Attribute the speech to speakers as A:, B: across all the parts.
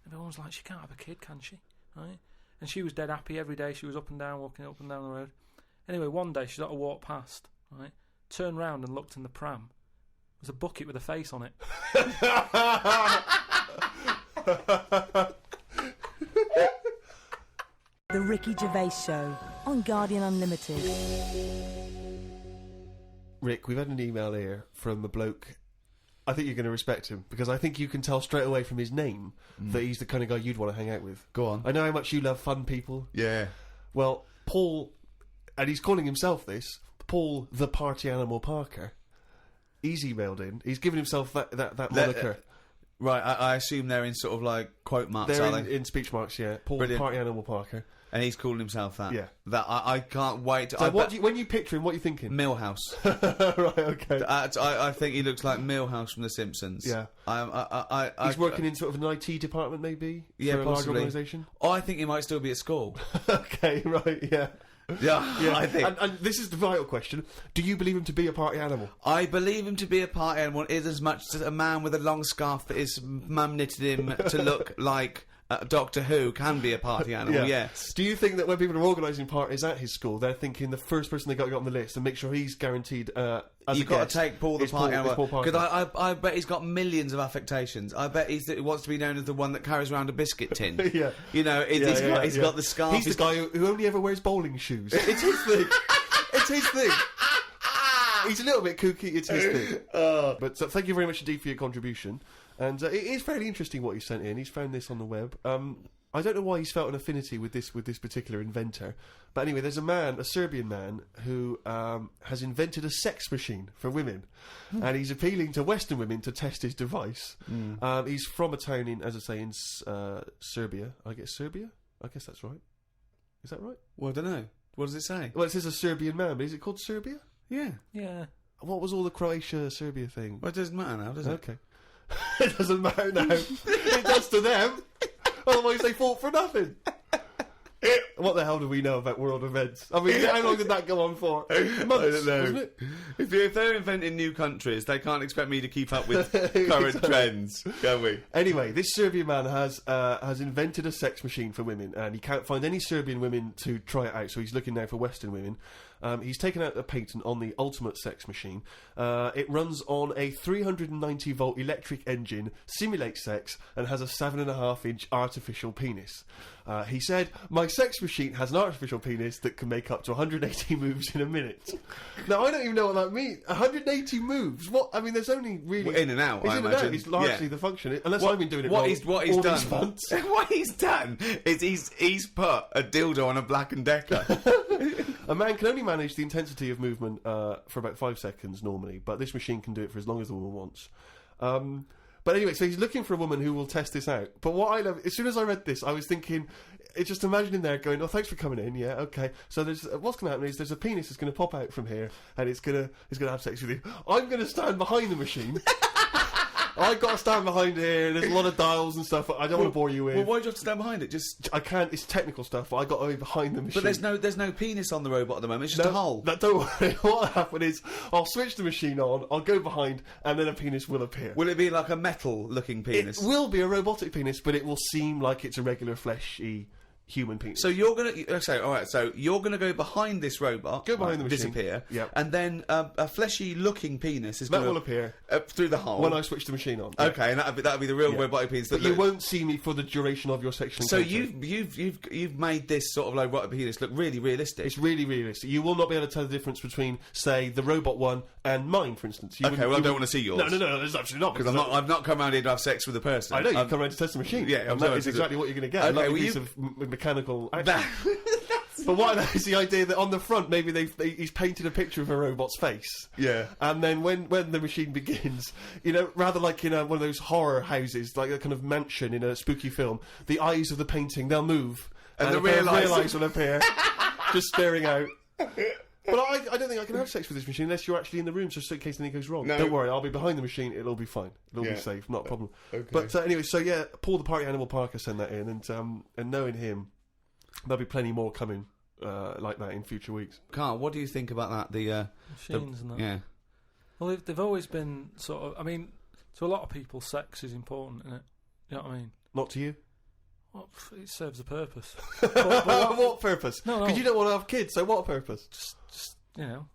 A: everyone was like, she can't have a kid, can she? Right? And she was dead happy every day. She was up and down, walking up and down the road. Anyway, one day she's got to walk past, right? Turned round and looked in the pram. There was a bucket with a face on it.
B: The Ricky Gervais Show on Guardian Unlimited.
C: Rick, we've had an email here from a bloke. I think you're going to respect him, because I think you can tell straight away from his name that he's the kind of guy you'd want to hang out with.
D: Go on.
C: I know how much you love fun people.
D: Yeah.
C: Well, Paul, and he's calling himself this, Paul the Party Animal Parker. He's emailed in. He's given himself that moniker.
D: Right, I assume they're in sort of like quote marks,
C: They're
D: are they?
C: in speech marks, yeah. Paul
D: Brilliant.
C: the Party Animal Parker.
D: And he's calling himself that.
C: Yeah.
D: That I can't wait.
C: So when you picture him, what are you thinking?
D: Millhouse.
C: Right, okay.
D: I think he looks like Millhouse from The Simpsons.
C: Yeah. He's working in sort of an IT department, maybe?
D: Yeah,
C: for a large
D: possibly.
C: organisation?
D: I think he might still be at school.
C: Okay, right, yeah.
D: Yeah, I think.
C: And this is the vital question. Do you believe him to be a party animal?
D: I believe him to be a party animal is as much as a man with a long scarf that his mum knitted him to look like Doctor Who can be a party animal, yes.
C: Do you think that when people are organising parties at his school, they're thinking the first person they got to get on the list and make sure he's guaranteed
D: You've got to take Paul the party animal.
C: Because
D: I bet he's got millions of affectations. I bet he wants to be known as the one that carries around a biscuit tin.
C: Yeah.
D: You know, he's got the scarf.
C: He's the guy who only ever wears bowling shoes. It's his thing. It's his thing. He's a little bit kooky, it's his thing. But thank you very much indeed for your contribution. And it is fairly interesting what he sent in. He's found this on the web. I don't know why he's felt an affinity with this particular inventor. But anyway, there's a Serbian man, who has invented a sex machine for women. And he's appealing to Western women to test his device. He's from a town in, as I say, in Serbia. I guess Serbia? I guess that's right. Is that right?
D: Well, I don't know. What does it say?
C: Well, it says a Serbian man, but is it called Serbia?
D: Yeah.
A: Yeah.
C: What was all the Croatia-Serbia thing?
D: Well, it doesn't matter now, does it?
C: Okay. It doesn't matter now. It does to them. Otherwise they fought for nothing. What the hell do we know about world events? I mean, how long did that go on for? Months,
D: I don't know.
C: wasn't it?
D: If they're inventing new countries, they can't expect me to keep up with current trends, can we?
C: Anyway, this Serbian man has invented a sex machine for women, and he can't find any Serbian women to try it out, so he's looking now for Western women. He's taken out a patent on the ultimate sex machine. It runs on a 390-volt electric engine, simulates sex, and has a 7.5-inch artificial penis. He said, "My sex machine has an artificial penis that can make up to 180 moves in a minute." Now, I don't even know what that means. 180 moves? What? I mean, there's only really...
D: Well, in and out,
C: it's
D: I
C: in
D: imagine.
C: And out. It's largely the function. Unless I've been doing it
D: what
C: wrong.
D: He's
C: all
D: done.
C: these months.
D: What he's done is he's put a dildo on a Black & Decker.
C: A man can only manage the intensity of movement for about 5 seconds normally, but this machine can do it for as long as the woman wants. But anyway, so he's looking for a woman who will test this out. But what I love, as soon as I read this, I was thinking, just imagining there going, "Oh, thanks for coming in. Yeah, okay." So there's what's going to happen is there's a penis that's going to pop out from here, and it's going to have sex with you. I'm going to stand behind the machine. I've got to stand behind here. There's a lot of dials and stuff. I don't want to bore you with.
D: Well, why do you have to stand behind it?
C: I can't. It's technical stuff, but I got to be behind the machine.
D: But there's no penis on the robot at the moment. It's just a hole.
C: Don't worry. What will happen is I'll switch the machine on. I'll go behind, and then a penis will appear.
D: Will it be like a metal-looking penis?
C: It will be a robotic penis, but it will seem like it's a regular fleshy human penis.
D: So you're gonna So you're gonna go behind this robot,
C: go behind the machine,
D: disappear,
C: yep.
D: And then a fleshy-looking penis is
C: that
D: gonna
C: will appear
D: through the hole
C: when I switch the machine on.
D: Okay, and that'll be the real robotic penis.
C: But you won't see me for the duration of your sexual encounter.
D: So you've made this sort of like robotic penis look really realistic.
C: It's really realistic. You will not be able to tell the difference between, say, the robot one and mine, for instance.
D: I don't want to see yours.
C: No, there's absolutely not.
D: Because I've not come around here to have sex with a person.
C: I know, you've come around to test the machine.
D: Yeah,
C: and that is exactly what you're going to get.
D: Okay,
C: a piece of mechanical action. But what is the idea that on the front maybe he's painted a picture of a robot's face.
D: Yeah.
C: And then when the machine begins, rather like in one of those horror houses, like a kind of mansion in a spooky film, the eyes of the painting, they'll move.
D: And the
C: real eyes will appear, just staring out. But I don't think I can have sex with this machine unless you're actually in the room, just in case anything goes wrong. No. Don't worry, I'll be behind the machine, it'll be fine. It'll be safe, not a problem.
D: Okay.
C: But anyway, so yeah, Paul the Party Animal Parker sent that in, and knowing him, there'll be plenty more coming like that in future weeks.
D: Carl, what do you think about that? The
A: machines and that.
D: Yeah.
A: Well, they've always been sort of. I mean, to a lot of people, sex is important, isn't it? You know what I mean?
C: Not to you.
A: Well, it serves a purpose.
C: What purpose?
A: No.
C: Because you don't want to have kids, so what purpose?
A: Just you know,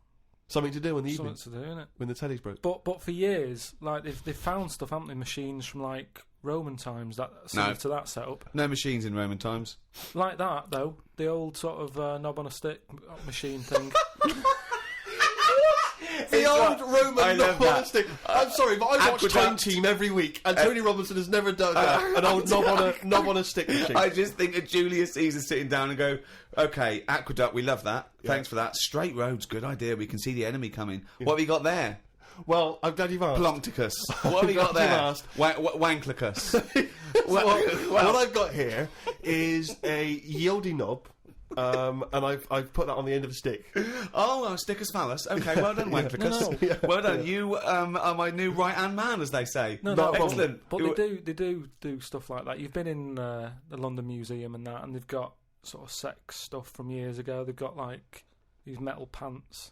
C: something to do in the evening
A: something to do, innit?
C: when the telly's broke.
A: But for years, like they've found stuff, haven't they? Machines from like Roman times that similar to that setup.
D: No machines in Roman times.
A: Like that though, the old sort of knob on a stick machine thing.
C: The old Roman
D: love
C: knob on a stick. I'm sorry, but I watch Time
D: Aqueduct.
C: Team every week, and Tony Robinson has never done an old knob on a stick machine.
D: I just think of Julius Caesar sitting down and go, okay, aqueduct, we love that. Thanks for that. Straight roads, good idea. We can see the enemy coming. What have you got there?
C: Well, I'm glad you've asked.
D: Ploncticus. What have you got there? Wanklicus.
C: What I've got here is a Yieldy knob. And I've put that on the end of a stick.
D: Oh, stickus phallus. Okay, well done, Wanklicus.
A: No.
D: Well done. You are my new right-hand man, as they say.
A: No,
D: excellent.
A: But they do stuff like that. You've been in the London Museum and that, and they've got sort of sex stuff from years ago. They've got like these metal pants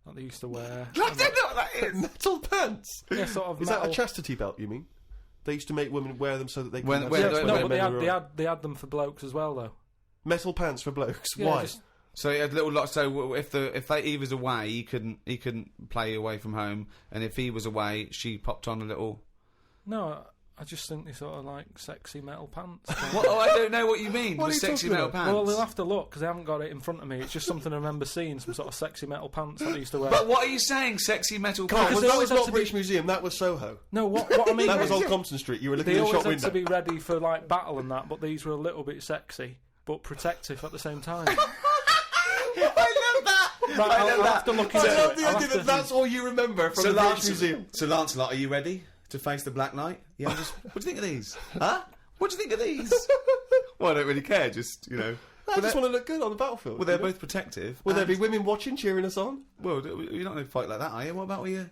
A: that they used to wear.
D: I don't know what that is.
C: Metal pants?
A: Yeah, sort of.
C: Is
A: metal.
C: that a chastity belt, you mean? They used to make women wear them so that they could...
D: When-
C: have
D: when-
C: sex
D: when-
C: when
A: No,
C: men
A: but
C: were-
A: they had them for blokes as well, though.
C: Metal pants for blokes.
A: Yeah,
C: Why?
A: just-
D: So he had little lot. So if he was away, he couldn't play away from home, and if he was away, she popped on a little.
A: No, I just think they sort of like sexy metal pants.
D: What? Oh, I don't know what you mean.
C: What
D: The
C: are you
D: sexy
C: talking
D: metal
C: about?
D: pants.
A: Well, they'll have to look because I haven't got it in front of me. It's just something I remember seeing, some sort of sexy metal pants that they used to wear.
D: But what are you saying? Sexy metal
C: Come on,
D: pants?
A: they
C: that
A: always
C: was
A: had
C: not
A: to
C: British
A: be-
C: Museum, that was Soho.
A: No, what I mean
C: That was
A: is
C: Old Compton Street. You were looking
A: they
C: in the
A: always
C: shop
A: had to
C: window.
A: be ready for like battle and that, but these were a little bit sexy but protective at the same time.
D: I love that.
A: Right,
D: I love
A: I'll
D: that.
A: have to look
C: I
A: into
C: love
A: it.
C: the
A: I'll
C: idea
A: have
C: that that's all you remember from the British Museum.
D: So Lancelot, are you ready to face the Black Knight? Yeah. What do you think of these? Huh? What do you think of these? Well, I don't really care. Just
C: I just want to look good on the battlefield.
D: Well, they're
C: you know?
D: both protective.
C: Will there
D: and-
C: be women watching, cheering us on?
D: Well, you're not going to fight like that, are you? What about with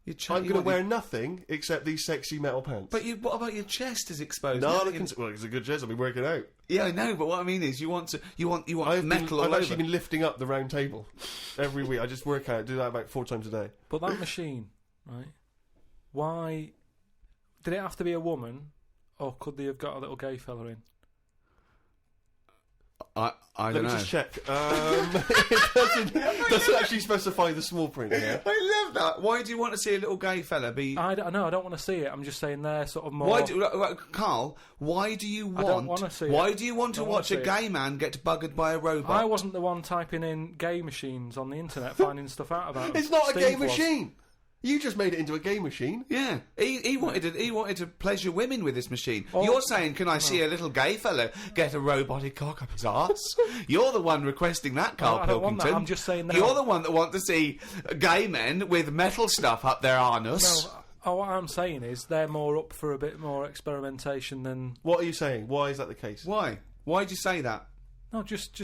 D: your
C: I'm going to wear nothing except these sexy metal pants.
D: But what about your chest is exposed?
C: no,
D: Nothing-
C: well, it's a good chest. I've been working out.
D: Yeah, I know, but what I mean is, you want metal all
C: I've
D: over.
C: actually been lifting up the round table every week. I just work out, do that about 4 times a day.
A: But that machine, right? Why did it have to be a woman, or could they have got a little gay fella in?
D: I
C: Let
D: don't
C: me
D: know.
C: just check. It doesn't actually specify the small print here.
D: I love that. Why do you want to see a little gay fella be?
A: I don't want to see it. I'm just saying they're sort of more.
D: Carl? Why do you want?
A: don't wanna see it.
D: Why do you want to
A: Don't wanna
D: watch a
A: see it.
D: gay man get buggered by a robot?
A: I wasn't the one typing in gay machines on the internet, finding stuff out about them.
C: It's not a
A: Steve
C: gay
A: was.
C: machine. You just made it into a gay machine.
D: Yeah, he wanted to pleasure women with this machine.
A: Oh.
D: You're saying, can I see a little gay fellow get a robotic cock up his arse? You're the one requesting that, Carl
A: I don't want
D: Pilkington.
A: that. I'm just saying that.
D: You're the one that want to see gay men with metal stuff up their anus.
A: No, what I'm saying is they're more up for a bit more experimentation than.
C: What are you saying? Why is that the case?
D: Why? Why'd you say that?
A: No, just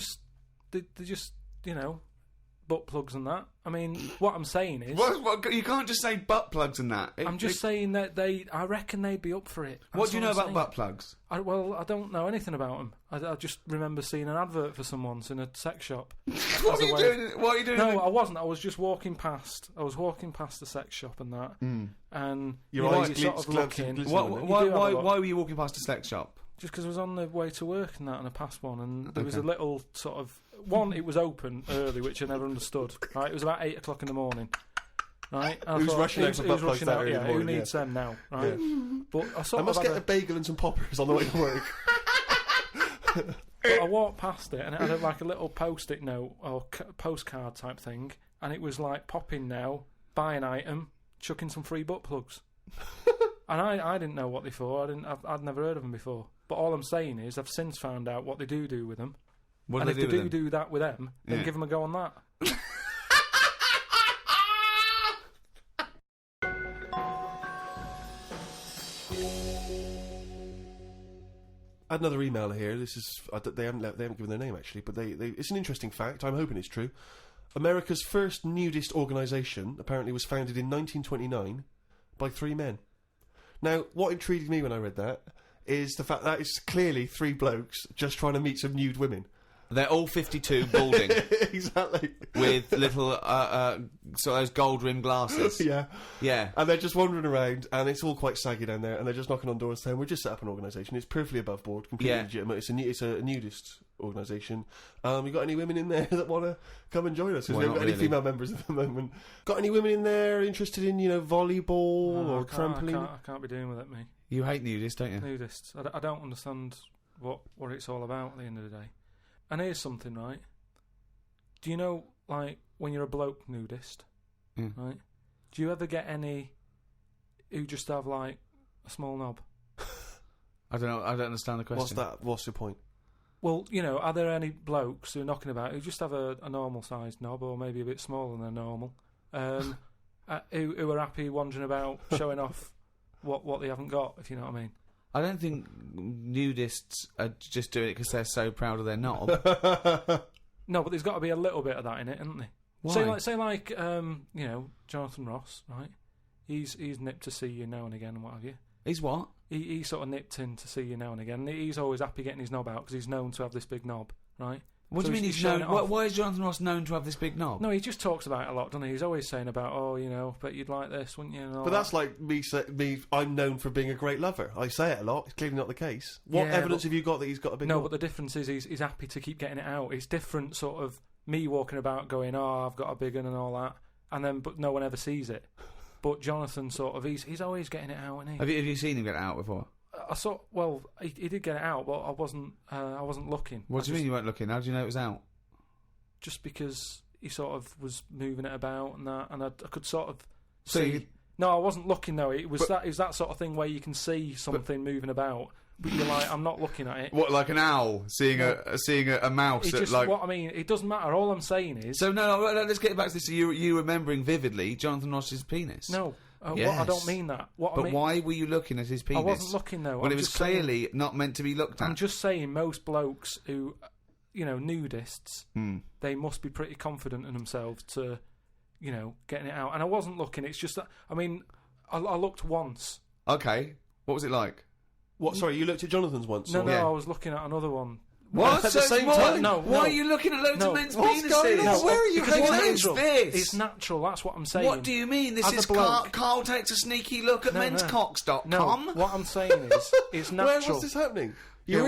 A: they just butt plugs and that. I mean, what I'm saying is.
D: What, you can't just say butt plugs and that.
A: I'm just saying that I reckon they'd be up for it.
D: What do you know
A: I'm
D: about
A: saying.
D: butt plugs?
A: I don't know anything about them. I just remember seeing an advert for some once in a sex shop.
D: What are you doing? What are you doing?
A: No, I wasn't. I was just walking past. I was walking past the sex shop and that, and
C: Your eyes
A: you're sort of
C: glancing,
A: looking.
C: glistening.
D: Why were you walking past a sex shop?
A: Just because I was on the way to work and that, and I passed one, and there was a little sort of one. It was open early, which I never understood. Right, it was about 8 o'clock in the morning. Right, and I
C: Who's
A: thought,
C: rushing out for butt plugs that early in the
A: Yeah,
C: morning,
A: who needs them now? Right, but I
C: I
A: sort
C: must
A: of
C: get
A: had
C: a bagel and some poppers on the way to work.
A: But I walked past it and it had like a little post-it note or postcard type thing, and it was like pop in now, buy an item, chuck in some free butt plugs. And I didn't know what they for. I'd never heard of them before. But all I'm saying is I've since found out what they do with them.
D: What
A: And
D: do
A: if
D: they
A: they
D: do?
A: do that with them, then
D: Yeah.
A: give them a go on that.
C: I had another email here. This is they haven't given their name actually, but it's an interesting fact. I'm hoping it's true. America's first nudist organisation apparently was founded in 1929 by 3 men. Now, what intrigued me when I read that is the fact that it's clearly 3 blokes just trying to meet some nude women.
D: They're all 52 balding.
C: Exactly.
D: With little, sort of those gold-rimmed glasses.
C: Yeah.
D: Yeah.
C: And they're just wandering around, and it's all quite saggy down there, and they're just knocking on doors saying, we've just set up an organisation, it's perfectly above board, completely legitimate, it's a nudist organisation. You got any women in there that want to come and join us? Because we haven't got any female members at the moment. Got any women in there interested in, volleyball or trampoline?
A: I can't be doing with it, me.
D: You hate nudists, don't you?
A: Nudists. I don't understand what it's all about at the end of the day. And here's something, right? Do you know, like, when you're a bloke nudist, right? Do you ever get any who just have, like, a small knob?
D: I don't know. I don't understand the question.
C: What's that? What's your point?
A: Well, are there any blokes who are knocking about who just have a normal-sized knob, or maybe a bit smaller than normal, who are happy wandering about showing off what they haven't got, if you know what I mean?
D: I don't think nudists are just doing it because they're so proud of their knob.
A: No, but there's got to be a little bit of that in it, isn't there?
D: Why?
A: Say like Jonathan Ross, right? He's nipped to see you now and again and what have you.
D: He's what?
A: He sort of nipped in to see you now and again. He's always happy getting his knob out because he's known to have this big knob, right?
D: What do you mean he's known? Why is Jonathan Ross known to have this big knob?
A: No, he just talks about it a lot, doesn't he? He's always saying about, but you'd like this, wouldn't you?
C: But that's like me. I'm known for being a great lover. I say it a lot. It's clearly not the case. What evidence have you got that he's got a big knob?
A: No, but the difference is he's happy to keep getting it out. It's different, sort of me walking about going, I've got a big one and all that, but no one ever sees it. But Jonathan, sort of, he's always getting it out, isn't he?
D: Have you seen him get it out before?
A: I saw. Well, he did get it out, but I wasn't looking.
D: What do you mean you weren't looking? How do you know it was out?
A: Just because he sort of was moving it about and that, and I could sort of see. No, I wasn't looking though. It was that sort of thing where you can see something moving about, but you're like, I'm not looking at it.
D: What, like an owl seeing a mouse?
A: What I mean, it doesn't matter. All I'm saying is.
D: So no, let's get back to this. You remembering vividly Jonathan Ross's penis?
A: No.
D: Yes.
A: I don't mean that.
D: Why were you looking at his penis?
A: I wasn't looking though.
D: Well, it was clearly not meant to be looked at.
A: I'm just saying, most blokes who, nudists, they must be pretty confident in themselves to, getting it out. And I wasn't looking. It's just that. I mean, I looked once.
D: Okay, what was it like?
C: What? Sorry, you looked at Jonathan's once?
A: No, I was looking at another one.
D: What?
C: At the same time?
A: No.
D: Why are you looking at loads of men's penises?
C: Going on?
A: No,
C: where are you hanging out?
A: It's natural. That's what I'm saying.
D: What do you mean? This is Carl takes a sneaky look at menscocks.com.
A: No, what I'm saying is, it's natural.
C: Where was this happening? You were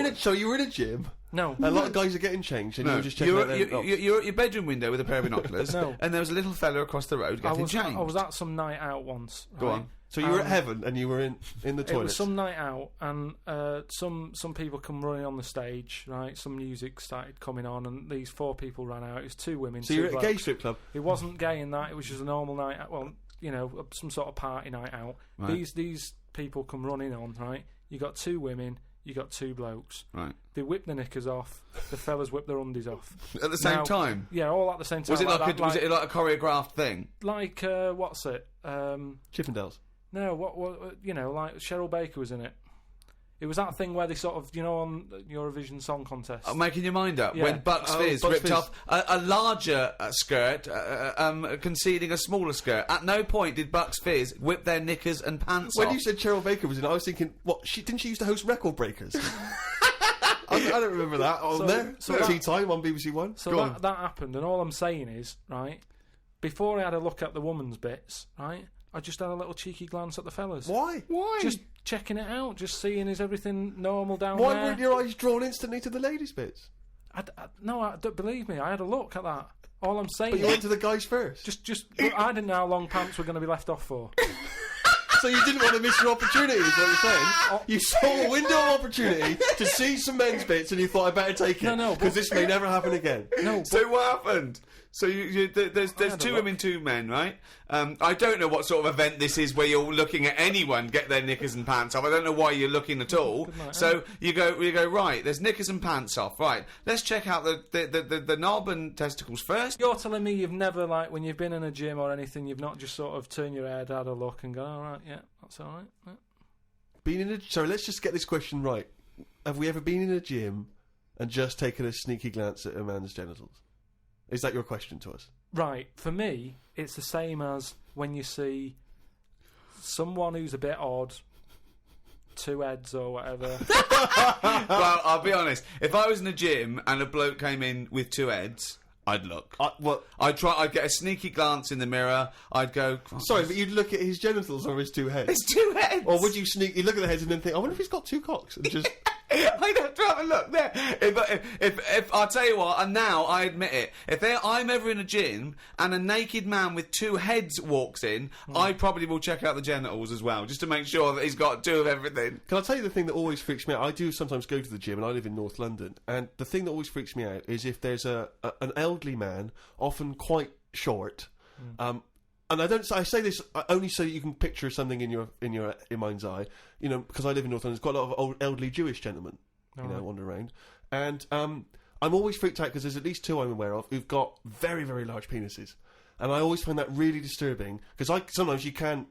C: in a gym.
A: No,
C: a lot of guys are getting changed, and you were just checking out their
D: you're at your bedroom window with a pair of binoculars, and there was a little fella across the road getting changed.
A: I was at some night out once.
D: Go on.
C: So you were at heaven, and you were in the toilet.
A: It was some night out, and some people come running on the stage, right? Some music started coming on, and these 4 people ran out. It was 2 women.
C: So you were at a gay strip club?
A: It wasn't gay in that. It was just a normal night out. Well, some sort of party night out. Right. These people come running on, right? You got 2 women. You got 2 blokes.
D: Right.
A: They whip their knickers off. The fellas whip their undies off.
D: At the same time?
A: Yeah, all at the same time.
D: Was it was it like a choreographed thing?
A: Like, what's it?
C: Chippendales.
A: No, what like Cheryl Baker was in it. It was that thing where they sort of, on Eurovision Song Contest.
D: Making your mind up. Yeah. When Bucks Fizz ripped off a larger skirt, conceding a smaller skirt. At no point did Bucks Fizz whip their knickers and pants off.
C: When you said Cheryl Baker was in it, I was thinking, didn't she used to host Record Breakers? I don't remember that on there. Tea Time on BBC One.
A: So that happened, and all I'm saying is, right, before I had a look at the woman's bits, right, I just had a little cheeky glance at the fellas.
C: Why?
A: Just checking it out, just seeing is everything normal down
C: there.
A: Why
C: weren't your eyes drawn instantly to the ladies' bits?
A: No, don't believe me. I had a look at that. All I'm saying.
C: But you went to the guys first.
A: I didn't know how long pants were going to be left off for.
C: So you didn't want to miss your opportunity, is what you're saying? You saw a window of opportunity to see some men's bits, and you thought, I better take it. No, because this may never happen again.
A: No.
D: So what happened? So there's 2 women, 2 men, right? I don't know what sort of event this is where you're looking at anyone get their knickers and pants off. I don't know why you're looking at all. So you go right. There's knickers and pants off. Right. Let's check out the knob and testicles first.
A: You're telling me you've never, like, when you've been in a gym or anything, you've not just sort of turned your head, had a look, and gone, all right, yeah, that's all right. Yeah.
C: Sorry, let's just get this question right. Have we ever been in a gym and just taken a sneaky glance at a man's genitals? Is that your question to us?
A: Right. For me, it's the same as when you see someone who's a bit odd 2 heads or whatever.
D: Well, I'll be honest. If I was in a gym and a bloke came in with 2 heads, I'd look. I'd get a sneaky glance in the mirror. I'd go.
C: Sorry, but you'd look at his genitals or his 2 heads.
D: There's 2 heads.
C: Or would you you look at the heads and then think, I wonder if he's got 2 cocks, and just.
D: I'd have to have a look there. If I'll tell you what, and now I admit it, if I'm ever in a gym and a naked man with 2 heads walks in, I probably will check out the genitals as well, just to make sure that he's got 2 of everything.
C: Can I tell you the thing that always freaks me out? I do sometimes go to the gym, and I live in North London, and the thing that always freaks me out is if there's an elderly man, often quite short, and I say this only so that you can picture something in your mind's eye. You know, because I live in North London, there's quite a lot of old elderly Jewish gentlemen, wander around, and I'm always freaked out because there's at least 2 I'm aware of who've got very, very large penises, and I always find that really disturbing because sometimes you can't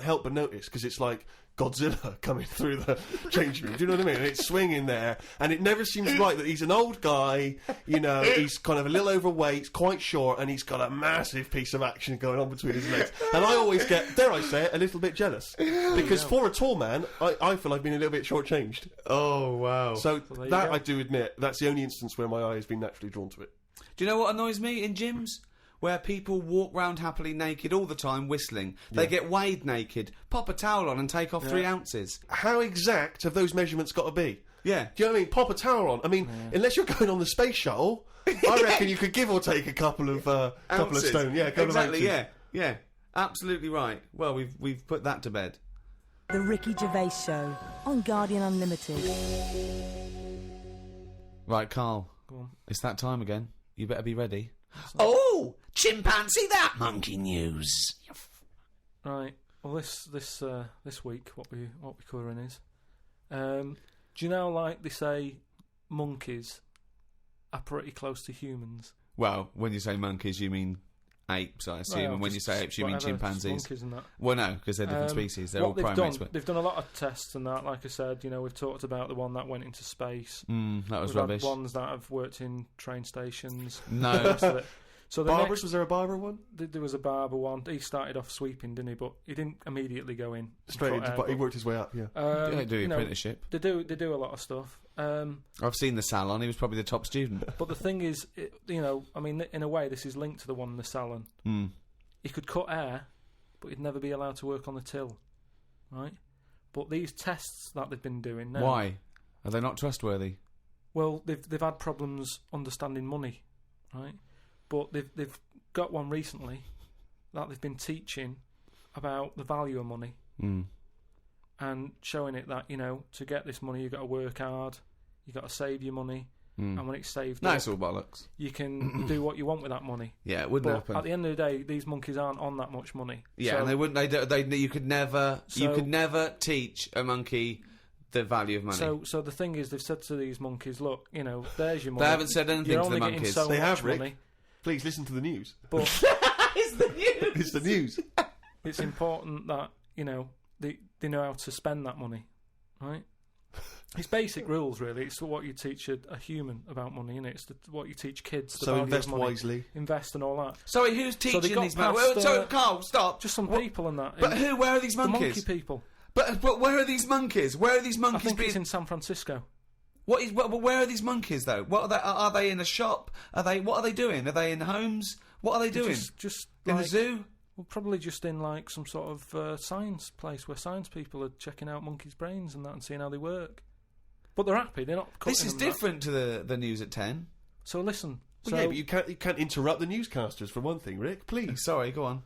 C: help but notice because it's like Godzilla coming through the changing room. Do you know what I mean? And it's swinging there, and it never seems right that he's an old guy. You know, he's kind of a little overweight, quite short, and he's got a massive piece of action going on between his legs. And I always get, dare I say it, a little bit jealous because for a tall man, I feel I've been a little bit shortchanged.
D: Oh wow!
C: So that I do admit, that's the only instance where my eye has been naturally drawn to it.
D: Do you know what annoys me in gyms? Where people walk round happily naked all the time whistling. They get weighed naked, pop a towel on and take off 3 ounces.
C: How exact have those measurements got to be?
D: Yeah.
C: Do you know what I mean? Pop a towel on. I mean, unless you're going on the space shuttle, I reckon you could give or take a couple of stone. Yeah,
D: exactly, yeah. Absolutely right. Well, we've put that to bed.
B: The Ricky Gervais Show on Guardian Unlimited.
D: Right, Carl.
A: Go on.
D: It's that time again. You better be ready.
E: Oh, chimpanzee that monkey news.
A: Right. Well, this week, what we're covering is, do you know, like they say, monkeys are pretty close to humans.
D: Well, when you say monkeys, you mean apes, I assume,
A: Well,
D: and when you say apes, you mean chimpanzees.
A: Monkeys and that.
D: Well, no, because they're different species. They're all primates.
A: They've done a lot of tests and that. Like I said, you know, we've talked about the one that went into space.
D: That was
A: we've
D: rubbish.
A: Had ones that have worked in train stations.
D: No.
A: So
C: Barbers, was there a barber one?
A: There was a barber one. He started off sweeping, didn't he? But he didn't immediately go in
C: straight into. But he worked his way up. Yeah.
D: They do apprenticeship.
A: They do a lot of stuff.
D: I've seen the salon. He was probably the top student.
A: But the thing is, I mean, in a way, this is linked to the one in the salon. He could cut hair, but he'd never be allowed to work on the till, right? But these tests that they've been doing now.
D: Why? Are they not trustworthy?
A: Well, they've had problems understanding money, right? But they've got one recently that they've been teaching about the value of money and showing it that, you know, to get this money you've got to work hard, you've got to save your money, and when it's saved
D: up, all bollocks.
A: You can do what you want with that money.
D: Yeah, it wouldn't
A: but
D: happen.
A: At the end of the day, these monkeys aren't on that much money.
D: Yeah, and they wouldn't. You could never teach a monkey the value of money.
A: So the thing is, they've said to these monkeys, look, you know, there's your money.
D: They haven't said anything
A: You're
D: to the
A: only
D: monkeys.
A: So
C: they have,
A: money,
C: Rick. Please listen to the news.
A: But
E: It's the news.
C: It's the news.
A: It's important that, you know, they know how to spend that money, right? It's basic rules, really. It's what you teach a human about money, isn't it? It's what you teach kids. The
C: So
A: value
C: invest
A: of money,
C: wisely.
A: Invest and all that.
D: Sorry, who's teaching
A: they got
D: these
A: past,
D: monkeys? So, Carl, stop.
A: Just some people and that.
D: But who? Where are these
A: The
D: monkeys?
A: monkey people.
D: But where are these monkeys? Where are these
A: I
D: monkeys
A: think
D: being?
A: it's in San Francisco.
D: Where are these monkeys though? What are they? Are they in a shop? What are they doing? Are they in homes? What are they doing?
A: Just
D: in
A: like,
D: the zoo?
A: Well, probably just in like some sort of science place where science people are checking out monkeys' brains and that and seeing how they work. But they're happy. They're not.
D: This is different to the news at 10.
A: So listen.
C: Well, yeah, but you can't interrupt the newscasters for one thing, Rick. Please.
D: Sorry, go on.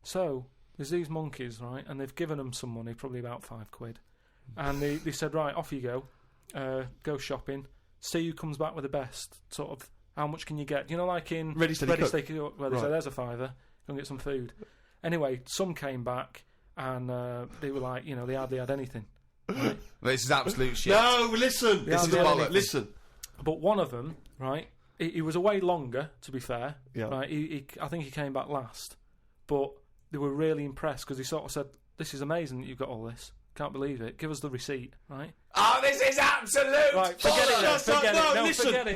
A: So there's these monkeys, right? And they've given them some money, probably about £5, and they said, right, off you go, go shopping, see who comes back with the best. Sort of, how much can you get? You know, like in
C: Ready Steady Cook,
A: where they say there's a £5, go and get some food. Anyway, some came back and they were like, you know, they hardly had anything. Right?
D: This is absolute shit.
C: No, listen.
A: This is
C: bollocks. Listen.
A: But one of them, right, he was away longer, to be fair.
C: Yeah.
A: Right, I think he came back last. But they were really impressed because he sort of said, this is amazing that you've got all this. Can't believe it. Give us the receipt, right?
E: Oh, this is absolute.
A: Right, forget it then. Forget it. No,
C: listen.
A: forget it.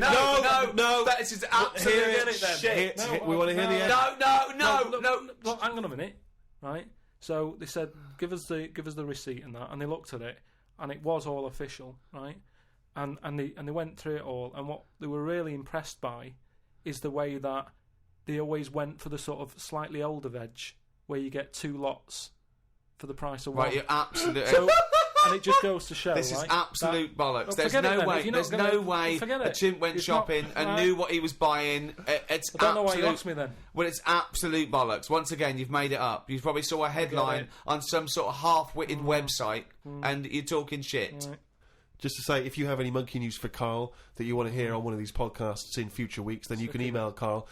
D: No. This is absolute shit.
C: We want to hear the end.
D: No.
A: Look, hang on a minute, right? So they said, give us the receipt and that, and they looked at it, and it was all official, right? And they went through it all, and what they were really impressed by is the way that they always went for the sort of slightly older veg, where you get 2 lots for the price of one.
D: Right, you're absolutely.
A: So, and it just goes to show,
D: this is absolute bollocks.
A: Well,
D: There's
A: forget it
D: no
A: then.
D: way.
A: If you're
D: There's
A: not
D: no
A: gonna-
D: way
A: forget
D: a
A: it.
D: chimp went
A: It's
D: shopping
A: not-
D: and
A: right.
D: knew what he was buying. It's
A: I don't know why you
D: absolute-
A: lost me then.
D: Well, it's absolute bollocks. Once again, you've made it up. You probably saw a headline
A: it.
D: on some sort of half-witted website, and you're talking shit.
A: Right.
C: Just to say, if you have any monkey news for Carl that you want to hear on one of these podcasts in future weeks, then you can email Carl,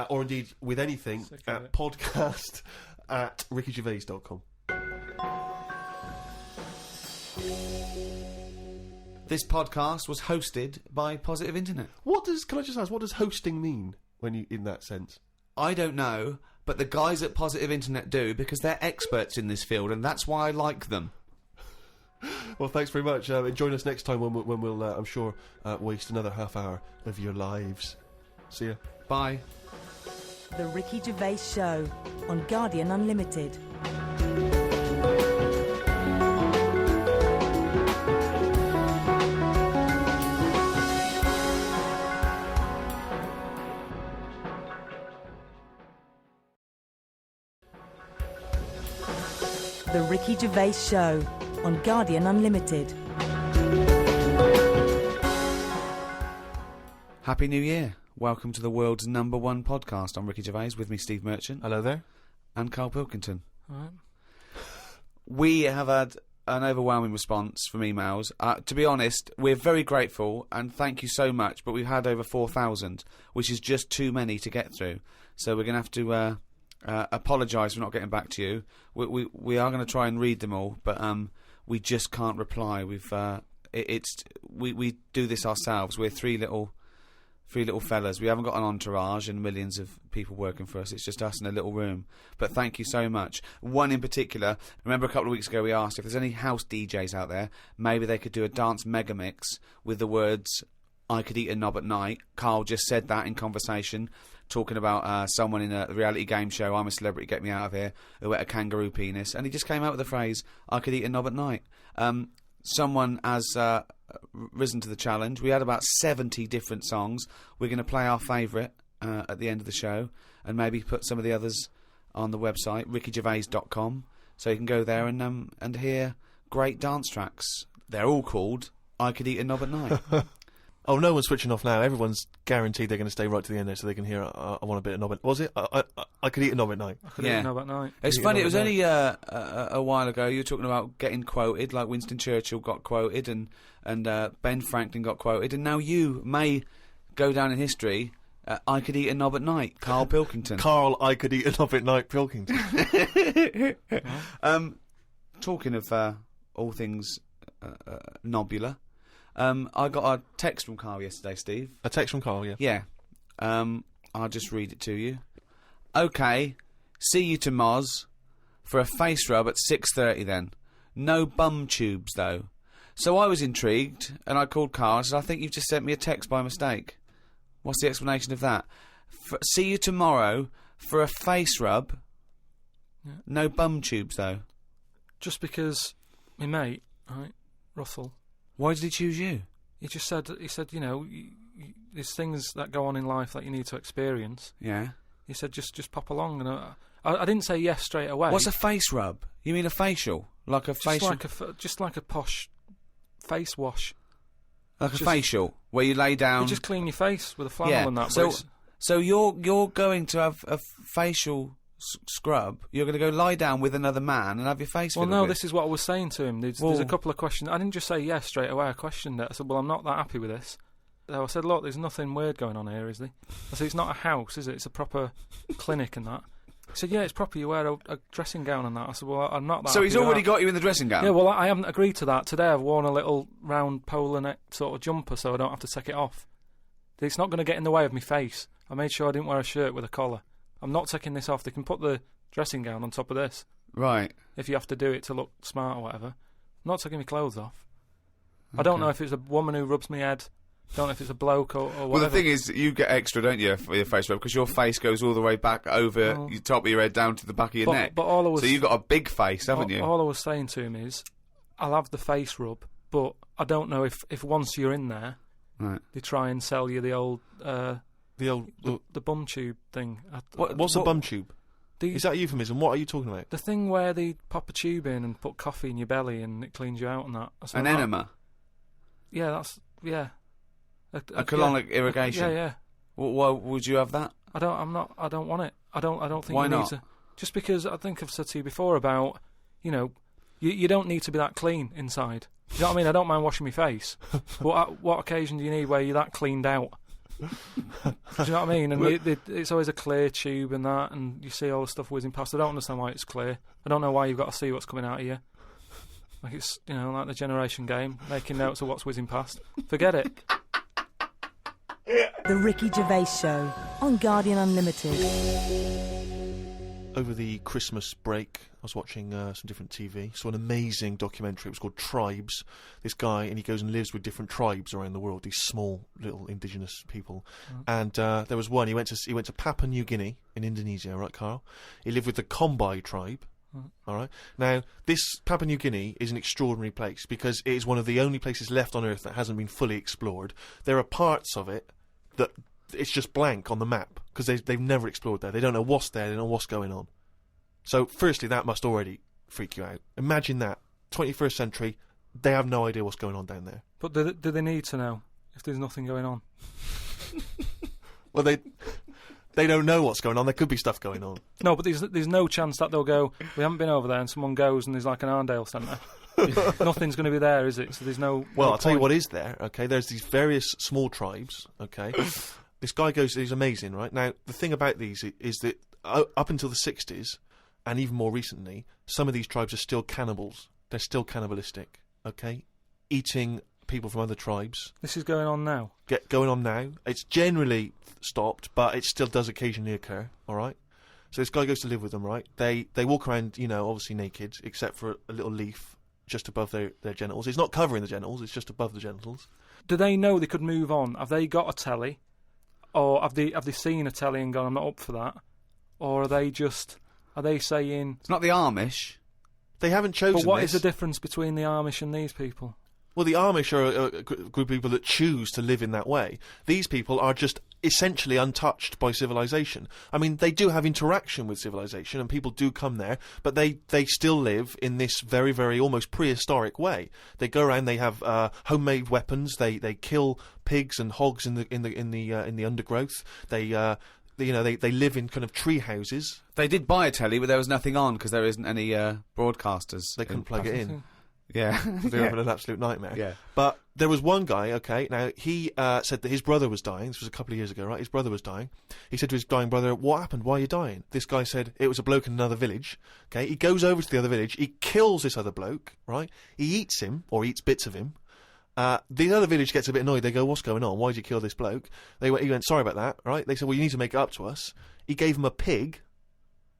C: or indeed with anything, at podcast@rickygervais.com.
D: This podcast was hosted by Positive Internet.
C: Can I just ask, what does hosting mean when you, in that sense?
D: I don't know, but the guys at Positive Internet do, because they're experts in this field, and that's why I like them.
C: Well, thanks very much. Join us next time when we'll I'm sure, waste another half hour of your lives. See ya.
D: Bye.
B: The Ricky Gervais Show on Guardian Unlimited. The Ricky Gervais Show on Guardian Unlimited.
D: Happy New Year. Welcome to the world's #1 podcast. I'm Ricky Gervais, with me Steve Merchant.
C: Hello there.
D: And Carl Pilkington.
A: All right.
D: We have had an overwhelming response from emails. To be honest, we're very grateful, and thank you so much, but we've had over 4,000, which is just too many to get through. So we're going to have to apologise for not getting back to you. We are going to try and read them all, but we just can't reply. We do this ourselves. We're three little fellas. We haven't got an entourage and millions of people working for us. It's just us in a little room. But thank you so much. One in particular, remember a couple of weeks ago we asked if there's any house DJs out there, maybe they could do a dance mega mix with the words, "I could eat a knob at night." Carl just said that in conversation, talking about someone in a reality game show, "I'm a celebrity, get me out of here," who ate a kangaroo penis. And he just came out with the phrase, "I could eat a knob at night." Someone has risen to the challenge. We had about 70 different songs. We're going to play our favourite at the end of the show, and maybe put some of the others on the website, rickygervais.com, so you can go there and hear great dance tracks. They're all called "I Could Eat a Knob at Night."
C: Oh, no one's switching off now. Everyone's guaranteed they're going to stay right to the end there so they can hear, I want a bit of knob at... Was it? I could eat a knob at night.
A: I could even know about night.
D: It's
C: You
D: funny,
C: know
D: it was
C: that.
D: only a while ago you were talking about getting quoted, like Winston Churchill got quoted and Ben Franklin got quoted, and now you may go down in history. "I could eat a knob at night," Carl Pilkington.
C: Carl, I could eat a knob at night, Pilkington.
D: Talking of all things nobular, I got a text from Carl yesterday, Steve.
C: A text from Carl, yeah.
D: Yeah. I'll just read it to you. "Okay, see you to Moz for a face rub at 6:30 then. No bum tubes, though." So I was intrigued, and I called Carl and said, "I think you've just sent me a text by mistake." What's the explanation of that? "See you tomorrow for a face rub.
A: Yeah.
D: No bum tubes, though."
A: Just because my mate, right, Russell,
D: Why did he choose you?
A: he said, you know, there's things that go on in life that you need to experience.
D: Yeah.
A: He said, just pop along, and I didn't say yes straight away.
D: What's a face rub? You mean a facial? Like a facial?
A: Just like a posh face wash.
D: Like a
A: just-
D: facial, where you lay down...
A: You just clean your face with a flannel and that.
D: So,
A: but
D: so you're going to have a facial scrub. You're going to go lie down with another man and have your face.
A: well,
D: fiddled
A: no,
D: with.
A: this is what I was saying to him. There's a couple of questions. I didn't just say yes straight away. I questioned it. I said, "Well, I'm not that happy with this." So I said, "Look, there's nothing weird going on here, is there?" I said, "It's not a house, is it? It's a proper clinic and that." He said, "Yeah, it's proper. You wear a dressing gown and that." I said, "Well, I'm not that."
D: So
A: happy
D: he's
A: with
D: already
A: that."
D: got you in the dressing gown.
A: Yeah, well, I haven't agreed to that. Today I've worn a little round polar neck sort of jumper so I don't have to take it off. It's not going to get in the way of my face. I made sure I didn't wear a shirt with a collar. I'm not taking this off. They can put the dressing gown on top of this
D: Right.
A: if you have to do it to look smart or whatever. I'm not taking my clothes off. I don't know if it's a woman who rubs my head. Don't know if it's a bloke or whatever.
D: Well, the thing is, you get extra, don't you, for your face rub, because your face goes all the way back over
A: Oh.
D: the top of your head down to the back of your neck.
A: But all I was,
D: So you've got a big face, haven't you?
A: All I was saying to him is, I'll have the face rub, but I don't know if once you're in there,
D: Right.
A: they try and sell you the old
C: The
A: bum tube thing.
C: what's a bum tube? Is that a euphemism? What are you talking about?
A: The thing where they pop a tube in and put coffee in your belly and it cleans you out and that.
D: An enema?
A: Yeah, that's... Yeah.
D: A colonic irrigation?
A: Yeah.
D: Why would you have that?
A: I don't want it. I don't think
D: Why
A: you
D: not?
A: need to. Just because I think I've said to you before about, you don't need to be that clean inside. You know what I mean? I don't mind washing my face. But at what occasion do you need where you're that cleaned out? Do you know what I mean? And it's always a clear tube and that, and you see all the stuff whizzing past. I don't understand why it's clear. I don't know why you've got to see what's coming out of you. Like it's, like the generation game, making notes of what's whizzing past. Forget it.
B: The Ricky Gervais Show on Guardian Unlimited.
C: Over the Christmas break, I was watching some different TV. Saw an amazing documentary. It was called Tribes. This guy, and he goes and lives with different tribes around the world. These small little indigenous people. And there was one. He went to Papua New Guinea in Indonesia. Right, Carl? He lived with the Kombai tribe. All right. Now, this Papua New Guinea is an extraordinary place because it is one of the only places left on Earth that hasn't been fully explored. There are parts of it that it's just blank on the map because they've never explored there. They don't know what's there. They don't know what's going on. So, firstly, that must already freak you out. Imagine that. 21st century, they have no idea what's going on down there.
A: But do they need to know if there's nothing going on?
C: Well, they don't know what's going on. There could be stuff going on.
A: No, but there's no chance that they'll go, we haven't been over there, and someone goes and there's like an Arndale centre. Nothing's going to be there, is it? So there's no...
C: Well,
A: no
C: I'll tell you
A: point.
C: what is there, okay? There's these various small tribes, okay? This guy goes... He's amazing, right? Now, the thing about these is that up until the 60s, and even more recently, some of these tribes are still cannibals. They're still cannibalistic, okay? Eating people from other tribes.
A: This is going on now?
C: Going on now. It's generally stopped, but it still does occasionally occur, all right? So this guy goes to live with them, right? They walk around, obviously naked, except for a little leaf just above their genitals. It's not covering the genitals, it's just above the genitals.
A: Do they know they could move on? Have they got a telly? Or have they seen a telly and gone, I'm not up for that? Or are they saying...
D: It's not the Amish.
C: They haven't chosen
A: But what
C: this.
A: is the difference between the Amish and these people?
C: Well, the Amish are a group of people that choose to live in that way. These people are just essentially untouched by civilization. I mean, they do have interaction with civilization, and people do come there, but they still live in this very, very almost prehistoric way. They go around. They have homemade weapons. They kill pigs and hogs in the undergrowth. They live in kind of tree houses.
D: They did buy a telly, but there was nothing on because there isn't any broadcasters.
C: They couldn't plug it in.
D: Yeah.
C: They're having an absolute nightmare.
D: Yeah.
C: But there was one guy, okay, now he said that his brother was dying. This was a couple of years ago, right? His brother was dying. He said to his dying brother, what happened? Why are you dying? This guy said it was a bloke in another village. Okay, he goes over to the other village. He kills this other bloke, right? He eats him, or eats bits of him. The other village gets a bit annoyed. They go, what's going on? Why did you kill this bloke? He went, sorry about that, right? They said, well, you need to make it up to us. He gave him a pig.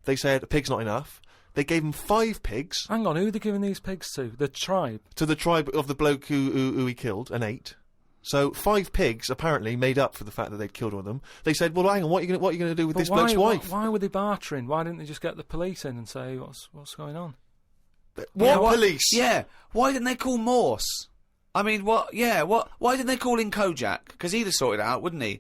C: They said, a pig's not enough. They gave him 5 pigs.
A: Hang on, who are they giving these pigs to? The tribe?
C: To the tribe of the bloke who he killed and ate. So 5 pigs apparently made up for the fact that they'd killed one of them. They said, well, hang on, what are you going to do with this bloke's wife?
A: Why were they bartering? Why didn't they just get the police in and say, what's going on?
C: What police?
D: Yeah. Why didn't they call Morse? I mean, what? Yeah. What? Why didn't they call in Kojak? Because he'd have sorted it out, wouldn't he?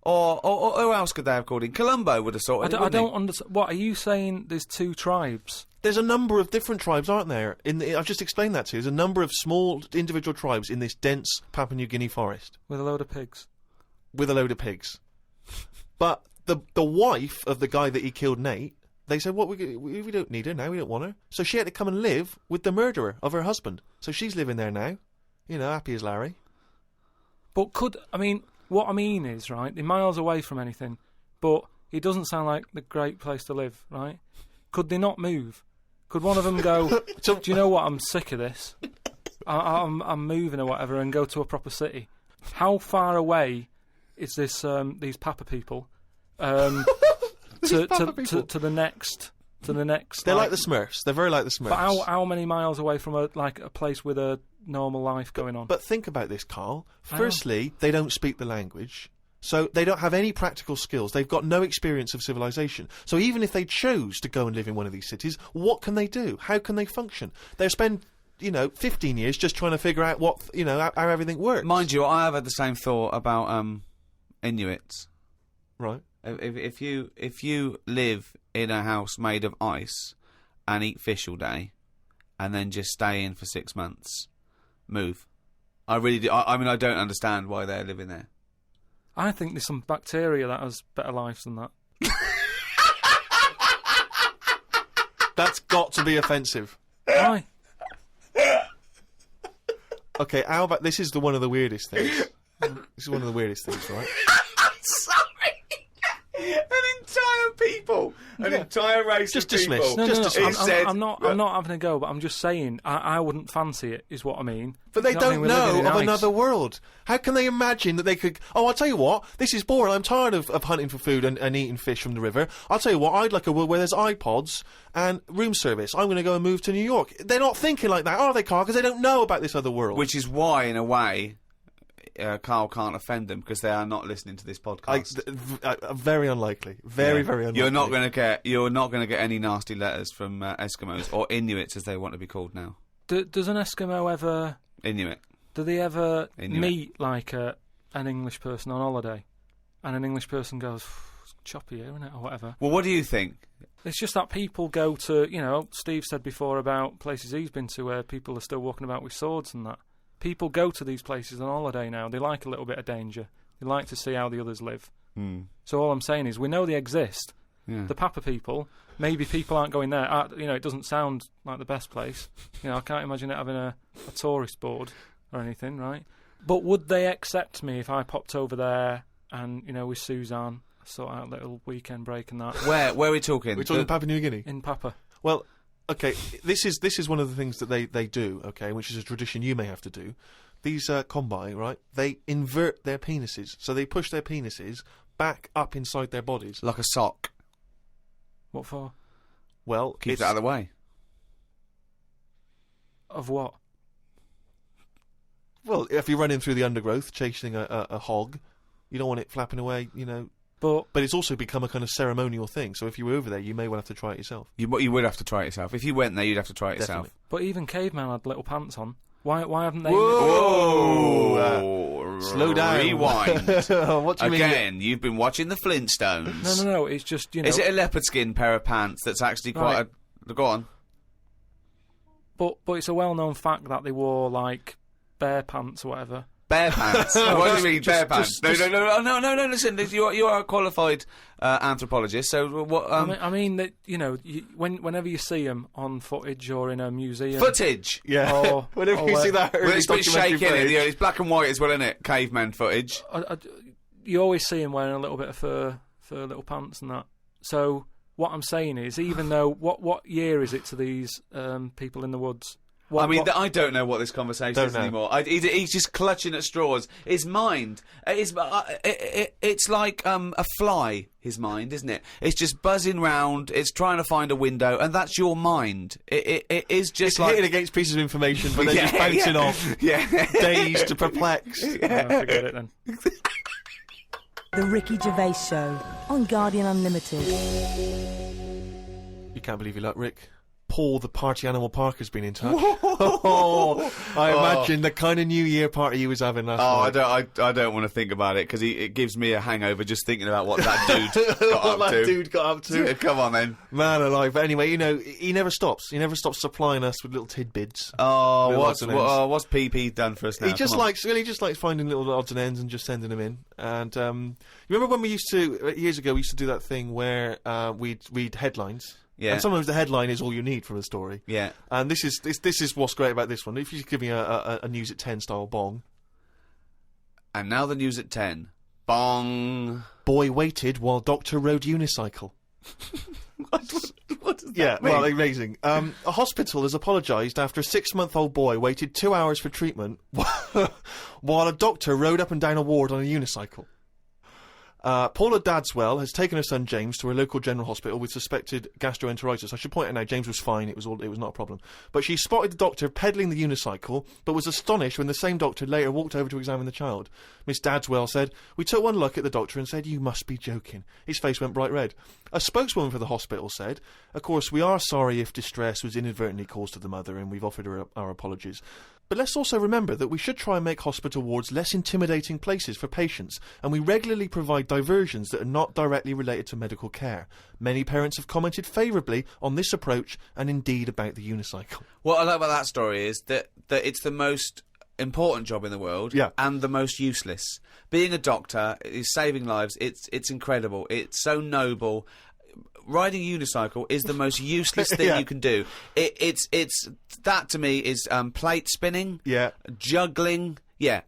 D: Or who else could they have called in? Columbo would have sorted it.
A: I don't understand. What are you saying? There's 2 tribes.
C: There's a number of different tribes, aren't there? I've just explained that to you. There's a number of small individual tribes in this dense Papua New Guinea forest
A: With a load of pigs.
C: But the wife of the guy that he killed, Nate, they said, "What we don't need her now. We don't want her." So she had to come and live with the murderer of her husband. So she's living there now, happy as Larry.
A: But what I mean is, right, they're miles away from anything, but it doesn't sound like the great place to live, right? Could they not move? Could one of them go, do you know what, I'm sick of this. I'm moving or whatever, and go to a proper city. How far away is this these Papa people to the next
C: They're like the Smurfs. They're very like the Smurfs.
A: But how many miles away from a place with a normal life going on?
C: But think about this, Carl. Firstly, they don't speak the language, so they don't have any practical skills. They've got no experience of civilization. So even if they chose to go and live in one of these cities, what can they do? How can they function? They'll spend 15 years just trying to figure out what, how everything works.
D: Mind you, I have had the same thought about Inuits.
C: Right.
D: If you live in a house made of ice and eat fish all day, and then just stay in for 6 months, move. I really do. I mean, I don't understand why they're living there.
A: I think there's some bacteria that has better lives than that.
C: That's got to be offensive.
A: Why?
C: Okay, how about this is one of the weirdest things. This is one of the weirdest things, right?
D: Sorry. An entire race
C: Just
D: of
C: dismiss.
D: people.
A: No,
C: Just
A: no,
C: dismiss.
A: I'm not having a go, but I'm just saying I wouldn't fancy it, is what I mean.
C: But they
A: You know what I
C: don't
A: mean? We're living
C: know
A: in
C: of
A: ice.
C: another world. How can they imagine that they could... Oh, I'll tell you what, this is boring. I'm tired of hunting for food and eating fish from the river. I'll tell you what, I'd like a world where there's iPods and room service. I'm going to go and move to New York. They're not thinking like that, are they, Carl? Because they don't know about this other world.
D: Which is why, in a way, Carl can't offend them, because they are not listening to this podcast.
C: Very unlikely. Very unlikely.
D: You're not going to get any nasty letters from Eskimos or Inuits, as they want to be called now.
A: Does an Eskimo ever...
D: Inuit.
A: Do they ever
D: Inuit.
A: meet, like, an English person on holiday? And an English person goes, it's choppy here, isn't it? Or whatever.
D: Well, what do you think?
A: It's just that people go to, Steve said before about places he's been to where people are still walking about with swords and that. People go to these places on holiday now. They like a little bit of danger. They like to see how the others live. So all I'm saying is we know they exist.
D: Yeah.
A: The Papa people, maybe people aren't going there. It doesn't sound like the best place. I can't imagine it having a tourist board or anything, right? But would they accept me if I popped over there and, with Suzanne, sort out a little weekend break and that?
D: Where are we talking?
C: We're talking Papua New Guinea?
A: In Papa.
C: Well, okay, this is one of the things that they do, okay, which is a tradition you may have to do. These Kombai, right, they invert their penises. So they push their penises back up inside their bodies.
D: Like a sock.
A: What for?
C: Well,
D: Keep it out of the way.
A: Of what?
C: Well, if you're running through the undergrowth chasing a hog, you don't want it flapping away,
A: But
C: it's also become a kind of ceremonial thing. So if you were over there, you may well have to try it yourself.
D: You would have to try it yourself. If you went there, you'd have to try it
C: Definitely.
D: yourself.
A: But even cavemen had little pants on. Why haven't they?
C: Whoa! Slow down.
D: Rewind.
C: What do you mean?
D: Again, you've been watching the Flintstones.
A: No. It's just
D: Is it a leopard skin pair of pants that's actually quite a... Go on.
A: But it's a well-known fact that they wore like bear pants or whatever.
D: Bare pants. What do you mean, bare pants? No. Listen, you are a qualified anthropologist. So what?
A: I mean that whenever you see them on footage or in a museum,
D: Footage.
C: Yeah.
A: Or-
C: Whenever
A: or
C: you see
A: where-
C: that
D: Well,
C: early
D: it's a bit
C: documentary
D: shaky,
C: footage.
D: it's black and white as well, isn't it? Caveman footage.
A: you always see them wearing a little bit of fur little pants and that. So what I'm saying is, even though what year is it to these people in the woods?
D: I don't know what this conversation
C: Don't
D: is
C: know.
D: anymore. He's just clutching at straws. His mind, it's like a fly. His mind, isn't it? It's just buzzing round. It's trying to find a window, and that's your mind. It is just
C: It's
D: like
C: hitting against pieces of information, but then just bouncing off,
D: Yeah.
C: dazed, perplexed.
A: Forget it then.
B: The Ricky Gervais Show on Guardian Unlimited.
C: You can't believe your luck, Rick. Paul, the party animal Parker's been in touch. I imagine the kind of New Year party he was having last night.
D: I don't want to think about it because it gives me a hangover just thinking about what that dude got
C: What
D: up
C: that
D: to.
C: dude got up to.
D: Come on, then.
C: Man alive. But anyway, he never stops. He never stops supplying us with little tidbits.
D: Oh,
C: Little odds and ends.
D: what's PP done for us now?
C: He just
D: Come on.
C: likes finding little odds and ends and just sending them in. And you remember when we used to years ago we used to do that thing where we'd read headlines.
D: Yeah.
C: And sometimes the headline is all you need from a story.
D: Yeah.
C: And this is what's great about this one. If you could give me a news at 10 style bong.
D: And now the news at 10. Bong.
C: Boy waited while doctor rode unicycle.
D: What does
C: Yeah,
D: that mean?
C: well, amazing. A hospital has apologised after a 6-month-old boy waited 2 hours for treatment while a doctor rode up and down a ward on a unicycle. Paula Dadswell has taken her son James to her local general hospital with suspected gastroenteritis. I should point out now, James was fine. It was not a problem. But she spotted the doctor pedalling the unicycle, but was astonished when the same doctor later walked over to examine the child. Miss Dadswell said, "We took one look at the doctor and said, 'You must be joking.' His face went bright red." A spokeswoman for the hospital said, "Of course, we are sorry if distress was inadvertently caused to the mother, and we've offered her our apologies. But let's also remember that we should try and make hospital wards less intimidating places for patients, and we regularly provide diversions that are not directly related to medical care. Many parents have commented favourably on this approach and indeed about the unicycle."
D: What I like about that story is that it's the most important job in the world,
C: Yeah.
D: and the most useless. Being a doctor is saving lives. It's incredible. It's so noble. Riding a unicycle is the most useless thing
C: Yeah.
D: you can do. It's that to me is plate spinning,
C: Yeah.
D: juggling, yeah.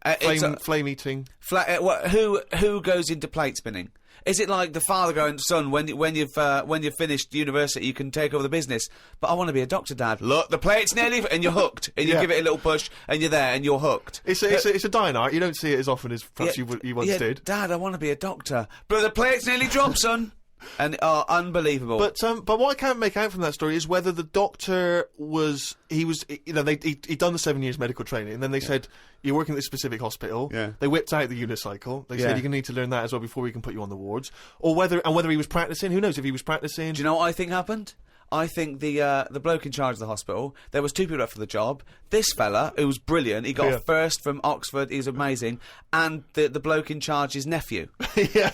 C: Flame eating.
D: Who goes into plate spinning? Is it like the father going, "Son, when you've finished university, you can take over the business"? But I want to be a doctor, Dad. Look, the plate's nearly, and you're hooked, and you
C: Yeah.
D: give it a little push, and you're there, and you're hooked.
C: It's a dying art. You don't see it as often as perhaps you once did.
D: Dad, I want to be a doctor, but the plate's nearly dropped, son. And unbelievable.
C: But what I can't make out from that story is whether the doctor he'd done the 7 years medical training, and then they said, "You're working at this specific hospital."
D: Yeah.
C: They whipped out the unicycle. They
D: Yeah.
C: said, "You're going to need to learn that as well before we can put you on the wards." Or whether he was practicing. Who knows if he was practicing?
D: Do you know what I think happened? I think the bloke in charge of the hospital, there was two people up for the job. This fella, who was brilliant, he got
C: Yeah.
D: a first from Oxford, he was amazing, and the bloke in charge's nephew.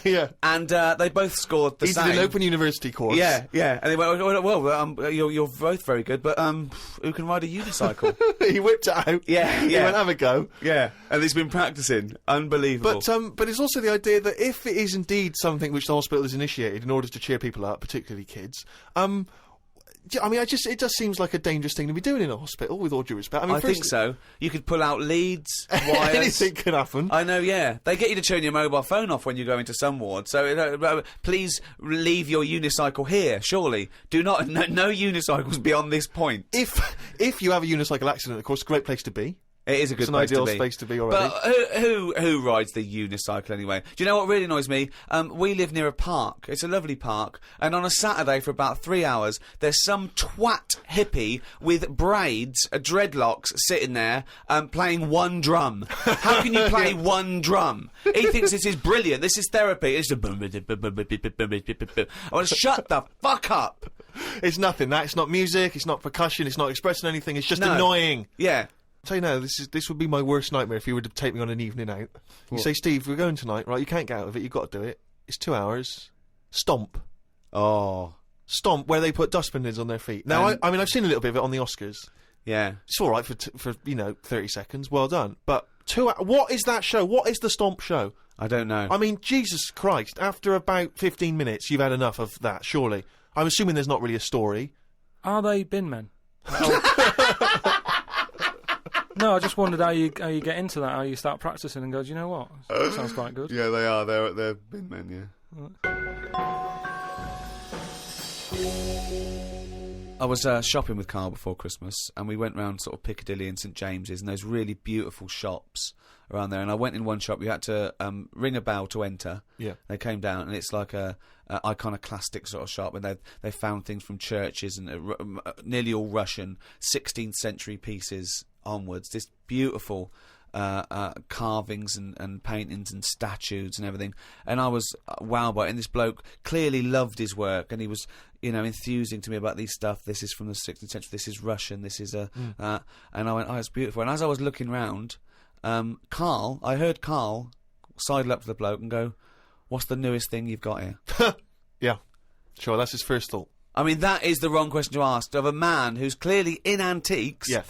C: yeah.
D: And they both scored the
C: He
D: same.
C: did an open university course.
D: Yeah. And they went, well, you're both very good, but who can ride a unicycle?
C: He whipped it out.
D: Yeah.
C: He went, "Have a go."
D: Yeah, and he's been practicing. Unbelievable.
C: But it's also the idea that if it is indeed something which the hospital has initiated in order to cheer people up, particularly kids, I mean, it just seems like a dangerous thing to be doing in a hospital, with all due respect. I mean,
D: I think so. You could pull out leads, wires.
C: Anything could happen.
D: I know, yeah. They get you to turn your mobile phone off when you go into some ward. So please leave your unicycle here, surely. Do not, no unicycles beyond this point.
C: If you have a unicycle accident, of course, a great place to be.
D: It is a good
C: It's an
D: place
C: ideal
D: to be.
C: space to be already.
D: But who rides the unicycle anyway? Do you know what really annoys me? We live near a park. It's a lovely park, and on a Saturday for about 3 hours, there's some twat hippie with braids, dreadlocks, sitting there playing one drum. How can you play one drum? He thinks this is brilliant. This is therapy. It's I want to shut the fuck up.
C: It's nothing. It's not music. It's not percussion. It's not expressing anything. It's just
D: No.
C: annoying.
D: Yeah.
C: Tell you now, this would be my worst nightmare if you were to take me on an evening out. You say, "Steve, we're going tonight, right? You can't get out of it. You've got to do it. It's 2 hours. Stomp.
D: Oh.
C: Stomp, where they put dustbin lids on their feet." Now, I mean, I've seen a little bit of it on the Oscars.
D: Yeah.
C: It's all right for 30 seconds. Well done. But what is that show? What is the Stomp show?
D: I don't know.
C: I mean, Jesus Christ! After about 15 minutes, you've had enough of that. Surely. I'm assuming there's not really a story.
A: Are they bin men? No, I just wondered how you get into that, how you start practicing and go, "Do you know what? That sounds quite good."
D: Yeah, they are. They're bin men, yeah. I was shopping with Carl before Christmas, and we went round sort of Piccadilly and St James's, and those really beautiful shops around there. And I went in one shop. You had to ring a bell to enter.
C: Yeah.
D: They came down, and it's like a iconoclastic sort of shop, and they found things from churches and nearly all Russian 16th century pieces onwards. This beautiful carvings and paintings and statues and everything, and I was wowed by it. And this bloke clearly loved his work, and he was, enthusing to me about these stuff. This is from the 16th century. This is Russian. This is and I went, "Oh, it's beautiful." And as I was looking round, I heard Carl sidle up to the bloke and go, "What's the newest thing you've got here?"
C: Yeah. Sure, that's his first thought.
D: I mean, that is the wrong question to ask of a man who's clearly in antiques.
C: Yeah.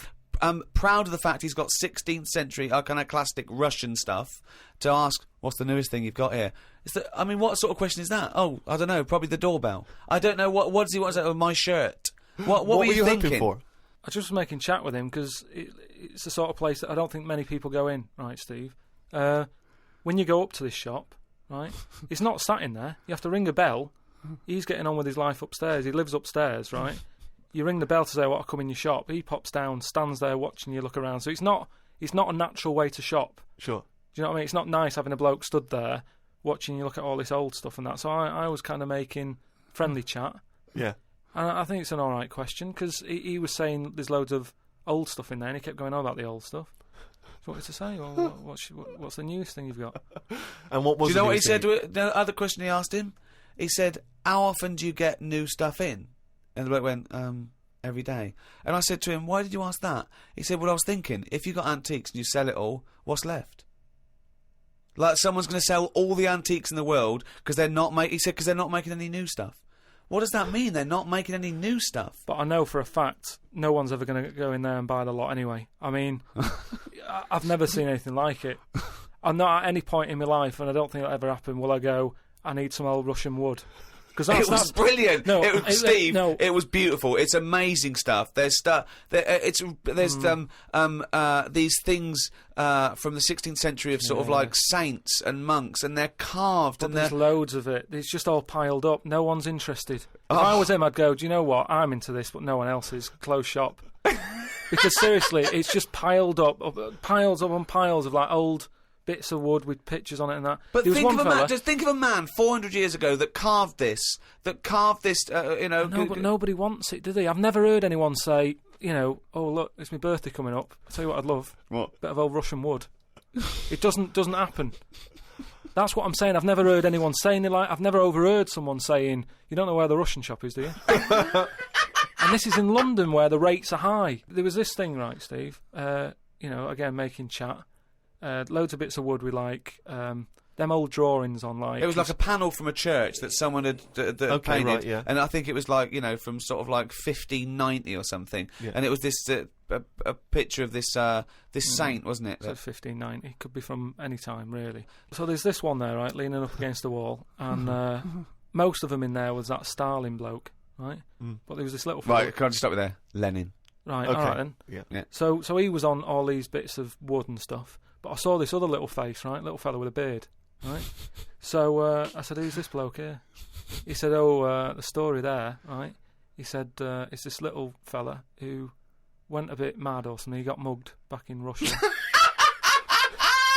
D: Proud of the fact he's got 16th century iconoclastic Russian stuff, to ask, "What's the newest thing you've got here?" What sort of question is that? Oh, I don't know, probably the doorbell. I don't know, what does he want to say? Oh, my shirt. What were you
C: hoping
D: thinking?
C: for?
A: I just was making chat with him because it's the sort of place that I don't think many people go in, right, Steve? When you go up to this shop, right, it's not sat in there. You have to ring a bell. He's getting on with his life upstairs. He lives upstairs, right? You ring the bell to say, "I want to come in your shop." He pops down, stands there watching you look around. So it's not a natural way to shop.
C: Sure.
A: Do you know what I mean? It's not nice having a bloke stood there watching you look at all this old stuff and that. So I was kind of making friendly chat.
C: Yeah.
A: And I think it's an all right question, because he was saying there's loads of old stuff in there, and he kept going on about the old stuff. So what was to say? Well, what's the newest thing you've got?
C: And what was?
D: Do you know what he said? The other question he asked him, he said, "How often do you get new stuff in?" And the bloke went, "Every day." And I said to him, "Why did you ask that?" He said, "Well, I was thinking, if you got antiques and you sell it all, what's left?" Like someone's going to sell all the antiques in the world because they're not making. He said, "Because they're not making any new stuff." What does that mean? They're not making any new stuff.
A: But I know for a fact no one's ever going to go in there and buy the lot anyway. I mean, I've never seen anything like it. I'm not at any point in my life, and I don't think that'll ever happen, will I go, I need some old Russian wood. Because
D: it was brilliant.
A: No,
D: Steve,
A: no.
D: It was beautiful. It's amazing stuff. There's stuff. There's these things from the 16th century of sort of like saints and monks, and they're carved.
A: But
D: and
A: there's loads of it. It's just all piled up. No one's interested. If I was him, I'd go, do you know what? I'm into this, but no one else is. Close shop. Because seriously, it's just piled up, piles upon piles of like old bits of wood with pictures on it and that.
D: But just think of a man 400 years ago that carved this, you know...
A: No, but nobody wants it, do they? I've never heard anyone say, you know, oh, look, it's my birthday coming up. I'll tell you what I'd love.
C: What?
A: Bit of old Russian wood. It doesn't happen. That's what I'm saying. I've never heard anyone saying it like... I've never overheard someone saying, you don't know where the Russian shop is, do you? And this is in London where the rates are high. There was this thing, right, Steve? You know, again, making chat. Loads of bits of wood with like them old drawings on like...
D: It was like a panel from a church that someone had painted,
C: right, yeah.
D: And I think it was like, you know, from sort of like 1590 or something, and it was this a picture of this saint, wasn't it?
A: So 1590, could be from any time really. So there's this one there, right, leaning up against the wall, and most of them in there was that Stalin bloke, right? But there was this little fella.
D: Right, can I just stop you there? Lenin.
A: Right,
C: okay.
A: all right then.
C: Yeah.
A: So he was on all these bits of wood and stuff. But I saw this other little face, right? Little fella with a beard, right? So I said, who's this bloke here? He said, the story there, right? He said, it's this little fella who went a bit mad or something. He got mugged back in Russia.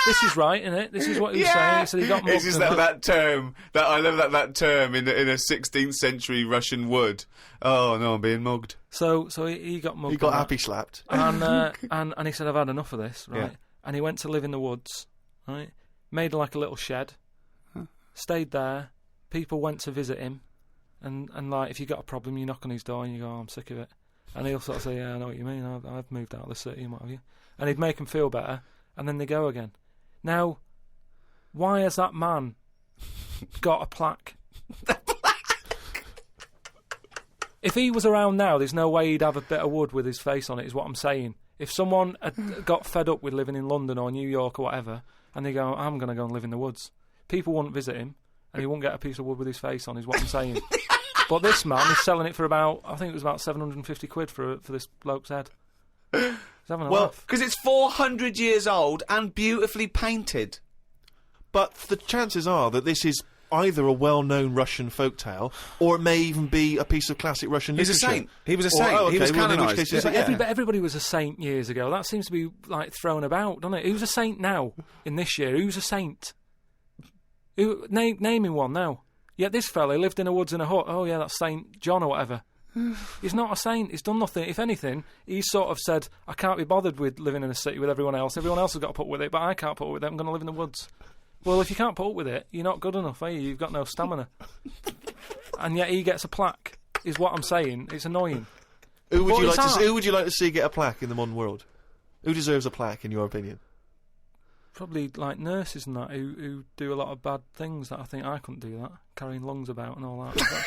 A: This is right, isn't it? This is what he was saying. He said he got mugged.
D: This is that term. I love that term in a 16th century Russian wood. Oh, no, I'm being mugged.
A: So he got mugged.
C: He got happy slapped.
A: And he said, I've had enough of this, right?
C: Yeah.
A: And he went to live in the woods, right? Made like a little shed, stayed there. People went to visit him, and like if you got a problem, you knock on his door and you go, I'm sick of it. And he'll sort of say, yeah, I know what you mean. I've moved out of the city and what have you. And he'd make them feel better, and then they go again. Now, why has that man got a plaque? If he was around now, there's no way he'd have a bit of wood with his face on it, is what I'm saying. If someone had got fed up with living in London or New York or whatever, and they go, I'm going to go and live in the woods, people wouldn't visit him, and he wouldn't get a piece of wood with his face on, is what I'm saying. But this man is selling it for about, I think it was about 750 quid for this bloke's head. He's having a laugh.
D: Because it's 400 years old and beautifully painted.
C: But the chances are that this is either a well-known Russian folktale, or it may even be a piece of classic Russian literature.
D: He's a saint. He was a saint.
C: Okay,
D: he was
C: well,
D: canonised.
A: Everybody was a saint years ago. That seems to be like thrown about, doesn't it? Who's a saint now in this year? Who's a saint? Naming one now. Yet this fella lived in the woods in a hut. Oh yeah, that's Saint John or whatever. He's not a saint. He's done nothing. If anything, he's sort of said, I can't be bothered with living in a city with everyone else. Everyone else has got to put up with it, but I can't put up with it. I'm going to live in the woods. Well, if you can't put up with it, you're not good enough, are you? You've got no stamina. And yet he gets a plaque, is what I'm saying. It's annoying.
C: Who would you like to see get a plaque in the modern world? Who deserves a plaque, in your opinion?
A: Probably like nurses and that who do a lot of bad things that I think I couldn't do that, carrying lungs about and all that.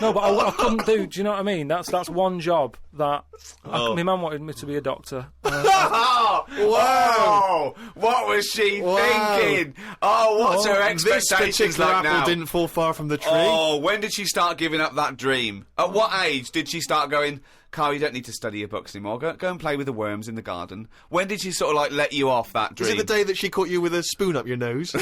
A: No, but I couldn't do. Do you know what I mean? That's one job that my mum wanted me to be a doctor.
D: Whoa! What was she thinking? Oh, what's her expectations like now?
C: Apple didn't fall far from the tree.
D: Oh, when did she start giving up that dream? At what age did she start going, Carl, you don't need to study your books anymore. Go and play with the worms in the garden. When did she sort of like let you off that dream?
C: Is it the day that she caught you with a spoon up your nose?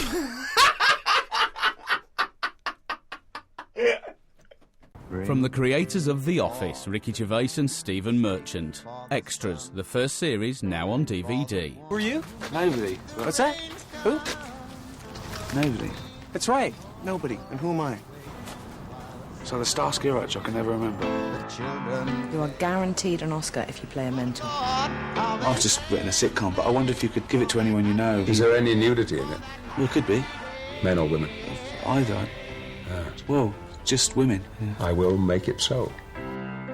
F: From the creators of The Office, Ricky Gervais and Stephen Merchant. Extras, the first series, now on DVD.
G: Who are you? Nobody. What's that? Who?
D: Nobody.
G: That's right. Nobody. And who am I?
D: So the Starsky Hutch I can never remember.
B: You are guaranteed an Oscar if you play a mentor.
D: I've just written a sitcom, but I wonder if you could give it to anyone you know.
H: Is there any nudity in it?
D: Well, it could be.
H: Men or women?
D: Either. Well, just women. Yeah.
H: I will make it so.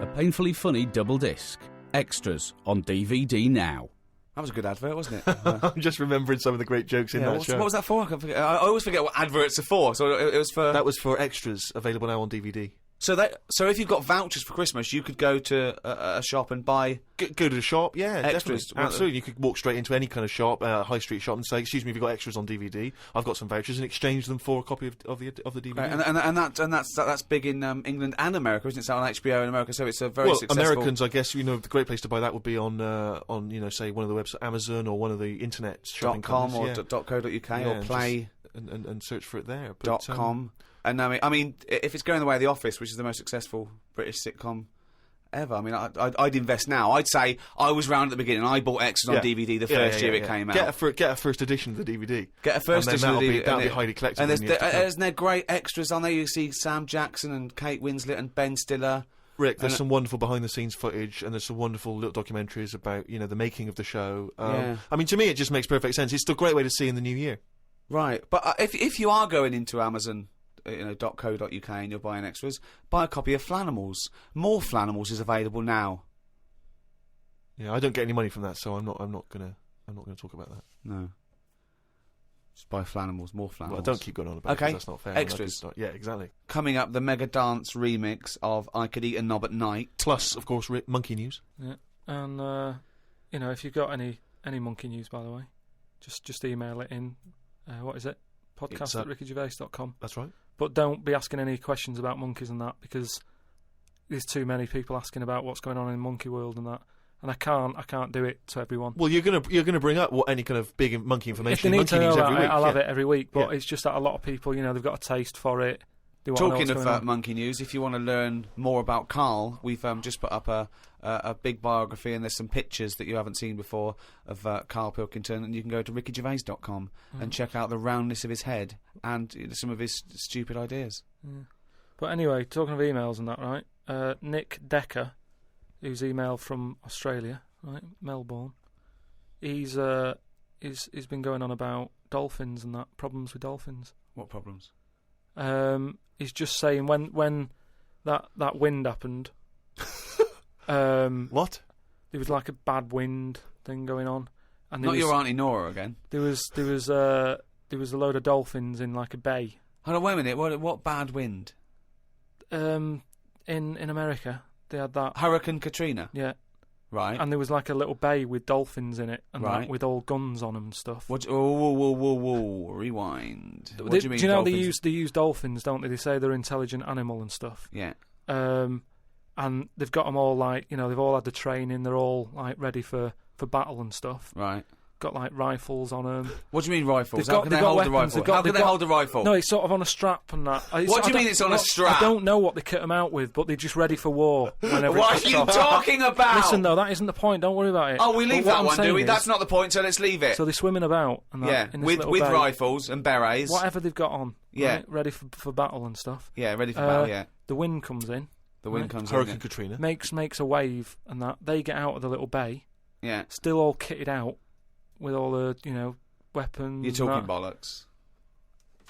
F: A painfully funny double disc. Extras on DVD now.
D: That was a good advert, wasn't it?
C: I'm just remembering some of the great jokes in that show.
D: What was that for? I always forget what adverts are for. So it was for...
C: That was for extras, available now on DVD.
D: So if you've got vouchers for Christmas, you could go to a shop and buy...
C: Go to the shop, yeah,
D: extras.
C: Definitely. Absolutely. You could walk straight into any kind of shop, high street shop, and say, excuse me, have you got extras on DVD? I've got some vouchers, and exchange them for a copy of the DVD.
D: Right, and that's big in England and America, isn't it? It's out on HBO in America, so it's a very successful...
C: Americans, I guess, the great place to buy that would be on say, one of the websites, Amazon, or one of the internet shopping
D: .com
C: companies.
D: or .co.uk or Play...
C: And search for it there. But,
D: .com. And I mean, if it's going the way of The Office, which is the most successful British sitcom ever, I mean, I'd invest now. I'd say I was round at the beginning. I bought extras on DVD the first year it came out.
C: Get a first edition of the DVD.
D: Get a first edition of the DVD.
C: That'll be highly collectible.
D: And there's great extras on there. You see Sam Jackson and Kate Winslet and Ben Stiller.
C: Rick, there's some wonderful behind-the-scenes footage, and there's some wonderful little documentaries about the making of the show. I mean, to me, it just makes perfect sense. It's a great way to see in the new year.
D: Right, but if you are going into Amazon, .co.uk and you're buying extras, buy a copy of Flanimals. More Flanimals is available now.
C: Yeah, I don't get any money from that, so I'm not gonna talk about that.
D: No. Just buy Flanimals, more Flanimals.
C: Well, don't keep going on about it, 'cause that's not fair.
D: Extras.
C: Yeah, exactly.
D: Coming up, the Mega Dance remix of I Could Eat a Knob at Night.
C: Plus, of course, monkey news.
A: Yeah, and if you've got any monkey news, by the way, just email it in. What is it? podcast@rickygervais.com.
C: That's right.
A: But don't be asking any questions about monkeys and that, because there's too many people asking about what's going on in monkey world and that, and I can't do it to everyone.
C: Well, you're gonna bring up any kind of big monkey information.
A: If they need
C: monkey
A: to know
C: news
A: that,
C: every week.
A: I'll have it every week. But it's just that a lot of people, they've got a taste for it.
D: Talking of monkey news, if you want to learn more about Carl, we've just put up a big biography, and there's some pictures that you haven't seen before of Carl Pilkington, and you can go to rickygervais.com and check out the roundness of his head and some of his stupid ideas.
A: Yeah. But anyway, talking of emails and that, right? Nick Decker, who's emailed from Australia, right, Melbourne. He's been going on about dolphins and that, problems with dolphins.
D: What problems?
A: He's just saying when that wind happened.
C: What?
A: There was like a bad wind thing going on, and
D: not your Auntie Nora again.
A: There was a load of dolphins in like a bay.
D: Hold on, wait a minute. What bad wind?
A: In America, they had that
D: Hurricane Katrina.
A: Yeah.
D: Right.
A: And there was like a little bay with dolphins in it, and
D: right.
A: with all guns on them and stuff.
D: Whoa, rewind. What do you mean?
A: Do you know
D: dolphins?
A: they use dolphins, don't they? They say they're an intelligent animal and stuff.
D: Yeah.
A: And they've got them all they've all had the training. They're all like ready for battle and stuff.
D: Right.
A: Got like rifles on them.
D: What do you mean rifles?
A: How
D: can they hold the rifle? How can they hold the rifle?
A: No, it's sort of on a strap and that.
D: What do you mean it's on a strap?
A: I don't know what they kit them out with, but they're just ready for war.
D: What are you talking about?
A: Listen, though, that isn't the point. Don't worry about it.
D: Oh, we leave that one, do we? That's not the point, so let's leave it.
A: So they're swimming about. And that,
D: with rifles and berets.
A: Whatever they've got on.
D: Yeah.
A: Right, ready for battle and stuff.
D: Yeah, ready for battle, yeah.
A: The wind comes in.
C: Hurricane Katrina.
A: Makes a wave and that. They get out of the little bay.
D: Yeah.
A: Still all kitted out. With all the, weapons.
D: You're talking bollocks.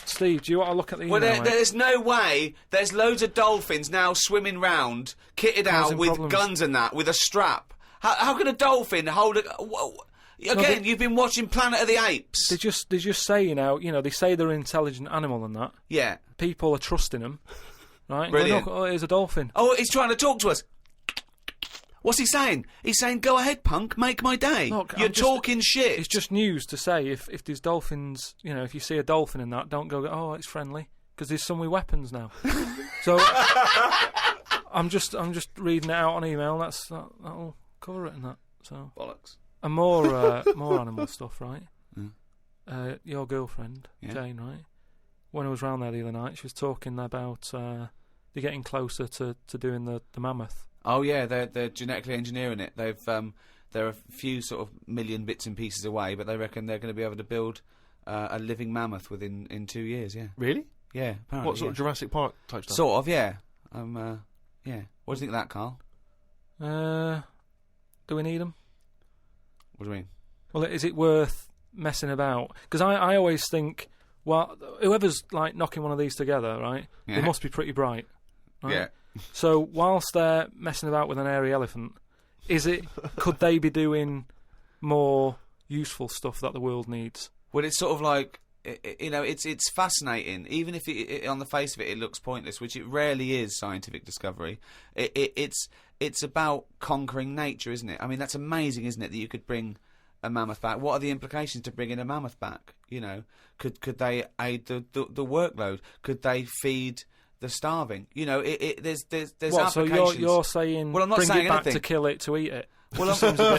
A: Steve, do you want to look at the email?
D: Well, there's no way. There's loads of dolphins now swimming round, kitted out with guns and that, with a strap. How can a dolphin hold a... Again, you've been watching Planet of the Apes.
A: They just say, they say they're an intelligent animal and that.
D: Yeah.
A: People are trusting them, right?
D: Brilliant.
A: Going, here's a dolphin.
D: Oh, he's trying to talk to us. What's he saying? He's saying, go ahead, punk, make my day.
A: Look,
D: you're talking shit.
A: It's just news to say if there's dolphins, if you see a dolphin in that, don't go, oh, it's friendly, because there's some with weapons now. So I'm just reading it out on email. That'll cover it and that. So
D: bollocks.
A: And more animal stuff, right?
D: Mm.
A: Your girlfriend, Jane, right? When I was round there the other night, she was talking about they're getting closer to doing the mammoth.
D: Oh yeah, they're genetically engineering it. They're a few sort of million bits and pieces away, but they reckon they're going to be able to build a living mammoth in 2 years. Yeah.
C: Really?
D: Yeah. Apparently,
C: What sort of Jurassic Park type stuff?
D: Sort of. Yeah. Yeah. What do you think of that, Carl?
A: Do we need them?
D: What do you mean?
A: Well, is it worth messing about? Because I always think, well, whoever's like knocking one of these together, right?
D: Yeah.
A: They must be pretty bright. Right?
D: Yeah.
A: So whilst they're messing about with an airy elephant, could they be doing more useful stuff that the world needs?
D: Well, it's sort of like, it's fascinating. Even if on the face of it, it looks pointless, which it rarely is. Scientific discovery. It's about conquering nature, isn't it? I mean, that's amazing, isn't it? That you could bring a mammoth back. What are the implications to bringing a mammoth back? Could they aid the workload? Could they feed the starving? There's
A: what,
D: applications.
A: So you're saying,
D: well, I'm not
A: bring
D: saying
A: it back
D: anything.
A: to kill it to eat it?
D: Well,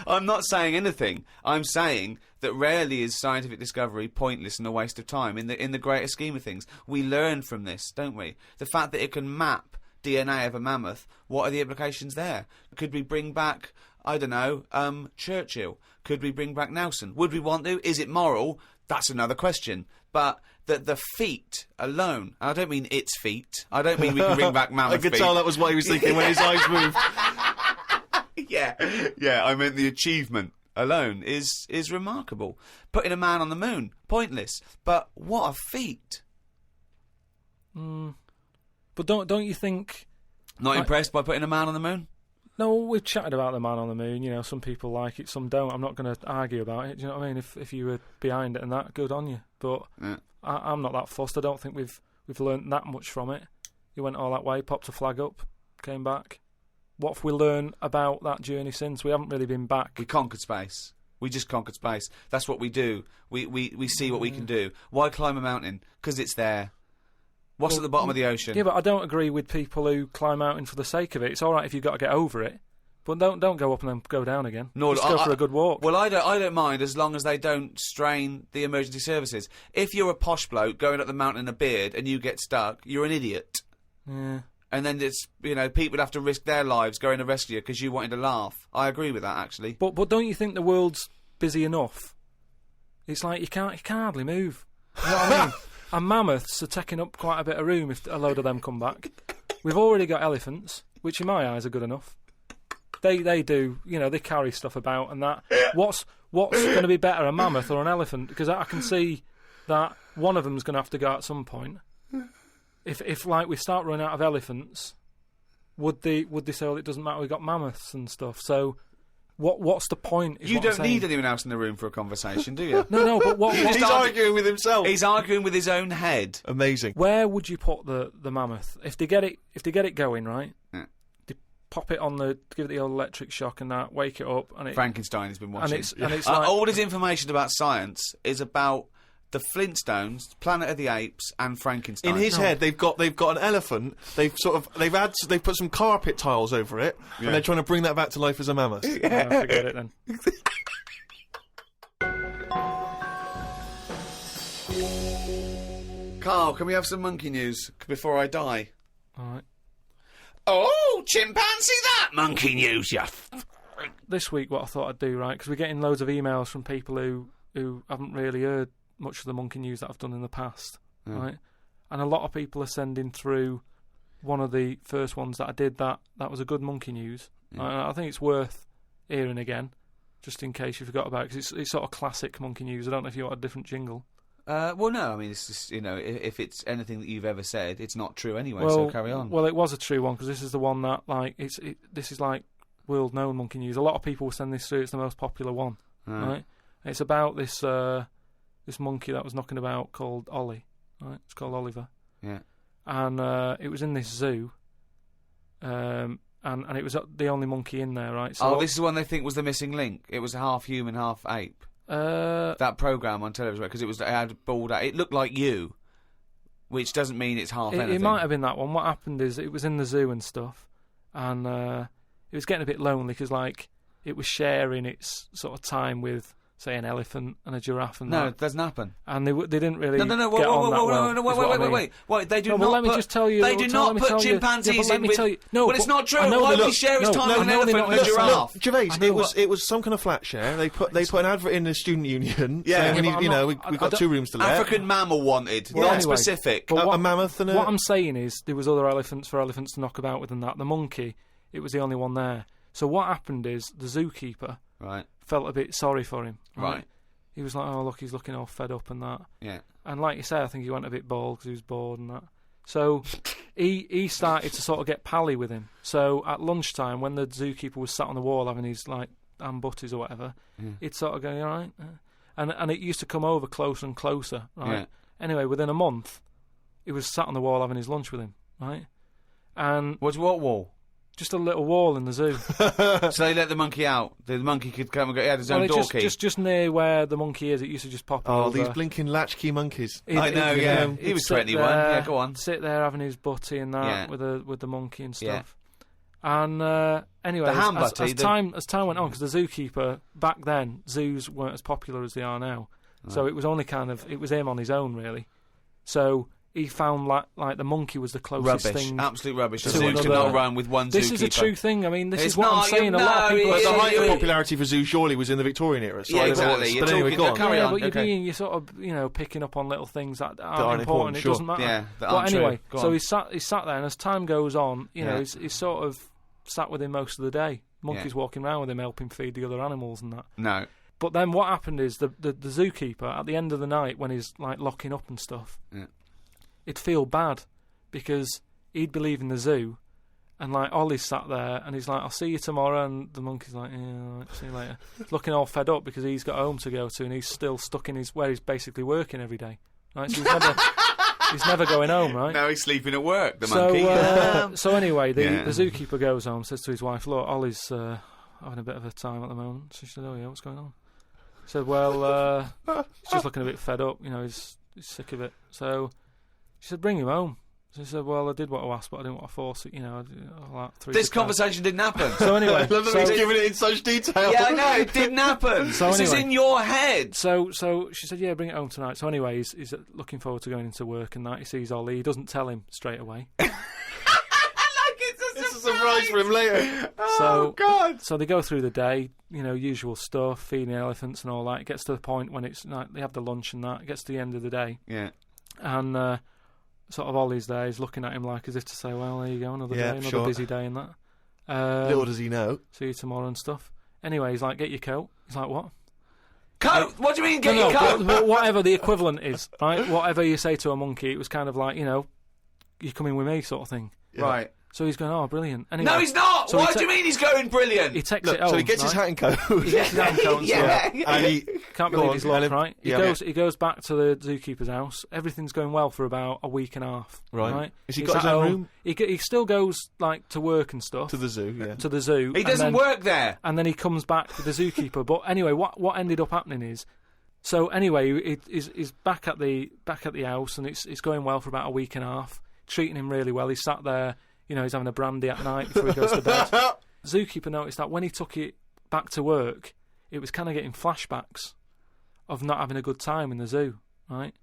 D: I'm not saying anything. I'm saying that rarely is scientific discovery pointless and a waste of time in the greater scheme of things. We learn from this, don't we? The fact that it can map DNA of a mammoth, what are the implications there? Could we bring back, I don't know, Churchill? Could we bring back Nelson? Would we want to? Is it moral? That's another question. But the feet alone, I don't mean its feet. I don't mean we can bring back mammoth
C: I could
D: feet.
C: tell that was what he was thinking when his eyes moved.
D: Yeah, I meant the achievement alone is remarkable. Putting a man on the moon, pointless. But what a feat.
A: But don't you think...
D: Not impressed by putting a man on the moon?
A: No, we've chatted about the man on the moon. Some people like it, some don't. I'm not going to argue about it. Do you know what I mean? If you were behind it and that, good on you. But
D: Yeah.
A: I'm not that fussed. I don't think we've learnt that much from it. He went all that way, popped a flag up, came back. What have we learned about that journey since? We haven't really been back.
D: We conquered space. We just conquered space. That's what we do. We see what we can do. Why climb a mountain? Because it's there. What's at the bottom of the ocean?
A: Yeah, but I don't agree with people who climb mountains for the sake of it. It's all right if you've got to get over it, but don't go up and then go down again. Just go for a good walk.
D: Well, I don't mind as long as they don't strain the emergency services. If you're a posh bloke going up the mountain in a beard and you get stuck, you're an idiot.
A: Yeah.
D: And then it's, people have to risk their lives going to rescue you because you wanted to laugh. I agree with that, actually.
A: But don't you think the world's busy enough? It's like you can't hardly move. You know what I mean? And mammoths are taking up quite a bit of room if a load of them come back. We've already got elephants, which in my eyes are good enough. They do, they carry stuff about and that. What's going to be better, a mammoth or an elephant? Because I can see that one of them's going to have to go at some point. If like we start running out of elephants, would they say, well, it doesn't matter, we've got mammoths and stuff. So what's the point?
D: You don't need anyone else in the room for a conversation, do you?
A: No, but what
C: He's arguing with himself.
D: He's arguing with his own head.
C: Amazing.
A: Where would you put the mammoth if they get it going, right?
D: Yeah.
A: They pop it on give it the old electric shock and that, wake it up, and
D: Frankenstein has been watching.
A: And it's like,
D: all his information about science is about the Flintstones, Planet of the Apes, and Frankenstein.
C: In his head, they've got an elephant. They've put some carpet tiles over it, and they're trying to bring that back to life as a mammoth.
A: forget it then.
D: Carl, can we have some monkey news before I die?
A: All right.
E: Oh, chimpanzee that monkey news, you.
A: This week, what I thought I'd do, right, because we're getting loads of emails from people who haven't really heard much of the monkey news that I've done in the past, right? And a lot of people are sending through one of the first ones that I did that was a good monkey news. I think it's worth hearing again, just in case you forgot about it, because it's sort of classic monkey news. I don't know if you want a different jingle.
D: Well, no, I mean, it's just, if it's anything that you've ever said, it's not true anyway,
A: Well,
D: so carry on.
A: Well, it was a true one, because this is the one that, like, this is like world-known monkey news. A lot of people will send this through. It's the most popular one, right? It's about this monkey that was knocking about called Ollie, right? It's called Oliver.
D: Yeah.
A: And it was in this zoo, and it was the only monkey in there, right? So
D: this is one they think was the missing link. It was half human, half ape. That programme on television, because it had bald. It looked like you, which doesn't mean it's half anything.
A: It might have been that one. What happened is it was in the zoo and stuff, and it was getting a bit lonely because, like, it was sharing its sort of time with say, an elephant and a giraffe and
D: No,
A: that.
D: it doesn't happen.
A: And they didn't really
D: No,
A: get on that well.
D: Wait, they do
A: No,
D: not
A: but let me
D: put,
A: just tell you.
D: they do not put chimpanzees in with...
A: No,
D: well, it's
A: but
D: not true.
A: I know
D: Why
A: they
D: would he share his time with an elephant and a giraffe?
C: Gervais,
A: I know,
C: it was some kind of flat share. They put an advert in the student union.
D: Yeah.
C: saying
A: Yeah,
C: we've got 2 rooms to let.
D: African mammal wanted,
A: Well, anyway,
D: non-specific.
A: but
C: a mammoth and a...
A: What I'm saying is there was other elephants for elephants to knock about with and that. The monkey, it was the only one there. So what happened is the zookeeper
D: Right.
A: felt a bit sorry for him.
D: Right.
A: He was like, oh, look, he's looking all fed up and that.
D: Yeah.
A: And like you say, I think he went a bit bald because he was bored and that. So he started to sort of get pally with him. So at lunchtime, when the zookeeper was sat on the wall having his, like, ham butties or whatever, he'd sort of go, all right? And it used to come over closer and closer, right?
D: Yeah.
A: Anyway, within a month, he was sat on the wall having his lunch with him, right? And
D: What wall?
A: just a little wall in the zoo.
D: So they let the monkey out. The monkey could come and go. He had his own
A: Well,
D: door key.
A: just near where the monkey is, it used to just pop
C: Oh,
A: over.
C: these blinking latchkey monkeys.
D: I know, yeah. He
A: he'd
D: was
A: sit
D: 21.
A: there-
D: Yeah, go on.
A: Sit there having his butty and that
D: Yeah.
A: with the monkey and
D: Yeah.
A: stuff. And anyway,
D: The ham
A: as
D: butty,
A: time went on, because the zookeeper back then, zoos weren't as popular as they are now. So it was only it was him on his own really. So he found like the monkey was the closest
D: Rubbish.
A: thing.
D: Absolute rubbish. The
A: to
D: zoo
A: another-
D: could not run with one
A: This
D: zookeeper.
A: is a true thing. I mean, this
D: It's
A: is what
D: not,
A: I'm saying.
D: you
A: A lot of
D: know,
A: people.
C: But the height of
D: Yeah.
C: popularity for zoos surely was in the Victorian era. So
D: Yeah,
C: I don't know
D: exactly.
C: what's-
D: You're
C: But anyway,
D: talking-
C: go on.
D: carry
A: yeah,
D: on,
A: but
D: okay.
A: you're sort of picking up on little things that aren't
C: aren't important,
A: It
C: sure.
A: doesn't matter.
D: Yeah, that
A: but
D: aren't true.
A: anyway,
D: Go
A: so
D: on.
A: he sat there, and as time goes on,
D: Yeah.
A: he's sort of sat with him most of the day. Monkeys walking around with him, helping feed the other animals and that.
D: No.
A: But then what happened is the zookeeper at the end of the night when he's like locking up and stuff, he'd feel bad because he'd believe in the zoo, and like Ollie's sat there and he's like, "I'll see you tomorrow," and the monkey's like, "Yeah, all right, see you later." Looking all fed up because he's got home to go to and he's still stuck in where he's basically working every day. Right, so he's never going home, right?
D: Now he's sleeping at work, the monkey.
A: So anyway, the
D: Yeah.
A: zookeeper goes home, says to his wife, "Look, Ollie's having a bit of a time at the moment." So she said, "Oh yeah, what's going on?" He said, "Well, he's just looking a bit fed up. He's sick of it." So she said, "Bring him home." So he said, "Well, I did what I asked, but I didn't want to force it.
D: This conversation didn't happen.
A: So anyway,
C: I love that he's giving it in such detail.
D: Yeah, I know, it didn't happen.
A: So
D: this is
A: anyway.
D: in your head.
A: So she said, "Yeah, bring it home tonight." So anyway, he's looking forward to going into work and that. He sees Ollie. He doesn't tell him straight away.
C: It's a surprise for him later.
A: So,
D: God.
A: So they go through the day, usual stuff, feeding elephants and all that. It gets to the point when it's like they have the lunch and that. It gets to the end of the day,
D: Yeah.
A: and sort of Ollie's there. He's looking at him like as if to say, "Well, there you go, another day, another busy day and that."
C: Little does he know.
A: See you tomorrow and stuff. Anyway, he's like, "Get your coat." He's like, "What?"
D: Coat? What do you mean, get your coat?
A: but whatever the equivalent is, right? Whatever you say to a monkey, it was kind of like, you're coming with me sort of thing.
D: Right.
A: So he's going, "Oh, brilliant." Anyway,
D: No, he's not.
A: So
D: Why do you mean he's going brilliant?
A: He takes
C: Look,
A: it home.
C: so he gets his hat and coat.
A: He gets his hat and coat and stuff.
C: And he
A: Can't
C: Go
A: believe
C: on,
A: his luck,
C: and
A: right?
C: yeah.
A: He goes back to the zookeeper's house. Everything's going well for about a week and a half.
C: Right. Has he
A: He's
C: got his
A: at
C: own
A: home.
C: room?
A: He still goes like to work and stuff
C: To the zoo, yeah.
A: to the zoo.
D: He
A: and
D: doesn't
A: then-
D: work there.
A: And then he comes back with the zookeeper. But anyway, what ended up happening is, so anyway, he's back at the house, and it's going well for about a week and a half. Treating him really well. He's sat there. He's having a brandy at night before he goes to bed. Zookeeper noticed that when he took it back to work, it was kind of getting flashbacks of not having a good time in the zoo, right?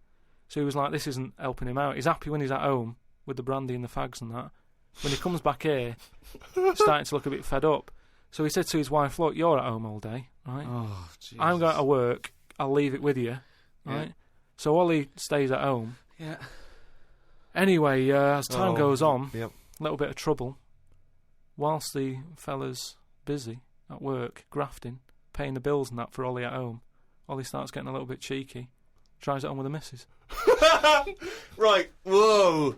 A: So he was like, this isn't helping him out. He's happy when he's at home with the brandy and the fags and that. When he comes back here, he's starting to look a bit fed up. So he said to his wife, "Look, you're at home all day, right?
D: Oh, Jesus.
A: I'm going to work. I'll leave it with you, right?"
D: Yeah.
A: So Ollie stays at home.
D: Yeah.
A: Anyway, as time goes on,
C: Yep.
A: a little bit of trouble. Whilst the fella's busy at work, grafting, paying the bills and that for Ollie at home, Ollie starts getting a little bit cheeky. Tries it on with the missus.
C: Right. Whoa.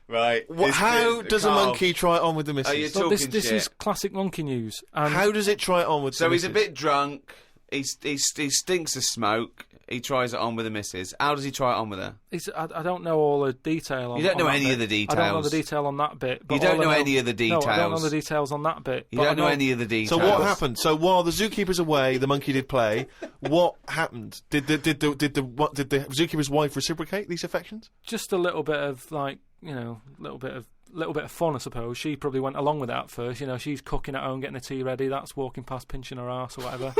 D: Right.
C: How does a monkey try it on with the missus?
D: Are you
A: So
D: talking
A: this
D: shit?
A: is classic monkey news. And
C: How does it try it on with
D: So
C: the
D: he's a
C: missus?
D: bit drunk. He stinks of smoke. He tries it on with the missus. How does he try it on with her?
A: I don't know all the detail on
D: You don't know
A: on that
D: any
A: bit.
D: of the
A: I don't know
D: details.
A: the detail on that bit. But
D: You don't
A: all I
D: know any of the
A: No, I don't know
D: details.
A: the details on that bit.
D: You
A: but
D: don't
A: I
D: know any of the details.
C: So what happened? So while the zookeeper's away, the monkey did play. What happened? Did the zookeeper's wife reciprocate these affections?
A: Just a little bit of little bit of fun, I suppose. She probably went along with that at first. She's cooking at home, getting the tea ready. That's walking past, pinching her arse or whatever.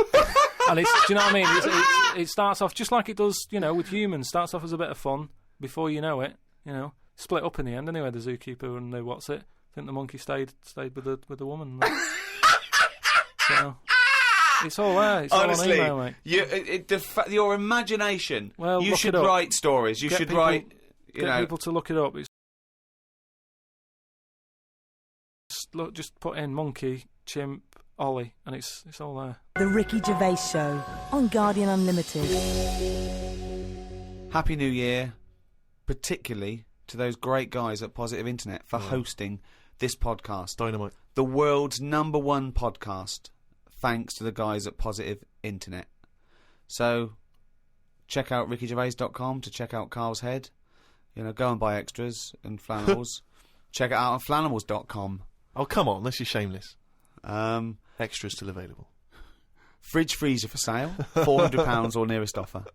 A: And it's, do you know what I mean? It starts off just like it does, with humans. Starts off as a bit of fun before you know it. Split up in the end anyway. The zookeeper and the what's it? I think the monkey stayed with the woman. So, it's all there. It's
D: Honestly,
A: all on email, mate.
D: Your imagination.
A: Well,
D: you
A: look
D: should
A: it up.
D: write stories. You
A: Get
D: should
A: people-
D: write.
A: Get people to look it up. Just put in monkey, chimp, Ollie, and it's all there.
B: The Ricky Gervais Show on Guardian Unlimited.
D: Happy New Year, particularly to those great guys at Positive Internet for hosting this podcast.
C: Dynamite.
D: The world's #1 podcast, thanks to the guys at Positive Internet. So, check out rickygervais.com to check out Carl's head. Go and buy extras and flannels. Check it out on flannels.com.
C: Oh, come on, this is shameless.
D: Extras
C: still available.
D: Fridge freezer for sale, £400 or nearest offer.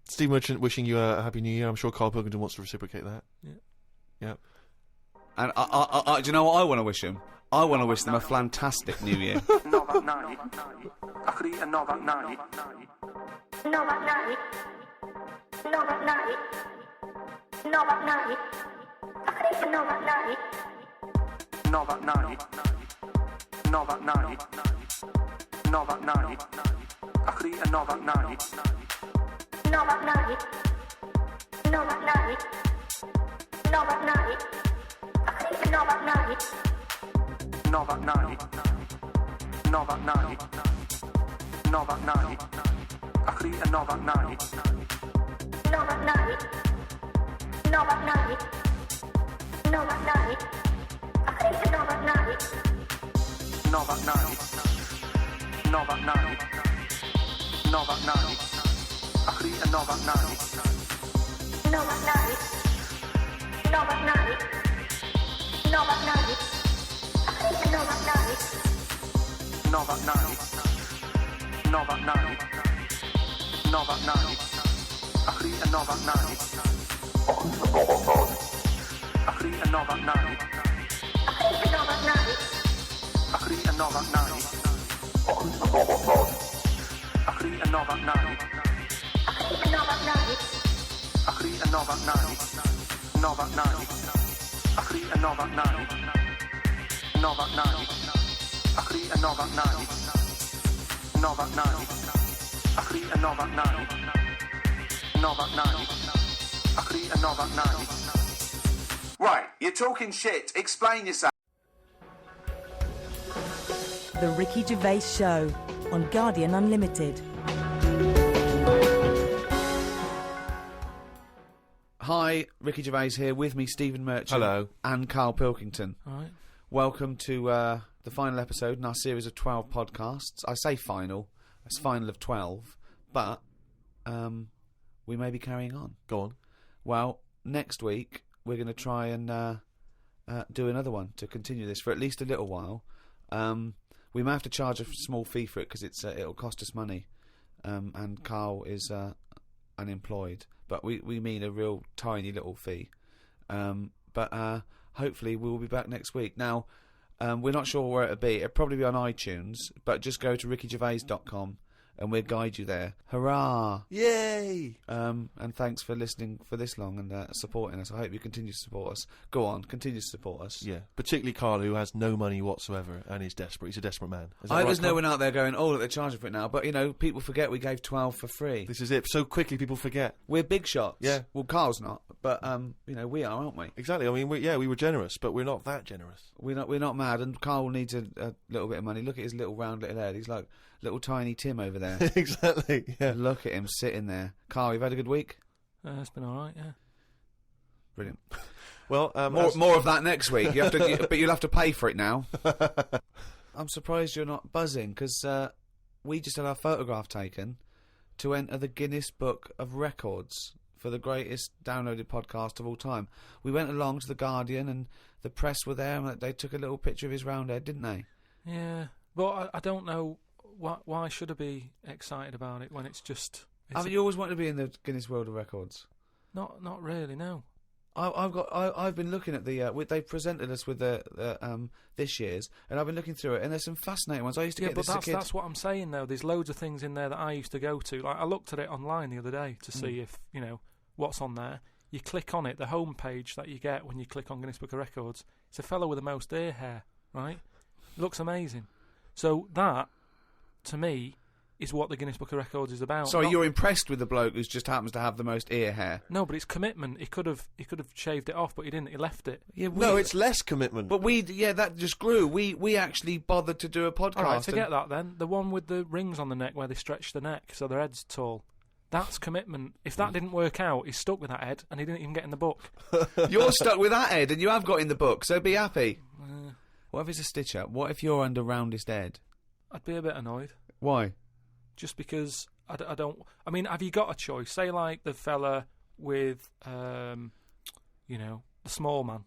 C: Steve Merchant wishing you a happy new year. I'm sure Carl Pilkington wants to reciprocate that. Yeah.
D: And do you know what I want to wish them? I want to wish them a fantastic new year. Right, you're talking shit. Explain yourself.
B: The Ricky Gervais Show on Guardian Unlimited.
D: Hi, Ricky Gervais here. With me, Stephen Merchant.
C: Hello.
D: And Carl Pilkington.
A: All right.
D: Welcome to the final episode in our series of 12 podcasts. I say final. It's final of 12. But we may be carrying on.
C: Go on.
D: Well, next week we're going to try and do another one to continue this for at least a little while. We may have to charge a small fee for it because it'll cost us money. And Carl is unemployed. But we mean a real tiny little fee. But hopefully we'll be back next week. Now, we're not sure where it'll be. It'll probably be on iTunes, but just go to rickygervais.com and we'll guide you there. Hurrah!
C: Yay!
D: And thanks for listening for this long and supporting us. I hope you continue to support us. Go on, continue to support us.
C: Yeah, particularly Carl, who has no money whatsoever and is desperate. He's a desperate man. Is that
D: I
C: right,
D: there's no
C: Carl?
D: one out there going, oh, look, they're charging for it now. But, people forget we gave 12 for free.
C: This is it. So quickly people forget.
D: We're big shots.
C: Yeah.
D: Well, Carl's not, but, we are, aren't we?
C: Exactly. I mean, we were generous, but we're not that generous.
D: We're not mad, and Carl needs a little bit of money. Look at his little round little head. He's like little tiny Tim over there.
C: Exactly, yeah.
D: Look at him sitting there. Carl, you've had a good week?
A: It's been all right, yeah.
D: Brilliant.
C: Well,
D: more of that next week. But you'll have to pay for it now. I'm surprised you're not buzzing, because we just had our photograph taken to enter the Guinness Book of Records for the greatest downloaded podcast of all time. We went along to The Guardian, and the press were there, and they took a little picture of his round head, didn't they?
A: Yeah, but I don't know why should I be excited about it when it's just...
D: You always wanted to be in the Guinness World of Records?
A: Not really, no.
D: I've been looking at the. They presented us with the this year's, and I've been looking through it, and there's some fascinating ones. I used to get
A: but
D: this as a kid.
A: that's what I'm saying though. There's loads of things in there that I used to go to. Like I looked at it online the other day to see if what's on there. You click on it, the home page that you get when you click on Guinness Book of Records. It's a fellow with the most ear hair, right? It looks amazing. So that, to me, is what the Guinness Book of Records is about.
D: Sorry, you're impressed with the bloke who just happens to have the most ear hair?
A: No, but it's commitment. He could have shaved it off, but he didn't. He left it.
D: Yeah,
C: No, it's less commitment.
D: But that just grew. We actually bothered to do a podcast.
A: All right, forget that then. The one with the rings on the neck where they stretch the neck so their head's tall. That's commitment. If that didn't work out, he's stuck with that head, and he didn't even get in the book.
D: You're stuck with that head, and you have got in the book, so be happy. What if it's a stitch-up? What if you're under roundest head?
A: I'd be a bit annoyed.
D: Why?
A: Just because I don't... I mean, have you got a choice? Say, like, the fella with, the small man.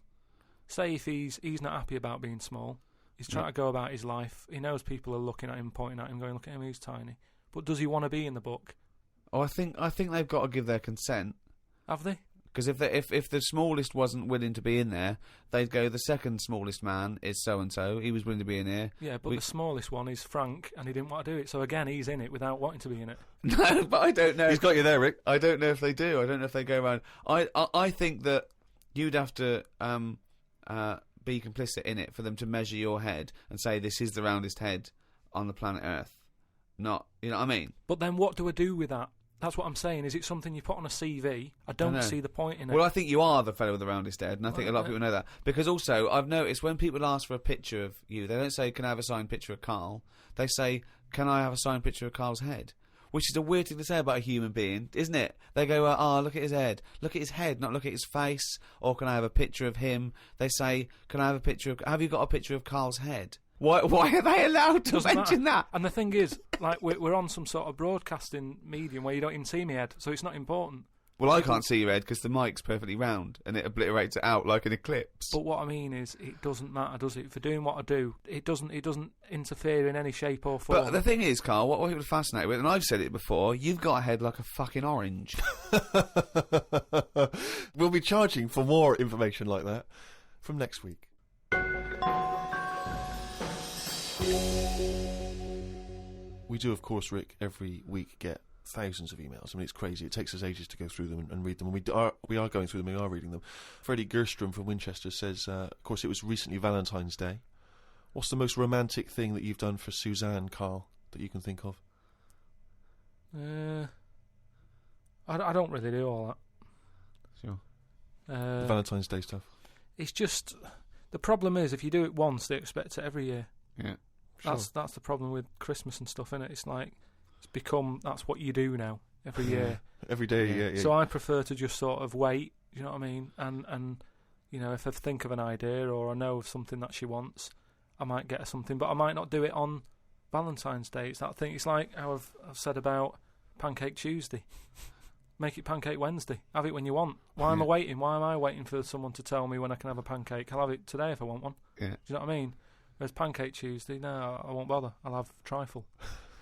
A: Say if he's not happy about being small, he's trying to go about his life, he knows people are looking at him, pointing at him, going, look at him, he's tiny. But does he want to be in the book?
D: Oh, I think they've got to give their consent.
A: Have they?
D: Because if the smallest wasn't willing to be in there, they'd go, the second smallest man is so-and-so, he was willing to be in here.
A: Yeah, but the smallest one is Frank, and he didn't want to do it, so again, he's in it without wanting to be in it.
D: No, but I don't know.
C: He's got you there, Rick.
D: I don't know if they do. I don't know if they go around. I think that you'd have to be complicit in it for them to measure your head and say this is the roundest head on the planet Earth. Not, you know what I mean?
A: But then what do I do with that? That's what I'm saying. Is it something you put on a CV? I don't see the point in it.
D: Well, I think you are the fellow with the roundest head, and I think a lot of people know that. Because also, I've noticed when people ask for a picture of you, they don't say, can I have a signed picture of Carl? They say, can I have a signed picture of Carl's head? Which is a weird thing to say about a human being, isn't it? They go, look at his head. Look at his head, not look at his face. Or can I have a picture of him? They say, can I have a picture of... Have you got a picture of Carl's head? Why are they allowed to mention that?
A: And the thing is, like, we're on some sort of broadcasting medium where you don't even see my head, so it's not important.
D: Well, I can't see your head because the mic's perfectly round and it obliterates it out like an eclipse.
A: But what I mean is, it doesn't matter, does it? For doing what I do, it doesn't interfere in any shape or form.
D: But the thing is, Carl, what people are fascinated with, and I've said it before, you've got a head like a fucking orange.
C: We'll be charging for more information like that from next week. We do, of course, Rick, every week get thousands of emails. I mean, it's crazy. It takes us ages to go through them and read them. And we are going through them, we are reading them. Freddie Gerstrom from Winchester says, of course, it was recently Valentine's Day. What's the most romantic thing that you've done for Suzanne, Carl, that you can think of?
A: I don't really do all that.
C: Sure. Valentine's Day stuff.
A: It's just... The problem is, if you do it once, they expect it every year.
D: Yeah.
A: That's the problem with Christmas and stuff, innit? It's like, that's what you do now, every year.
C: Every day, yeah.
A: So I prefer to just sort of wait, you know what I mean? And if I think of an idea or I know of something that she wants, I might get her something, but I might not do it on Valentine's Day. It's that thing. It's like how I've said about Pancake Tuesday. Make it Pancake Wednesday. Have it when you want. Why am I waiting? Why am I waiting for someone to tell me when I can have a pancake? I'll have it today if I want one.
D: Yeah.
A: Do you know what I mean? Whereas Pancake Tuesday, no, I won't bother. I'll have trifle.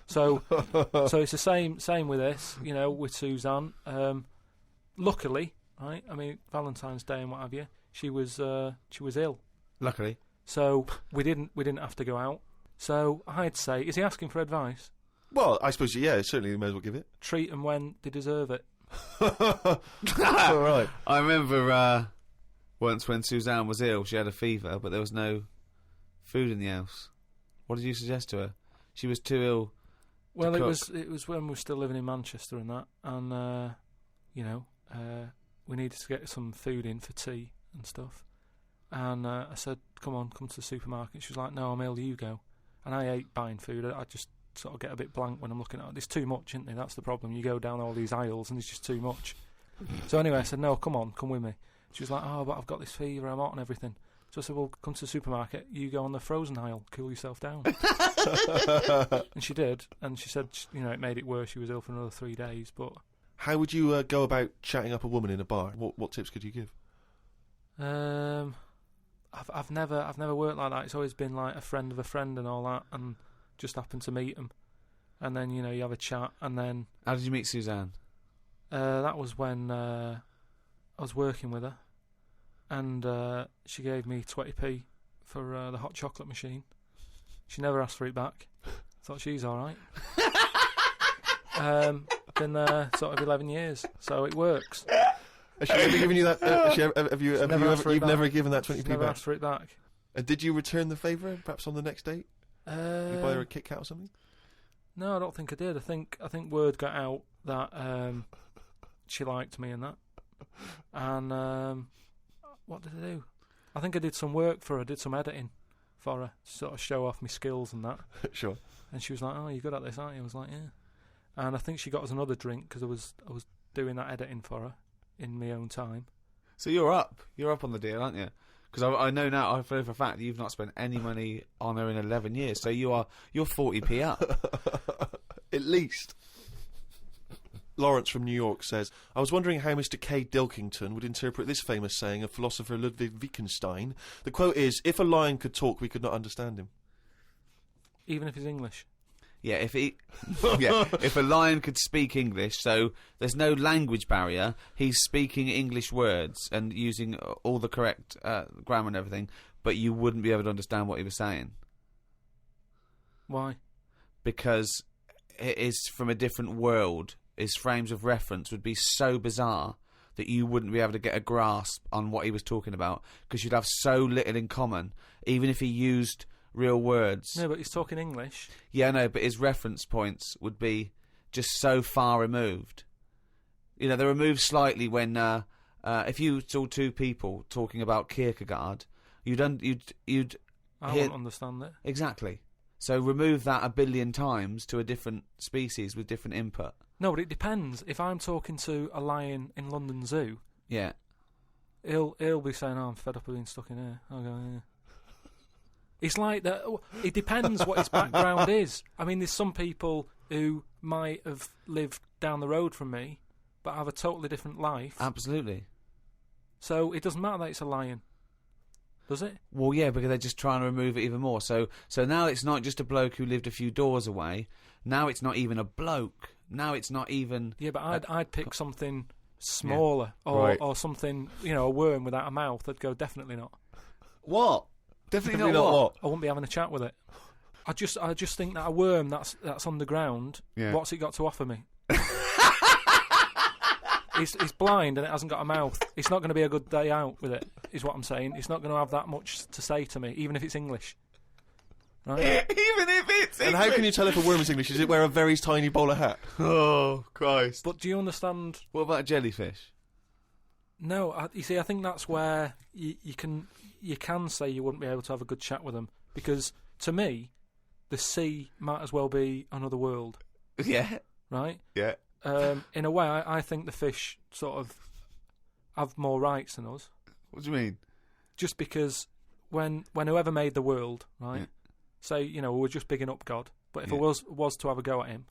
A: So it's the same with this, with Suzanne. Luckily, right? I mean, Valentine's Day and what have you, she was ill.
D: Luckily.
A: So we didn't have to go out. So I'd say, is he asking for advice?
C: Well, I suppose, yeah, certainly you may as well give it.
A: Treat them when they deserve it.
C: All right.
D: I remember once when Suzanne was ill, she had a fever, but there was no food in the house. What did you suggest to her? She was too ill.
A: Well, it was when we were still living in Manchester and that, and we needed to get some food in for tea and stuff. And I said, come to the supermarket. She was like, no, I'm ill, you go. And I hate buying food. I just sort of get a bit blank when I'm looking at it. There's too much, isn't there? That's the problem. You go down all these aisles and there's just too much. So anyway, I said, no, come with me. She was like, oh, but I've got this fever, I'm hot and everything. So I said, well, come to the supermarket, you go on the frozen aisle, cool yourself down. And she did, and she said, it made it worse, she was ill for another 3 days, but...
C: How would you go about chatting up a woman in a bar? What tips could you give?
A: I've never worked like that. It's always been like a friend of a friend and all that, and just happened to meet them. And then, you have a chat, and then...
D: How did you meet Suzanne?
A: That was when I was working with her. and she gave me 20p for the hot chocolate machine. She never asked for it back. Thought she's all right. Been there sort of 11 years, so it works.
C: Has she ever given you that? You've never given that 20p
A: never
C: back?
A: asked for it back.
C: And did you return the favour, perhaps on the next date? You buy her a Kit Kat or something?
A: No, I don't think I did. I think word got out that she liked me and that. And what did I do? I think I did some work for her. I did some editing for her, to sort of show off my skills and that.
C: Sure.
A: And she was like, "Oh, you're good at this, aren't you?" I was like, "Yeah." And I think she got us another drink because I was doing that editing for her in my own time.
D: So you're up on the deal, aren't you? Because I know now, I know for a fact that you've not spent any money on her in 11 years. So you're 40p up.
C: At least. Lawrence from New York says, I was wondering how Mr. K. Dilkington would interpret this famous saying of philosopher Ludwig Wittgenstein. The quote is, if a lion could talk, we could not understand him.
A: Even if he's English?
D: Yeah, if a lion could speak English, so there's no language barrier, he's speaking English words and using all the correct grammar and everything, but you wouldn't be able to understand what he was saying.
A: Why?
D: Because it is from a different world. His frames of reference would be so bizarre that you wouldn't be able to get a grasp on what he was talking about, because you'd have so little in common, even if he used real words.
A: No, but he's talking English.
D: Yeah, no, but his reference points would be just so far removed. You know, they're removed slightly when if you saw two people talking about Kierkegaard, you'd
A: I
D: hear...
A: wouldn't understand it.
D: Exactly. So remove that 1 billion times to a different species with different input.
A: No, but it depends. If I'm talking to a lion in London Zoo,
D: Yeah.
A: he'll be saying, "Oh, I'm fed up of being stuck in here." I'll go, "Yeah." It's like that. It depends what his background is. I mean, there's some people who might have lived down the road from me, but have a totally different life.
D: Absolutely.
A: So it doesn't matter that it's a lion, does it?
D: Well, yeah, because they're just trying to remove it even more. So now it's not just a bloke who lived a few doors away. Now it's not even a bloke. Now it's not even...
A: Yeah, but I'd pick something smaller, or something, a worm without a mouth. I'd go, definitely not.
D: What? Definitely not what?
A: I wouldn't be having a chat with it. I just think that a worm that's on the ground, what's it got to offer me? He's blind and it hasn't got a mouth. It's not going to be a good day out with it, is what I'm saying. It's not going to have that much to say to me, even if it's English. Right?
D: Even if it's English.
C: And how can you tell if a worm is English? Is it wear a very tiny bowler hat?
D: Oh, Christ.
A: But do you understand...
D: What about a jellyfish?
A: No, you see, I think that's where you can say you wouldn't be able to have a good chat with them, because to me, the sea might as well be another world.
D: Yeah.
A: Right?
D: Yeah.
A: In a way, I think the fish sort of have more rights than us.
D: What do you mean?
A: Just because when whoever made the world, right?
D: Yeah.
A: Say, we're just bigging up God, but if I was to have a go at him,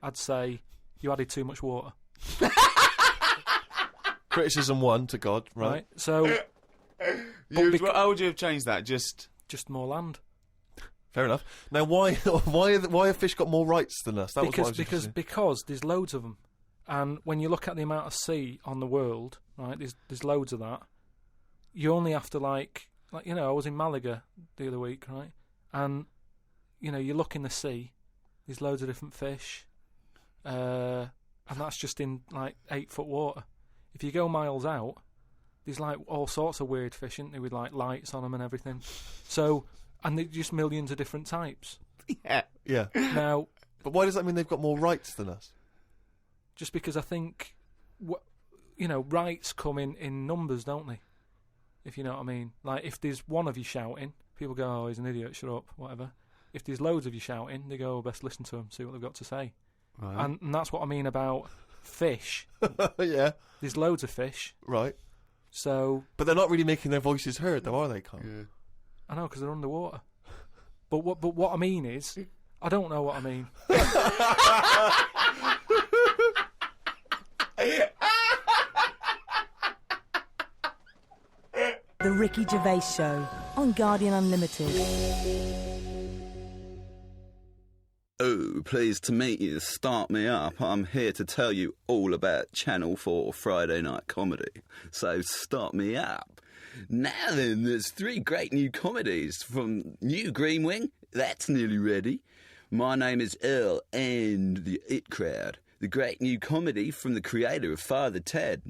A: I'd say you added too much water.
C: Criticism 1 to God, right?
A: So,
D: how would you have changed that? Just
A: more land.
C: Fair enough. Now, why have fish got more rights than us? That was what I was interested in.
A: Because there's loads of them, and when you look at the amount of sea on the world, right? There's loads of that. You only have to like I was in Malaga the other week, right? And you look in the sea. There's loads of different fish, and that's just in 8-foot water. If you go miles out, there's all sorts of weird fish, isn't there, with lights on them and everything. So, and there's just millions of different types.
C: Yeah.
A: Now,
C: but why does that mean they've got more rights than us?
A: Just because I think, rights come in numbers, don't they? If you know what I mean. Like, if there's one of you shouting, people go, "Oh, he's an idiot, shut up," whatever. If there's loads of you shouting, they go, "Oh, best listen to them, see what they've got to say." Right. And that's what I mean about fish.
C: Yeah.
A: There's loads of fish.
C: Right.
A: So...
C: But they're not really making their voices heard, though, are they, Carl?
A: Yeah. I know, because they're underwater. But what I mean is... I don't know what I mean.
B: The Ricky Gervais Show on Guardian Unlimited.
I: Oh, pleased to meet you. Start me up. I'm here to tell you all about Channel 4 Friday Night Comedy. So start me up. Now then, there's 3 great new comedies from New Green Wing. That's nearly ready. My Name is Earl and The It Crowd. The great new comedy from the creator of Father Ted.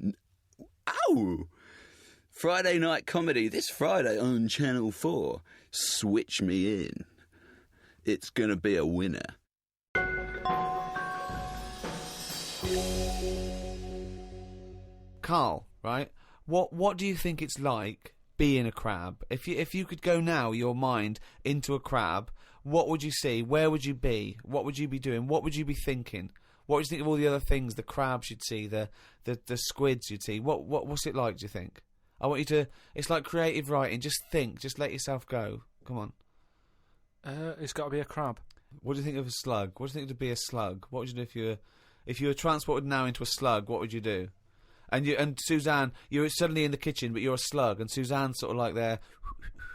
I: Ow! Friday night comedy this Friday on Channel 4. Switch me in. It's gonna be a winner.
D: Carl, right? What do you think it's like being a crab? If you could go now, your mind into a crab, what would you see? Where would you be? What would you be doing? What would you be thinking? What would you think of all the other things? The crabs you'd see, the squids you'd see. What's it like? Do you think? I want you to. It's like creative writing. Just think. Just let yourself go. Come on.
A: It's got to be a crab.
D: What do you think of a slug? What do you think to be a slug? What would you do if you were transported now into a slug? What would you do? And Suzanne, you're suddenly in the kitchen, but you're a slug, and Suzanne's sort of like there,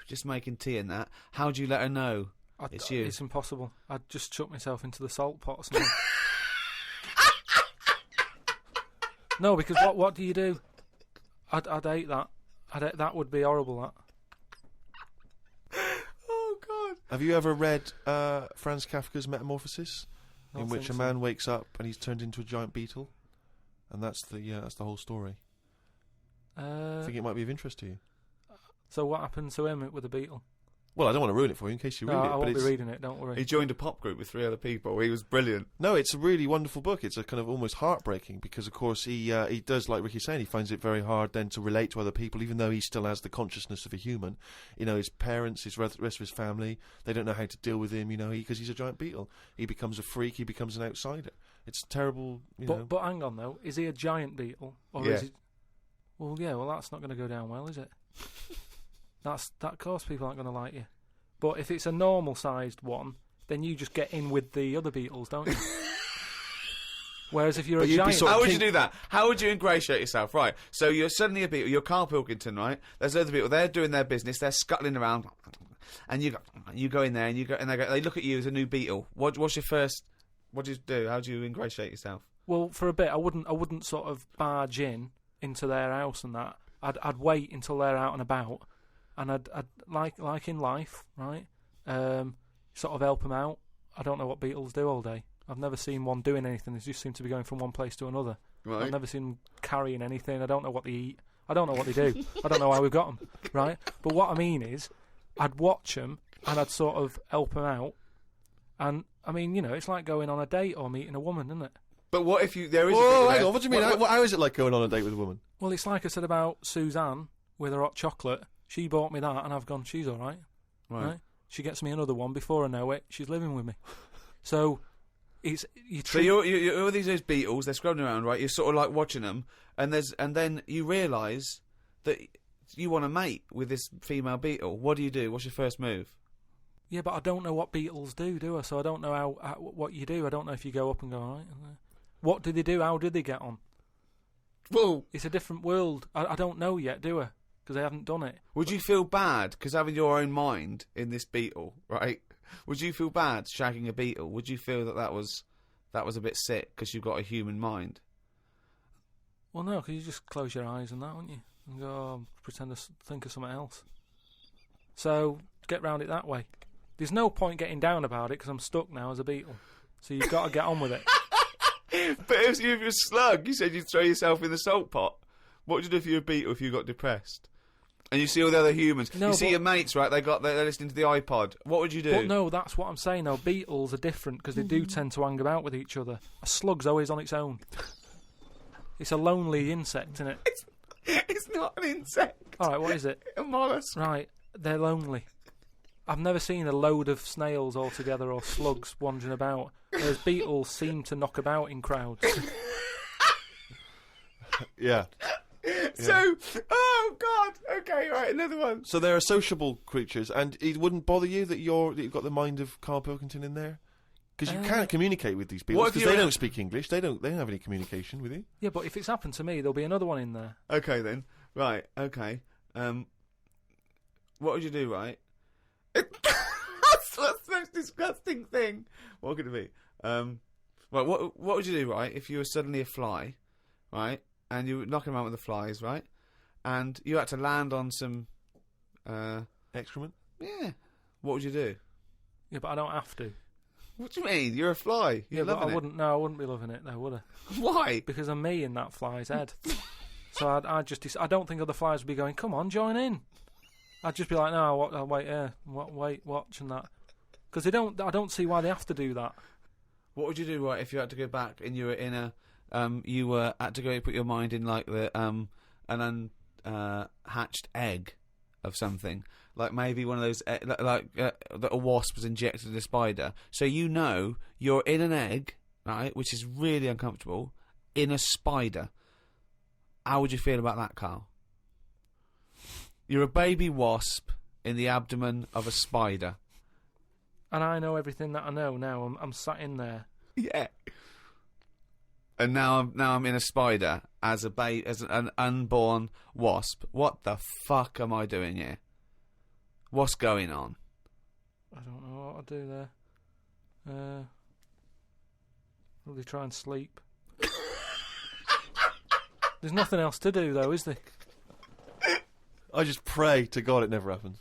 D: just making tea and that. How do you let her know it's you?
A: It's impossible. I'd just chuck myself into the salt pot or something. No, because what do you do? I'd hate that. That would be horrible. That.
D: Oh God!
C: Have you ever read Franz Kafka's Metamorphosis, in which a man wakes up and he's turned into a giant beetle, and that's the whole story. I think it might be of interest to you.
A: So what happened to him with the beetle?
C: Well, I don't want to ruin it for you in case you read it.
A: I won't be reading it, don't worry.
D: He joined a pop group with 3 other people. He was brilliant.
C: No, it's a really wonderful book. It's a kind of almost heartbreaking because, of course, he does, like Ricky's saying, he finds it very hard then to relate to other people, even though he still has the consciousness of a human. You know, his parents, his rest of his family, they don't know how to deal with him, you know, because he's a giant beetle. He becomes a freak, he becomes an outsider. It's terrible, you know.
A: But hang on, though. Is he a giant beetle? Or is he... Well, yeah, that's not going to go down well, is it? That, of course, people aren't going to like you. But if it's a normal-sized one, then you just get in with the other beetles, don't you? Whereas if you're a giant...
D: How would you do that? How would you ingratiate yourself? Right, so you're suddenly a beetle, you're Carl Pilkington, right? There's other people, they're doing their business, they're scuttling around, and you go in there, and they look at you as a new beetle. What's your first... What do you do? How do you ingratiate yourself?
A: Well, for a bit, I wouldn't sort of barge into their house and that. I'd wait until they're out and about, and I'd like in life, right? Sort of help them out. I don't know what beetles do all day. I've never seen one doing anything. They just seem to be going from one place to another. Right. I've never seen them carrying anything. I don't know what they eat. I don't know what they do. I don't know how we've got them, right? But what I mean is, I'd watch them and I'd sort of help them out. And I mean, you know, it's like going on a date or meeting a woman, isn't it?
D: But what if there is?
C: Whoa, hang on. What do you mean? How is it like going on a date with a woman?
A: Well, it's like I said about Suzanne with her hot chocolate. She bought me that, and I've gone, she's all right. Right. She gets me another one before I know it. She's living with me. So it's
D: So you're all these beetles. They're scrubbing around, right? You're sort of like watching them, and then you realise that you want to mate with this female beetle. What do you do? What's your first move?
A: Yeah, but I don't know what beetles do I? So I don't know what you do. I don't know if you go up and go, all right. What do they do? How did they get on?
D: Well,
A: it's a different world. I don't know yet, do I? Because I haven't done it.
D: Would you feel bad because having your own mind in this beetle, right? Would you feel bad shagging a beetle? Would you feel that was a bit sick because you've got a human mind?
A: Well, no, because you just close your eyes and that, wouldn't you? And go, pretend to think of something else. So get round it that way. There's no point getting down about it because I'm stuck now as a beetle. So you've got to get on with it.
D: But if you're a slug, you said you'd throw yourself in the salt pot. What would you do if you were a beetle if you got depressed? And you see all the other humans. No, you see your mates, right? They're listening to the iPod. What would you do?
A: But no, that's what I'm saying. No, beetles are different because they do tend to hang about with each other. A slug's always on its own. It's a lonely insect, isn't it?
D: It's not an insect.
A: All right, what is it?
D: A mollusk.
A: Right, they're lonely. I've never seen a load of snails all together or slugs wandering about. Whereas beetles seem to knock about in crowds.
C: Yeah.
D: So, oh God, okay, right, another one.
C: So they're sociable creatures, and it wouldn't bother you that you've got the mind of Carl Pilkington in there, because you can't communicate with these people because they don't speak English. They don't have any communication with you.
A: Yeah, but if it's happened to me, there'll be another one in there.
D: Okay then, right, okay. What would you do, right? That's the most disgusting thing. What could it be? Right, what would you do, right, if you were suddenly a fly, right? And you were knocking around with the flies, right? and you had to land on some
C: excrement.
D: Yeah. What would you do?
A: Yeah, but I don't have to.
D: What do you mean? You're a fly. You're
A: but
D: loving
A: I
D: it.
A: wouldn't. No, I wouldn't be loving it though, would I?
D: Why?
A: Because I'm me in that fly's head. So I don't think other flies would be going, come on, join in. I'd just be like, no, I'll wait here, wait, watch and that. Because I don't see why they have to do that.
D: What would you do, right, if you had to go back and you were in a, had to go put your mind in like the, an unhatched egg of something, like maybe one of those, that a wasp was injected in a spider. So you know you're in an egg, right, which is really uncomfortable, in a spider. How would you feel about that, Carl? You're a baby wasp in the abdomen of a spider.
A: And I know everything that I know now. I'm sat in there.
D: Yeah. And now I'm in a spider as an unborn wasp. What the fuck am I doing here? What's going on?
A: I don't know what I'll do there. Probably try and sleep. There's nothing else to do, though, is there?
C: I just pray to God it never happens.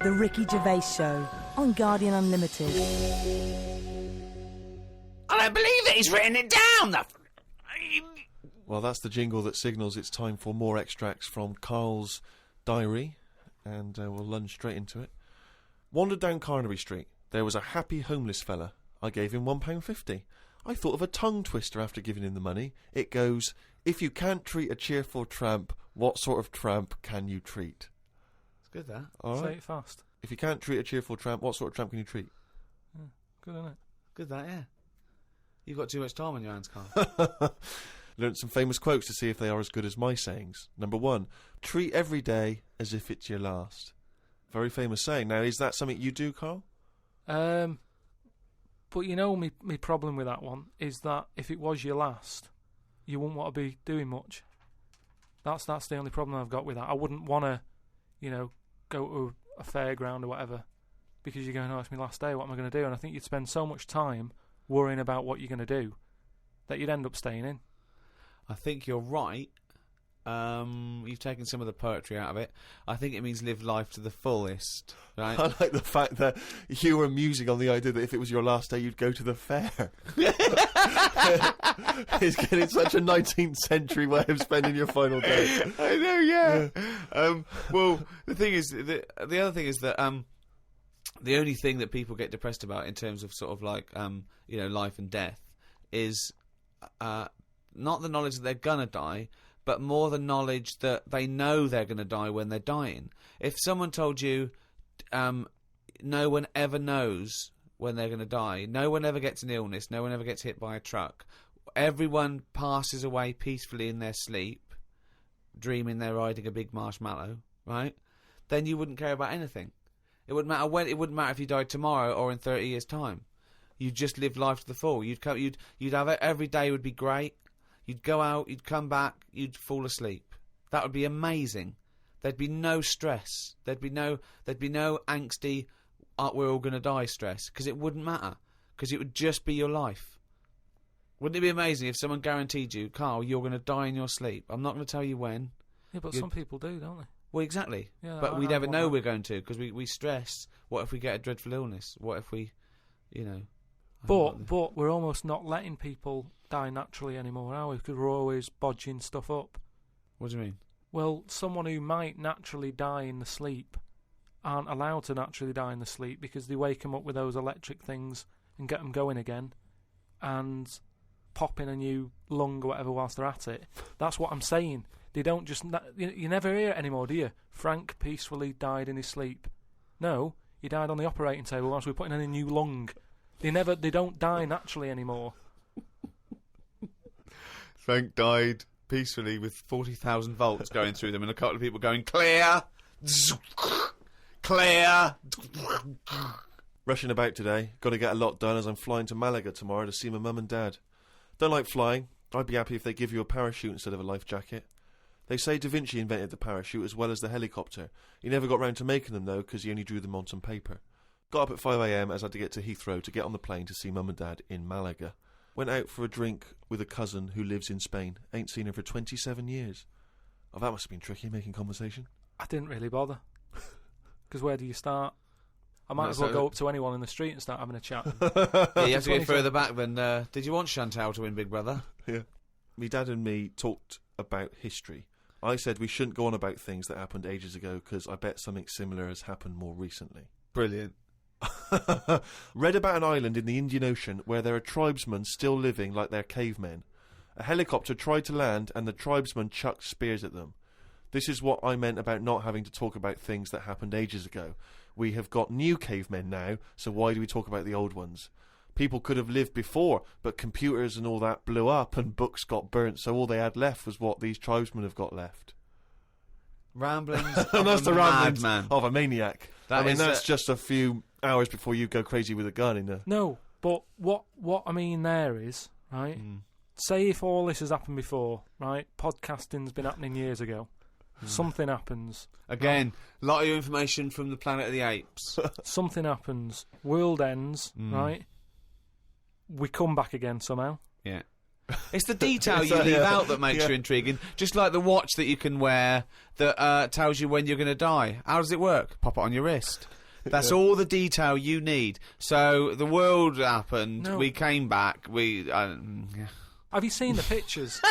B: The Ricky Gervais Show on Guardian Unlimited.
E: I don't believe it. He's written it down.
C: Well, that's the jingle that signals it's time for more extracts from Carl's diary, and we'll lunge straight into it. Wandered down Carnaby Street. There was a happy homeless fella. I gave him £1.50. I thought of a tongue twister after giving him the money. It goes, if you can't treat a cheerful tramp, what sort of tramp can you treat?
D: It's good, that.
C: All right.
A: Say it fast.
C: If you can't treat a cheerful tramp, what sort of tramp can you treat?
A: Yeah, good, isn't it?
D: Good, that, yeah. You've got too much time on your hands, Carl.
C: Learned some famous quotes to see if they are as good as my sayings. Number 1, treat every day as if it's your last. Very famous saying. Now, is that something you do, Carl?
A: But you know, my problem with that one is that if it was your last, you wouldn't want to be doing much. That's the only problem I've got with that. I wouldn't want to, go to a fairground or whatever, because you're going, oh, it's my last day, what am I going to do? And I think you'd spend so much time worrying about what you're going to do that you'd end up staying in.
D: I think you're right. You've taken some of the poetry out of it. I think it means live life to the fullest, right?
C: I like the fact that you were musing on the idea that if it was your last day, you'd go to the fair. It's getting such a 19th century way of spending your final day.
D: I know, yeah. Well, the thing is, the other thing is that the only thing that people get depressed about in terms of sort of like life and death is not the knowledge that they're gonna die, but more the knowledge that they know they're going to die when they're dying. If someone told you no one ever knows when they're going to die, no one ever gets an illness, no one ever gets hit by a truck, everyone passes away peacefully in their sleep, dreaming they're riding a big marshmallow, right? Then you wouldn't care about anything. It wouldn't matter when. It wouldn't matter if you died tomorrow or in 30 years' time. You'd just live life to the full. You'd have it, every day would be great. You'd go out, you'd come back, you'd fall asleep. That would be amazing. There'd be no stress. There'd be no angsty, we're all going to die stress, because it wouldn't matter, because it would just be your life. Wouldn't it be amazing if someone guaranteed you, Carl, you're going to die in your sleep? I'm not going to tell you when.
A: Yeah, but some people do, don't they?
D: Well, exactly.
A: Yeah,
D: but we never know we're going to, because we stress. What if we get a dreadful illness? What if we,
A: But we're almost not letting people die naturally anymore, are we? Because we're always bodging stuff up.
D: What do you mean?
A: Well, someone who might naturally die in the sleep aren't allowed to naturally die in the sleep because they wake them up with those electric things and get them going again and pop in a new lung or whatever whilst they're at it. That's what I'm saying. They don't just... You never hear it anymore, do you? Frank peacefully died in his sleep. No, he died on the operating table whilst we were putting in a new lung. They don't die naturally anymore.
D: Frank died peacefully with 40,000 volts going through them and a couple of people going, clear! Clear!
C: Rushing about today. Got to get a lot done as I'm flying to Malaga tomorrow to see my mum and dad. Don't like flying. I'd be happy if they give you a parachute instead of a life jacket. They say Da Vinci invented the parachute as well as the helicopter. He never got round to making them, though, because he only drew them on some paper. Got up at 5 a.m. as I had to get to Heathrow to get on the plane to see mum and dad in Malaga. Went out for a drink with a cousin who lives in Spain. Ain't seen her for 27 years. Oh, that must have been tricky, making conversation.
A: I didn't really bother. Because where do you start? I might as well go up to anyone in the street and start having a chat.
D: Yeah, you have to go further back than... did you want Chantal to win Big Brother?
C: Yeah. Me dad and me talked about history. I said we shouldn't go on about things that happened ages ago because I bet something similar has happened more recently.
D: Brilliant.
C: Read about an island in the Indian Ocean where there are tribesmen still living like they're cavemen. A helicopter tried to land and the tribesmen chucked spears at them. This is what I meant about not having to talk about things that happened ages ago. We have got new cavemen now, so why do we talk about the old ones? People could have lived before, but computers and all that blew up and books got burnt, so all they had left was what these tribesmen have got left.
D: Ramblings
C: And that's the ramblings
D: madman.
C: of a maniac. That's just a few hours before you go crazy with a gun in there.
A: No, but what I mean there is, right, say if all this has happened before, right, podcasting's been happening years ago, something happens.
D: Again, a lot of information from the Planet of the Apes.
A: Something happens, world ends, right, we come back again somehow.
D: Yeah. It's the detail you leave out that makes you intriguing. Just like the watch that you can wear that tells you when you're going to die. How does it work? Pop it on your wrist. That's all the detail you need. So the world happened.
A: No.
D: We came back.
A: Have you seen the pictures?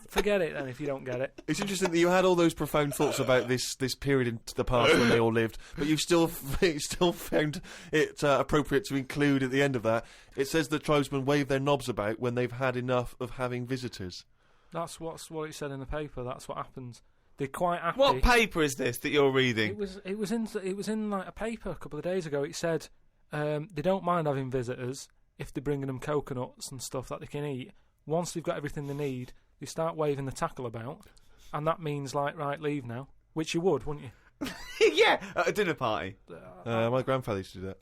A: Forget it then if you don't get it.
C: It's interesting that you had all those profound thoughts about this period into the past when they all lived, but you've still found it appropriate to include at the end of that. It says the tribesmen wave their knobs about when they've had enough of having visitors.
A: That's what it said in the paper. That's what happens. They're quite happy.
D: What paper is this that you're reading?
A: It was in like a paper a couple of days ago. It said they don't mind having visitors if they're bringing them coconuts and stuff that they can eat. Once they've got everything they need, they start waving the tackle about, and that means like, right, leave now, which you would, wouldn't you?
D: Yeah, at a dinner party.
C: My grandfather used to do that.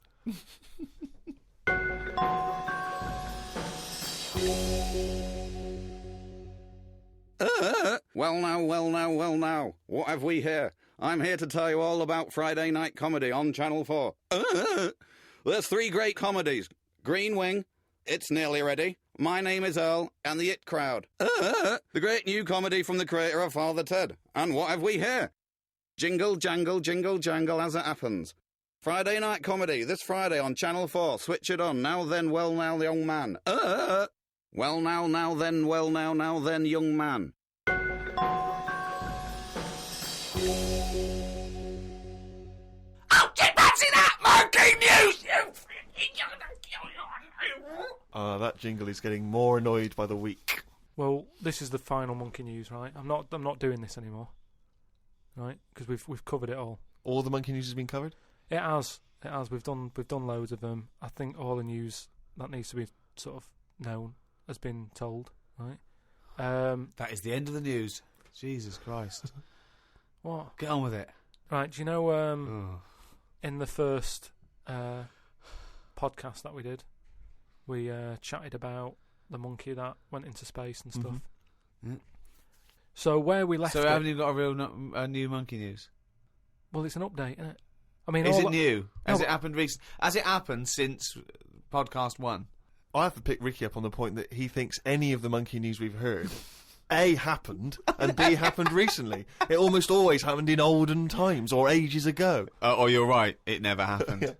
I: Well now, what have we here? I'm here to tell you all about Friday night comedy on Channel 4. There's 3 great comedies. Green Wing, It's Nearly Ready, My Name is Earl, and The It Crowd. The great new comedy from the creator of Father Ted. And what have we here? Jingle, jangle, jingle, jangle as it happens. Friday night comedy, this Friday on Channel 4. Switch it on. Now then, well now, the young man. Well now then, well now then, young man.
E: Oh, fancy that monkey news!
C: That jingle is getting more annoyed by the week.
A: Well, this is the final monkey news, right? I'm not doing this anymore, right? Because we've covered it all.
C: All the monkey news has been covered?
A: It has. We've done loads of them. I think all the news that needs to be sort of known has been told, right?
D: That is the end of the news. Jesus Christ.
A: What?
D: Get on with it.
A: Right, do you know in the first podcast that we did, we chatted about the monkey that went into space and stuff.
D: Yeah.
A: So where we left
D: So
A: it...
D: haven't you got a real new monkey news?
A: Well, it's an update, isn't it? I mean,
D: is
A: all
D: it new? Has
A: No,
D: it happened recently? Has it happened since podcast 1?
C: I have to pick Ricky up on the point that he thinks any of the monkey news we've heard, A, happened, and B, happened recently. It almost always happened in olden times or ages ago.
D: Oh, you're right. It never happened.
C: Yeah.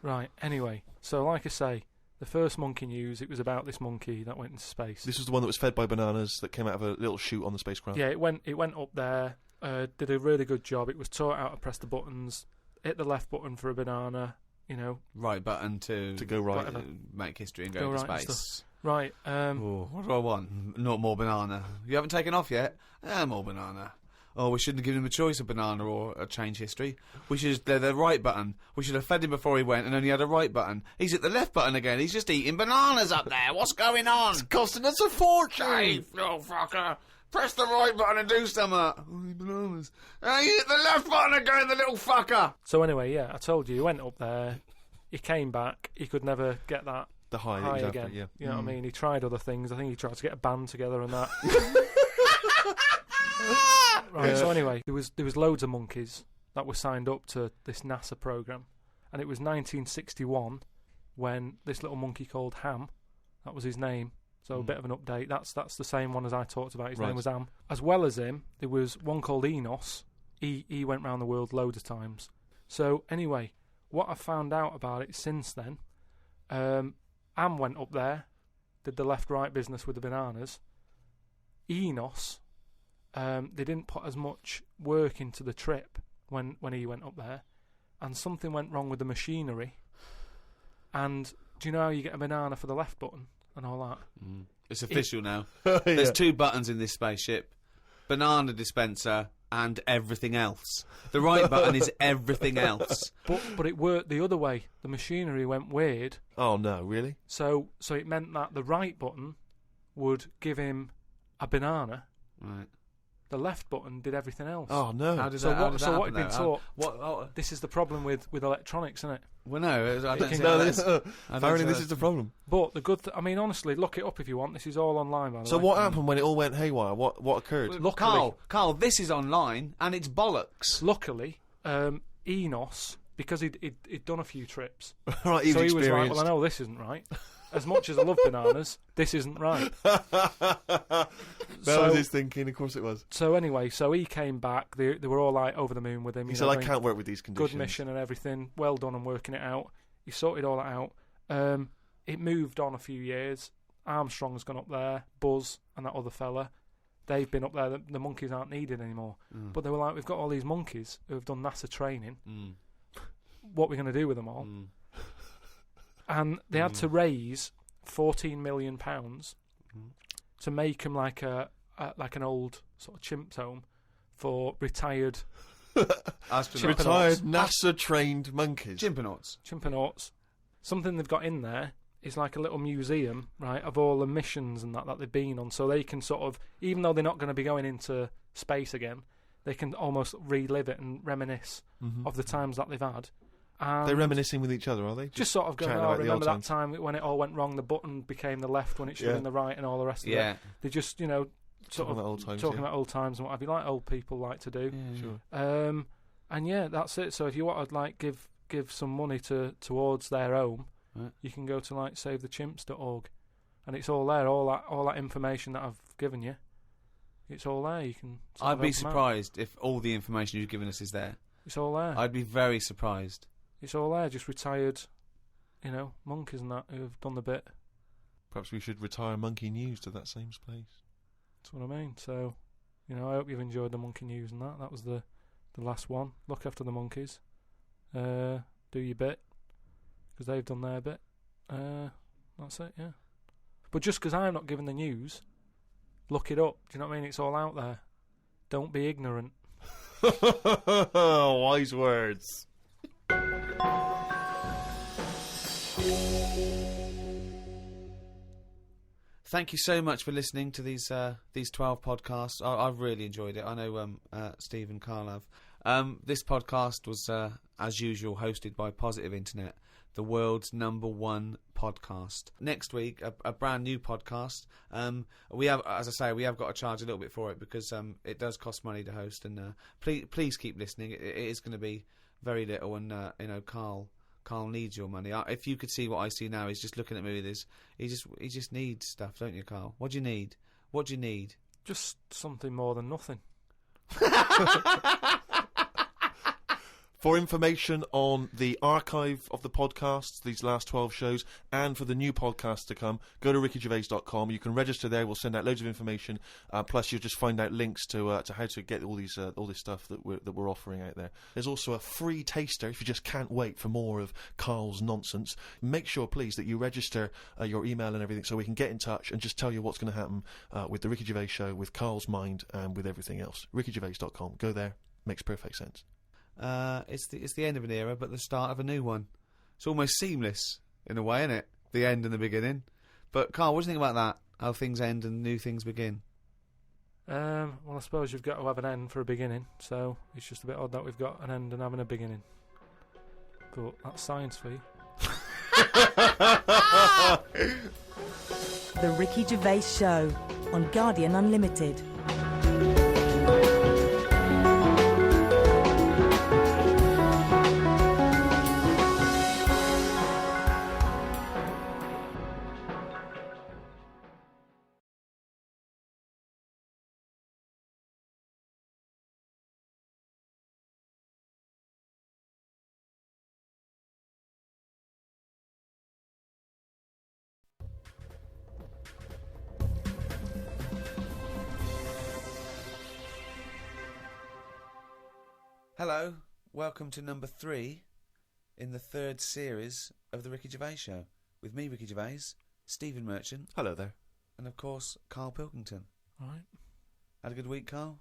A: Right, anyway. So, like I say, the first monkey news, it was about this monkey that went into space.
C: This was the one that was fed by bananas that came out of a little chute on the spacecraft.
A: Yeah, it went up there, did a really good job. It was taught how to press the buttons, hit the left button for a banana, you know.
D: Right button to
C: go right.
D: Make history and go to
A: right
D: space.
A: Right.
D: What do I want? Not more banana. You haven't taken off yet? More banana. Oh, we shouldn't have given him a choice of banana or a change history. We should have the right button. We should have fed him before he went and only had a right button. He's at the left button again. He's just eating bananas up there. What's going on?
C: It's costing us a fortune!
D: Hey, little fucker. Press the right button and do something. Oh, bananas. Hey, hit the left button again, the little fucker.
A: So anyway, yeah, I told you, he went up there. He came back. He could never get that
C: the high exactly,
A: again.
C: Yeah.
A: You know what I mean? He tried other things. I think he tried to get a band together and that. Right. So anyway, there was loads of monkeys that were signed up to this NASA program, and it was 1961 when this little monkey called Ham, that was his name, So a bit of an update. That's the same one as I talked about. His
C: Right.
A: name was Am. As well as him, there was one called Enos. He went round the world loads of times. So anyway, what I've found out about it since then, Am went up there, did the left-right business with the bananas. Enos, they didn't put as much work into the trip when he went up there, and something went wrong with the machinery. And do you know how you get a banana for the left button and all that?
D: It's official now. There's 2 buttons in this spaceship: banana dispenser and everything else. The right button is everything else.
A: But it worked the other way. The machinery went weird.
C: Oh no, really?
A: So it meant that the right button would give him a banana.
D: Right.
A: The left button did everything else.
C: Oh no.
D: How did
A: So
D: that, how
A: what?
D: did
A: So
D: that
A: what
D: happen
A: had been
D: though?
A: taught? This is the problem with electronics, isn't it?
D: Well, no, I don't think
C: No,
D: that's...
C: apparently this is the problem.
A: But the good. I mean, honestly, look it up if you want. This is all online, by the way.
C: So what happened when it all went haywire? What occurred?
A: Luckily,
D: Carl, this is online and it's bollocks.
A: luckily, Enos, because he'd done a few trips,
C: Right, he's
A: so he was like,
C: experienced.
A: "Well, I know this isn't right. As much as I love bananas, this isn't right."
C: That was his thinking. Of course, it was.
A: So anyway, so he came back. They were all like over the moon with him.
C: He
A: you
C: said,
A: know
C: "I
A: what mean?
C: can't work with these conditions."
A: Good mission and everything. Well done on working it out. He sorted all that out. It moved on a few years. Armstrong's gone up there. Buzz and that other fella, they've been up there. The monkeys aren't needed anymore. But they were like, we've got all these monkeys who have done NASA training. What are we going to do with them all? And they had to raise £14 million to make them like an old sort of chimps home for retired
C: Retired NASA-trained monkeys.
A: Chimpanauts. Something they've got in there is like a little museum, right, of all the missions and that they've been on, so they can sort of, even though they're not going to be going into space again, they can almost relive it and reminisce of the times that they've had. And
C: they're reminiscing with each other, are they?
A: just sort of going,
C: chatting
A: oh,
C: about the
A: remember
C: old
A: that
C: times.
A: time when it all went wrong, the button became the left when it should have been the right and all the rest of
D: Yeah.
A: it. They just, sort
C: Talking
A: of
C: about old times,
A: talking
C: yeah.
A: about old times and what have you, like old people like to do.
C: Sure.
A: And yeah, that's it. So if you want to like give some money towards their home, you can go to like savethechimps.org, and it's all there. All that information that I've given you, it's all there. You can. sort
D: I'd
A: of
D: be
A: help 'em out.
D: surprised if all the information you've given us is there.
A: It's all there.
D: I'd be very surprised.
A: It's all there. Just retired, monkeys and that who have done the bit.
C: Perhaps we should retire Monkey News to that same place.
A: That's what I mean. So, I hope you've enjoyed the monkey news and that. That was the last one. Look after the monkeys. Do your bit, because they've done their bit. That's it, yeah. But just because I'm not giving the news, look it up. Do you know what I mean? It's all out there. Don't be ignorant.
C: Wise words.
D: Thank you so much for listening to these 12 podcasts. I've really enjoyed it. I know Steve and Carl have. This podcast was, as usual, hosted by Positive Internet, the world's #1 podcast. Next week, a brand new podcast. We have, as I say, we have got to charge a little bit for it because it does cost money to host. And please keep listening. It is going to be very little, and Carl needs your money. If you could see what I see now, he's just looking at me with his. He just needs stuff, don't you, Carl? What do you need? What do you need?
A: Just something more than nothing.
C: For information on the archive of the podcasts, these last 12 shows, and for the new podcasts to come, go to rickygervais.com. You can register there. We'll send out loads of information. Plus, you'll just find out links to how to get all this stuff that we're offering out there. There's also a free taster if you just can't wait for more of Carl's nonsense. Make sure, please, that you register your email and everything so we can get in touch and just tell you what's going to happen with the Ricky Gervais Show, with Carl's Mind, and with everything else. rickygervais.com. Go there. Makes perfect sense.
D: It's the end of an era, but the start of a new one. It's almost seamless in a way, isn't it? The end and the beginning. But Carl, what do you think about that? How things end and new things begin?
A: Well, I suppose you've got to have an end for a beginning, so it's just a bit odd that we've got an end and having a beginning. But that's science for you.
B: The Ricky Gervais Show on Guardian Unlimited.
D: Hello, welcome to number 3 in the 3rd series of The Ricky Gervais Show. With me, Ricky Gervais, Stephen Merchant.
C: Hello there.
D: And, of course, Carl Pilkington.
A: All right.
D: Had a good week, Carl?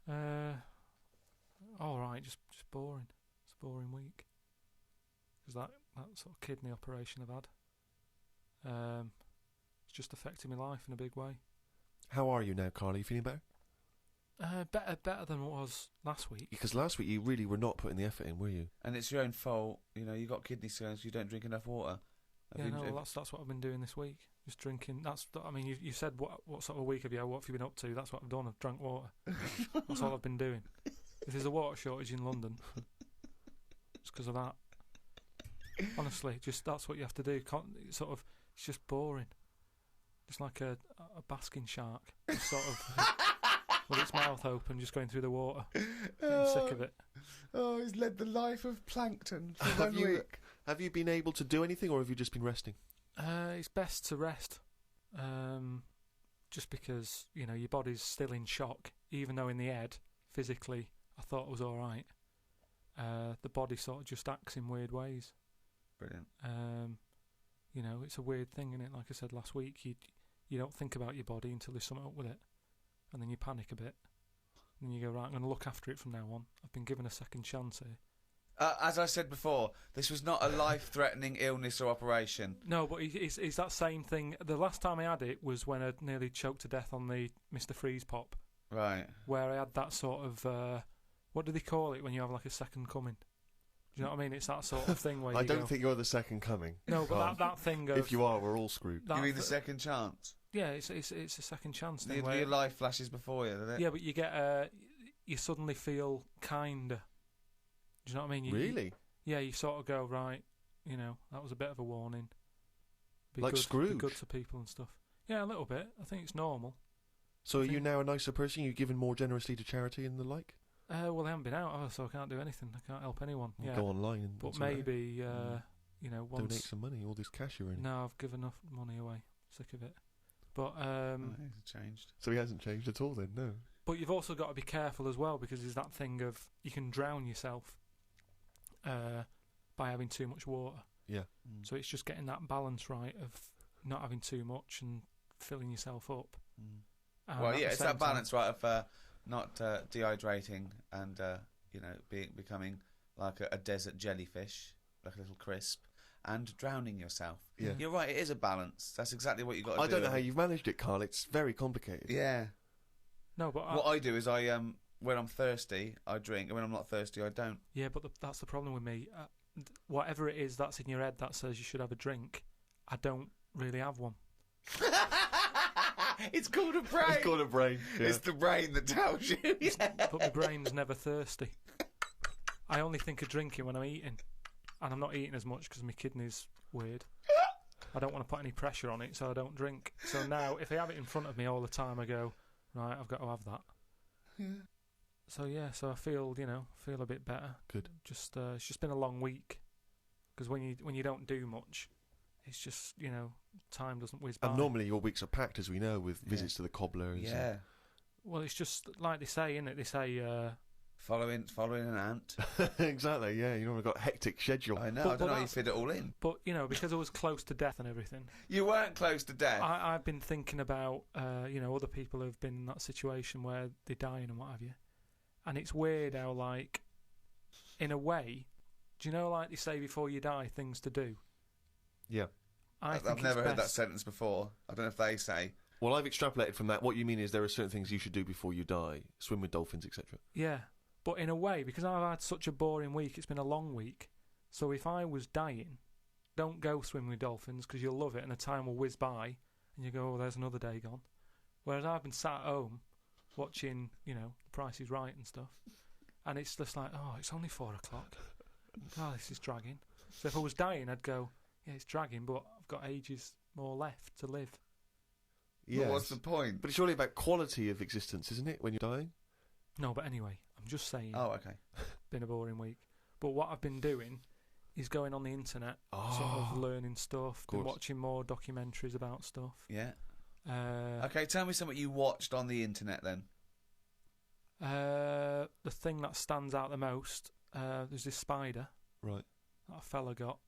A: All right, just boring. It's a boring week. Because that sort of kidney operation I've had, it's just affected my life in a big way.
C: How are you now, Carl? Are you feeling better?
A: Better than it was last week.
C: Because last week you really were not putting the effort in, were you?
D: And it's your own fault. You know, you got kidney stones. You don't drink enough water.
A: That's what I've been doing this week. Just drinking. You said what sort of week have you had? What have you been up to? That's what I've done. I've drank water. That's all I've been doing. If there's a water shortage in London, it's because of that. Honestly, just that's what you have to do. It's just boring. Just like a basking shark, just sort of with its mouth open, just going through the water. Getting sick of it.
D: Oh, he's led the life of plankton for 1 week.
C: Have you been able to do anything, or have you just been resting?
A: It's best to rest, just because your body's still in shock, even though in the head, physically, I thought it was all right. The body sort of just acts in weird ways.
D: Brilliant.
A: It's a weird thing, isn't it? Like I said last week, you don't think about your body until there's something up with it, and then you panic a bit, and then you go, right, I'm going to look after it from now on. I've been given a second chance here.
D: As I said before, this was not a life-threatening illness or operation.
A: No, but it's that same thing. The last time I had it was when I nearly choked to death on the Mr. Freeze pop.
D: Right.
A: Where I had that sort of, what do they call it when you have like a second coming? Do you know what I mean? It's that sort of thing where
C: I don't think you're the second coming.
A: No, but that thing of...
C: If you are, we're all screwed.
D: You mean the second chance?
A: Yeah, it's a second chance thing.
D: Your life flashes before you, doesn't it?
A: Yeah, but you get you suddenly feel kinder. Do you know what I mean?
C: Really?
A: Yeah, you sort of go, right, that was a bit of a warning.
C: Like Scrooge?
A: Be good to people and stuff. Yeah, a little bit. I think it's normal.
C: So are you now a nicer person? You've given more generously to charity and the like?
A: Well, I haven't been out, so I can't do anything. I can't help anyone.
C: Yeah. Go online and...
A: But maybe, once...
C: Donate some money, all this cash you're earning.
A: No, I've given enough money away. Sick of it. But,
D: he hasn't changed.
C: So he hasn't changed at all then, no.
A: But you've also got to be careful as well, because there's that thing of you can drown yourself by having too much water.
C: Yeah.
A: So it's just getting that balance right of not having too much and filling yourself up.
D: Well, yeah, it's that balance, right, of not dehydrating and becoming like a desert jellyfish, like a little crisp, and drowning yourself.
C: Yeah.
D: You're right, it is a balance. That's exactly what you've got to do.
C: I don't know how you've managed it, Carl. It's very complicated.
D: Yeah.
A: No, but
D: what I do is when I'm thirsty, I drink, and when I'm not thirsty, I don't.
A: Yeah, but that's the problem with me. Whatever it is that's in your head that says you should have a drink, I don't really have one.
D: It's called a brain.
C: It's called a brain. Yeah.
D: It's the brain that tells you. Yeah.
A: But my brain's never thirsty. I only think of drinking when I'm eating, and I'm not eating as much because my kidney's weird. I don't want to put any pressure on it, so I don't drink. So now, if I have it in front of me all the time, I go, right, I've got to have that. Yeah. So I feel a bit better.
C: Good.
A: Just it's just been a long week, because when you don't do much, it's just time doesn't whiz by.
C: And normally your weeks are packed, as we know, with visits to the cobblers.
D: Yeah.
A: Well, it's just like they say, innit? They say
D: following an ant.
C: Exactly. Yeah. You've got a hectic schedule.
D: I know. I don't know how you fit it all in.
A: But because I was close to death and everything.
D: You weren't close to death.
A: I've been thinking about other people who've been in that situation where they're dying and what have you, and it's weird how, like, in a way, do you know, like they say before you die, things to do.
C: Yeah.
D: I've never heard that sentence before. I don't know if they say.
C: Well, I've extrapolated from that. What you mean is there are certain things you should do before you die. Swim with dolphins, etc.
A: Yeah. But in a way, because I've had such a boring week, it's been a long week. So if I was dying, don't go swim with dolphins, because you'll love it and the time will whiz by and you go, oh, there's another day gone. Whereas I've been sat at home watching, The Price is Right and stuff. And it's just like, oh, it's only 4:00. God, this is dragging. So if I was dying, I'd go, yeah, it's dragging, but I've got ages more left to live.
C: Yeah.
D: What's the point?
C: But it's really about quality of existence, isn't it, when you're dying?
A: No, but anyway, I'm just saying.
D: Oh, okay.
A: Been a boring week. But what I've been doing is going on the internet, sort of learning stuff, been watching more documentaries about stuff.
D: Yeah. Okay, tell me something you watched on the internet then.
A: The thing that stands out the most, there's this spider.
C: Right.
A: That a fella got.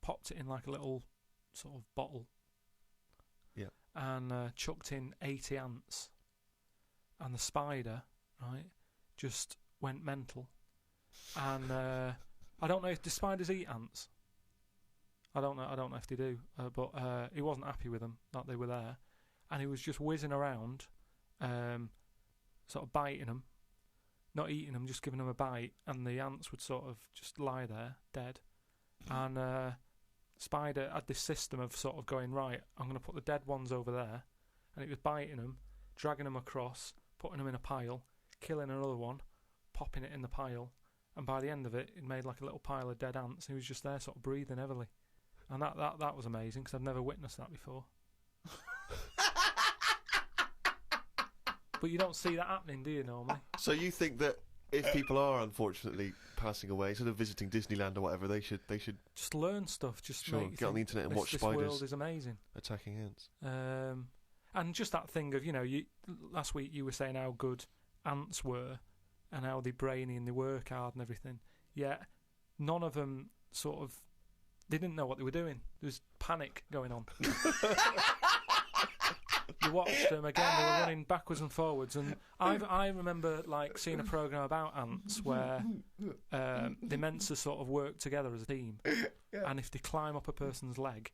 A: Popped it in like a little sort of bottle.
C: Yeah.
A: And chucked in 80 ants. And the spider, right, just went mental. And I don't know if the spiders eat ants. I don't know if they do. But he wasn't happy with them, that they were there. And he was just whizzing around, sort of biting them. Not eating them, just giving them a bite. And the ants would sort of just lie there, dead. And spider had this system of sort of going, right, I'm going to put the dead ones over there. And it was biting them, dragging them across, putting them in a pile, killing another one, popping it in the pile. And by the end of it, it made like a little pile of dead ants. He was just there sort of breathing heavily. And that was amazing, because I've never witnessed that before. But you don't see that happening, do you, normally?
C: So you think that if people are unfortunately passing away, instead of visiting Disneyland or whatever, they should
A: just learn stuff. Just
C: sure, get on the internet and watch
A: this
C: spiders.
A: This world is amazing.
C: Attacking ants.
A: And just that thing of, last week you were saying how good ants were and how they're brainy and they work hard and everything. Yet none of them they didn't know what they were doing. There was panic going on. You watched them again; they were running backwards and forwards. And I remember seeing a program about ants where they're meant to sort of work together as a team. Yeah. And if they climb up a person's leg,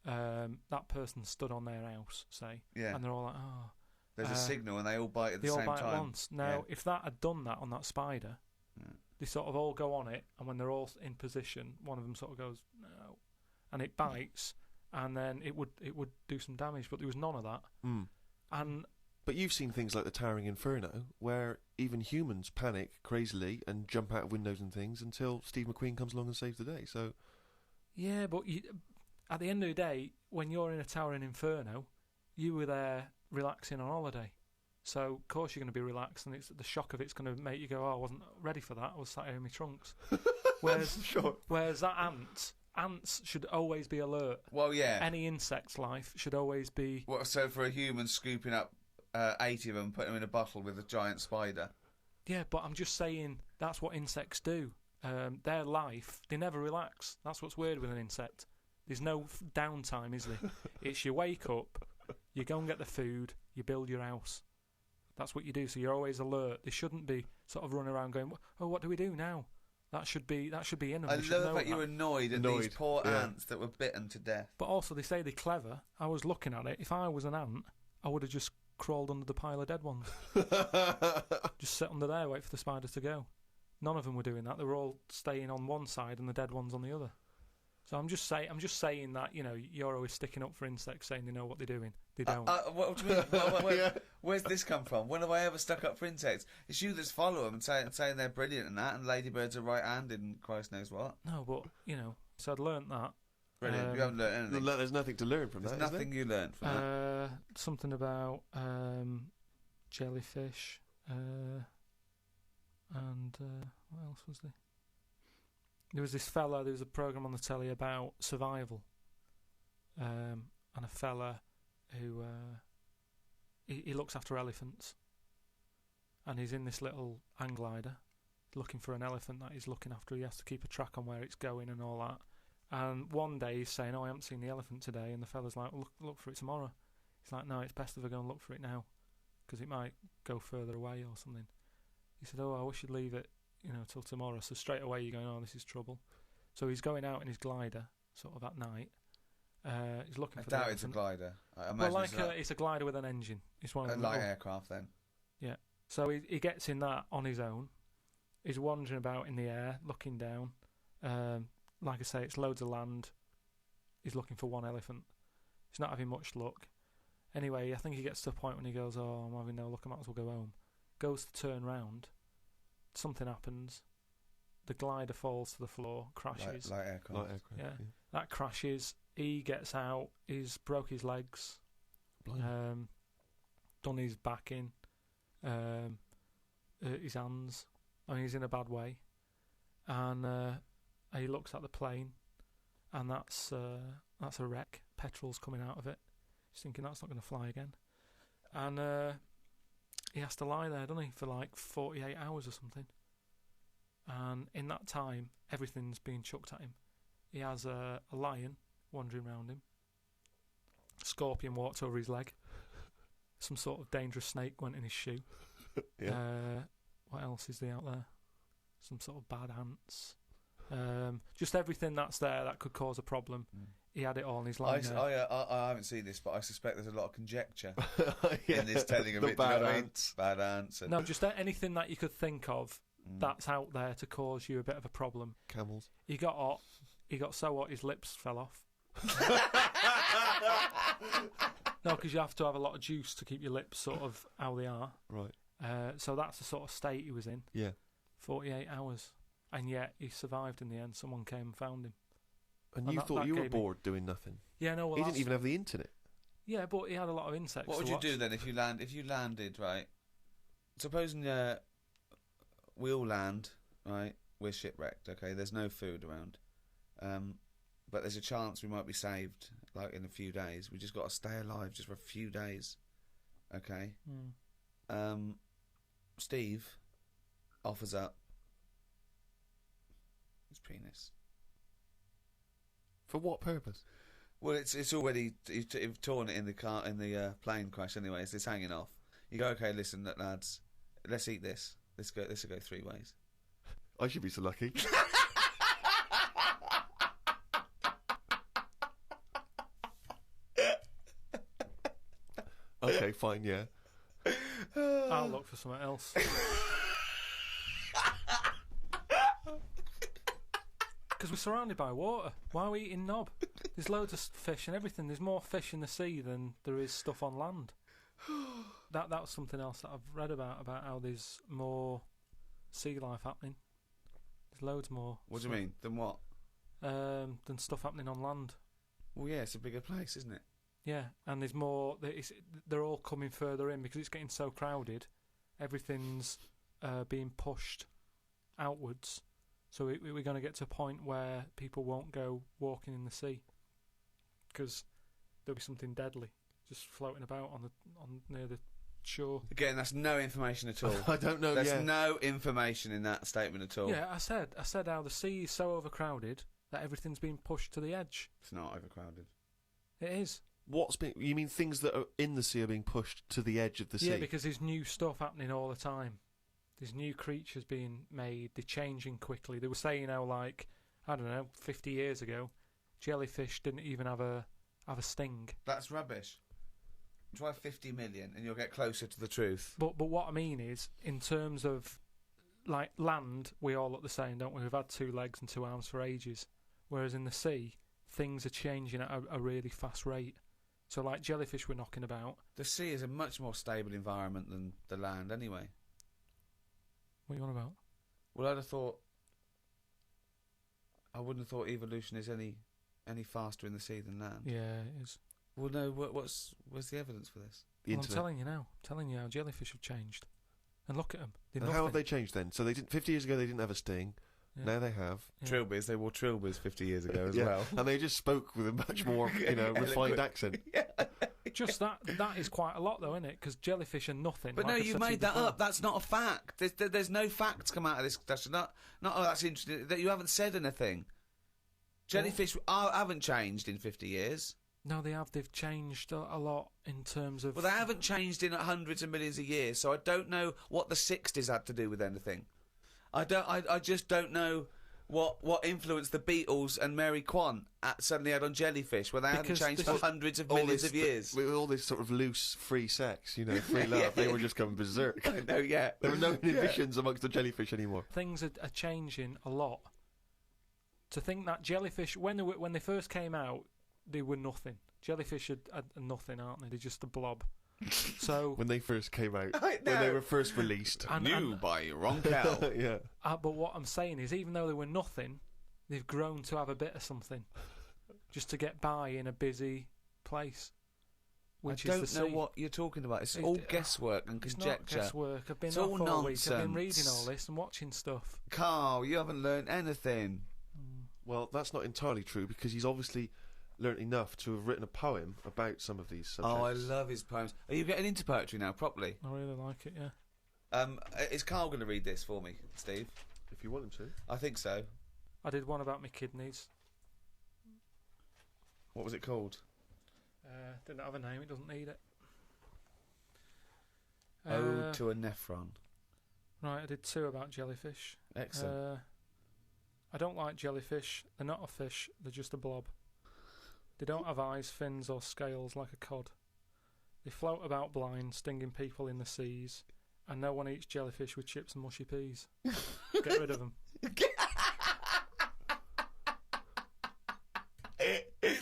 A: that person stood on their house, say, and they're all like, "Oh."
D: There's a signal, and they all bite at the same time. They all bite
A: at once. Now, if that had done that on that spider, they sort of all go on it, and when they're all in position, one of them sort of goes no, and it bites. And then it would do some damage, but there was none of that.
C: But you've seen things like the Towering Inferno, where even humans panic crazily and jump out of windows and things until Steve McQueen comes along and saves the day. So,
A: yeah, but at the end of the day, when you're in a Towering Inferno, you were there relaxing on holiday. So of course you're going to be relaxed, and the shock of it's going to make you go, "Oh, I wasn't ready for that. I was sat here in my trunks." Whereas that ants should always be alert.
D: Well, yeah.
A: Any insect's life should always be...
D: Well, so for a human scooping up 80 of them, putting them in a bottle with a giant spider.
A: Yeah, but I'm just saying that's what insects do. Their life, they never relax. That's what's weird with an insect. There's no downtime, is there? It's you wake up, you go and get the food, you build your house. That's what you do, so you're always alert. They shouldn't be sort of running around going, "Oh, what do we do now?" That should be in them.
D: I love that you're annoyed at these poor ants that were bitten to death.
A: But also, they say they're clever. I was looking at it. If I was an ant, I would have just crawled under the pile of dead ones. Just sit under there, wait for the spider to go. None of them were doing that. They were all staying on one side and the dead ones on the other. So I'm just saying that, you're always sticking up for insects, saying they know what they're doing. They don't.
D: What do you mean? Where's this come from? When have I ever stuck up for insects? It's you that's follow them and saying they're brilliant and that, and ladybirds are right-handed and Christ knows what.
A: No, but, so I'd learnt that.
D: Brilliant. You haven't learnt anything.
C: There's nothing to learn from that,
D: There's nothing you learned from that.
A: Something about jellyfish, and what else was there? There was this fella, there was a programme on the telly about survival, and a fella who he looks after elephants, and he's in this little hang glider looking for an elephant that he's looking after. He has to keep a track on where it's going and all that. And one day he's saying, "Oh, I haven't seen the elephant today," and the fella's like, look for it tomorrow. He's like, "No, it's best if I go and look for it now, because it might go further away or something." He said, "Oh, I wish you'd leave it till tomorrow." So straight away you're going, "Oh, this is trouble." So he's going out in his glider, sort of at night. He's looking for the elephant. I doubt
D: it's a glider. I
A: imagine it's a glider with an engine. It's one of
D: light aircraft then.
A: Yeah. So he gets in that on his own. He's wandering about in the air, looking down. Like I say, it's loads of land. He's looking for one elephant. He's not having much luck. Anyway, I think he gets to a point when he goes, "Oh, I'm having no luck, I might as well go home." Goes to turn round. Something happens. The glider falls to the floor, crashes.
D: Light aircraft.
A: Yeah. That crashes. He gets out. He's broke his legs. Done his back in. His hands. I mean, he's in a bad way. And he looks at the plane, and that's a wreck. Petrol's coming out of it. He's thinking that's not going to fly again. And he has to lie there, doesn't he, for like 48 hours or something. And in that time, everything's being chucked at him. He has a lion wandering around him. A scorpion walked over his leg. Some sort of dangerous snake went in his shoe. What else is there out there? Some sort of bad ants. Just everything that's there that could cause a problem. He had it all in his line.
D: I haven't seen this, but I suspect there's a lot of conjecture in this telling of it.
C: Bad ants.
D: Bad ants.
A: No, just anything that you could think of that's out there to cause you a bit of a problem.
C: Camels.
A: He got hot. He got so hot his lips fell off. No, because you have to have a lot of juice to keep your lips sort of how they are.
C: Right.
A: So that's the sort of state he was in.
C: Yeah.
A: 48 hours. And yet he survived in the end. Someone came and found him.
C: And you thought you were bored doing nothing?
A: Yeah, no. Well,
C: he didn't even have the internet.
A: Yeah, but he had a lot of insects.
D: What would you do then if you landed, right? Supposing we all land, right? We're shipwrecked, okay? There's no food around. But there's a chance we might be saved, like in a few days. We just got to stay alive just for a few days, okay? Steve offers up his penis.
C: For what purpose?
D: Well, it's already you've torn it in the plane crash anyway. So it's hanging off. You go, okay, listen, lads, let's eat this. This will go 3 ways.
C: I should be so lucky. Okay, fine, yeah.
A: I'll look for something else. Because we're surrounded by water. Why are we eating knob? There's loads of fish and everything. There's more fish in the sea than there is stuff on land. That was something else that I've read about how there's more sea life happening. There's loads more.
D: What do you mean? Than what?
A: Than stuff happening on land.
D: Well, yeah, it's a bigger place, isn't it?
A: Yeah, and there's more. They're all coming further in because it's getting so crowded. Everything's being pushed outwards. So we're going to get to a point where people won't go walking in the sea because there'll be something deadly just floating about on near the shore.
D: Again, that's no information at all.
C: I don't know.
D: There's no information in that statement at all.
A: Yeah, I said how the sea is so overcrowded that everything's being pushed to the edge.
D: It's not overcrowded.
A: It is.
C: You mean things that are in the sea are being pushed to the edge of the sea?
A: Yeah, because there's new stuff happening all the time. There's new creatures being made. They're changing quickly. They were saying how, like, I don't know, 50 years ago, jellyfish didn't even have a sting.
D: That's rubbish. Try 50 million and you'll get closer to the truth.
A: But what I mean is, in terms of, like, land, we all look the same, don't we? We've had 2 legs and 2 arms for ages. Whereas in the sea, things are changing at a really fast rate. So, like, jellyfish were knocking about.
D: The sea is a much more stable environment than the land anyway.
A: What are you on about?
D: Well, I wouldn't have thought evolution is any faster in the sea than land.
A: Yeah, it is.
D: Well, no, what's the evidence for this?
A: Well, I'm telling you now. I'm telling you how jellyfish have changed. And look at them.
C: And how have they changed then? So 50 years ago they didn't have a sting. Yeah. Now they have.
A: Yeah.
D: Trilbies, they wore trilbies 50 years ago as well.
C: And they just spoke with a much more, refined accent.
A: Yeah. Just that is quite a lot though, isn't it? Because jellyfish are nothing.
D: But
A: like
D: no, you made that up. That's not a fact. There's no facts come out of this discussion. Not oh, that's interesting. That you haven't said anything. Jellyfish haven't changed in 50 years.
A: No, they have. They've changed a lot in terms of...
D: Well, they haven't changed in hundreds of millions of years, so I don't know what the 60s had to do with anything. I just don't know what influence the Beatles and Mary Quant suddenly had on jellyfish, where they hadn't changed for hundreds of millions of years.
C: With all this sort of loose, free sex, free love, they were just going berserk.
D: I know, yeah.
C: There were no inhibitions amongst the jellyfish anymore.
A: Things are changing a lot. To think that jellyfish, when they first came out, they were nothing. Jellyfish are nothing, aren't they? They're just a blob. So
C: when they first came out, when they were first released,
D: new by Roncal.
C: Yeah.
A: But what I'm saying is, even though they were nothing, they've grown to have a bit of something, just to get by in a busy place. Which
D: I
A: is the
D: don't know
A: sea.
D: what you're talking about. It's all guesswork and conjecture.
A: It's not guesswork. I've been
D: it's
A: off
D: all
A: all
D: nonsense.
A: week. I've been reading all this and watching stuff.
D: Carl, you haven't learned anything.
C: Well, that's not entirely true because he's obviously learnt enough to have written a poem about some of these subjects.
D: Oh, I love his poems. Are you getting into poetry now, properly?
A: I really like it, yeah.
D: Is Carl going to read this for me, Steve?
C: If you want him to.
D: I think so.
A: I did one about my kidneys.
D: What was it called?
A: Didn't have a name, it doesn't need it.
D: Ode to a Nephron.
A: Right, I did 2 about jellyfish.
D: Excellent.
A: I don't like jellyfish. They're not a fish, they're just a blob. They don't have eyes, fins or scales like a cod. They float about blind, stinging people in the seas. And no one eats jellyfish with chips and mushy peas. Get rid of them.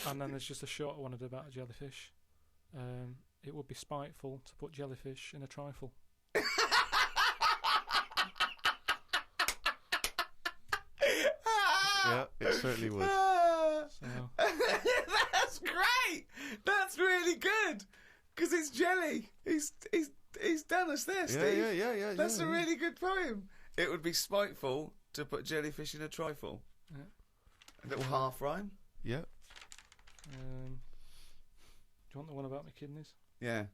A: And then there's just a shorter one I did about a jellyfish. It would be spiteful to put jellyfish in a trifle.
C: Yeah, it certainly would.
A: So.
D: That's great. That's really good because it's jelly. He's done us there, Steve.
C: Yeah.
D: That's a really good poem. It would be spiteful to put jellyfish in a trifle.
A: Yeah.
D: A little half rhyme.
C: Yeah.
A: Do you want the one about my kidneys?
D: Yeah.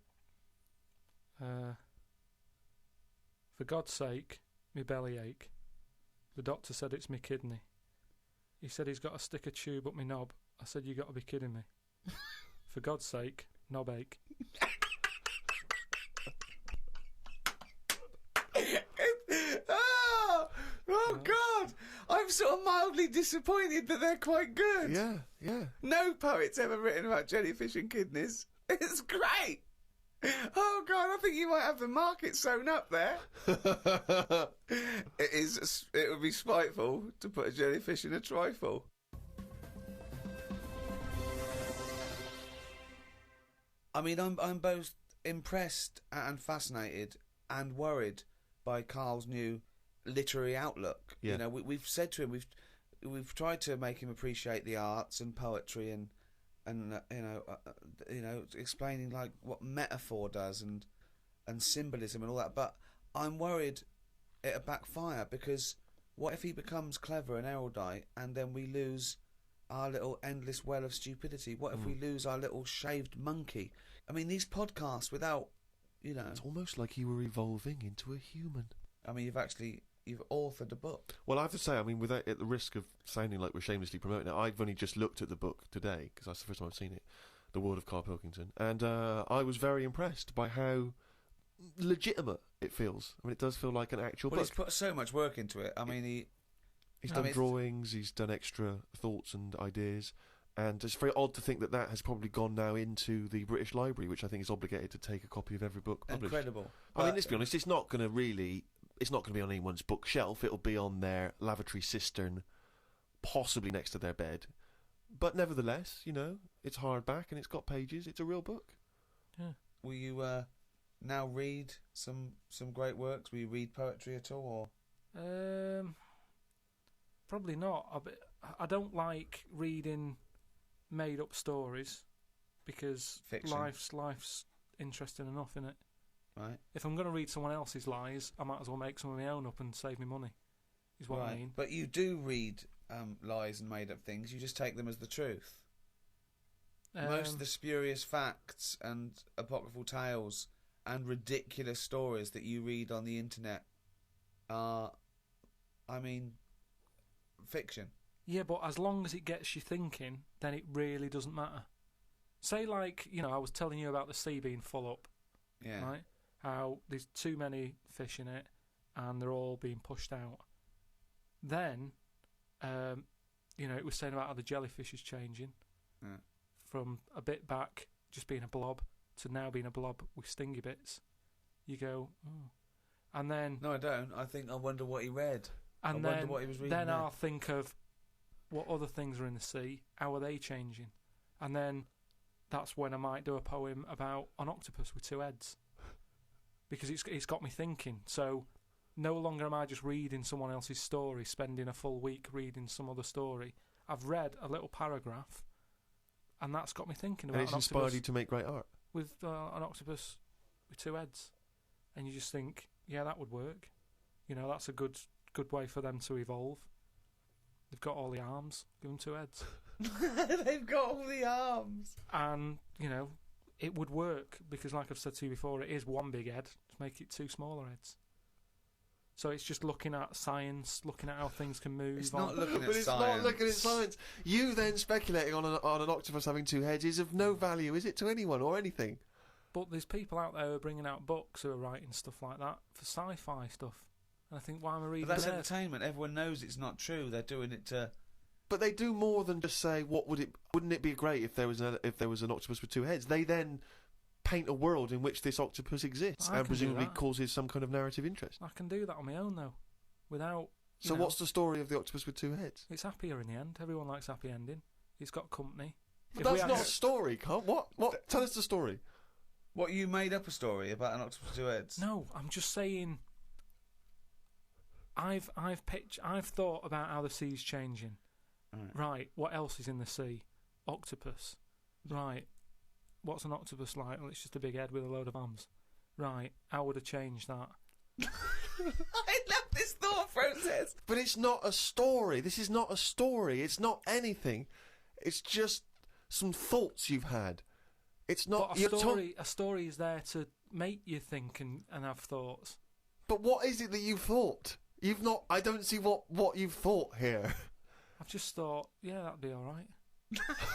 A: For God's sake, me belly ache. The doctor said it's me kidney. He said he's got to stick a tube up me knob. I said, you got to be kidding me. For God's sake, knob ache.
D: Oh God! I'm sort of mildly disappointed that they're quite good.
C: Yeah.
D: No poet's ever written about jellyfish and kidneys. It's great. Oh God, I think you might have the market sewn up there. It would be spiteful to put a jellyfish in a trifle. I mean, I'm both impressed and fascinated and worried by Carl's new literary outlook.
C: Yeah.
D: You know, we've said to him, we've tried to make him appreciate the arts and poetry and explaining like what metaphor does and symbolism and all that. But I'm worried it'll backfire, because what if he becomes clever and erudite and then we lose our little endless well of stupidity? What if we lose our little shaved monkey? I mean, these podcasts without,
C: It's almost like you were evolving into a human.
D: I mean, you've authored a book.
C: Well, I have to say, I mean, without at the risk of sounding like we're shamelessly promoting it, I've only just looked at the book today, because that's the first time I've seen it, The World of Carl Pilkington, and I was very impressed by how legitimate it feels. I mean, it does feel like an actual book.
D: He's put so much work into it. I mean,
C: he's done drawings, he's done extra thoughts and ideas, and it's very odd to think that has probably gone now into the British Library, which I think is obligated to take a copy of every book published.
D: Incredible.
C: I mean, let's be honest, it's not going to be on anyone's bookshelf. It'll be on their lavatory cistern, possibly next to their bed. But nevertheless, it's hardback and it's got pages. It's a real book.
A: Yeah.
D: Will you now read some great works? Will you read poetry at all? Or?
A: Probably not. I don't like reading made-up stories, because
D: Fiction.
A: life's interesting enough, innit?
D: Right.
A: If I'm going to read someone else's lies, I might as well make some of my own up and save me money, is what I mean.
D: But you do read lies and made-up things. You just take them as the truth. Most of the spurious facts and apocryphal tales and ridiculous stories that you read on the internet are, fiction.
A: Yeah, but as long as it gets you thinking, then it really doesn't matter. Say, like, I was telling you about the sea being full up.
D: Yeah.
A: Right? How there's too many fish in it and they're all being pushed out. Then, it was saying about how the jellyfish is changing from a bit back, just being a blob, to now being a blob with stingy bits. You go, oh. And then...
D: No, I don't. I wonder what he read.
A: And
D: I wonder what he was reading.
A: Then I'll think of what other things are in the sea, how are they changing? And then that's when I might do a poem about an octopus with 2 heads. Because it's got me thinking. So no longer am I just reading someone else's story, spending a full week reading some other story. I've read a little paragraph, and that's got me thinking about
C: and it's
A: an
C: inspired
A: octopus
C: you to make great art.
A: with an octopus with 2 heads. And you just think, yeah, that would work. That's a good way for them to evolve. They've got all the arms. Give them 2 heads.
D: They've got all the arms.
A: And, it would work because, like I've said to you before, it is one big head to make it two smaller heads. So it's just looking at science, looking at how things can move.
D: It's not looking at
C: But it's
D: science.
C: not looking at science. You then speculating on an octopus having two heads is of no value, is it, to anyone or anything?
A: But there's people out there who are bringing out books who are writing stuff like that for sci-fi stuff. And I think, why am I reading
D: But that's
A: theirs?
D: entertainment. Everyone knows it's not true. They're doing it to...
C: But they do more than just say, wouldn't it be great if there was an octopus with two heads? They then paint a world in which this octopus exists
A: I
C: and
A: can do
C: presumably
A: that.
C: causes some kind of narrative interest.
A: I can do that on my own, though, without...
C: So what's the story of the octopus with two heads?
A: It's happier in the end. Everyone likes happy ending. It's got company.
C: But that's not a story, Carl. What? Tell us the story.
D: What, you made up a story about an octopus with two heads?
A: No, I'm just saying... I've thought about how the sea's changing. Right, what else is in the sea? Octopus. Right, what's an octopus like? Well, it's just a big head with a load of arms. Right, how would I change that?
D: I love this thought process.
C: But it's not a story. This is not a story. It's not anything. It's just some thoughts you've had. It's not...
A: But a story is there to make you think and have thoughts.
C: But what is it that you've thought? You've not... I don't see what you've thought here.
A: I've just thought, yeah, that'd be all right.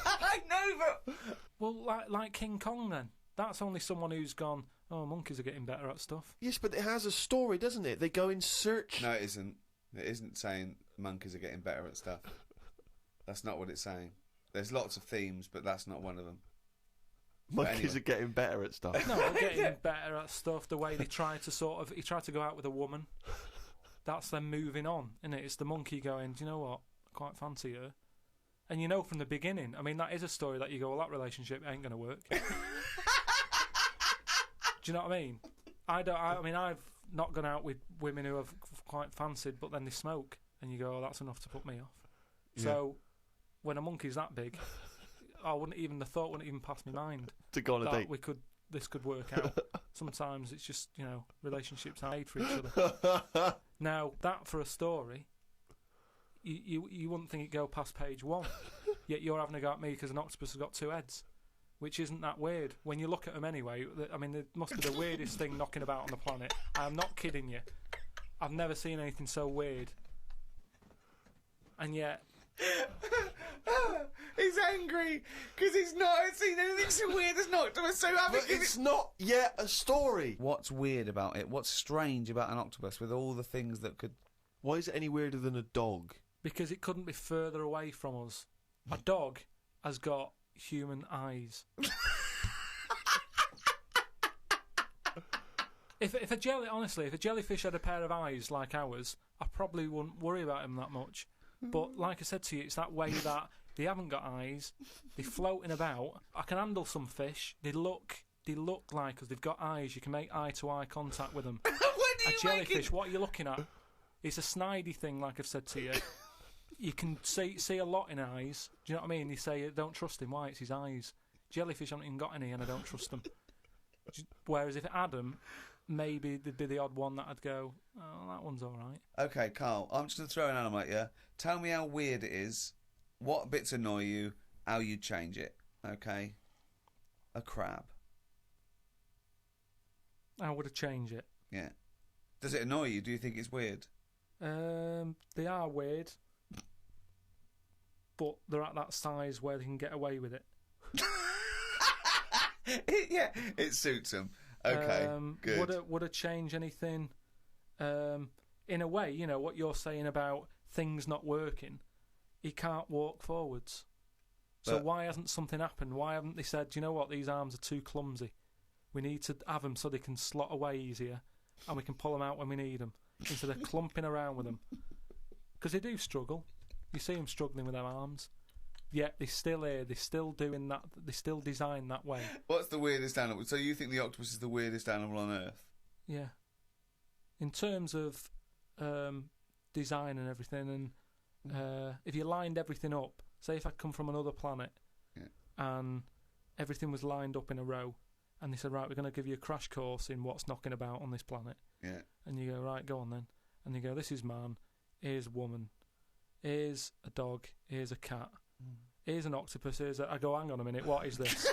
D: I know, but...
A: Well, like King Kong, then. That's only someone who's gone, oh, monkeys are getting better at stuff.
C: Yes, but it has a story, doesn't it? They go in search...
D: No, it isn't. It isn't saying monkeys are getting better at stuff. That's not what it's saying. There's lots of themes, but that's not one of them.
C: Monkeys are getting better at stuff.
A: No, they're getting better at stuff. The way they try to he tried to go out with a woman. That's them moving on, isn't it? It's the monkey going, do you know what? I quite fancy her. And from the beginning, I mean, that is a story that you go, well, that relationship ain't going to work. Do you know what I mean? I've not gone out with women who I've quite fancied, but then they smoke, and you go, oh, that's enough to put me off. Yeah. So, when a monkey's that big, the thought wouldn't even pass my mind
C: to go on a date.
A: This could work out. Sometimes it's just, relationships are made for each other. Now, that for a story, you wouldn't think it'd go past page 1. Yet you're having a go at me because an octopus has got two heads, which isn't that weird. When you look at them anyway, it must be the weirdest thing knocking about on the planet. I'm not kidding you. I've never seen anything so weird. And yet...
D: He's angry because he's not seen anything so weird as an octopus. So
C: it's not yet a story.
D: What's weird about it? What's strange about an octopus with all the things that could...
C: Why is it any weirder than a dog?
A: Because it couldn't be further away from us. A dog has got human eyes. If a jellyfish had a pair of eyes like ours, I probably wouldn't worry about him that much. But like I said to you, it's that way that they haven't got eyes. They're floating about. I can handle some fish. They look like us. They've got eyes. You can make eye-to-eye contact with them. A jellyfish, what are you looking at? It's a snidey thing, like I've said to you. You can see a lot in eyes. Do you know what I mean? They say, don't trust him. Why? It's his eyes. Jellyfish haven't even got any, and I don't trust them. Whereas if it had them, maybe there'd be the odd one that I'd go, oh, that one's all right.
D: Okay, Carl, I'm just going to throw an animal at you. Tell me how weird it is, what bits annoy you, how you'd change it. Okay? A crab.
A: How would I change it?
D: Yeah. Does it annoy you? Do you think it's weird?
A: They are weird, but they're at that size where they can get away with it.
D: Yeah, it suits them. Okay, good.
A: Would it change anything? In a way, what you're saying about things not working, he can't walk forwards. So why hasn't something happened? Why haven't they said, you know what, these arms are too clumsy. We need to have them so they can slot away easier, and we can pull them out when we need them, instead of clumping around with them. Because they do struggle. You see them struggling with their arms. Yet they're still here, they're still doing that, they're still designed that way.
D: What's the weirdest animal? So you think the octopus is the weirdest animal on Earth?
A: Yeah. In terms of design and everything, and if you lined everything up, say if I'd come from another planet, and everything was lined up in a row, and they said, right, we're going to give you a crash course in what's knocking about on this planet.
D: Yeah.
A: And you go, right, go on then. And you go, this is man, here's woman, here's a dog, here's a cat. here's an octopus, I go, hang on a minute, what is this?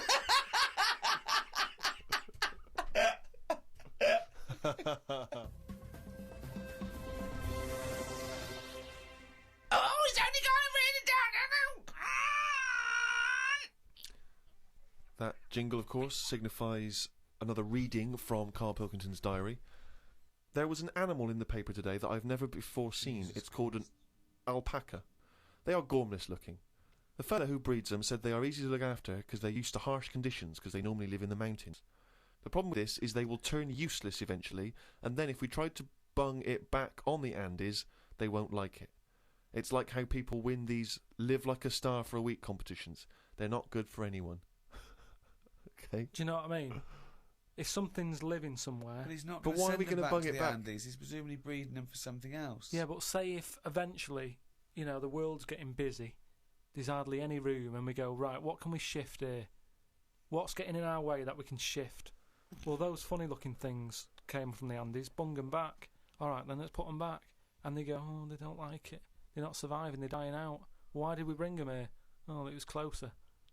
E: Oh, it's only going really down.
C: That jingle, of course, signifies another reading from Carl Pilkington's diary. There was an animal in the paper today that I've never before seen. It's called an alpaca. They are gormless looking. The fellow who breeds them said they are easy to look after because they're used to harsh conditions because they normally live in the mountains. The problem with this is they will turn useless eventually, and then if we tried to bung it back on the Andes, they won't like it. It's like how people win these live like a star for a week competitions. They're not good for anyone. Okay.
A: Do you know what I mean? If something's living somewhere...
D: But he's not
C: But
D: going to
C: why are
D: send
C: we
D: them
C: gonna
D: back
C: bung
D: to
C: it
D: the
C: back?
D: Andes. He's presumably breeding them for something else.
A: Yeah, but say if eventually, you know, the world's getting busy, there's hardly any room, and we go, right, what can we shift here? What's getting in our way that we can shift? Well, those funny-looking things came from the Andes, bung them back. All right, then let's put them back. And they go, oh, they don't like it. They're not surviving, they're dying out. Why did we bring them here? Oh, it was closer.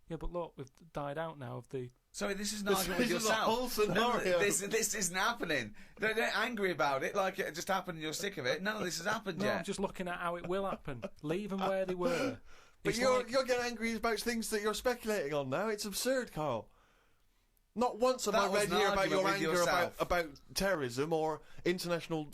A: Yeah, but look, we've died out now of the...
D: Sorry, this is an argument with
C: This is a
D: yourself.
C: whole scenario.
D: This isn't happening. Don't get angry about it like it just happened and you're sick of it. None of this has happened
A: No,
D: yet.
A: I'm just looking at how it will happen. Leave them where they were.
C: But
A: It's
C: you're
A: like-
C: getting angry about things that you're speculating on now. It's absurd, Carl. Not once have
D: That
C: I
D: was
C: read
D: an
C: here about
D: argument
C: your
D: with
C: anger
D: yourself.
C: about terrorism or international,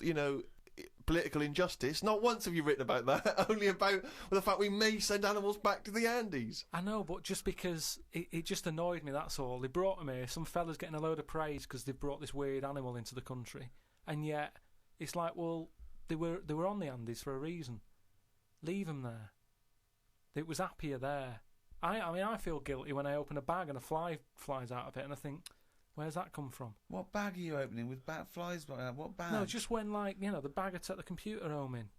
C: political injustice. Not once have you written about that. Only about the fact we may send animals back to the Andes.
A: I know, but just because it just annoyed me, that's all. They brought them here. Some fella's getting a load of praise because they've brought this weird animal into the country. And yet, it's like, well, they were on the Andes for a reason. Leave them there. It was happier there. I mean, I feel guilty when I open a bag and a fly flies out of it, and I think, where's that come from?
D: What bag are you opening with flies? What bag?
A: No, just when, the bag I took the computer home in,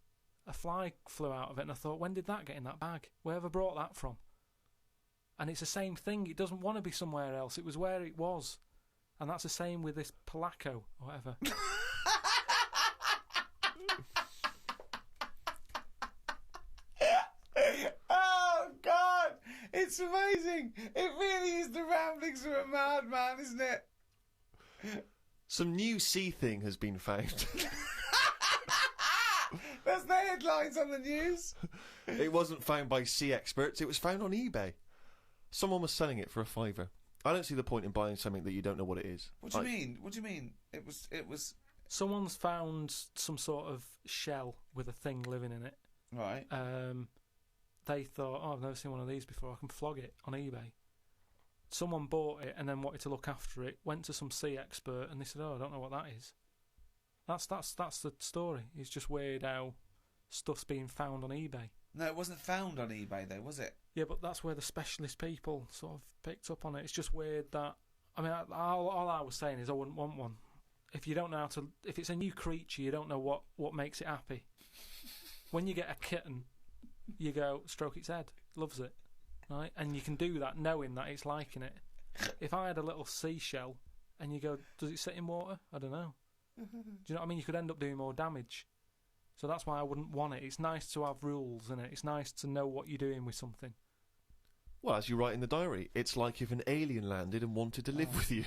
A: a fly flew out of it, and I thought, when did that get in that bag? Wherever brought that from? And it's the same thing. It doesn't want to be somewhere else. It was where it was. And that's the same with this Polaco, or whatever.
D: Oh, God! It's amazing! It really is the ramblings of a madman, isn't it?
C: Some new sea thing has been found.
D: That's the headlines on the news.
C: It wasn't found by sea experts. It was found on eBay. Someone was selling it for $5. I don't see the point in buying something that you don't know what it is.
D: What do you mean? What do you mean? It was...
A: Someone's found some sort of shell with a thing living in it.
D: Right.
A: They thought, oh, I've never seen one of these before. I can flog it on eBay. Someone bought it and then wanted to look after it. Went to some sea expert and they said, oh, I don't know what that is. That's the story. It's just weird how stuff's being found on eBay.
D: No, it wasn't found on eBay though, was it?
A: Yeah, but that's where the specialist people sort of picked up on it. It's just weird that... I mean, all I was saying is I wouldn't want one. If you don't know how to... If it's a new creature, you don't know what makes it happy. When you get a kitten, you go, stroke its head. Loves it. Right? And you can do that knowing that it's liking it. If I had a little seashell and you go, does it sit in water? I don't know. Do you know what I mean? You could end up doing more damage. So that's why I wouldn't want it. It's nice to have rules in it. It's nice to know what you're doing with something.
C: Well, as you write in the diary, it's like if an alien landed and wanted to live with you.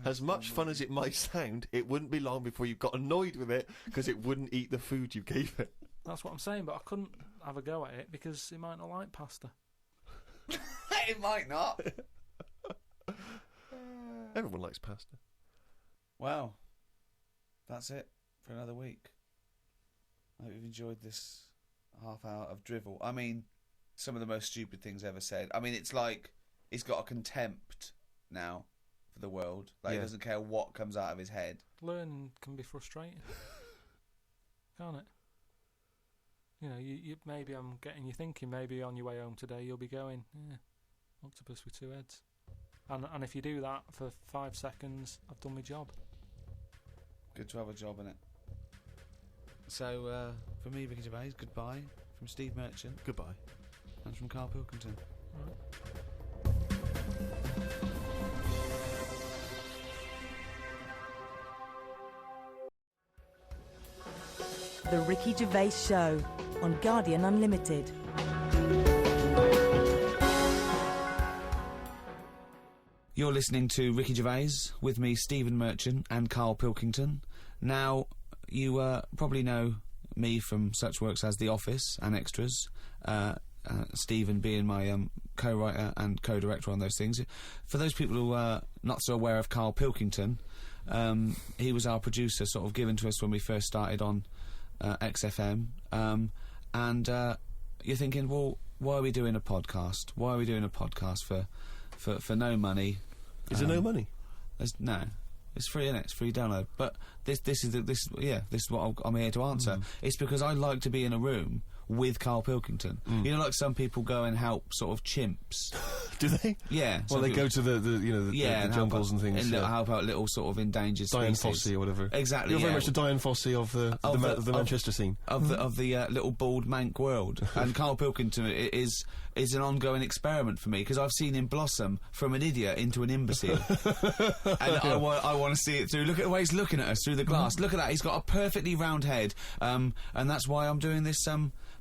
C: As much fun as it might sound, it wouldn't be long before you got annoyed with it because it wouldn't eat the food you gave it.
A: That's what I'm saying, but I couldn't have a go at it because it might not like pasta.
D: It might not.
C: Everyone likes pasta.
D: Well, that's it for another week. I hope you've enjoyed this half hour of drivel. I mean, some of the most stupid things ever said. I mean, it's like he's got a contempt now for the world. Like,
C: Yeah.
D: he doesn't care what comes out of his head.
A: Learning can be frustrating, can't it? You know, you maybe I'm getting you thinking. Maybe on your way home today, you'll be going, "Yeah, octopus with two heads." And if you do that for 5 seconds, I've done my job.
D: Good to have a job in it. So, for me, Ricky Gervais, goodbye. From Steve Merchant.
C: Goodbye.
D: And from Carl Pilkington.
B: The Ricky Gervais Show on Guardian Unlimited.
D: You're listening to Ricky Gervais, with me, Stephen Merchant, and Carl Pilkington. Now, you probably know me from such works as The Office and Extras, Stephen being my co-writer and co-director on those things. For those people who are not so aware of Carl Pilkington, he was our producer, sort of given to us when we first started on XFM, and you're thinking, well, why are we doing a podcast? Why are we doing a podcast for no money?
C: Is there no money?
D: No. It's free, innit? It's free download. But this is what I'm here to answer. It's because I like to be in a room with Carl Pilkington. You know, like some people go and help sort of chimps.
C: Do they?
D: Yeah.
C: Well, they go to the jungles and things.
D: And help out little sort of endangered
C: Diane
D: species.
C: Fossey or whatever.
D: Exactly.
C: You're very much the Diane Fossey of the Manchester scene.
D: Of the little bald mank world. And Carl Pilkington is an ongoing experiment for me, because I've seen him blossom from an idiot into an imbecile. And I want to see it through. Look at the way he's looking at us through the glass. Look at that. He's got a perfectly round head. And that's why I'm doing this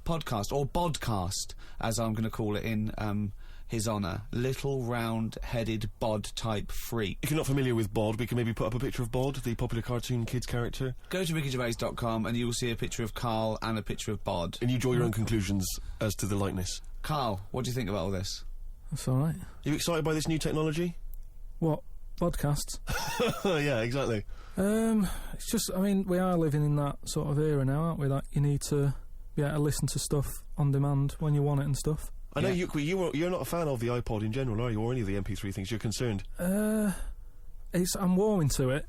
D: podcast, or bodcast, as I'm going to call it in his honour. Little round-headed bod-type freak.
C: If you're not familiar with Bod, we can maybe put up a picture of Bod, the popular cartoon kids character.
D: Go to rickygervais.com and you will see a picture of Carl and a picture of Bod.
C: And you draw your own conclusions as to the likeness.
D: Carl, what do you think about all this?
A: That's all right.
C: Are you excited by this new technology?
A: What? Podcasts?
C: Yeah, exactly.
A: It's just, I mean, we are living in that sort of era now, aren't we? That you need to be able to listen to stuff on demand when you want it and stuff.
C: I know you're not a fan of the iPod in general, are you? Or any of the MP3 things? You're concerned?
A: I'm warming to it,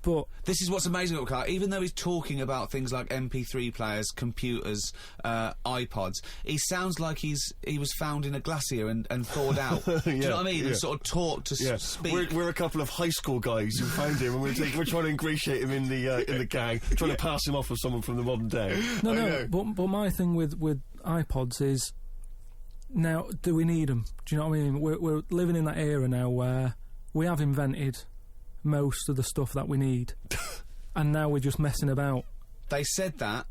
A: but
D: this is what's amazing about Carl. Even though he's talking about things like MP3 players, computers, iPods, he sounds like he was found in a glacier and thawed out. Do you know what I mean? And sort of taught to speak.
C: We're a couple of high school guys who found him, and we're trying to ingratiate him in the gang, trying to pass him off with someone from the modern day.
A: No. But my thing with iPods is, now, do we need them? Do you know what I mean? We're living in that era now where we have invented most of the stuff that we need, and now we're just messing about.
D: They said that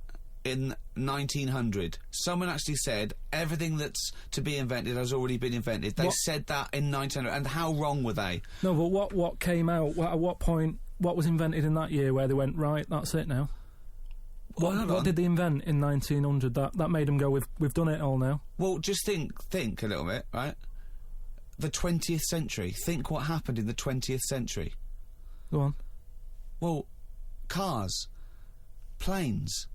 D: in 1900. Someone actually said everything that's to be invented has already been invented. They said that in 1900, and how wrong were they?
A: No, but what came out? At what point? What was invented in that year where they went, right, that's it now? What did they invent in 1900 that made them go, we've done it all now?
D: Well, just think a little bit, right? The 20th century. Think what happened in the 20th century.
A: Go on.
D: Well, cars, planes.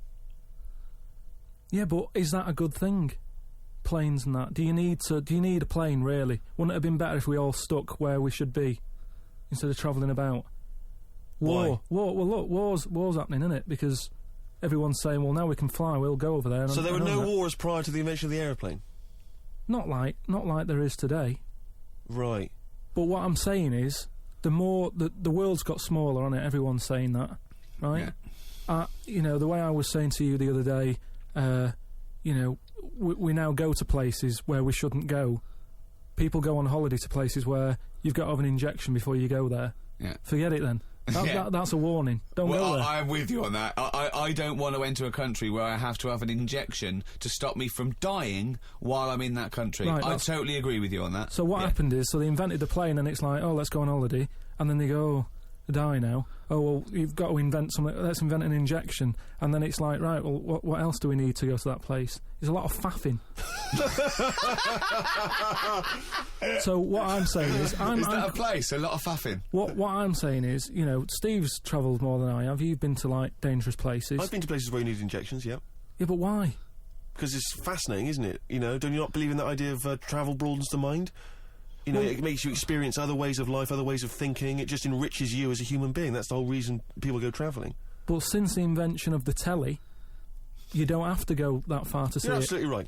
A: Yeah, but is that a good thing? Planes and that. Do you need a plane, really? Wouldn't it have been better if we all stuck where we should be instead of travelling about? War. Well, look, war's happening, isn't it? Because everyone's saying, well, now we can fly, we'll go over there.
C: So there were no wars prior to the invention of the aeroplane?
A: Not like there is today.
C: Right.
A: But what I'm saying is, the world's got smaller, hasn't it? Everyone's saying that, right? Yeah. You know, the way I was saying to you the other day, you know, we now go to places where we shouldn't go. People go on holiday to places where you've got to have an injection before you go there.
D: Yeah.
A: Forget it then. That's a warning. Don't go there.
D: I'm with you on that. I don't want to enter a country where I have to have an injection to stop me from dying while I'm in that country. Right, I totally agree with you on that.
A: So what happened is, they invented the plane, and it's like, oh, let's go on holiday, and then they go, oh, die now. Oh, well, you've got to invent something. Let's invent an injection. And then it's like, right, well, what else do we need to go to that place? There's a lot of faffing. So what I'm saying is... Is
D: that a place? A lot of faffing?
A: What I'm saying is, you know, Steve's travelled more than I have. You've been to, like, dangerous places.
C: I've been to places where you need injections, yeah.
A: Yeah, but why?
C: Because it's fascinating, isn't it? You know, don't you not believe in that idea of travel broadens the mind? You know, it makes you experience other ways of life, other ways of thinking. It just enriches you as a human being. That's the whole reason people go travelling.
A: But since the invention of the telly, you don't have to go that far to see it.
C: You're absolutely right.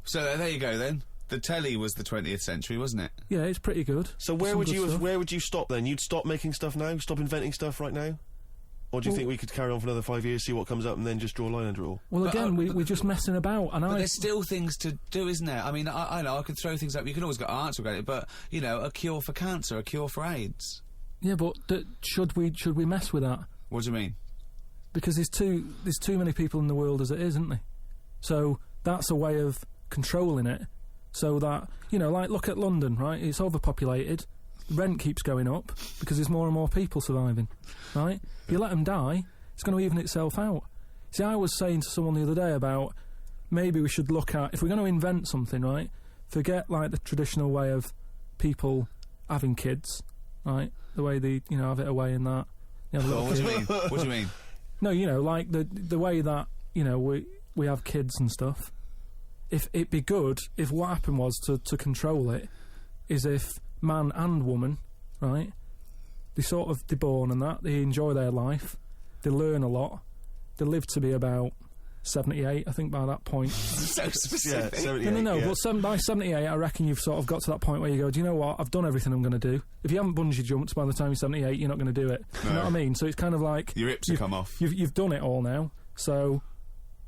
D: So there you go, then. The telly was the 20th century, wasn't it?
A: Yeah, it's pretty good.
C: So where would you stop then? You'd stop making stuff now? Stop inventing stuff right now? Or do you think we could carry on for another 5 years, see what comes up, and then just draw a line under it all?
A: Well, again, we're just messing about, and
D: but there's still things to do, isn't there? I mean, I know I could throw things up. You can always get an answer about it, but you know, a cure for cancer, a cure for AIDS.
A: Yeah, but should we mess with that?
D: What do you mean?
A: Because there's too many people in the world as it is, isn't there? So that's a way of controlling it, so that, you know, like, look at London, right? It's overpopulated. rent keeps going up because there's more and more people surviving, right? If you let them die, it's going to even itself out. See, I was saying to someone the other day about maybe we should look at, if we're going to invent something, right, forget, like, the traditional way of people having kids, right, the way they, you know, have it away in that. You know,
D: What do you mean? What do you mean?
A: No, you know, like, the way that, you know, we have kids and stuff. If it'd be good if what happened was to control it is if man and woman, right, they're born and that, they enjoy their life, they learn a lot, they live to be about 78, I think, by that point.
D: So specific.
C: Yeah, 78,
A: No,
C: yeah.
A: but by 78, I reckon you've sort of got to that point where you go, do you know what, I've done everything I'm going to do. If you haven't bungee jumped by the time you're 78, you're not going to do it.
D: No.
A: You know what I mean? So it's kind of like...
D: Your hips have come off.
A: You've done it all now, so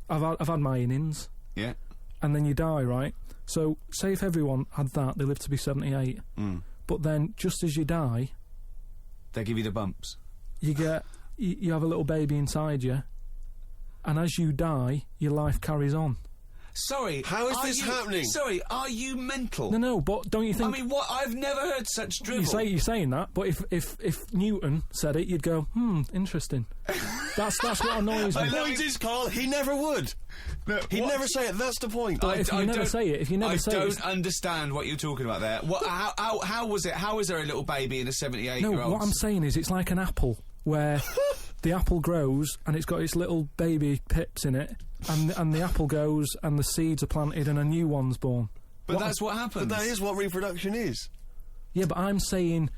A: I've had my innings.
D: Yeah.
A: And then you die, right? So, say if everyone had that, they live to be 78. But then, just as you die...
D: They give you the bumps.
A: You get... You have a little baby inside you, and as you die, your life carries on.
D: Sorry,
C: How is this happening?
D: Sorry, are you mental?
A: No, but don't you think...
D: I mean, what? I've never heard such drivel.
A: You're saying that, but if Newton said it, you'd go, interesting. That's what annoys me.
C: The point is, Carl, he never would.
D: No,
C: He'd
D: what?
C: never say it. That's the point.
A: But if you never say it,
D: I don't understand what you're talking about there. What? How was it? How is there a little baby in a 78-year-old?
A: No, what I'm saying is it's like an apple, where the apple grows and it's got its little baby pips in it, and the apple goes and the seeds are planted and a new one's born.
D: But that's what happens.
C: But that is what reproduction is.
A: Yeah, but I'm saying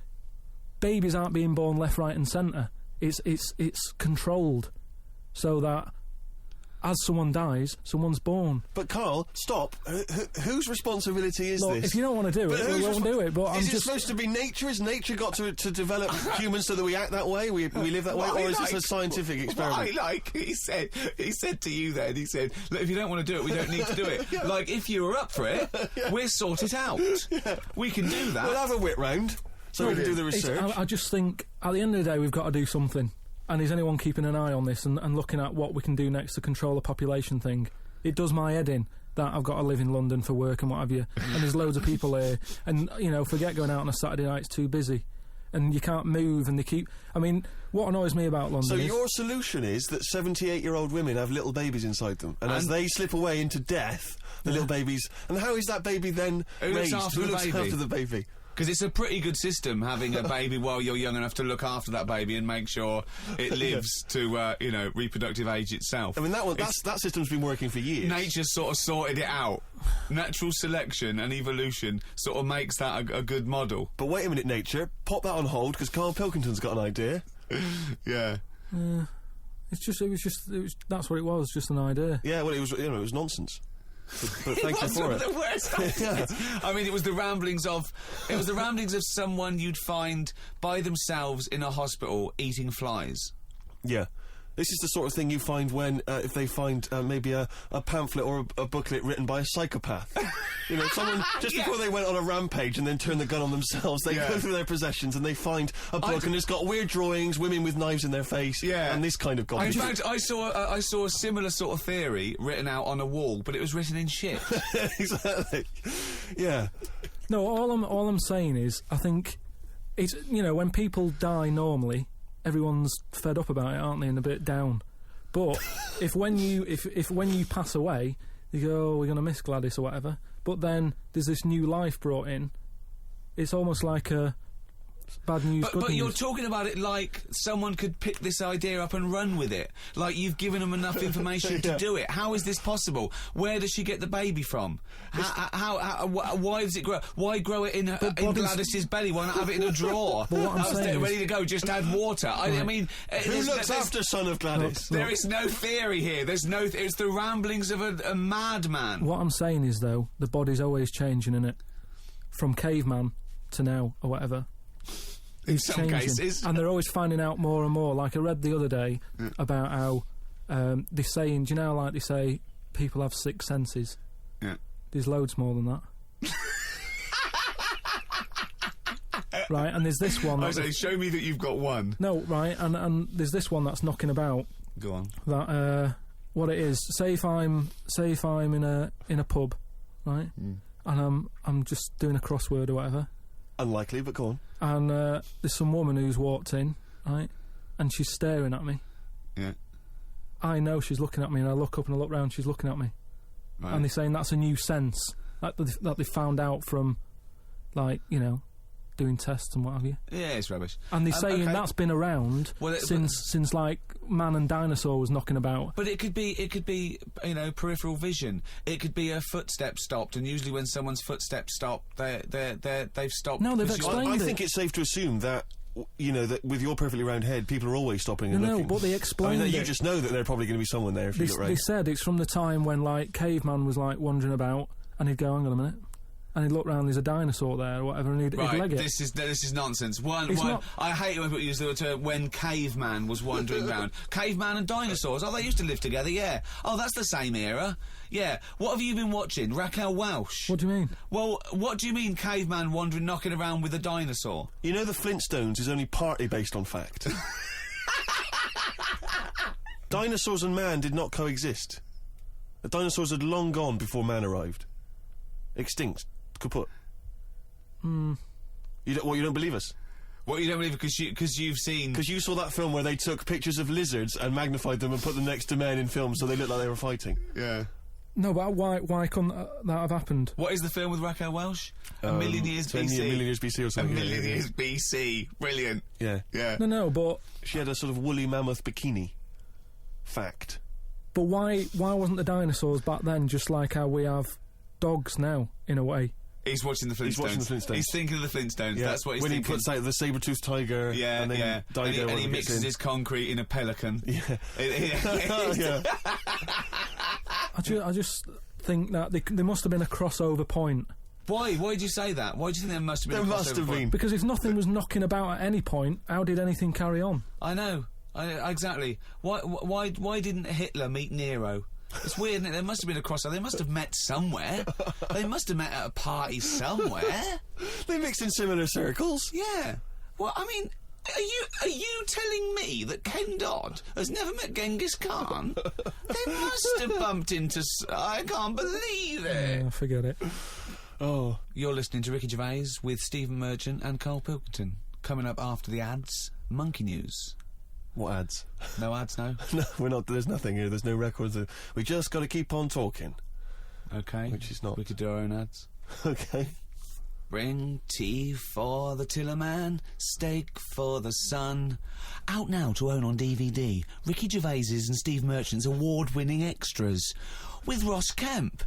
A: babies aren't being born left, right and centre. It's controlled so that as someone dies, someone's born.
C: But Carl, stop. Whose responsibility is
A: Look,
C: this?
A: if you don't want to do it, we won't do it. But I'm
C: is it
A: just
C: supposed to be nature? Has nature got to develop humans so that we act that way? We live that way, or is this a scientific experiment?
D: He said to you then, he said, look, if you don't want to do it, we don't need to do it. Like, if you were up for it, we'll sort it out. We can do that.
C: We'll have a wit round so we can do the research.
A: I just think at the end of the day we've got to do something. And is anyone keeping an eye on this and looking at what we can do next to control the population thing? It does my head in that I've got to live in London for work and what have you, and there's loads of people here, and, you know, forget going out on a Saturday night, it's too busy. And you can't move, and they keep... I mean, what annoys me about London
C: So
A: is...
C: your solution is that 78-year-old women have little babies inside them, and as they slip away into death, the little babies... And how is that baby then raised? Who looks after the baby?
D: Because it's a pretty good system having a baby while you're young enough to look after that baby and make sure it lives to, reproductive age itself.
C: I mean, that system's been working for years.
D: Nature's sort of sorted it out. Natural selection and evolution sort of makes that a good model.
C: But wait a minute, nature. Pop that on hold, because Carl Pilkington's got an idea.
D: Yeah.
A: That's what it was, just an idea.
C: Yeah, well, it was nonsense. But thank you for it.
D: The worst
C: Yeah.
D: I mean, it was the ramblings of someone you'd find by themselves in a hospital eating flies.
C: Yeah. This is the sort of thing you find when, if they find maybe a pamphlet or a booklet written by a psychopath. You know, someone, just before they went on a rampage and then turned the gun on themselves, they go through their possessions and they find a book and it's got weird drawings, women with knives in their face, and this kind of
D: In
C: garbage.
D: fact, I saw a similar sort of theory written out on a wall, but it was written in shit.
C: Exactly. Yeah.
A: No, all I'm saying is, I think it's, you know, when people die normally, everyone's fed up about it, aren't they, and a bit down. But if when you pass away, you go, oh, we're going to miss Gladys or whatever, but then there's this new life brought in, it's almost like a bad news, good
D: But
A: news.
D: you're talking about it like someone could pick this idea up and run with it. Like you've given them enough information to do it. How is this possible? Where does she get the baby from? Why does it grow? Why grow it in Gladys's belly? Why not have it in a drawer?
A: But what I'm saying
D: ready
A: is-
D: to go, just add water. I mean...
C: Who looks after son of Gladys?
D: There is no theory here. There's no... it's the ramblings of a madman.
A: What I'm saying is, though, the body's always changing, innit? From caveman to now, or whatever.
D: In some cases.
A: And they're always finding out more and more. Like I read the other day about how they're saying, do you know, like they say, people have 6 senses.
D: Yeah.
A: There's loads more than that. Right, and there's this one.
D: I say, show me that you've got one.
A: No, right, and there's this one that's knocking about.
D: Go on.
A: That what it is. Say if I'm in a pub, right, and I'm just doing a crossword or whatever,
C: Unlikely, but go on.
A: And there's some woman who's walked in, right, and she's staring at me.
D: Yeah.
A: I know she's looking at me, and I look up and I look round, she's looking at me.
D: Right.
A: And they're saying that's a new sense that they found out from, like, you know, doing tests and what have you.
D: Yeah, it's rubbish.
A: And they're saying that's been around since like man and dinosaur was knocking about.
D: But it could be you know, peripheral vision. It could be a footstep stopped, and usually when someone's footsteps stop, they've stopped.
A: No, they've explained
C: I think it's safe to assume that, you know, that with your perfectly round head, people are always stopping and looking.
A: No, but they explained
C: you just know that there's probably going to be someone there if you look right.
A: They said it's from the time when, like, caveman was, like, wandering about, and he'd go, hang on a minute, and he'd look round, there's a dinosaur there or whatever, and he'd leg it.
D: This is nonsense. I hate it when people use the term when caveman was wandering round. Caveman and dinosaurs, they used to live together, yeah. Oh, that's the same era. Yeah. What have you been watching? Raquel Welch?
A: What do you mean?
D: Well, what do you mean caveman wandering, knocking around with a dinosaur?
C: You know the Flintstones is only partly based on fact. Dinosaurs and man did not coexist. The dinosaurs had long gone before man arrived. Extinct. Kaput. You don't believe us?
D: What, you don't believe it because you've seen...
C: Because you saw that film where they took pictures of lizards and magnified them and put them next to men in films so they looked like they were fighting.
D: Yeah.
A: No, but why couldn't that have happened?
D: What is the film with Raquel Welch? A Million Years BC.
C: A Million Years BC or something.
D: A Million Years BC. Brilliant.
C: Yeah.
D: Yeah.
A: No, but...
C: She had a sort of woolly mammoth bikini. Fact.
A: But why wasn't the dinosaurs back then just like how we have dogs now, in a way?
D: He's watching the Flintstones. He's thinking of the Flintstones. Yeah. That's what he's thinking.
C: When he puts out the saber-toothed tiger, and then Dido,
D: and he mixes his concrete in a pelican.
C: Yeah.
A: Yeah. I just think that there must have been a crossover point.
D: Why? Why did you say that? Why do you think there must have been a crossover point?
A: Because if nothing was knocking about at any point, how did anything carry on?
D: I know. Exactly. Why didn't Hitler meet Nero? It's weird, isn't it? There must have been a crossover. They must have met somewhere. They must have met at a party somewhere.
C: They mixed in similar circles.
D: Yeah. Well, I mean, are you telling me that Ken Dodd has never met Genghis Khan? They must have bumped into... I can't believe it.
A: Forget it.
C: Oh.
D: You're listening to Ricky Gervais with Stephen Merchant and Carl Pilkington. Coming up after the ads, Monkey News.
C: What ads?
D: No ads, no?
C: No, we're not. There's nothing here. There's no records. We just got to keep on talking.
D: Okay.
C: Which is not.
D: We could do our own ads.
C: Okay.
D: Bring tea for the Tillerman, steak for the sun. Out now to own on DVD. Ricky Gervais's and Steve Merchant's award-winning extras. With Ross Kemp.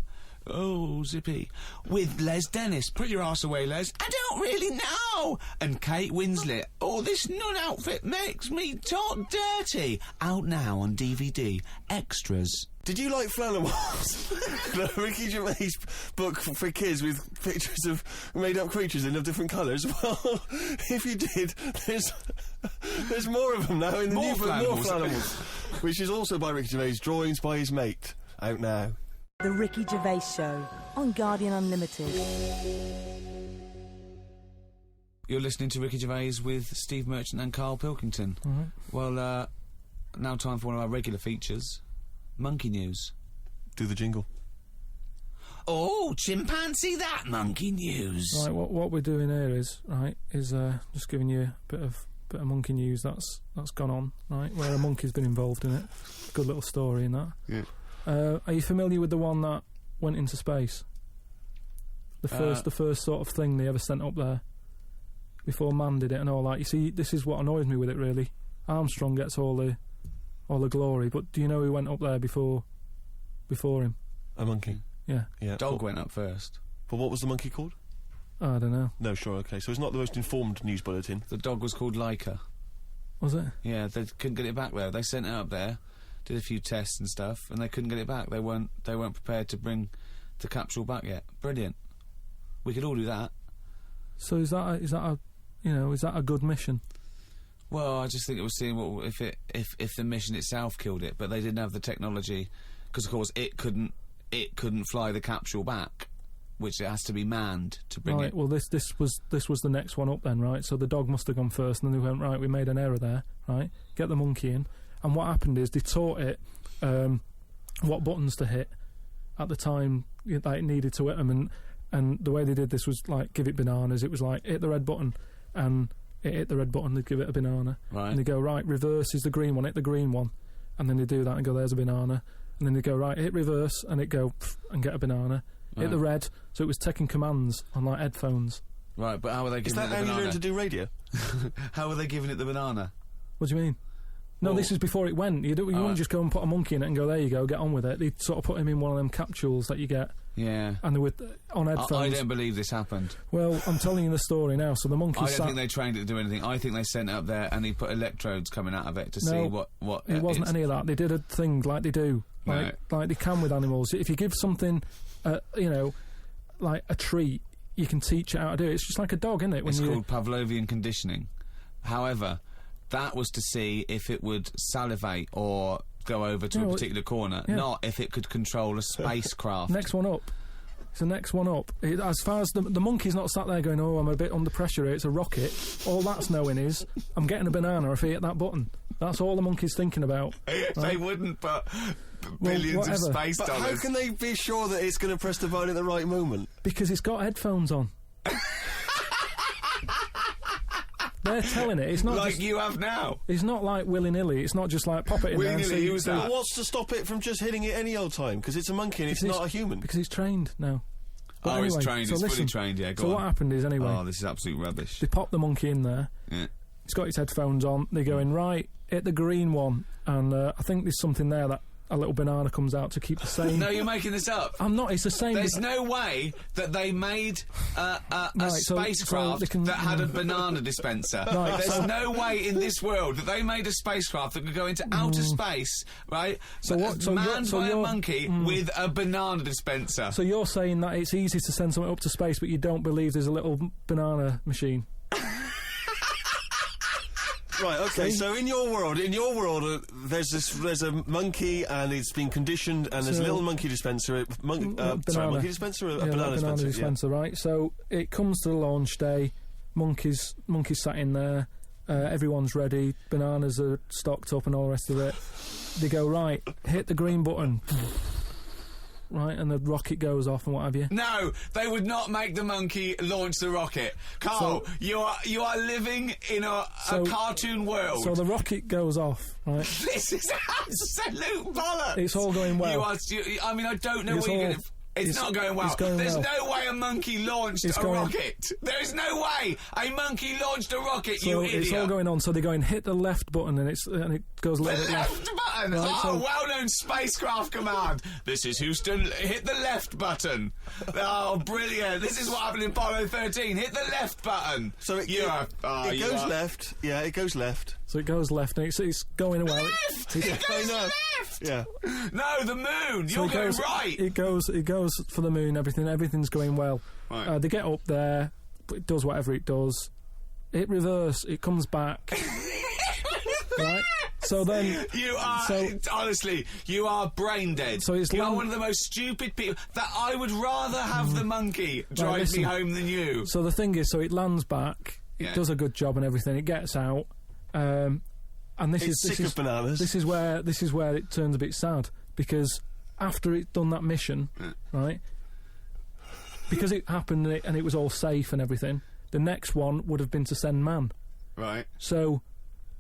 D: Oh, zippy. With Les Dennis. Put your arse away, Les. I don't really know. And Kate Winslet. Oh, this nun outfit makes me talk dirty. Out now on DVD. Extras.
C: Did you like Flannelwalls? The Ricky Gervais book for kids with pictures of made-up creatures in of different colours? Well, if you did, there's more of them now in the new book. More Flannelwalls. Which is also by Ricky Gervais. Drawings by his mate. Out now.
B: The Ricky Gervais Show on Guardian Unlimited.
D: You're listening to Ricky Gervais with Steve Merchant and Carl Pilkington.
A: Mm-hmm.
D: Well, now time for one of our regular features, Monkey News.
C: Do the jingle.
E: Oh, chimpanzee that Monkey News.
A: Right, what we're doing here is just giving you a bit of monkey news that's gone on, right? Where a monkey's been involved in it. Good little story in that.
C: Yeah.
A: Are you familiar with the one that went into space? The first sort of thing they ever sent up there before man did it and all that. You see, this is what annoys me with it really. Armstrong gets all the glory, but do you know who went up there before him?
C: A monkey.
A: Yeah.
D: Dog went up first.
C: But what was the monkey called?
A: I don't know.
C: No, sure, okay. So it's not the most informed news bulletin.
D: The dog was called Laika.
A: Was it?
D: Yeah, they couldn't get it back there. They sent it up there. Did a few tests and stuff, and they couldn't get it back. They weren't prepared to bring the capsule back yet. Brilliant. We could all do that.
A: So is that a good mission?
D: Well, I just think it was seeing what if the mission itself killed it, but they didn't have the technology because of course it couldn't fly the capsule back, which it has to be manned to bring it.
A: Right. Well, this was the next one up then, right? So the dog must have gone first, and then they went, right, we made an error there, right? Get the monkey in. And what happened is they taught it what buttons to hit at the time that it needed to hit them, And the way they did this was like give it bananas. It was like hit the red button, and it hit the red button. They'd give it a banana,
D: Right.
A: and they go right reverse is the green one. Hit the green one, and then they do that and go there's a banana, and then they go right hit reverse and it go and get a banana.
D: Right.
A: Hit the red, so it was taking commands on like headphones.
D: Right, but how were they
C: Is
D: giving it
C: that
D: the
C: how you
D: banana?
C: learn to do radio?
D: How were they giving it the banana?
A: What do you mean? No,
D: Well-
A: this is before it went. You wouldn't
D: right.
A: just go and put a monkey in it and go, there you go, get on with it. They'd sort of put him in one of them capsules that you get,
D: Yeah.
A: and they were on headphones.
D: I don't believe this happened.
A: Well, I'm telling you the story now. So the monkey
D: I don't
A: sat...
D: think they trained it to do anything. I think they sent it up there and he put electrodes coming out of it to see what
A: It wasn't any of that. They did a thing like they do, like they can with animals. If you give something, like a treat, you can teach it how to do it. It's just like a dog, isn't it?
D: It's called Pavlovian conditioning. However, that was to see if it would salivate or go over to a particular corner, not if it could control a spacecraft.
A: Next one up. It's the next one up. As far as the monkey's not sat there going, oh, I'm a bit under pressure here, it's a rocket. All that's knowing is, I'm getting a banana if I hit that button. That's all the monkey's thinking about.
D: They wouldn't put billions of space
C: But
D: dollars.
C: how can they be sure that it's going to press the button at the right moment?
A: Because it's got headphones on. They're telling it. It's not
D: like
A: just,
D: you have now.
A: It's not like willy-nilly. It's not just like pop it in there and
D: Willy-nilly,
A: see.
D: who's that?
C: But what's to stop it from just hitting it any old time? Because it's a monkey and it's not a human.
A: Because it's trained now. But
D: Oh, it's
A: anyway,
D: trained.
A: so
D: It's fully
A: listen,
D: trained. Yeah, go
A: So
D: on.
A: what happened is, anyway,
D: Oh, this is absolute rubbish.
A: they pop the monkey in there.
D: Yeah.
A: He's got his headphones on. They go in, right, hit the green one. And I think there's something there that a little banana comes out to keep the same.
D: No, you're making this up.
A: I'm not. It's the same.
D: There's no way that they made a spacecraft that had a banana dispenser.
A: Right,
D: There's
A: so-
D: no way in this world that they made a spacecraft that could go into outer space, right?
A: So what- so
D: manned
A: you're- so
D: by a
A: you're-
D: monkey with a banana dispenser.
A: So you're saying that it's easy to send something up to space, but you don't believe there's a little banana machine?
C: Right, okay, so in your world, there's a monkey and it's been conditioned and there's a little monkey dispenser,
A: banana.
C: monkey dispenser or a
A: Yeah,
C: banana
A: like banana
C: dispenser?
A: dispenser, right? So it comes to the launch day, monkeys sat in there, everyone's ready, bananas are stocked up and all the rest of it. They go, right, hit the green button. Right, and the rocket goes off and what have you.
D: No, they would not make the monkey launch the rocket. Carl, you are living in a cartoon world.
A: So the rocket goes off, right?
D: This is absolute bollocks.
A: It's all going well.
D: I mean, I don't know
A: It's
D: what you're
A: all-
D: going to... It's not going well.
A: it's going
D: There's
A: well.
D: no way a monkey launched
A: It's
D: a
A: going-
D: rocket. There's no way a monkey launched a rocket,
A: So
D: you
A: it's
D: idiot.
A: all going on. So they go and hit the left button, and it goes a
D: The
A: little bit left.
D: left button!
A: Right,
D: Oh,
A: so-
D: well-known spacecraft command. This is Houston. Hit the left button. Oh, brilliant. This is what happened in Apollo 13. Hit the left button.
C: So it goes left. Yeah, it goes left.
A: So it goes left, and it's going well.
D: Left! It goes left!
C: Yeah.
D: No, the moon.
A: So
D: You're
A: it
D: going
A: goes,
D: right.
A: It goes for the moon. Everything's going well.
D: Right.
A: They get up there. It does whatever it does. It reverse. It comes back. Right. So then
D: You are honestly, you are brain dead.
A: So it's
D: you are
A: land-
D: one of the most stupid people. That I would rather have the monkey drive me
A: listen.
D: home than you.
A: So the thing is, so it lands back.
D: Yeah.
A: It does a good job and everything. It gets out. And this
C: It's
A: is
C: sick of bananas.
A: This is where it turns a bit sad, because after it's done that mission, right? Because it happened and it was all safe and everything. The next one would have been to send man.
D: Right.
A: So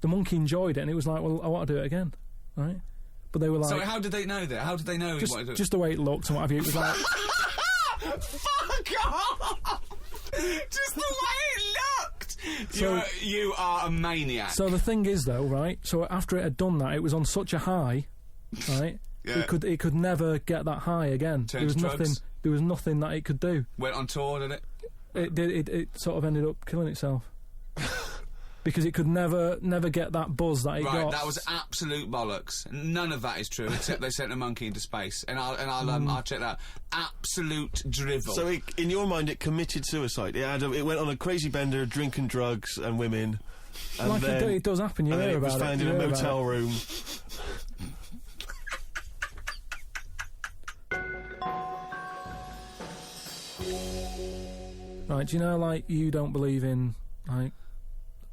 A: the monkey enjoyed it, and it was like, well, I want to do it again, right? But they were like,
D: So how did they know that? How did they know?
A: just the way it looked and what have you. It was like,
D: Fuck off! Just the way it looked.
A: So-
D: You are a maniac.
A: so the thing is though, right? So after it had done that, it was on such a high, right?
D: Yeah.
A: It could never get that high again.
D: Turn
A: There was
D: to
A: nothing.
D: drugs?
A: There was nothing that it could do.
D: Went on tour, did it?
A: It sort of ended up killing itself because it could never get that buzz that it
D: Right,
A: got.
D: that was absolute bollocks. None of that is true, except they sent a monkey into space, and I'll check that. Absolute drivel.
C: So in your mind, it committed suicide. It went on a crazy bender, drinking drugs and women. And
A: like
C: then,
A: it does happen. You
C: and then
A: hear
C: it was
A: about
C: found
A: it.
C: in
A: you
C: a
A: hear about
C: motel
A: it.
C: room.
A: Right? Do you know, like, you don't believe in like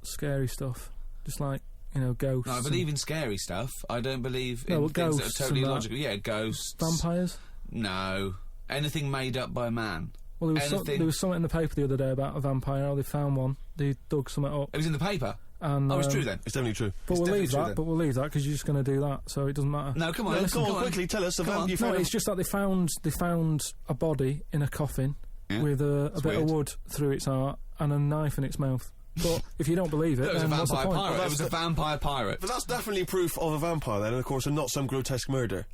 A: scary stuff, just like, you know, ghosts.
D: No, I believe in scary stuff. I don't believe in
A: well,
D: things that
A: ghosts
D: are totally
A: and that.
D: illogical. Yeah, ghosts.
A: Vampires.
D: No. Anything made up by man.
A: Well, there was something in the paper the other day about a vampire. How they found one. They dug something up.
D: It was in the paper.
A: And,
D: it's true then.
C: It's definitely true.
A: But we'll leave that. But we'll leave that because you're just going to do that, so it doesn't matter.
D: No, come on.
C: Come on, quickly tell us.
A: No, it's just that they found a body in a coffin with a bit of wood through its heart and a knife in its mouth. But if you don't believe it, then what's the point?
D: Pirate. It was a vampire pirate.
C: But that's definitely proof of a vampire then, and of course, and not some grotesque murder.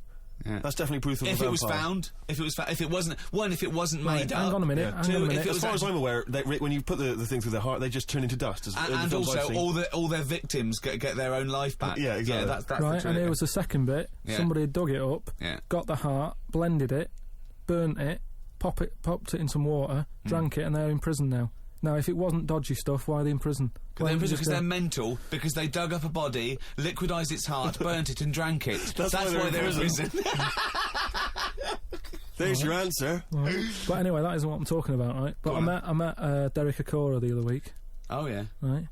C: Yeah. That's definitely proof of a vampire. If it wasn't made up.
A: Hang on a minute.
C: As far as I'm aware, when you put the thing through their heart, they just turn into dust.
D: And also, all their victims get their own life back.
C: Yeah, exactly.
D: Yeah, that's
A: right.
D: the
A: And here was the second bit. Yeah. Somebody had dug it up, got the heart, blended it, burnt it, popped it in some water, drank it, and they're in prison now. Now, if it wasn't dodgy stuff, why are they in prison?
D: They're in prison because they're mental, because they dug up a body, liquidised its heart, burnt it and drank it. That's why they're in prison.
C: There's your answer.
A: Right. But anyway, that isn't what I'm talking about, right? But I met Derek Acora the other week.
D: Oh, yeah.
A: Right.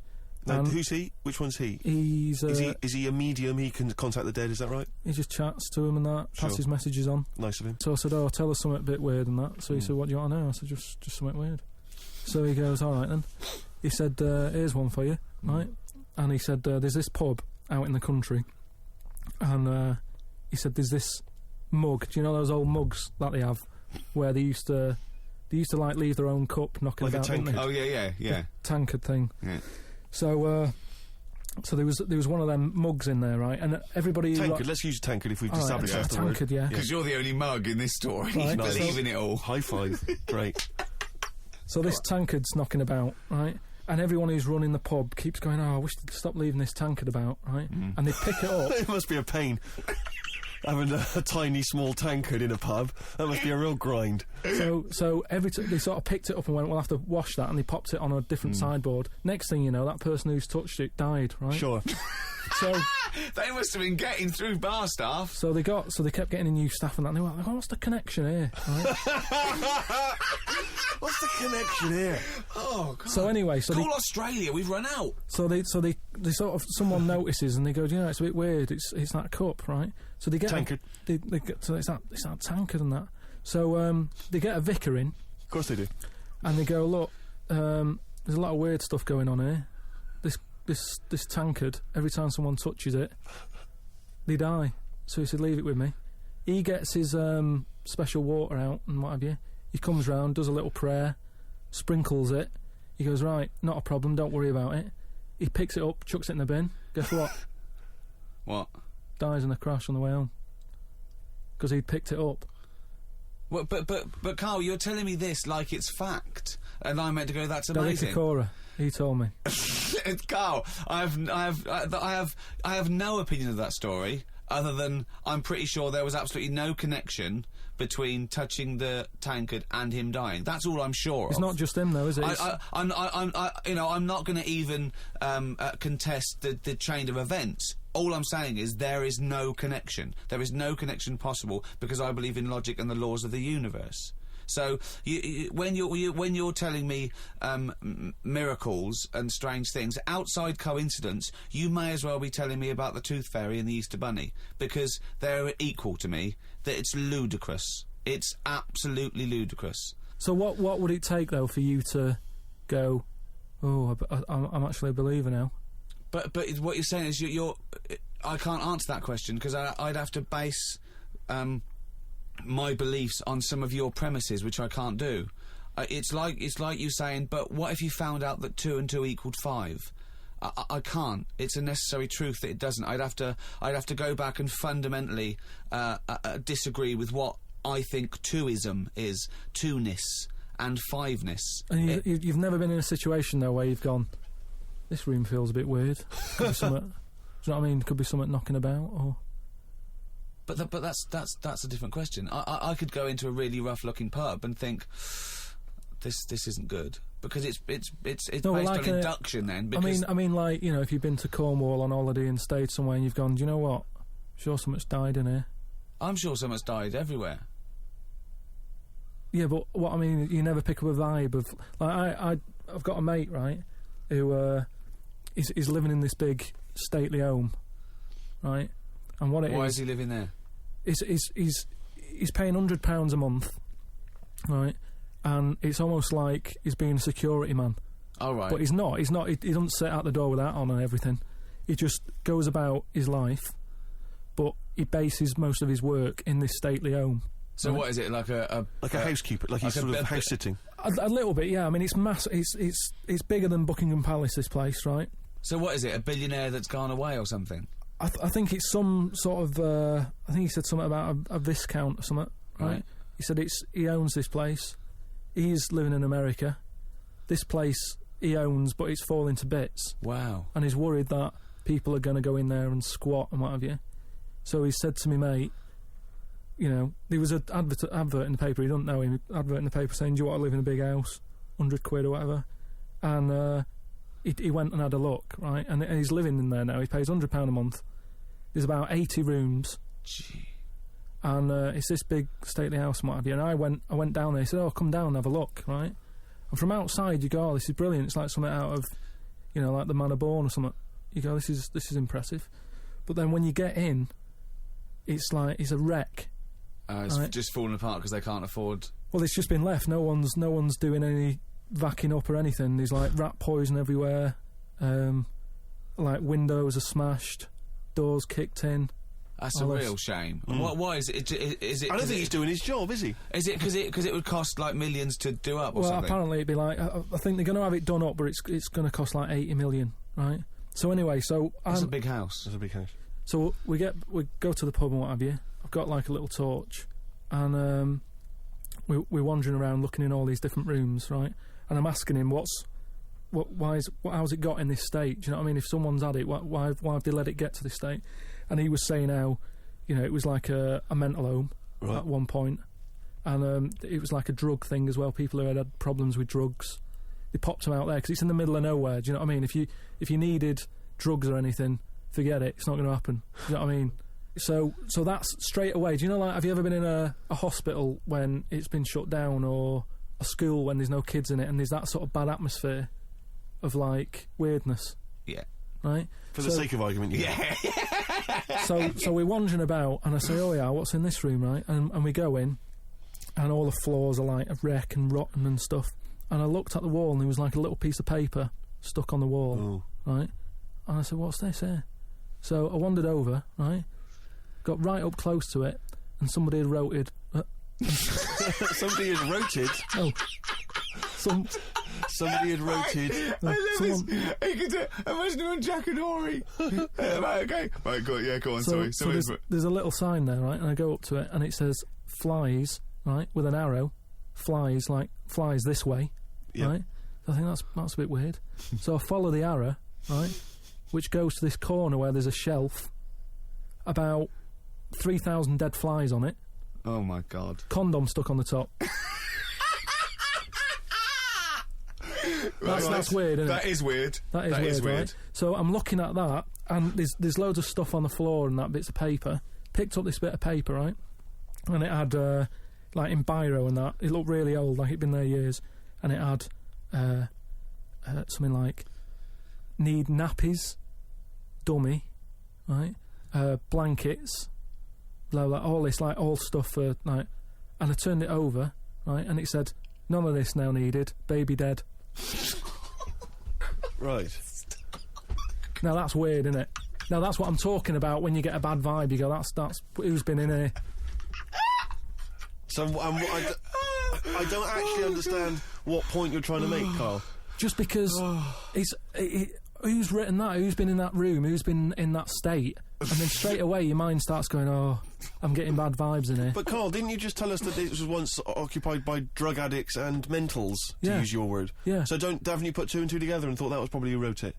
C: Now, who's he? Which one's he?
A: Is
C: he a medium? He can contact the dead, is that right?
A: He just chats to him and that, passes messages on.
C: Nice of him.
A: So I said, tell us something a bit weird and that. So he said, what do you want to know? I said, just something weird. So he goes, all right then. He said, here's one for you, right? And he said, there's this pub out in the country. And he said, there's this mug. Do you know those old mugs that they have? Where they used to like leave their own cup knocking
C: like
A: about,
C: a tankard.
D: Oh, yeah.
A: The tankard thing.
D: Yeah.
A: So there was one of them mugs in there, right? And everybody...
C: Tankard, let's use tankard if we've established that's the
A: tankard,
C: word.
D: Because you're the only mug in this story. Right. You believe in it all.
C: High five. Great.
A: So this tankard's knocking about, right? And everyone who's running the pub keeps going, I wish they'd stop leaving this tankard about, right? And they pick it up.
C: It must be a pain. Having a tiny, small tankard in a pub. That must be a real grind.
A: So every time they sort of picked it up and went, we'll have to wash that, and they popped it on a different sideboard. Next thing you know, that person who's touched it died, right?
C: Sure.
A: So
D: they must have been getting through bar staff.
A: So they kept getting in new staff and that. And they were like, what's the connection here? Right?
C: What's the connection here?
D: Oh, God.
A: So anyway,
D: call Australia. We've run out.
A: So they sort of someone notices and they go, it's a bit weird. It's that cup, right? So they get
C: tankard.
A: So it's that tankard and that. So they get a vicar in.
C: Of course they do.
A: And they go, look, there's a lot of weird stuff going on here. This tankard, every time someone touches it, they die. So he said, leave it with me. He gets his special water out and what have you. He comes round, does a little prayer, sprinkles it. He goes, right, not a problem, don't worry about it. He picks it up, chucks it in the bin. Guess what?
D: What?
A: Dies in a crash on the way home. Because he'd picked it up.
D: Well, but Carl, you're telling me this like it's fact, and I'm meant to go, that's amazing.
A: Derek Acora, he told me.
D: Carl, I have no opinion of that story, other than I'm pretty sure there was absolutely no connection between touching the tankard and him dying. That's all I'm sure of.
A: It's not just him, though, is it?
D: I'm not going to even contest the chain of events. All I'm saying is there is no connection. There is no connection possible because I believe in logic and the laws of the universe. So when you're telling me miracles and strange things outside coincidence, you may as well be telling me about the Tooth Fairy and the Easter Bunny, because they're equal to me. That it's ludicrous. It's absolutely ludicrous.
A: So what would it take though for you to go, I'm actually a believer now?
D: But what you're saying is you're I can't answer that question because I'd have to base my beliefs on some of your premises, which I can't do. It's like you saying, but what if you found out that 2 and 2 equaled 5? I can't. It's a necessary truth that it doesn't. I'd have to go back and fundamentally disagree with what I think twoism is, two-ness and fiveness.
A: And you've never been in a situation though where you've gone, this room feels a bit weird. Could be something. Do you know what I mean? Could be something knocking about, or.
D: But that's a different question. I could go into a really rough-looking pub and think, this isn't good, because it's based on induction. Then, because
A: I mean, like, you know, if you've been to Cornwall on holiday and stayed somewhere and you've gone, do you know what? I'm sure someone's died in here. I'm sure someone's died everywhere. Yeah, but what I mean, you never pick up a vibe of like I've got a mate, right, who is living in this big stately home, right. And what it
D: Why is he living there?
A: He's paying £100 a month, right? and it's almost like he's being a security man.
F: Oh, right.
A: But he's not. He doesn't sit out the door with that on and everything. He just goes about his life, but he bases most of his work in this stately home.
F: So what is it, like a
C: housekeeper, like he's sort of house sitting?
A: A little bit, yeah. I mean, it's massive. It's bigger than Buckingham Palace, this place, right?
F: So what is it, a billionaire that's gone away or something?
A: I think it's some sort of... I think he said something about a viscount or something, right? He said he owns this place. He's living in America. This place he owns, but it's falling to bits.
F: Wow.
A: And he's worried that people are going to go in there and squat and what have you. So he said to me, mate, you know, there was an advert in the paper, he doesn't know him, advert in the paper saying, do you want to live in a big house, 100 quid or whatever? And he went and had a look, right? And he's living in there now, he pays £100 a month. There's about 80 rooms.
F: Gee.
A: And it's this big stately house and what have you. And I went down there, he said, oh, come down and have a look, right? And from outside you go, oh, this is brilliant, it's like something out of, you know, like the Man of Born or something. You go, this is impressive. But then when you get in, it's like, it's a wreck.
F: It's just falling apart because they can't afford...
A: Well, it's just been left. No one's doing any vacuuming up or anything. There's like rat poison everywhere. Like windows are smashed, doors kicked in.
F: That's a real shame. Why is it? Is it?
C: I don't think he's doing his job, is he?
F: Is it because it would cost like millions to do up or something?
A: Well, apparently it'd be like... I think they're going to have it done up, but it's going to cost like 80 million, right? So anyway,
F: That's a big house.
C: That's a big house.
A: So we go to the pub and what have you. I've got like a little torch, and we're wandering around looking in all these different rooms, right? And I'm asking him, how's it got in this state? Do you know what I mean? If someone's had it, why have they let it get to this state? And he was saying how, you know, it was like a mental home at one point, and it was like a drug thing as well. People who had problems with drugs, they popped them out there because it's in the middle of nowhere. Do you know what I mean? If you needed drugs or anything, forget it. It's not going to happen. Do you know what I mean? So that's straight away. Do you know, like, have you ever been in a hospital when it's been shut down, or a school when there's no kids in it, and there's that sort of bad atmosphere of, like, weirdness?
F: Yeah.
A: Right?
C: For the sake of argument, yeah.
A: So we're wandering about, and I say, oh yeah, what's in this room, right? And we go in, and all the floors are, like, a wreck and rotten and stuff. And I looked at the wall, and there was, like, a little piece of paper stuck on the wall, right? And I said, what's this here? So I wandered over, right? Got right up close to it, and somebody had roted...
C: Somebody had roted?
A: Oh.
C: Somebody had roted...
F: I love this. Imagine him on Jack and Horry. Right, okay. Right, go on, sorry.
A: So there's a little sign there, right? And I go up to it, and it says, flies, right? With an arrow. Flies, like, flies this way, right? So I think that's a bit weird. So I follow the arrow, right? Which goes to this corner where there's a shelf, about 3,000 dead flies on it.
F: Oh my God.
A: Condom stuck on the top. That's weird, isn't it?
F: That is weird.
A: That is weird. Right? So I'm looking at that, and there's loads of stuff on the floor and that bits of paper. Picked up this bit of paper, right? And it had, like, in biro and that, it looked really old, like it'd been there years. And it had something like, need nappies, dummy, right? Blankets, blah blah, all this, like, all stuff for, like, and I turned it over, right, and it said, none of this now needed, baby dead.
C: Right.
A: Now that's weird, isn't it? Now that's what I'm talking about when you get a bad vibe. You go, that's who's been in here.
C: So I don't actually understand what point you're trying to make, Carl.
A: Just because who's written that? Who's been in that room? Who's been in that state? And then straight away your mind starts going, oh, I'm getting bad vibes in here.
C: But Carl, didn't you just tell us that this was once occupied by drug addicts and mentals, to use your word?
A: Yeah.
C: So haven't you put two and two together and thought that was probably who wrote it?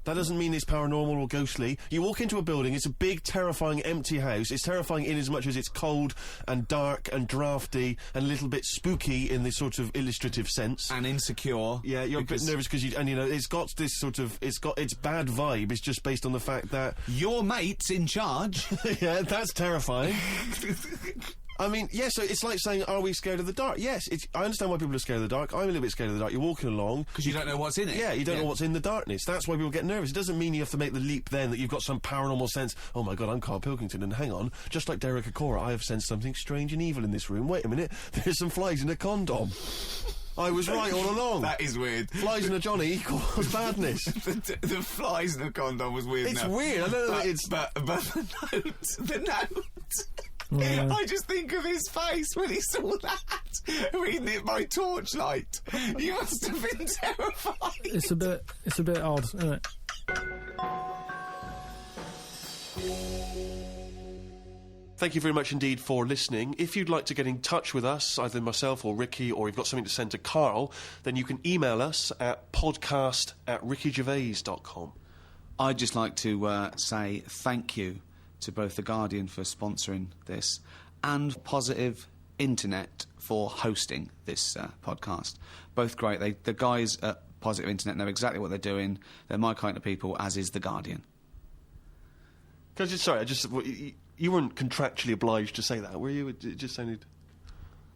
C: That doesn't mean it's paranormal or ghostly. You walk into a building, it's a big, terrifying, empty house. It's terrifying in as much as it's cold and dark and drafty and a little bit spooky in this sort of illustrative sense.
F: And insecure.
C: Yeah, you're a bit nervous because you know, it's got this sort of, it's got its bad vibe. It's just based on the fact that...
F: Your mate's in charge.
C: Yeah, that's terrifying. I mean, yes, so it's like saying, are we scared of the dark? Yes, I understand why people are scared of the dark. I'm a little bit scared of the dark. You're walking along.
D: Because you don't know what's in it.
C: Yeah, you don't know what's in the darkness. That's why people get nervous. It doesn't mean you have to make the leap then that you've got some paranormal sense. Oh my God, I'm Carl Pilkington, and hang on, just like Derek Acora, I have sensed something strange and evil in this room. Wait a minute, there's some flies in a condom. I was right all along.
D: That is weird.
C: Flies in a Johnny equals badness.
D: the flies in a condom was weird.
C: It's weird. I don't know.
D: But the note. I just think of his face when he saw that, reading it by torchlight. You must have been terrified.
A: It's a bit odd, isn't it?
C: Thank you very much indeed for listening. If you'd like to get in touch with us, either myself or Ricky, or you've got something to send to Carl, then you can email us at podcast@rickygervais.com.
D: I'd just like to say thank you to both The Guardian for sponsoring this and Positive Internet for hosting this podcast. Both great. The guys at Positive Internet know exactly what they're doing. They're my kind of people, as is The Guardian.
C: You weren't contractually obliged to say that, were you? It just sounded...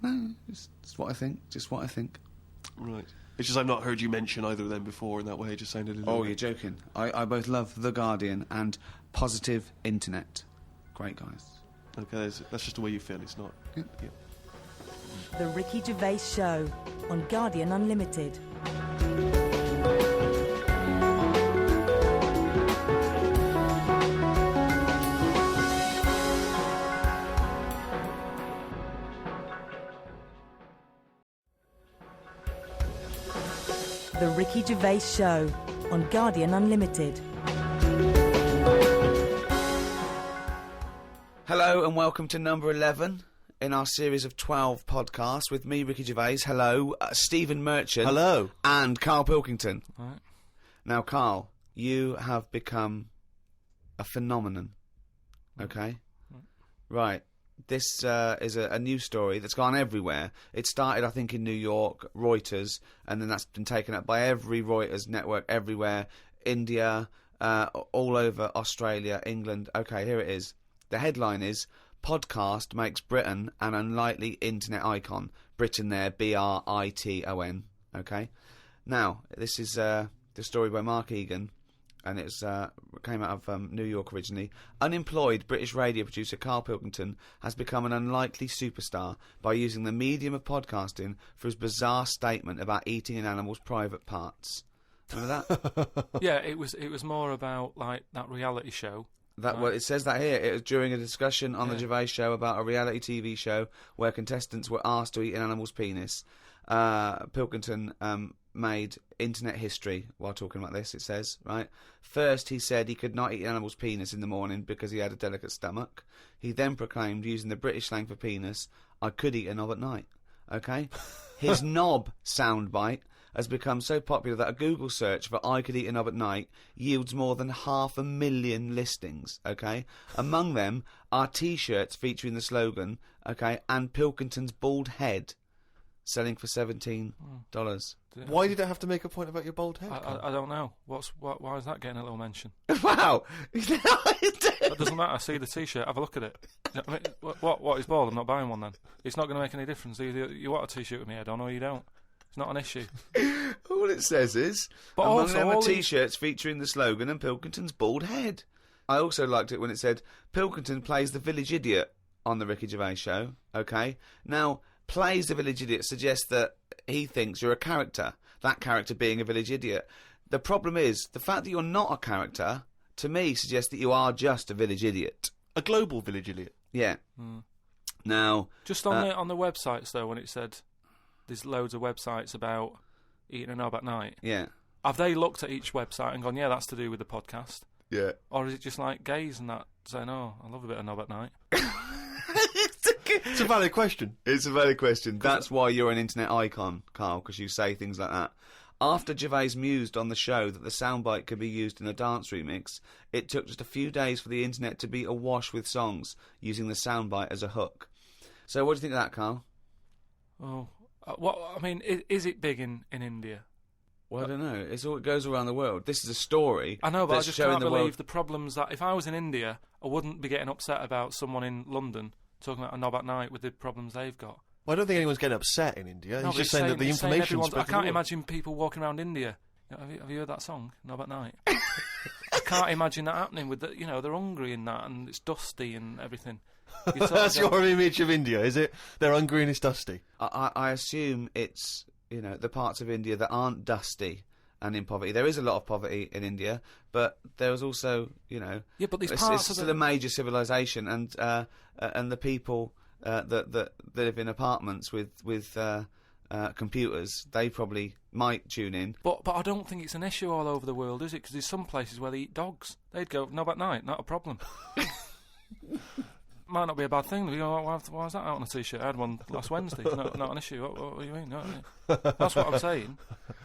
D: No, it's what I think. Just what I think.
C: Right. It's just I've not heard you mention either of them before in that way. It just sounded a little...
D: Oh, you're joking. I both love The Guardian and Positive Internet. Great guys.
C: Okay, that's just the way you feel. It's not...
D: Yeah.
C: Yeah.
B: The Ricky Gervais Show on Guardian Unlimited. The Ricky Gervais Show on Guardian Unlimited.
D: Hello and welcome to number 11 in our series of 12 podcasts with me, Ricky Gervais. Hello, Stephen Merchant.
C: Hello.
D: And Carl Pilkington.
A: Right.
D: Now, Carl, you have become a phenomenon. Okay? Right. This is a news story that's gone everywhere. It started, I think, in New York, Reuters, and then that's been taken up by every Reuters network everywhere. India, all over Australia, England. Okay, here it is. The headline is, Podcast makes Britain an unlikely internet icon. Britain there, Briton. Okay? Now, this is the story by Mark Egan, and it came out of New York originally. Unemployed British radio producer Carl Pilkington has become an unlikely superstar by using the medium of podcasting for his bizarre statement about eating an animal's private parts. Remember that?
A: Yeah, it was more about like that reality show.
D: Well, it says that here. It was during a discussion on the Gervais Show about a reality TV show where contestants were asked to eat an animal's penis. Pilkington made internet history while talking about this, it says, right? First, he said he could not eat an animal's penis in the morning because he had a delicate stomach. He then proclaimed, using the British slang for penis, I could eat a knob at night. Okay? His knob soundbite has become so popular that a Google search for I could eat a knob at night yields more than 500,000 listings, okay? Among them are T-shirts featuring the slogan, okay, and Pilkington's bald head, selling for $17.
C: Why did I have to make a point about your bald head?
A: I don't know. Why is that getting a little mention?
D: Wow!
A: That doesn't matter. See the T-shirt. Have a look at it. I mean, what is bald? I'm not buying one then. It's not going to make any difference. Either you want a T-shirt with me head on or you don't. It's not an issue.
D: All it says is,
A: but
D: among
A: also,
D: them are T-shirts featuring the slogan and Pilkington's bald head. I also liked it when it said, Pilkington plays the village idiot on the Ricky Gervais Show. Okay? Now, plays the village idiot suggests that he thinks you're a character, that character being a village idiot. The problem is, the fact that you're not a character, to me, suggests that you are just a village idiot.
C: A global village idiot.
D: Yeah. Now...
A: Just on the websites, though, when it said there's loads of websites about eating a knob at night.
D: Yeah.
A: Have they looked at each website and gone, yeah, that's to do with the podcast?
D: Yeah.
A: Or is it just like gays and that saying, oh, I love a bit of knob at night?
C: It's a valid question.
D: It's a valid question. That's why you're an internet icon, Carl, because you say things like that. After Gervais mused on the show that the soundbite could be used in a dance remix, it took just a few days for the internet to be awash with songs using the soundbite as a hook. So what do you think of that, Carl?
A: Oh, is it big in India?
D: Well, I don't know. It goes around the world. This is a story.
A: I know, but I just can't believe
D: world...
A: the problems that if I was in India, I wouldn't be getting upset about someone in London talking about a knob at night with the problems they've got.
C: Well, I don't think anyone's getting upset in India.
A: No,
C: He's just saying that the information.
A: I can't imagine people walking around India. Have you heard that song, Knob at Night? I can't imagine that happening with the, they're hungry and that, and it's dusty and everything.
C: That's your image of India, is it? They're hungry and it's dusty.
D: I assume it's, the parts of India that aren't dusty and in poverty. There is a lot of poverty in India, but there is also,
A: Yeah, but these parts
D: it's still a major civilization, and the people that live in apartments with computers, they probably might tune in.
A: But I don't think it's an issue all over the world, is it? Because there's some places where they eat dogs. They'd go, knob at night, not a problem. Might not be a bad thing. You go, why was that out on a T-shirt? I had one last Wednesday. Not an issue. What do you mean? That's what I'm saying.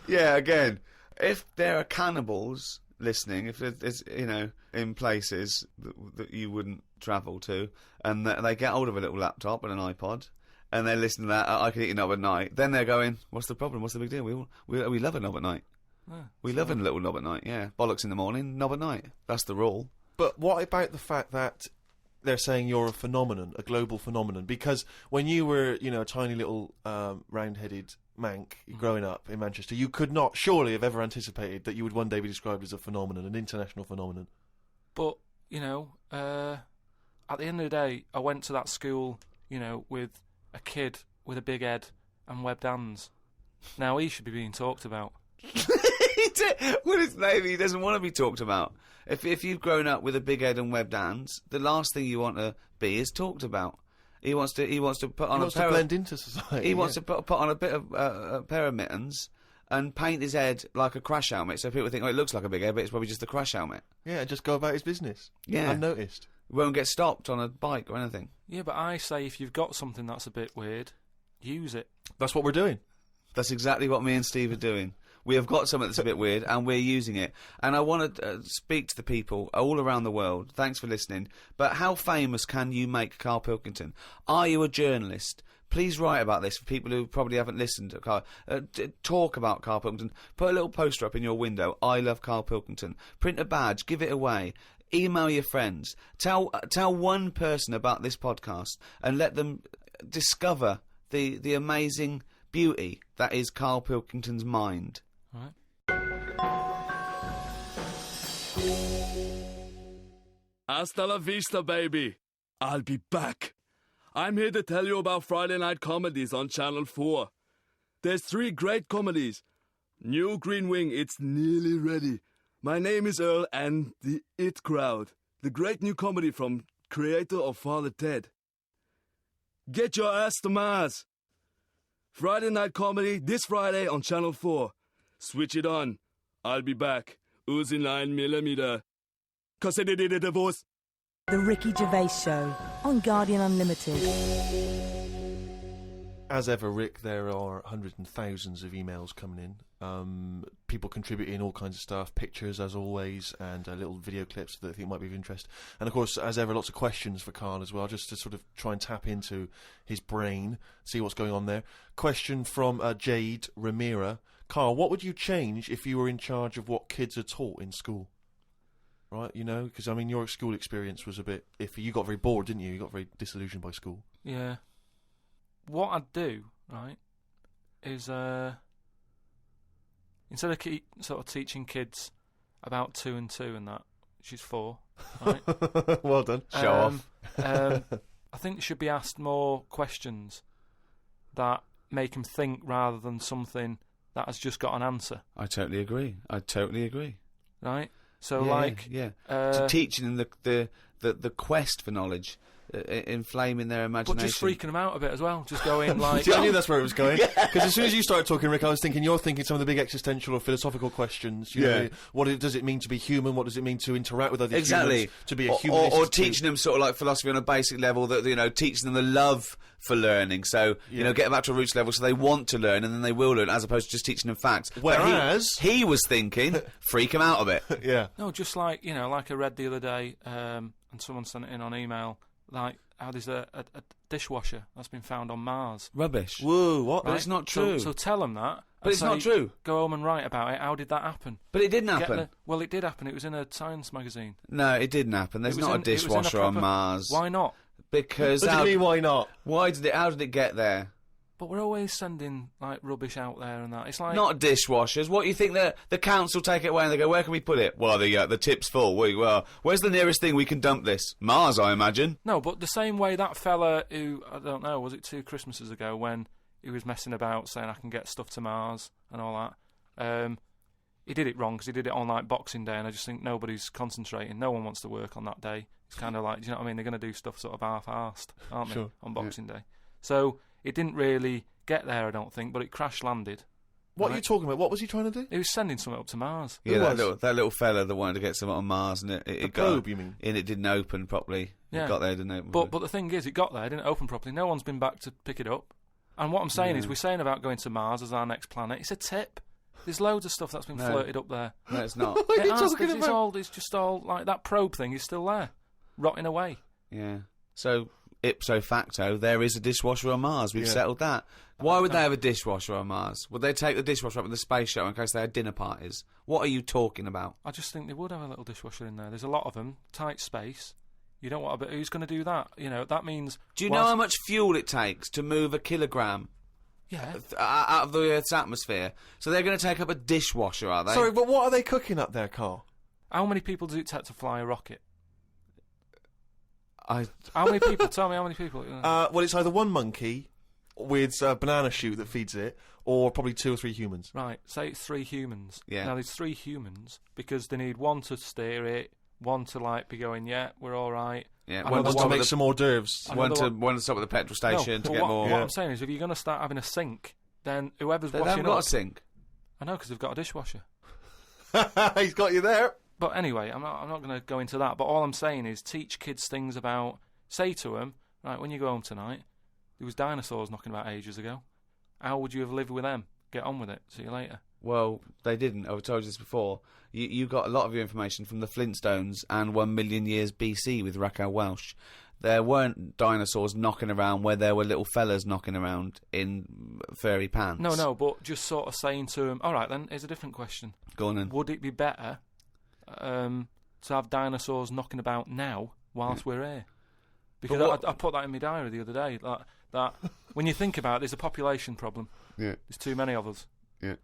D: Yeah, again, if there are cannibals listening, if there's, in places that you wouldn't travel to, and they get hold of a little laptop and an iPod, and they listen to that, I can eat a knob at night, then they're going, what's the problem? What's the big deal? We love a knob at night. Yeah, we love a little knob at night, yeah. Bollocks in the morning, knob at night. That's the rule.
C: But what about the fact that they're saying you're a phenomenon, a global phenomenon? Because when you were, a tiny little round-headed mank growing up in Manchester, you could not surely have ever anticipated that you would one day be described as a phenomenon, an international phenomenon.
A: But, at the end of the day, I went to that school, with a kid with a big head and webbed hands. Now he should be being talked about.
D: Well, maybe he doesn't want to be talked about. If you've grown up with a big head and webbed hands, the last thing you want to be is talked about. He wants to put on
C: to blend into society.
D: He wants to put on a bit of a pair of mittens and paint his head like a crash helmet, so people think, it looks like a big head, but it's probably just a crash helmet.
C: Yeah, just go about his business.
D: Yeah,
C: unnoticed.
D: Won't get stopped on a bike or anything.
A: Yeah, but I say if you've got something that's a bit weird, use it.
C: That's what we're doing.
D: That's exactly what me and Steve are doing. We have got something that's a bit weird, and we're using it. And I want to speak to the people all around the world. Thanks for listening. But how famous can you make Carl Pilkington? Are you a journalist? Please write about this for people who probably haven't listened to Carl. Talk about Carl Pilkington. Put a little poster up in your window. I love Carl Pilkington. Print a badge. Give it away. Email your friends. Tell one person about this podcast and let them discover the amazing beauty that is Carl Pilkington's mind.
A: Right.
J: Hasta la vista, baby. I'll be back. I'm here to tell you about Friday night comedies on Channel 4. There's 3 great comedies. New Green Wing, it's nearly ready. My name is Earl, and the It Crowd, the great new comedy from creator of Father Ted. Get your ass to Mars. Friday night comedy this Friday on Channel 4. Switch it on. I'll be back. Uzi 9mm. Cause I did a divorce.
B: The Ricky Gervais Show on Guardian Unlimited.
C: As ever, Rick, there are hundreds and thousands of emails coming in. People contributing all kinds of stuff, pictures as always, and little video clips that I think might be of interest. And of course, as ever, lots of questions for Carl as well, just to sort of try and tap into his brain, see what's going on there. Question from Jade Ramira. Carl, what would you change if you were in charge of what kids are taught in school? Right, because your school experience was a bit iffy. You got very bored, didn't you? You got very disillusioned by school.
A: Yeah. What I'd do, right, is instead of sort of teaching kids about 2 and 2 and that, which is 4, right?
C: Well done.
D: Show off.
A: I think they should be asked more questions that make them think rather than something that has just got an answer.
D: I totally agree.
A: Right? So,
D: to teaching them the quest for knowledge, inflaming their imagination.
A: But just freaking them out a bit as well. Just going like...
C: See, I knew that's where it was going. Because as soon as you started talking, Rick, I was thinking you're thinking some of the big existential or philosophical questions. You know, what does it mean to be human? What does it mean to interact with other humans? To be a humanist?
D: Or teaching them sort of like philosophy on a basic level, that, teaching them the love for learning. So, get them back to a roots level so they want to learn and then they will learn, as opposed to just teaching them facts.
C: Whereas...
D: He was thinking, freak them out a bit.
C: Yeah.
A: No, just like, like I read the other day, and someone sent it in on email, like how there's a dishwasher that's been found on Mars.
D: Rubbish.
C: Whoa, what?
D: But it's not true.
A: So tell them that.
D: But it's not true.
A: Go home and write about it. How did that happen?
D: But it didn't happen.
A: Well, it did happen. It was in a science magazine.
D: No, it didn't happen. There's not a dishwasher on Mars.
A: Why not?
D: Because
C: What do you mean, why not?
D: How did it get there?
A: But we're always sending like rubbish out there and that. It's like
D: Not dishwashers. What do you think the council take it away and they go, where can we put it? Well, the tip's full. Well, where's the nearest thing we can dump this? Mars, I imagine.
A: No, but the same way that fella who, I don't know, was it 2 Christmases ago when he was messing about saying I can get stuff to Mars and all that. He did it wrong because he did it on like Boxing Day, and I just think nobody's concentrating. No one wants to work on that day. It's kind of like, do you know what I mean? They're going to do stuff sort of half-arsed, aren't they, on Boxing Day? So it didn't really get there, I don't think, but it crash-landed.
C: What are you talking about? What was he trying to do?
A: He was sending something up to Mars.
D: Yeah, that little fella that wanted to get something on Mars, and it got
C: probe, you mean?
D: And it didn't open properly.
A: Yeah.
D: It got there, didn't open.
A: But the thing is, it got there, it didn't open properly. No one's been back to pick it up. And what I'm saying is, we're saying about going to Mars as our next planet. It's a tip. There's loads of stuff that's been flirted up there.
D: No, it's not.
C: What are you talking about?
A: It's just all like that probe thing is still there, rotting away.
D: Yeah. So ipso facto, there is a dishwasher on Mars. We've settled that. Why would they have a dishwasher on Mars? Would they take the dishwasher up in the space shuttle in case they had dinner parties? What are you talking about?
A: I just think they would have a little dishwasher in there. There's a lot of them, tight space. You don't want to. Who's going to do that? You know, that means.
D: Do you know how much fuel it takes to move a kilogram?
A: Yeah.
D: Out of the Earth's atmosphere. So they're going to take up a dishwasher, are they?
C: Sorry, but what are they cooking up there, Carl?
A: How many people does it take to fly a rocket?
D: How
A: many people? Tell me how many people.
C: Well, it's either one monkey with a banana shoot that feeds it, or probably 2 or 3 humans.
A: Right, say it's 3 humans.
D: Yeah.
A: Now there's 3 humans because they need one to steer it, one to like be going, yeah, we're all right.
D: Yeah,
C: one to make some hors d'oeuvres.
D: One to stop at the petrol station to get more.
A: What I'm saying is, if you're going to start having a sink, then whoever's washing
D: They haven't got
A: up,
D: a sink.
A: I know, because they've got a dishwasher.
C: He's got you there.
A: But anyway, I'm not going to go into that. But all I'm saying is, teach kids things about. Say to them, right, when you go home tonight, there was dinosaurs knocking about ages ago. How would you have lived with them? Get on with it. See you later.
D: Well, they didn't. I've told you this before. You got a lot of your information from the Flintstones and 1 million years BC with Raquel Welch. There weren't dinosaurs knocking around where there were little fellas knocking around in furry pants.
A: No, but just sort of saying to them, all right, then, here's a different question.
D: Go on then.
A: Would it be better to have dinosaurs knocking about now whilst we're here? Because I put that in my diary the other day. That when you think about it, there's a population problem.
D: Yeah.
A: There's too many of us.
D: Yeah.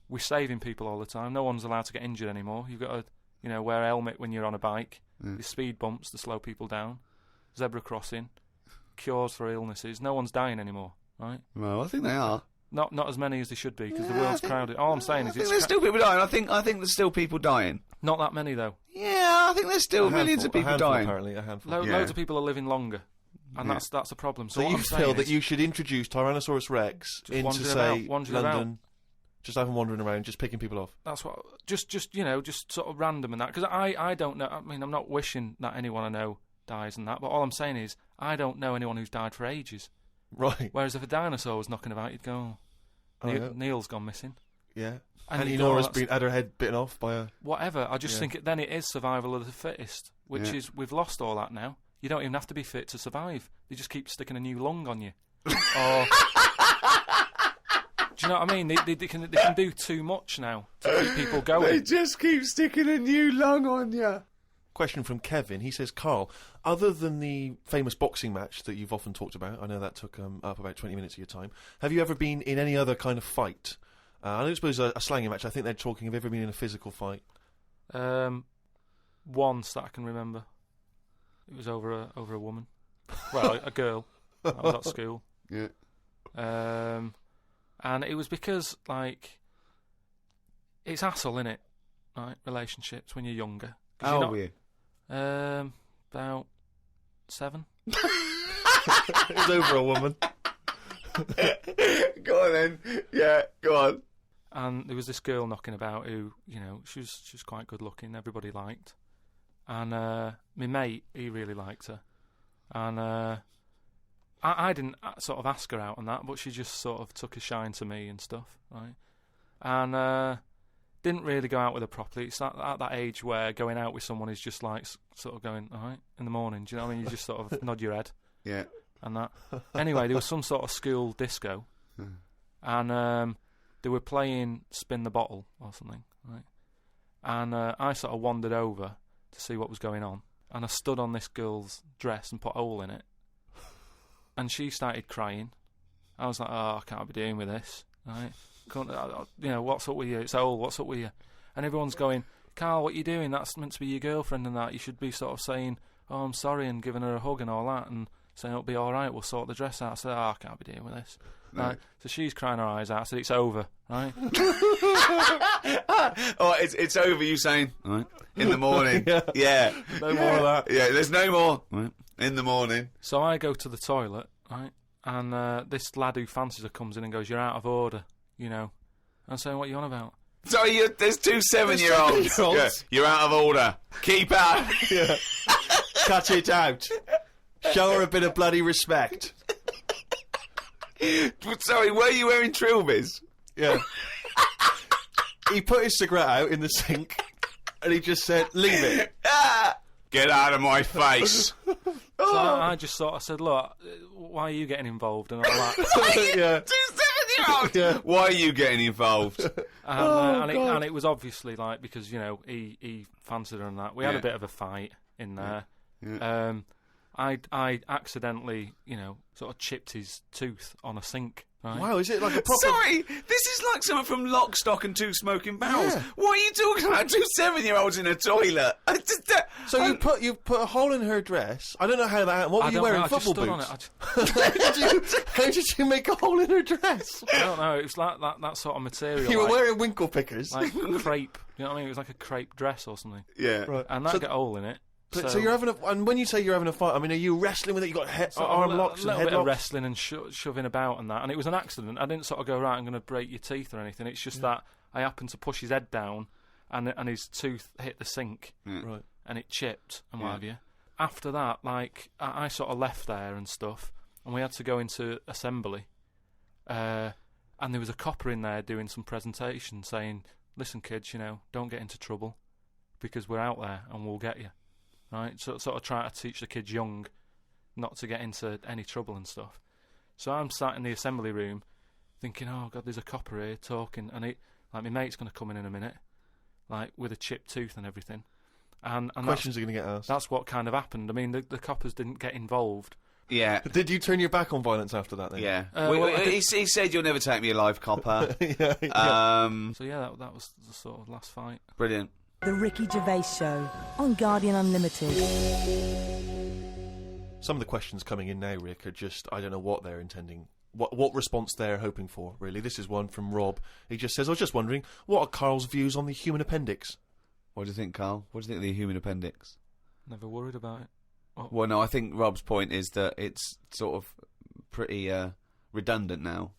A: We're saving people all the time. No one's allowed to get injured anymore. You've got to, wear a helmet when you're on a bike. There's speed bumps to slow people down. Zebra crossing. Cures for illnesses. No one's dying anymore, right?
D: Well, I think they are.
A: Not as many as they should be because the world's crowded. All I'm saying is
D: there's still people dying. I think there's still people dying.
A: Not that many though.
D: Yeah, I think there's still millions of people dying.
C: Apparently, a handful.
A: Loads of people are living longer, and that's a problem. So
C: you feel that you should introduce Tyrannosaurus Rex into, say, London, just have them wandering around, just picking people off.
A: That's what. Just sort of random and that. Because I don't know. I mean, I'm not wishing that anyone I know dies and that. But all I'm saying is, I don't know anyone who's died for ages.
C: Right.
A: Whereas if a dinosaur was knocking about, you'd go, Neil's gone missing.
C: Yeah. And Nora's had her head bitten off by a...
A: Whatever. I just think then it is survival of the fittest, which is, we've lost all that now. You don't even have to be fit to survive. They just keep sticking a new lung on you. Or... Do you know what I mean? They can do too much now to keep people going.
D: They just keep sticking a new lung on you.
C: Question from Kevin. He says, Carl, other than the famous boxing match that you've often talked about, I know that took up about 20 minutes of your time, have you ever been in any other kind of fight? I don't suppose a slanging match. I think they're talking, have you ever been in a physical fight?
A: Once that I can remember. It was over a woman. Well, a girl. I was at school.
D: Yeah.
A: And it was because, like, it's hassle, innit? Right? Relationships when you're younger.
D: How old were you?
A: About 7.
C: It was over a woman.
D: Go on then. Yeah, go on.
A: And there was this girl knocking about who, she was quite good looking, everybody liked. And my mate, he really liked her. And I didn't sort of ask her out on that, but she just sort of took a shine to me and stuff, right? And didn't really go out with her properly. It's at that age where going out with someone is just like sort of going, all right, in the morning. Do you know what I mean? You just sort of nod your head.
D: Yeah.
A: And that. Anyway, there was some sort of school disco. And they were playing Spin the Bottle or something, right? And I sort of wandered over to see what was going on. And I stood on this girl's dress and put a hole in it. and she started crying. I was like, oh, I can't be doing with this. Right? What's up with you? It's old. What's up with you? And everyone's going, Carl, what are you doing? That's meant to be your girlfriend and that. You should be sort of saying, oh, I'm sorry, and giving her a hug and all that, and saying it'll be all right, we'll sort the dress out. I said, I can't be dealing with this. Right. So she's crying her eyes out. I said, it's over, right?
D: It's over, you saying, right, in the morning. Yeah.
C: No more of that.
D: Yeah, there's no more. Right. In the morning.
A: So I go to the toilet, right, and this lad who fancies her comes in and goes, you're out of order, you know. I'm saying, what are you on about?
D: Sorry, there's 2 7-year-olds. Yeah, you're out of order. Keep out.
C: Yeah. Cut it out. Show her a bit of bloody respect.
D: Sorry, were you wearing trilbies?
C: Yeah. He put his cigarette out in the sink, and he just said, leave it.
D: Get out of my face.
A: So I just said, look, why are you getting involved and all that?
C: Yeah.
D: 2 7-year-olds. Yeah. Why are you getting involved?
A: And it was obviously like, because, you know, he fancied her and that. We had a bit of a fight in there.
D: Yeah.
A: I accidentally, you know, sort of chipped his tooth on a sink. Right?
C: Wow, is it like a proper...
D: Sorry, this is like someone from Lock, Stock and 2 Smoking Barrels.
C: Yeah.
D: What are you talking about? 2 7-year-olds in a toilet.
C: So you put a hole in her dress. I don't know how that happened. What were you wearing? Football boots? How did you make a hole in her dress?
A: I don't know. It was like that sort of material.
C: You were wearing winkle pickers.
A: Like crepe. You know what I mean? It was like a crepe dress or something.
D: Yeah.
C: Right.
A: And that got a hole in it.
C: So you're having and when you say you're having a fight, I mean, are you wrestling with it? You got arm locks and head
A: locks? A little bit of
C: locks?
A: wrestling and shoving about and that. And it was an accident. I didn't sort of go, right, I'm going to break your teeth or anything. It's just that I happened to push his head down and his tooth hit the sink.
C: Right.
A: And it chipped and what have you. After that, like, I sort of left there and stuff, and we had to go into assembly. And there was a copper in there doing some presentation saying, listen, kids, you know, don't get into trouble because we're out there and we'll get you. Right? So sort of trying to teach the kids young not to get into any trouble and stuff. So I'm sat in the assembly room thinking, oh, God, there's a copper here talking, and my mate's going to come in a minute, like, with a chipped tooth and everything. And
C: questions are going to get asked.
A: That's what kind of happened. I mean, the coppers didn't get involved.
D: Yeah.
C: Did you turn your back on violence after that then?
D: Yeah. He said, you'll never take me alive, copper.
A: So yeah, that was the sort of last fight.
D: Brilliant.
B: The Ricky Gervais Show on Guardian Unlimited.
C: Some of the questions coming in now, Rick, are just, I don't know what they're intending, what response they're hoping for, really. This is one from Rob. He just says, I was just wondering, what are Carl's views on the human appendix?
D: What do you think, Carl? What do you think of the human appendix?
A: Never worried about it. What?
D: Well, no, I think Rob's point is that it's sort of pretty redundant now.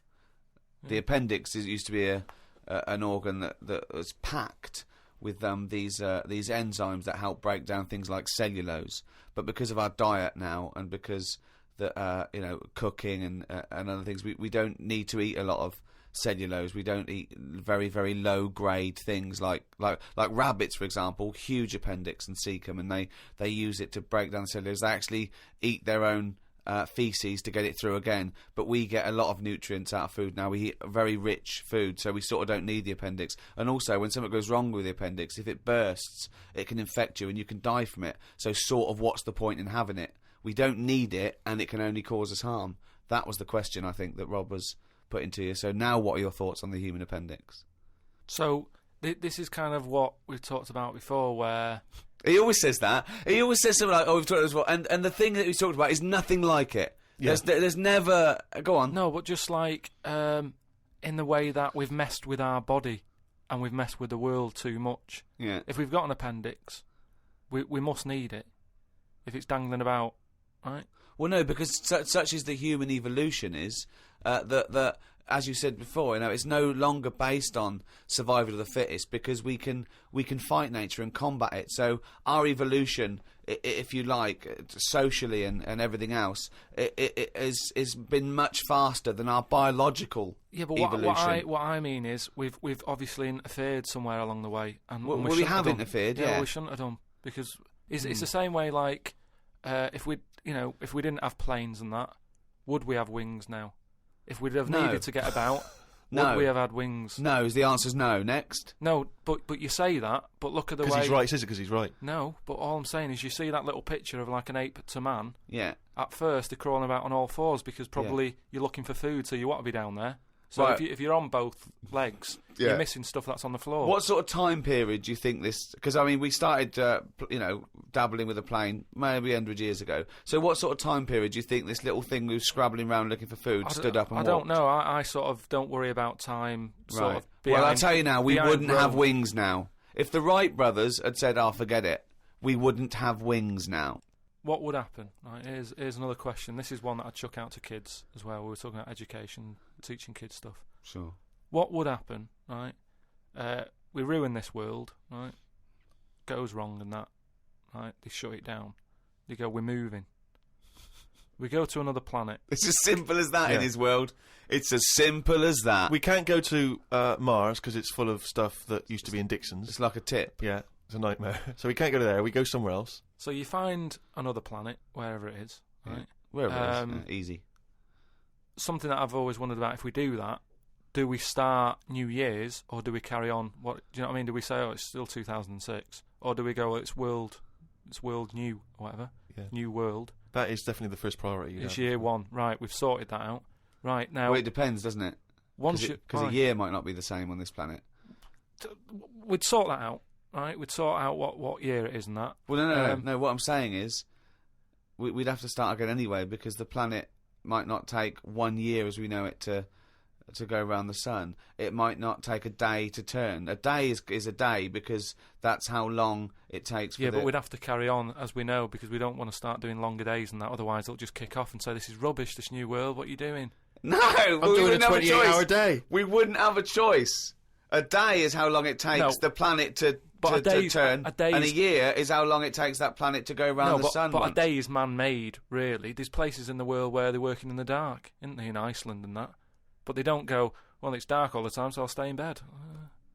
D: Yeah. The appendix used to be an organ that was packed with these enzymes that help break down things like cellulose, but because of our diet now and because cooking and other things, we don't need to eat a lot of cellulose. We don't eat very, very low grade things like rabbits, for example, huge appendix and cecum, and they use it to break down cellulose. They actually eat their own feces to get it through again, but we get a lot of nutrients out of food now. We eat very rich food, so we sort of don't need the appendix. And also, when something goes wrong with the appendix, if it bursts, it can infect you and you can die from it. So sort of what's the point in having it? We don't need it, and it can only cause us harm. That was the question, I think, that Rob was putting to you. So now what are your thoughts on the human appendix?
A: So this is kind of what we've talked about before, where...
D: He always says that. He always says something like, oh, we've talked about this before, and the thing that he's talked about is nothing like it. Yeah. There's never... Go on.
A: No, but just like in the way that we've messed with our body and we've messed with the world too much.
D: Yeah.
A: If we've got an appendix, we must need it. If it's dangling about, right?
D: Well, no, because such is the human evolution is that as you said before, you know, it's no longer based on survival of the fittest because we can fight nature and combat it. So our evolution, if you like, socially and everything else, it has been much faster than our biological evolution.
A: What I mean is we've obviously interfered somewhere along the way, and
D: we have interfered. Yeah,
A: we shouldn't have done, because it's the same way. Like if we didn't have planes and that, would we have wings now? If we'd have needed to get about,
D: No.
A: Would we have had wings?
D: No, the answer's no. Next.
A: No, but you say that, but look at the way...
C: Because he's right, says it because he's right.
A: No, but all I'm saying is you see that little picture of like an ape to man.
D: Yeah.
A: At first, they're crawling about on all fours because probably you're looking for food, so you want to be down there. So
D: Right.
A: if you're on both legs, you're missing stuff that's on the floor.
D: What sort of time period do you think this... Because, I mean, we started, dabbling with a plane maybe 100 years ago. So what sort of time period do you think this little thing who was scrabbling around looking for food stood up and walked?
A: I don't know. I sort of don't worry about time. Sort of
D: Well, I'll tell you now, we wouldn't have
A: Rome.
D: wings now. If the Wright brothers had said, forget it, we wouldn't have wings now.
A: What would happen? Right, here's another question. This is one that I'd chuck out to kids as well. We were talking about education, teaching kids stuff.
D: Sure.
A: What would happen, right? We ruin this world, right? Goes wrong and that, right? They shut it down. They go, we're moving. We go to another planet.
D: It's as simple as that in his world. It's as simple as that.
C: We can't go to Mars because it's full of stuff that used to be in Dixon's.
D: It's like a tip.
C: Yeah, it's a nightmare. So we can't go to there. We go somewhere else.
A: So you find another planet, wherever it is, right?
D: Wherever it is. Easy.
A: Something that I've always wondered about, if we do that, do we start New Year's or do we carry on? What do you know what I mean? Do we say, it's still 2006? Or do we go, it's world new, or whatever?
C: Yeah.
A: New world.
C: That is definitely the first priority.
A: It's year one. Right, we've sorted that out. Right, now...
D: Well, it depends, doesn't it? Because a year might not be the same on this planet.
A: We'd sort that out, right? We'd sort out what year it is and that.
D: Well, no. What I'm saying is, we'd have to start again anyway, because the planet might not take 1 year as we know it to go around the sun. It might not take a day to turn. A day is a day because that's how long it takes for
A: but we'd have to carry on, as we know, because we don't want to start doing longer days and that. Otherwise, they'll just kick off and say, this is rubbish, this new world, what are you doing?
D: No!
C: I'm doing a 28-hour day.
D: We wouldn't have a choice. A day is how long it takes the planet to turn, and a year is how long it takes that planet to go around the sun.
A: But a day is man-made, really. There's places in the world where they're working in the dark, isn't there, in Iceland and that? But they don't go, well, it's dark all the time, so I'll stay in bed.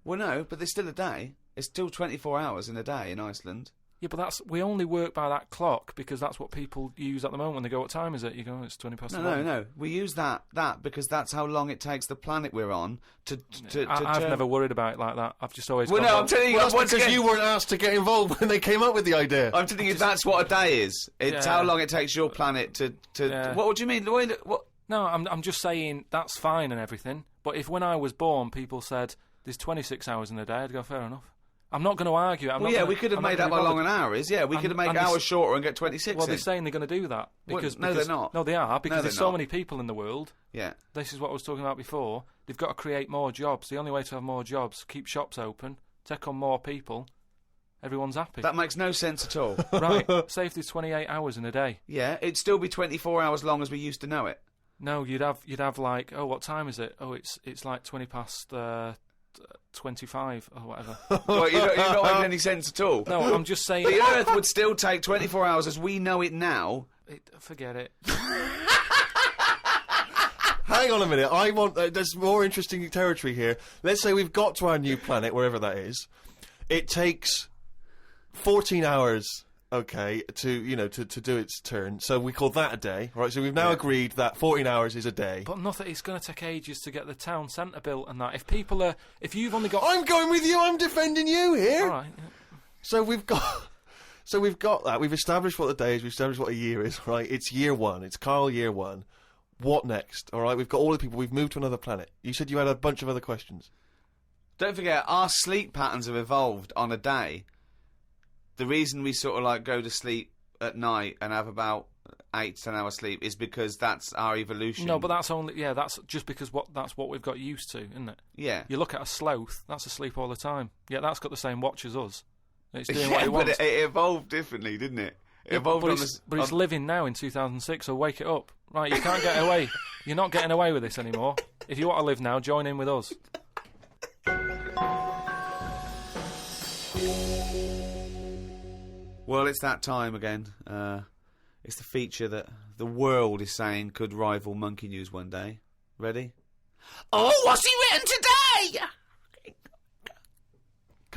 D: Well, no, but there's still a day. It's still 24 hours in a day in Iceland.
A: Yeah, but we only work by that clock because that's what people use at the moment when they go, what time is it? You go, it's 20 past 11.
D: No. We use that because that's how long it takes the planet we're on to
A: I've never worried about it like that. I've just always...
D: I'm telling you...
C: that's because you weren't asked to get involved when they came up with the idea.
D: I'm telling you, that's what a day is. It's how long it takes your planet to... What do you mean? What?
A: No, I'm just saying that's fine and everything, but if when I was born people said there's 26 hours in a day, I'd go, fair enough. I'm not going to argue.
D: We could have made up how long an hour is. Yeah, we could have made hours shorter and get 26
A: Well, they're saying they're going to do that. Because
D: they're not.
A: No, they are, because there's so many people in the world.
D: Yeah.
A: This is what I was talking about before. They've got to create more jobs. The only way to have more jobs, keep shops open, take on more people, everyone's happy.
D: That makes no sense at all.
A: Right, say if there's 28 hours in a day.
D: Yeah, it'd still be 24 hours long as we used to know it.
A: No, you'd have like, what time is it? Oh, it's like 20 past 25 or whatever.
D: Well, you're not making any sense at all.
A: No, I'm just saying...
D: The Earth would still take 24 hours as we know it now.
A: Forget it.
C: Hang on a minute. I want... there's more interesting territory here. Let's say we've got to our new planet, wherever that is. It takes 14 hours... Okay, to do its turn. So we call that a day, right? So we've now agreed that 14 hours is a day.
A: But nothing. It's going to take ages to get the town centre built and that. If you've only got...
C: I'm going with you. I'm defending you here.
A: All right. Yeah.
C: So we've got that. We've established what the day is. We've established what a year is, right? It's year one. It's Carl year one. What next? All right. We've got all the people. We've moved to another planet. You said you had a bunch of other questions.
D: Don't forget, our sleep patterns have evolved on a day. The reason we sort of like go to sleep at night and have about 8 to 10 hours sleep is because that's our evolution.
A: No, but that's that's just because that's what we've got used to, isn't it?
D: Yeah.
A: You look at a sloth, that's asleep all the time. Yeah, that's got the same watch as us. It's doing what it wants.
D: But it evolved differently, didn't it? It evolved
A: but it's living now in 2006, so wake it up. Right, you can't get away. You're not getting away with this anymore. If you want to live now, join in with us.
D: Well, it's that time again. It's the feature that the world is saying could rival Monkey News one day. Ready?
E: Oh, what's he written today?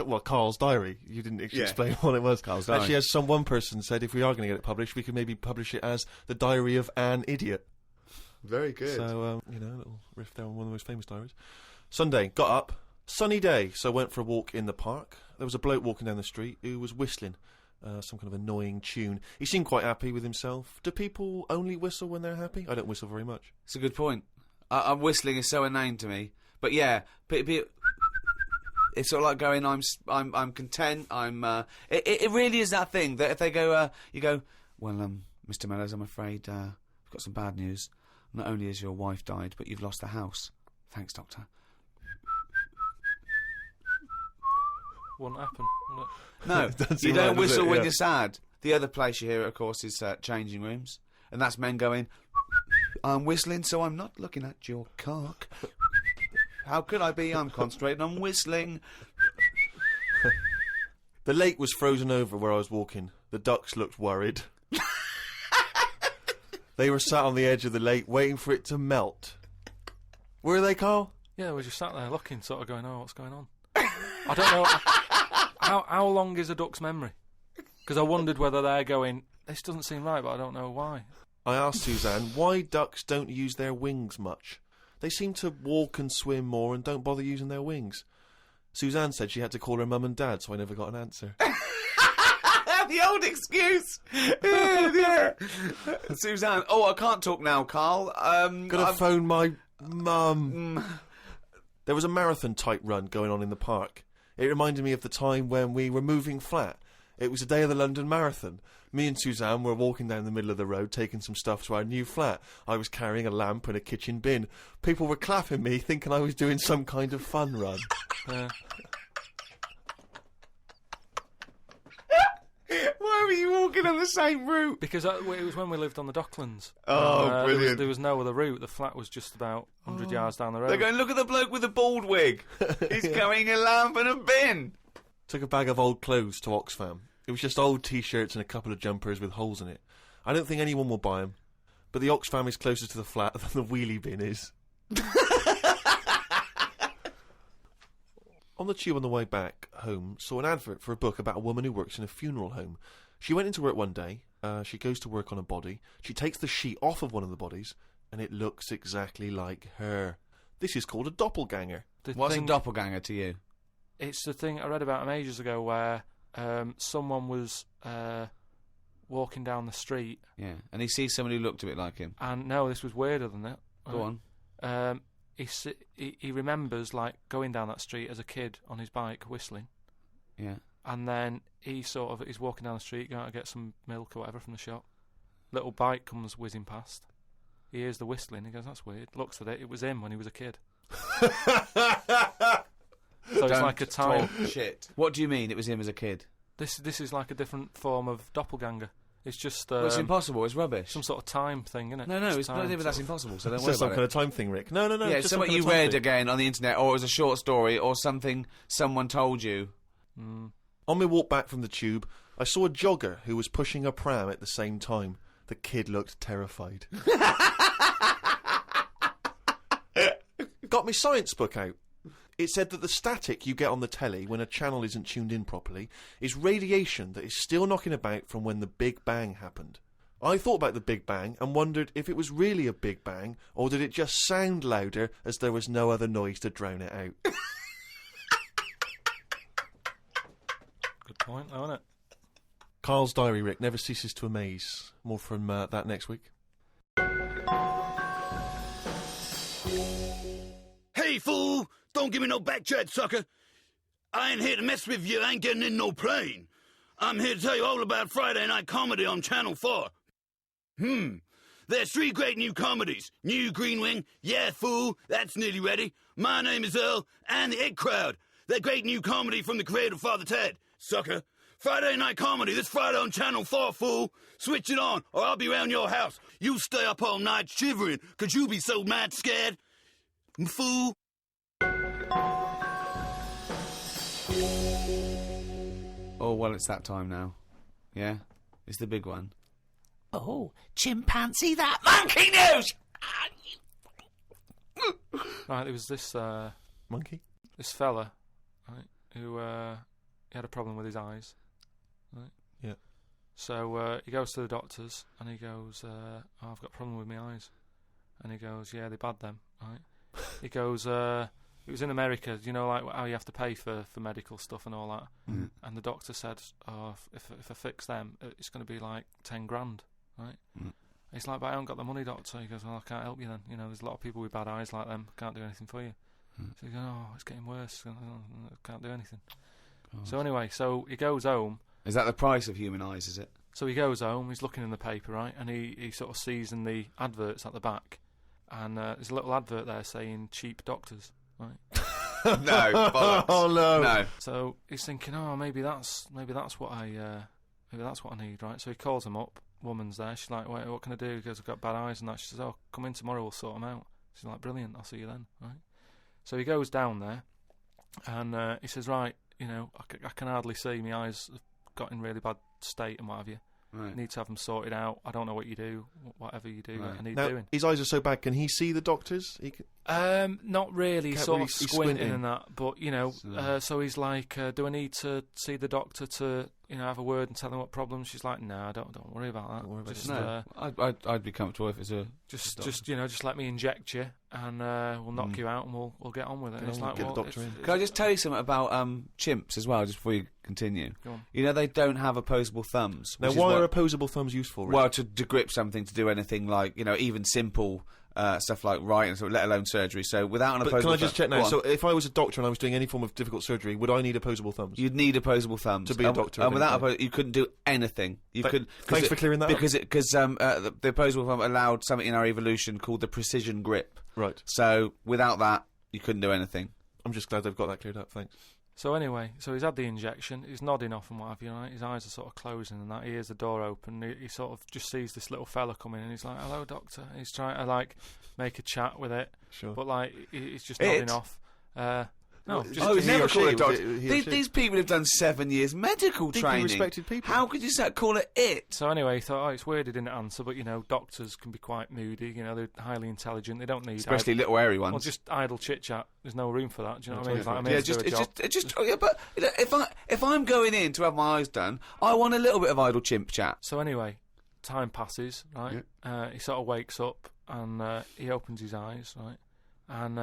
C: Well, Carl's diary. You didn't explain what it was.
D: Carl's diary.
C: Actually, as one person said, if we are going to get it published, we could maybe publish it as the diary of an idiot.
D: Very good.
C: So, a little riff there on one of the most famous diaries. Sunday, got up, sunny day, so went for a walk in the park. There was a bloke walking down the street who was whistling some kind of annoying tune. He seemed quite happy with himself. Do people only whistle when they're happy? I don't whistle very much.
D: It's a good point. Whistling is so inane to me. But yeah, it's sort of like going, I'm content. It really is that thing that if they go, you go, well, Mr. Mellors, I'm afraid I've got some bad news. Not only has your wife died, but you've lost the house. Thanks, Doctor.
A: Wouldn't happen, would it?
D: No, you don't whistle when you're sad. The other place you hear it, of course, is changing rooms. And that's men going, I'm whistling, so I'm not looking at your cock. How could I be? I'm concentrating on whistling.
C: The lake was frozen over where I was walking. The ducks looked worried. They were sat on the edge of the lake waiting for it to melt. Were they, Carl?
A: Yeah, we just sat there looking, sort of going, oh, what's going on? I don't know. How long is a duck's memory? Because I wondered whether they're going, this doesn't seem right, but I don't know why.
C: I asked Suzanne why ducks don't use their wings much. They seem to walk and swim more and don't bother using their wings. Suzanne said she had to call her mum and dad, so I never got an answer.
D: The old excuse. Yeah. Suzanne. Oh, I can't talk now, Carl.
C: Gotta phone my mum. There was a marathon type run going on in the park. It reminded me of the time when we were moving flat. It was the day of the London Marathon. Me and Suzanne were walking down the middle of the road taking some stuff to our new flat. I was carrying a lamp and a kitchen bin. People were clapping me, thinking I was doing some kind of fun run.
D: Why were you walking on the same route?
A: Because it was when we lived on the Docklands.
D: Oh, brilliant.
A: There was no other route. The flat was just about 100 yards down the road.
D: They're going, look at the bloke with the bald wig. He's carrying a lamp and a bin.
C: Took a bag of old clothes to Oxfam. It was just old T-shirts and a couple of jumpers with holes in it. I don't think anyone will buy them. But the Oxfam is closer to the flat than the wheelie bin is. On the tube on the way back home, saw an advert for a book about a woman who works in a funeral home. She went into work one day. She goes to work on a body. She takes the sheet off of one of the bodies, and it looks exactly like her. This is called a doppelganger.
D: What's a doppelganger to you?
A: It's the thing I read about him ages ago where someone was walking down the street.
D: Yeah, and he sees someone who looked a bit like him.
A: And no, this was weirder than that.
D: Go on.
A: He remembers, like, going down that street as a kid on his bike, whistling.
D: Yeah.
A: And then he's walking down the street, going to get some milk or whatever from the shop. Little bike comes whizzing past. He hears the whistling. He goes, that's weird. Looks at it. It was him when he was a kid. So it's like a time.
D: Shit. What do you mean it was him as a kid?
A: This is like a different form of doppelganger. It's just...
D: well, it's impossible. It's rubbish.
A: Some sort of time thing, isn't it?
D: No, it's not even that's impossible, so don't worry
C: just some
D: about
C: kind of time thing, Rick. No.
D: Yeah, it's something you read again on the internet, or it was a short story, or something someone told you.
C: On my walk back from the tube, I saw a jogger who was pushing a pram at the same time. The kid looked terrified. Got my science book out. It said that the static you get on the telly when a channel isn't tuned in properly is radiation that is still knocking about from when the Big Bang happened. I thought about the Big Bang and wondered if it was really a Big Bang, or did it just sound louder as there was no other noise to drown it out.
A: Good point, though, isn't it?
C: Carl's diary, Rick, never ceases to amaze. More from that next week.
I: Hey, fool! Don't give me no back chat, sucker! I ain't here to mess with you. I ain't getting in no plane. I'm here to tell you all about Friday night comedy on Channel 4. There's 3 great new comedies. New Green Wing, Yeah, Fool, That's Nearly Ready, My Name is Earl, and The It Crowd. That great new comedy from the creator of Father Ted, sucker. Friday night comedy this Friday on Channel 4, fool. Switch it on, or I'll be round your house. You stay up all night shivering, 'cause you be so mad scared. Fool.
D: Oh, well, it's that time now. Yeah? It's the big one.
E: Oh, chimpanzee that monkey news!
A: Right, there was this
C: Monkey?
A: This fella, right, who he had a problem with his eyes. Right?
C: Yeah.
A: So he goes to the doctors and he goes, I've got a problem with my eyes. And he goes, yeah, they bad them, right? He goes, it was in America, you know, like how you have to pay for medical stuff and all that.
D: Mm.
A: And the doctor said, oh, if I fix them, it's going to be like 10 grand, right?
D: Mm.
A: He's like, but I haven't got the money, doctor. He goes, well, I can't help you then. You know, there's a lot of people with bad eyes like them. Can't do anything for you.
D: Mm.
A: So he goes, oh, it's getting worse. I can't do anything. God. So anyway, so he goes home.
D: Is that the price of human eyes, is it?
A: So he goes home, he's looking in the paper, right? And he sort of sees in the adverts at the back. And there's a little advert there saying cheap doctors, right?
D: No, bollocks.
C: Oh no.
A: So he's thinking, oh, maybe that's what I need, right? So he calls them up. Woman's there. She's like, wait, what can I do? He goes, I've got bad eyes and that. She says, oh, come in tomorrow, we'll sort them out. She's like, brilliant, I'll see you then, right? So he goes down there, and he says, right, you know, I can hardly see. My eyes have got in really bad state and what have you.
D: Right.
A: Need to have them sorted out. I don't know what you do. Whatever you do,
D: Right.
A: I need
C: Now,
A: doing.
C: his eyes are so bad. Can he see the doctors?
A: Not really.
C: Can't
A: Sort
C: really-
A: of
C: he's
A: squinting
C: squinting.
A: and that. But you know, so he's like, do I need to see the doctor to, you know, have a word and tell him what problems? She's like, no, don't worry about that.
C: Don't worry about
A: Just,
D: No, I'd be comfortable if it's a
A: just you know, just let me inject you, and we'll knock you out, and we'll get on with it. And it's like,
C: get the
A: well,
C: doctor in.
D: Can I just tell you something about chimps as well, just before you continue?
A: Go on.
D: You know, they don't have opposable thumbs.
C: Now,
D: which is
C: why
D: what-
C: are opposable thumbs useful? Rick?
D: Well, to grip something, to do anything like, you know, even simple stuff like writing, so let alone surgery. So without an
C: But
D: opposable
C: can I just check
D: thumb-
C: now?
D: Go
C: So
D: on.
C: if I was a doctor and I was doing any form of difficult surgery, would I need opposable thumbs?
D: You'd need opposable thumbs
C: To be a doctor of
D: and without
C: any kind.
D: you couldn't do anything. You could.
C: Thanks for clearing that up.
D: Because the opposable thumb allowed something in our evolution called the precision grip.
C: Right.
D: So without that, you couldn't do anything.
C: I'm just glad they've got that cleared up. Thanks.
A: So anyway, so he's had the injection. He's nodding off and what have you. Right? His eyes are sort of closing and that. He hears the door open. He sort of just sees this little fella coming and he's like, "Hello, doctor." He's trying to like make a chat with it,
C: Sure.
A: but like he's just
D: It?
A: nodding off. No, just
D: Oh,
C: he
D: never
C: or
D: call
C: she,
D: it a doctor.
C: was it he or she?
D: These people have done 7 years medical
C: Deeply
D: training.
C: respected people.
D: How could you call it it?
A: So anyway, he thought, oh, it's weird he didn't answer, but you know, doctors can be quite moody. You know, they're highly intelligent. They don't need
D: Especially little airy ones.
A: well, just idle chit chat. There's no room for that. Do you know what I mean? It's like, I'm
D: Yeah,
A: here to do a job.
D: yeah, but you know, if I'm going in to have my eyes done, I want a little bit of idle chimp chat.
A: So anyway, time passes, right? He sort of wakes up and he opens his eyes, right? And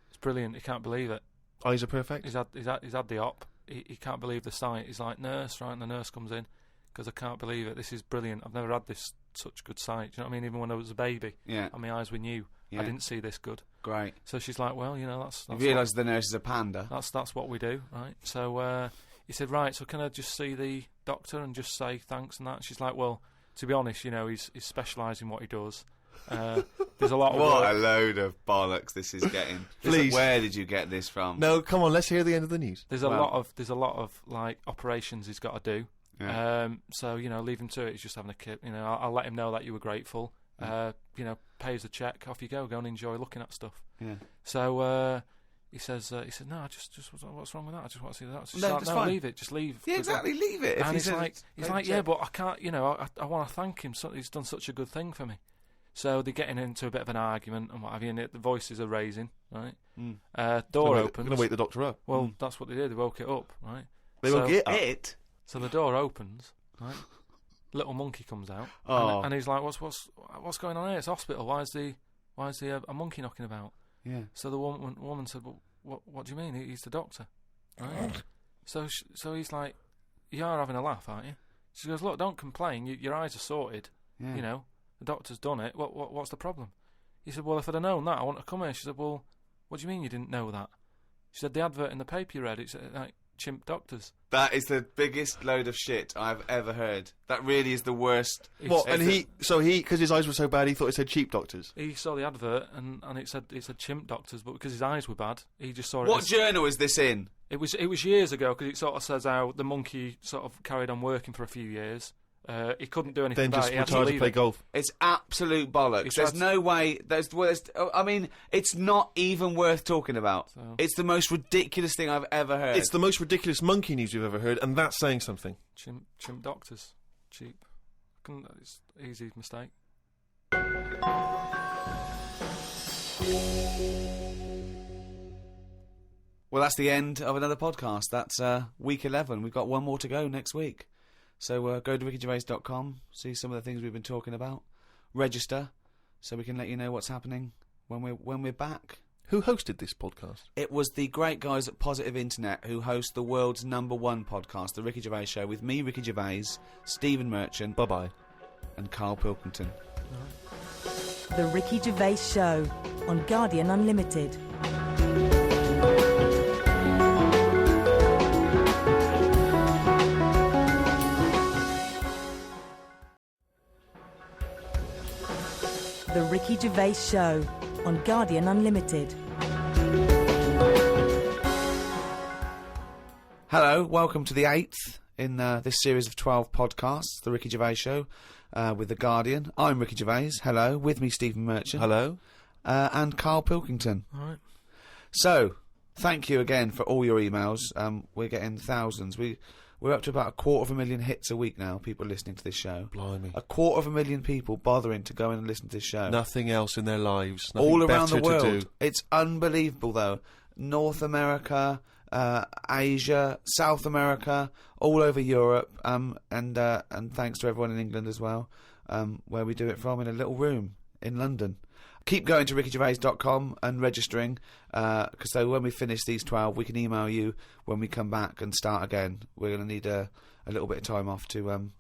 A: it's brilliant. He can't believe it.
C: Eyes are perfect.
A: He's had the op. He can't believe the sight. He's like, nurse, right? And the nurse comes in because I can't believe it. This is brilliant. I've never had this such good sight. Do you know what I mean? Even when I was a baby,
D: Yeah.
A: and my eyes were new,
D: Yeah.
A: I didn't see this good.
D: Great.
A: So she's like, well, you know, that's
D: You realise the nurse is a panda.
A: that's what we do, right? So he said, right, so can I just see the doctor and just say thanks and that? And she's like, well, to be honest, you know, he's specialised in what he does. There's a lot of
D: What
A: work.
D: a load of bollocks this is getting.
C: Please.
D: Where did you get this from?
C: No, come on. Let's hear the end of the news.
A: There's a lot of like operations he's got to do.
D: Yeah.
A: So you know, leave him to it. He's just having a kip. You know, I'll let him know that you were grateful. You know, pays the check. Off you go. Go and enjoy looking at stuff.
D: Yeah.
A: So he said, no, just what's wrong with that? I just want to see that. She's
D: No,
A: like,
D: it's
A: no,
D: fine.
A: leave it. Just leave.
D: Yeah, exactly. Leave it. If
A: And
D: he
A: he's
D: says
A: like,
D: it's
A: yeah, but I can't. You know, I want to thank him. So he's done such a good thing for me. So they're getting into a bit of an argument and what have you, and the voices are raising, right? Door opens.
C: Going to wake the doctor up.
A: Well, that's what they did. They woke it up, right?
C: They woke it up.
D: it.
A: So the door opens, right? Little monkey comes out,
D: Oh.
A: and he's like, "What's going on here? It's a hospital. Why is a monkey knocking about?"
D: Yeah.
A: So the woman said, "Well, what do you mean? He's the doctor." Right? So he's like, "You are having a laugh, aren't you?" She goes, "Look, don't complain. Your eyes are sorted.
D: Yeah.
A: You know, the doctor's done it. What's the problem?" He said, "Well, if I'd have known that, I wouldn't have come here." She said, "Well, what do you mean you didn't know that?" She said, "The advert in the paper you read, it's like chimp doctors."
D: That is the biggest load of shit I've ever heard. That really is the worst.
C: What? And because his eyes were so bad, he thought it said cheap doctors.
A: He saw the advert and it said chimp doctors, but because his eyes were bad, he just saw it.
D: What
A: as,
D: journal is this in?
A: It was years ago because it sort of says how the monkey sort of carried on working for a few years. He couldn't do anything
C: Then
A: about
C: just
A: it. He had to
C: retired to
A: leave
C: play
A: it.
C: golf.
D: It's absolute bollocks.
A: He
D: There's
A: tried
D: no way. I mean, it's not even worth talking about.
A: So-
D: It's the most ridiculous thing I've ever heard.
C: It's the most ridiculous monkey news you've ever heard, and that's saying something.
A: Chimp doctors, cheap. It's easy mistake.
D: Well, that's the end of another podcast. That's week 11. We've got one more to go next week. So go to rickygervais.com, see some of the things we've been talking about, register, so we can let you know what's happening when we're back.
C: Who hosted this podcast?
D: It was the great guys at Positive Internet who host the world's #1 podcast, The Ricky Gervais Show, with me, Ricky Gervais, Stephen Merchant,
C: bye-bye,
D: and Carl Pilkington.
B: The Ricky Gervais Show on Guardian Unlimited. The Ricky Gervais Show on Guardian Unlimited.
D: Hello, welcome to the 8th in this series of 12 podcasts, The Ricky Gervais Show, with The Guardian. I'm Ricky Gervais, hello, with me Stephen Merchant.
C: Hello.
D: And Carl Pilkington.
A: All right.
D: So, thank you again for all your emails. We're getting thousands. We're up to about 250,000 hits a week now, people listening to this show.
C: Blimey.
D: 250,000 people bothering to go in and listen to this show.
C: Nothing else in their lives. Nothing
D: all around the
C: better to
D: world.
C: do.
D: It's unbelievable, though. North America, Asia, South America, all over Europe, and thanks to everyone in England as well, where we do it from, in a little room in London. Keep going to rickygervais.com and registering, because so when we finish these 12, we can email you when we come back and start again. We're going to need a little bit of time off to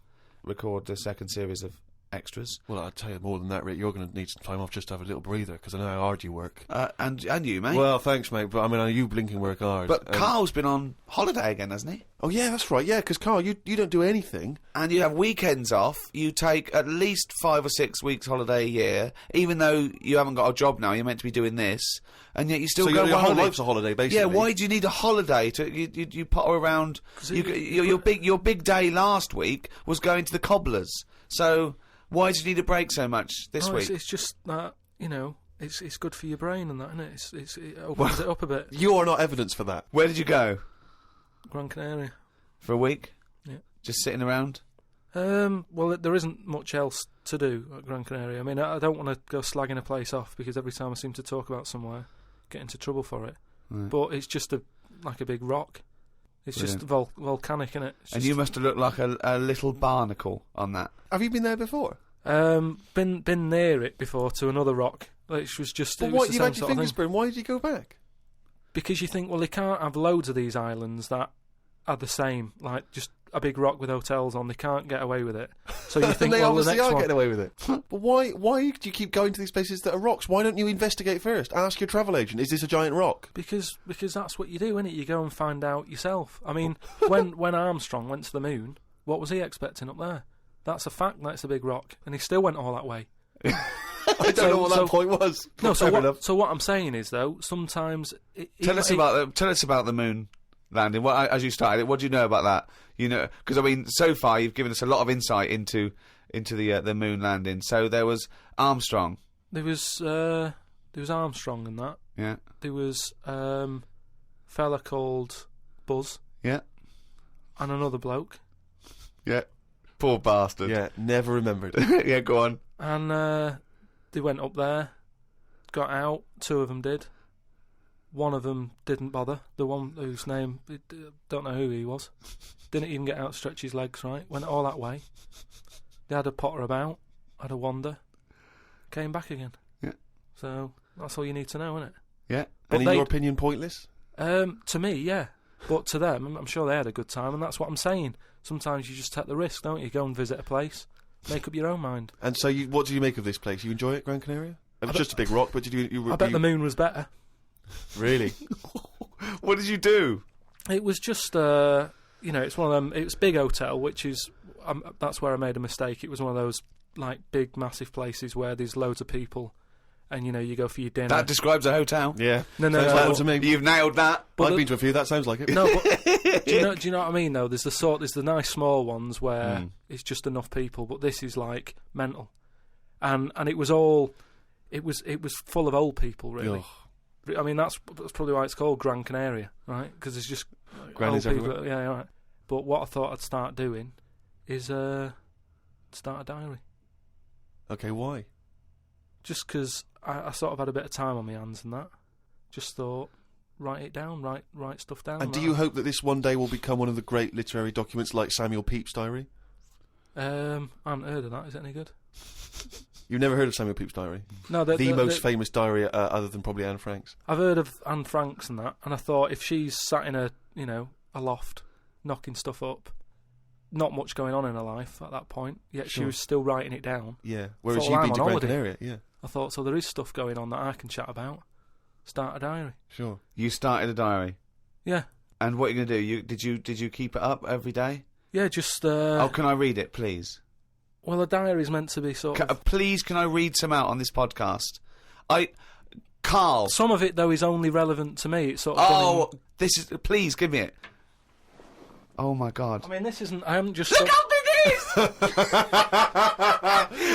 D: record the second series of extras.
C: Well, I'll tell you more than that, Rick. You're going to need some time off just to have a little breather, because I know how hard you work.
D: And you, mate.
C: Well, thanks, mate, but I mean, you blinking work hard.
D: But Carl's been on holiday again, hasn't he?
C: Oh, yeah, that's right, yeah, because, Carl, you don't do anything.
D: And you have weekends off. You take at least 5 or 6 weeks holiday a year, even though you haven't got a job now, you're meant to be doing this, and yet you still go on
C: your whole
D: holiday.
C: life's a holiday, basically.
D: Yeah, why do you need a holiday? You potter around. Your big day last week was going to the cobblers, so why do you need a break so much this week?
A: It's just that, it's good for your brain and that, isn't it? It opens it up a bit.
C: You are not evidence for that.
D: Where did you go?
A: Gran Canaria.
D: For a week?
A: Yeah.
D: Just sitting around?
A: Well, there isn't much else to do at Gran Canaria. I mean, I don't want to go slagging a place off, because every time I seem to talk about somewhere, I get into trouble for it.
D: Right.
A: But it's just like a big rock. It's just volcanic, innit?
D: And you must have looked like a little barnacle on that.
C: Have you been there before?
A: Been near it before, to another rock, which was just.
C: But what, you've had your fingers burned, why did you go back?
A: Because you think, well, they can't have loads of these islands that are the same, like just a big rock with hotels on. They can't get away with it. So you think,
C: they
A: well,
C: obviously
A: the next
C: are
A: one...
C: getting away with it. But why do you keep going to these places that are rocks? Why don't you investigate first? Ask your travel agent, is this a giant rock?
A: Because that's what you do, innit? You go and find out yourself. I mean, when Armstrong went to the moon, what was he expecting up there? That's a fact, that's a big rock. And he still went all that way.
C: I don't know what that point was.
A: No, so what I'm saying is, though, sometimes...
D: Tell us about the moon landing. As you started it, what do you know about that? Because I mean, so far you've given us a lot of insight into the moon landing. So there was Armstrong.
A: There was Armstrong and that.
D: Yeah.
A: There was fella called Buzz.
D: Yeah.
A: And another bloke.
D: Yeah. Poor bastard.
C: Yeah, never remembered.
D: Yeah, go on.
A: And they went up there, got out. 2 of them did. One of them didn't bother. The one whose name, don't know who he was. Didn't even get out to stretch his legs, right? Went all that way. They had a potter about, had a wander, came back again.
D: Yeah.
A: So that's all you need to know, isn't it?
D: Yeah.
C: And in your opinion, pointless?
A: To me, yeah. But to them, I'm sure they had a good time, and that's what I'm saying. Sometimes you just take the risk, don't you? Go and visit a place, make up your own mind.
C: And so, what do you make of this place? You enjoy it, Gran Canaria? It was just a big rock, but did you?
A: I bet the moon was better.
C: Really?
D: What did you do?
A: It was just, it's one of them. It was big hotel, which is that's where I made a mistake. It was one of those like big, massive places where there's loads of people. And, you go for your dinner.
D: That describes a hotel.
C: Yeah.
A: No.
C: Sounds like
D: You've nailed that.
C: I've been to a few, that sounds like it.
A: No, but do you know what I mean, though? There's the nice small ones where it's just enough people, but this is, like, mental. And it was all... It was full of old people, really. Ugh. I mean, that's probably why it's called Gran Canaria, right? Because it's just
C: Grannies
A: old people.
C: everywhere.
A: Yeah, right. But what I thought I'd start doing is start a diary.
C: Okay, why?
A: Just because I sort of had a bit of time on my hands and that. Just thought, write it down, write stuff down.
C: And do you hope that this one day will become one of the great literary documents like Samuel Pepys' diary?
A: I haven't heard of that. Is it any good?
C: You've never heard of Samuel Pepys' diary?
A: No,
C: the most famous diary other than probably Anne Frank's.
A: I've heard of Anne Frank's and that, and I thought if she's sat in a loft, knocking stuff up, not much going on in her life at that point, yet she was still writing it down.
C: Yeah, whereas you've been to Gran Canaria, yeah.
A: I thought, so there is stuff going on that I can chat about. Start a diary.
C: Sure.
D: You started a diary?
A: Yeah.
D: And what are you going to do? Did you keep it up every day?
A: Yeah, just...
D: oh, can I read it, please?
A: Well, a diary is meant to be sort of...
D: Please, can I read some out on this podcast? Carl...
A: Some of it, though, is only relevant to me. It's sort of...
D: this is... Please, give me it. Oh, my God.
A: I mean, this isn't... I haven't just...
D: Look how big it is!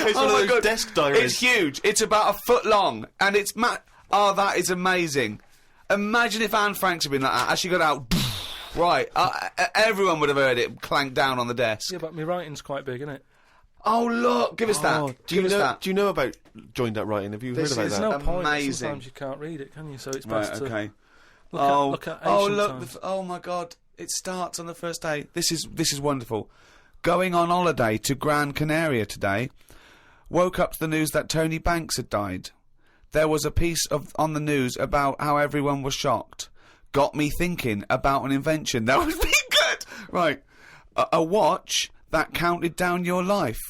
C: It's one of those desk diaries.
D: It's huge. It's about a foot long. And it's... Oh, that is amazing. Imagine if Anne Frank's had been like that. As she got out... Right. Everyone would have heard it clank down on the desk.
A: Yeah, but my writing's quite big, isn't it?
D: Oh, look. Give us that.
C: Do you know about joined up writing? Have you heard about that?
A: There's no point.
D: Amazing.
A: Sometimes you can't read it, can you? So it's best to...
D: Okay.
A: Look at ancient times.
D: Oh, my God. It starts on the first day. This is wonderful. Going on holiday to Gran Canaria today. Woke up to the news that Tony Banks had died. There was a piece on the news about how everyone was shocked. Got me thinking about an invention that would be good. Right. A watch that counted down your life.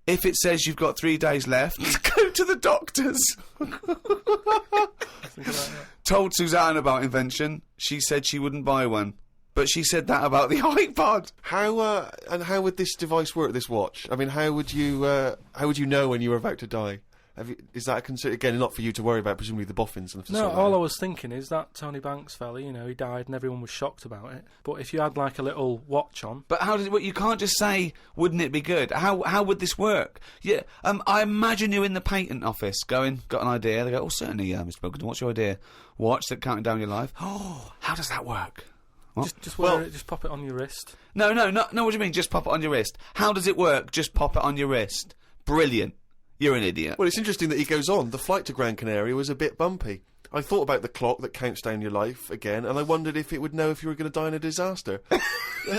D: If it says you've got 3 days left, go to the doctors. Told Suzanne about invention. She said she wouldn't buy one. But she said that about the iPod.
C: How would this device work? This watch. I mean, how would you know when you were about to die? Is that a concern? Again, not for you to worry about. Presumably the boffins and
A: no. All I was thinking is that Tony Banks fella. He died and everyone was shocked about it. But if you had like a little watch on,
D: but how did it work? You can't just say, "Wouldn't it be good?" How would this work? Yeah. I imagine you in the patent office going, got an idea. They go, "Oh, certainly, Mr. Pilkington. What's your idea? Watch that counting down your life." Oh, how does that work?
A: Just wear it. Just pop it on your wrist.
D: No. What do you mean? Just pop it on your wrist? How does it work? Just pop it on your wrist. Brilliant. You're an idiot.
C: Well, it's interesting that he goes on. The flight to Gran Canaria was a bit bumpy. I thought about the clock that counts down your life again, and I wondered if it would know if you were going to die in a disaster.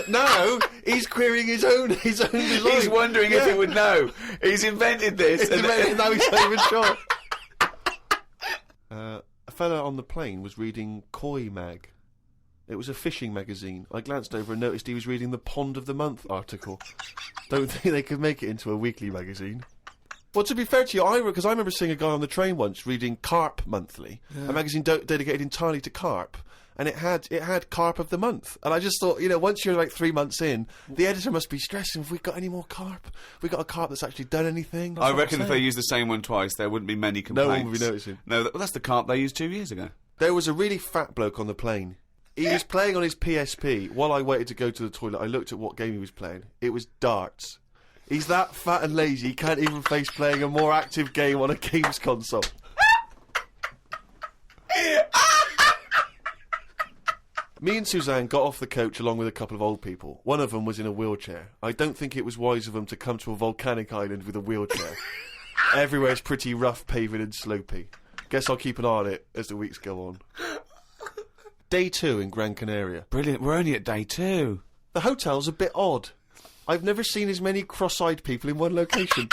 C: No, he's querying his own design.
D: He's wondering if it would know. He's invented this.
C: And now he's not even sure. A fella on the plane was reading Koi Mag. It was a fishing magazine. I glanced over and noticed he was reading the Pond of the Month article. Don't think they could make it into a weekly magazine. Well, to be fair to you, because I remember seeing a guy on the train once reading Carp Monthly, a magazine dedicated entirely to carp, and it had Carp of the Month. And I just thought, once you're like 3 months in, the editor must be stressing, have we got any more carp? We got a carp that's actually done anything?
D: I reckon if they used the same one twice, there wouldn't be many complaints.
C: No one would be noticing.
D: No, that's the carp they used 2 years ago.
C: There was a really fat bloke on the plane. He was playing on his PSP. While I waited to go to the toilet, I looked at what game he was playing. It was darts. He's that fat and lazy, he can't even face playing a more active game on a games console. Me and Suzanne got off the coach along with a couple of old people. One of them was in a wheelchair. I don't think it was wise of them to come to a volcanic island with a wheelchair. Everywhere's pretty rough, paving and slopey. Guess I'll keep an eye on it as the weeks go on. Day 2 in Gran Canaria.
D: Brilliant, we're only at day 2.
C: The hotel's a bit odd. I've never seen as many cross-eyed people in one location.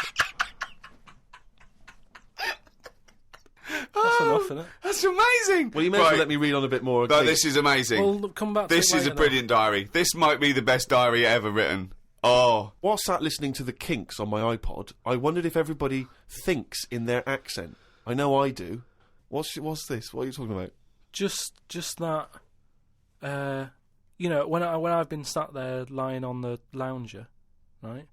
A: That's enough, isn't it?
D: That's amazing.
C: Well, you may as well let me read on a bit more.
D: No, this is amazing.
A: Well, come back to
D: this
A: it
D: is a
A: later,
D: brilliant diary. This might be the best diary ever written. Oh.
C: While sat listening to the Kinks on my iPod, I wondered if everybody thinks in their accent. I know I do. What's this? What are you talking about?
A: Just that. When I've been sat there lying on the lounger, right,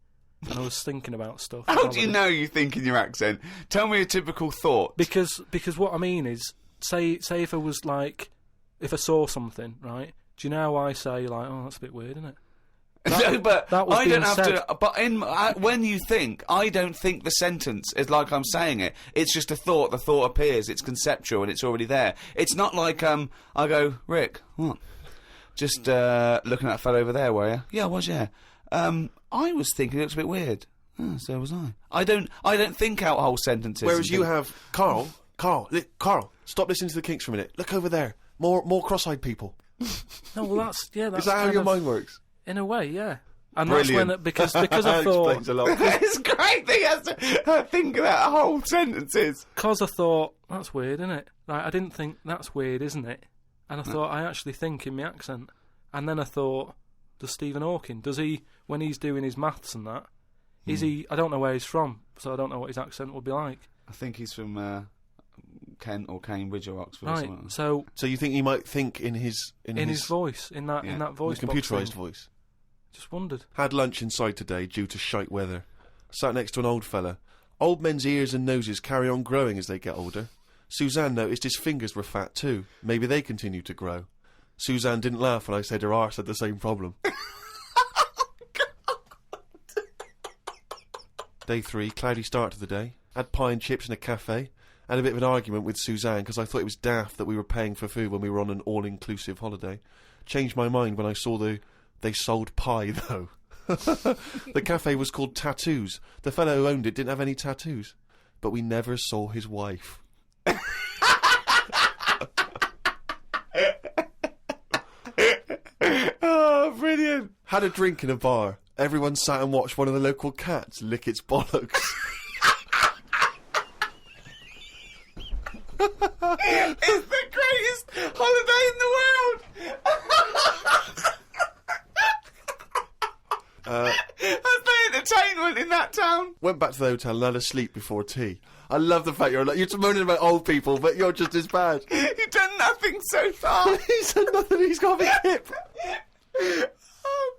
A: and I was thinking about stuff.
D: How do you know you think in your accent? Tell me a typical thought.
A: Because what I mean is, say if I was like, if I saw something, right? Do you know how I say like, oh, that's a bit weird, isn't it?
D: No, but
A: that was
D: I don't have
A: said.
D: to. But when you think, I don't think the sentence is like I'm saying it. It's just a thought. The thought appears. It's conceptual and it's already there. It's not like I go, Rick, what? Just looking at that fellow over there, were you? Yeah, I was. Yeah. I was thinking it looks a bit weird. Oh, so was I. I don't think out whole sentences.
C: Whereas you have Carl, stop listening to the Kinks for a minute. Look over there. More cross-eyed people.
A: No, well that's
C: Is that how your mind works?
A: In a way, yeah. And
D: Brilliant.
A: that's when because I
C: That
A: thought
C: explains a lot.
D: It's great that he has to think about whole sentences.
A: because I thought that's weird, isn't it? Like I didn't think that's weird, isn't it? And I thought I actually think in my accent. And then I thought, does Stephen Hawking, does he, when he's doing his maths and that, is he? I don't know where he's from, so I don't know what his accent would be like.
D: I think he's from Kent or Cambridge or Oxford or
A: Right.
D: something.
A: So
C: you think he might think in his
A: voice, in that voice, box
C: computerised
A: thing.
C: voice?
A: Just wondered.
C: Had lunch inside today due to shite weather. Sat next to an old fella. Old men's ears and noses carry on growing as they get older. Suzanne noticed his fingers were fat too. Maybe they continue to grow. Suzanne didn't laugh when I said her arse had the same problem. Day 3, cloudy start to the day. Had pie and chips in a cafe. Had a bit of an argument with Suzanne because I thought it was daft that we were paying for food when we were on an all-inclusive holiday. Changed my mind when I saw they sold pie, though. The cafe was called Tattoos. The fellow who owned it didn't have any tattoos. But we never saw his wife.
D: Oh, brilliant.
C: Had a drink in a bar. Everyone sat and watched one of the local cats lick its bollocks.
D: It's the greatest holiday in the world. That's the entertainment in that town.
C: Went back to the hotel and had a sleep before tea. I love the fact you're moaning about old people, but you're just as bad.
D: You've done nothing so far.
C: He's done nothing, he's got a big hip.
D: Oh,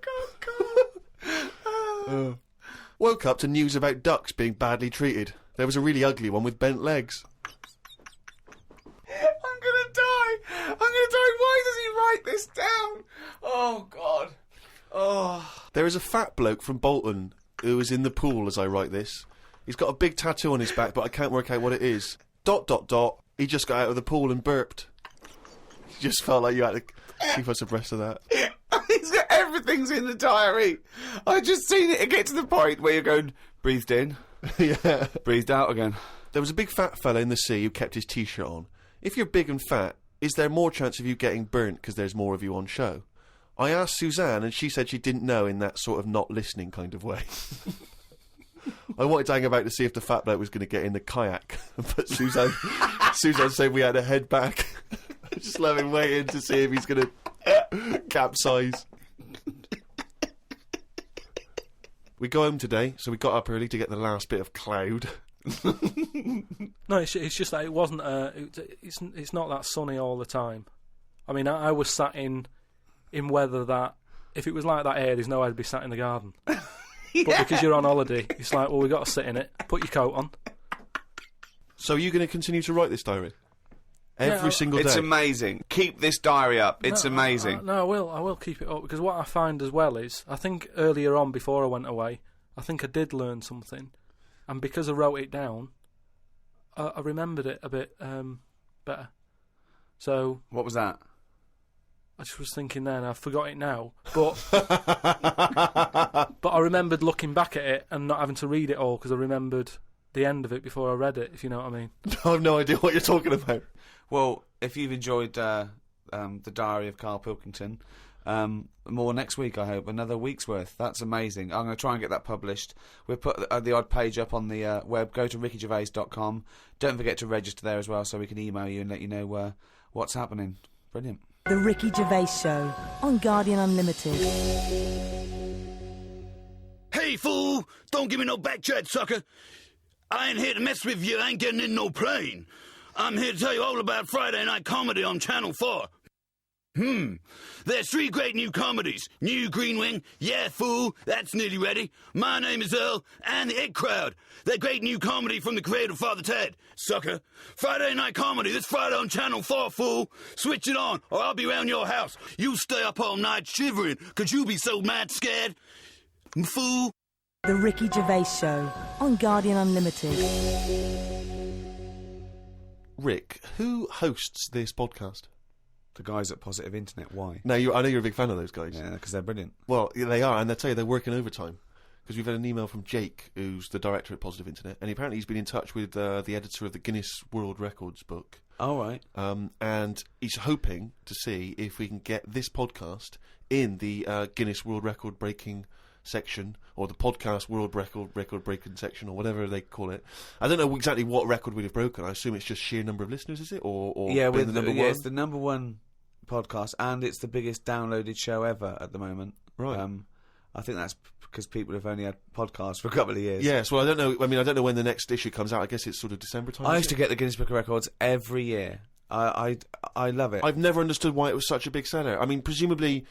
D: God.
C: Woke up to news about ducks being badly treated. There was a really ugly one with bent legs.
D: I'm gonna die. Why does he write this down? Oh, God. Oh.
C: There is a fat bloke from Bolton who is in the pool as I write this. He's got a big tattoo on his back, but I can't work out what it is. ... He just got out of the pool and burped. You just felt like you had to keep us abreast of that.
D: Everything's in the diary. I just seen it get to the point where you're going, breathed in,
C: Yeah.
D: breathed out again.
C: There was a big fat fella in the sea who kept his t-shirt on. If you're big and fat, is there more chance of you getting burnt because there's more of you on show? I asked Suzanne and she said she didn't know in that sort of not listening kind of way. I wanted to hang about to see if the fat bloke was going to get in the kayak, but Suzanne said we had to head back. Just let him waiting to see if he's going to capsize. We go home today, so we got up early to get the last bit of cloud.
A: No, it's just that it wasn't. It's not that sunny all the time. I mean, I was sat in weather that if it was like that here, there's no way I'd be sat in the garden. Yeah. But because you're on holiday, it's like, well, we got to sit in it. Put your coat on.
C: So are you going to continue to write this diary? Every single day?
D: It's amazing. Keep this diary up. It's amazing.
A: No, I will keep it up, because what I find as well is, I think earlier on, before I went away, I think I did learn something. And because I wrote it down, I remembered it a bit better. So...
D: What was that?
A: I just was thinking then, I forgot it now, but but I remembered looking back at it and not having to read it all, because I remembered the end of it before I read it, if you know what I mean.
C: I have no idea what you're talking about.
D: Well, if you've enjoyed the Diary of Carl Pilkington, more next week, I hope. Another week's worth. That's amazing. I'm going to try and get that published. We'll put the odd page up on the web. Go to rickygervais.com. Don't forget to register there as well, so we can email you and let you know what's happening. Brilliant.
B: The Ricky Gervais Show on Guardian Unlimited.
I: Hey, fool! Don't give me no backchat, sucker! I ain't here to mess with you. I ain't getting in no plane. I'm here to tell you all about Friday night comedy on Channel 4. There's 3 great new comedies. New Green Wing, yeah, fool, that's nearly ready. My Name is Earl, and The It Crowd. That great new comedy from the creator of Father Ted, sucker. Friday night comedy this Friday on Channel 4, fool. Switch it on, or I'll be round your house. You stay up all night shivering, 'cause you be so mad scared. Fool.
B: The Ricky Gervais Show on Guardian Unlimited.
C: Rick, who hosts this podcast?
D: The guys at Positive Internet, why?
C: No, I know you're a big fan of those guys.
D: Yeah, because they're brilliant.
C: Well, yeah, they are, and they'll tell you they're working overtime. Because we've had an email from Jake, who's the director at Positive Internet, and apparently he's been in touch with the editor of the Guinness World Records book.
D: Oh, right.
C: And he's hoping to see if we can get this podcast in the Guinness World Record breaking section, or the podcast world record breaking section, or whatever they call it. I don't know exactly what record we'd have broken. I assume it's just sheer number of listeners, is it? Or
D: yeah,
C: being the number one?
D: it's the number one podcast, and it's the biggest downloaded show ever at the moment.
C: Right.
D: I think that's because people have only had podcasts for a couple of years.
C: Yes, well, I don't know. I mean, I don't know when the next issue comes out. I guess it's sort of December time.
D: I used to get the Guinness Book of Records every year. I love it.
C: I've never understood why it was such a big seller. I mean, presumably,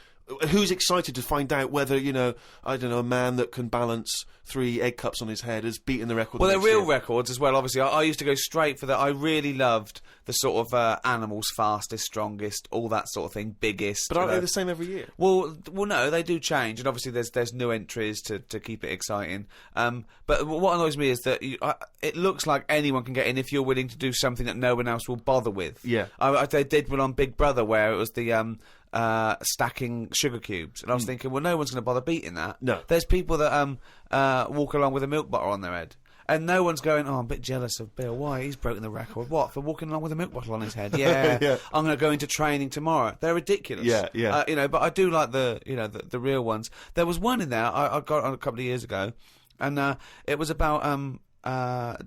C: who's excited to find out whether, I don't know, a man that can balance 3 egg cups on his head has beaten the record?
D: Well, they're real records as well, obviously. I used to go straight for that. I really loved the sort of animals, fastest, strongest, all that sort of thing, biggest.
C: But aren't they the same every year?
D: Well, no, they do change, and obviously there's new entries to keep it exciting. But what annoys me is that it looks like anyone can get in if you're willing to do something that no one else will bother with.
C: Yeah.
D: They did one on Big Brother where it was the stacking sugar cubes, and I was thinking, well, no one's going to bother beating that.
C: No.
D: There's people that walk along with a milk bottle on their head, and no one's going, oh, I'm a bit jealous of Bill. Why? He's broken the record. What? For walking along with a milk bottle on his head? Yeah.
C: Yeah.
D: I'm going to go into training tomorrow. They're ridiculous.
C: Yeah.
D: But I do like the real ones. There was one in there I got on a couple of years ago, and it was about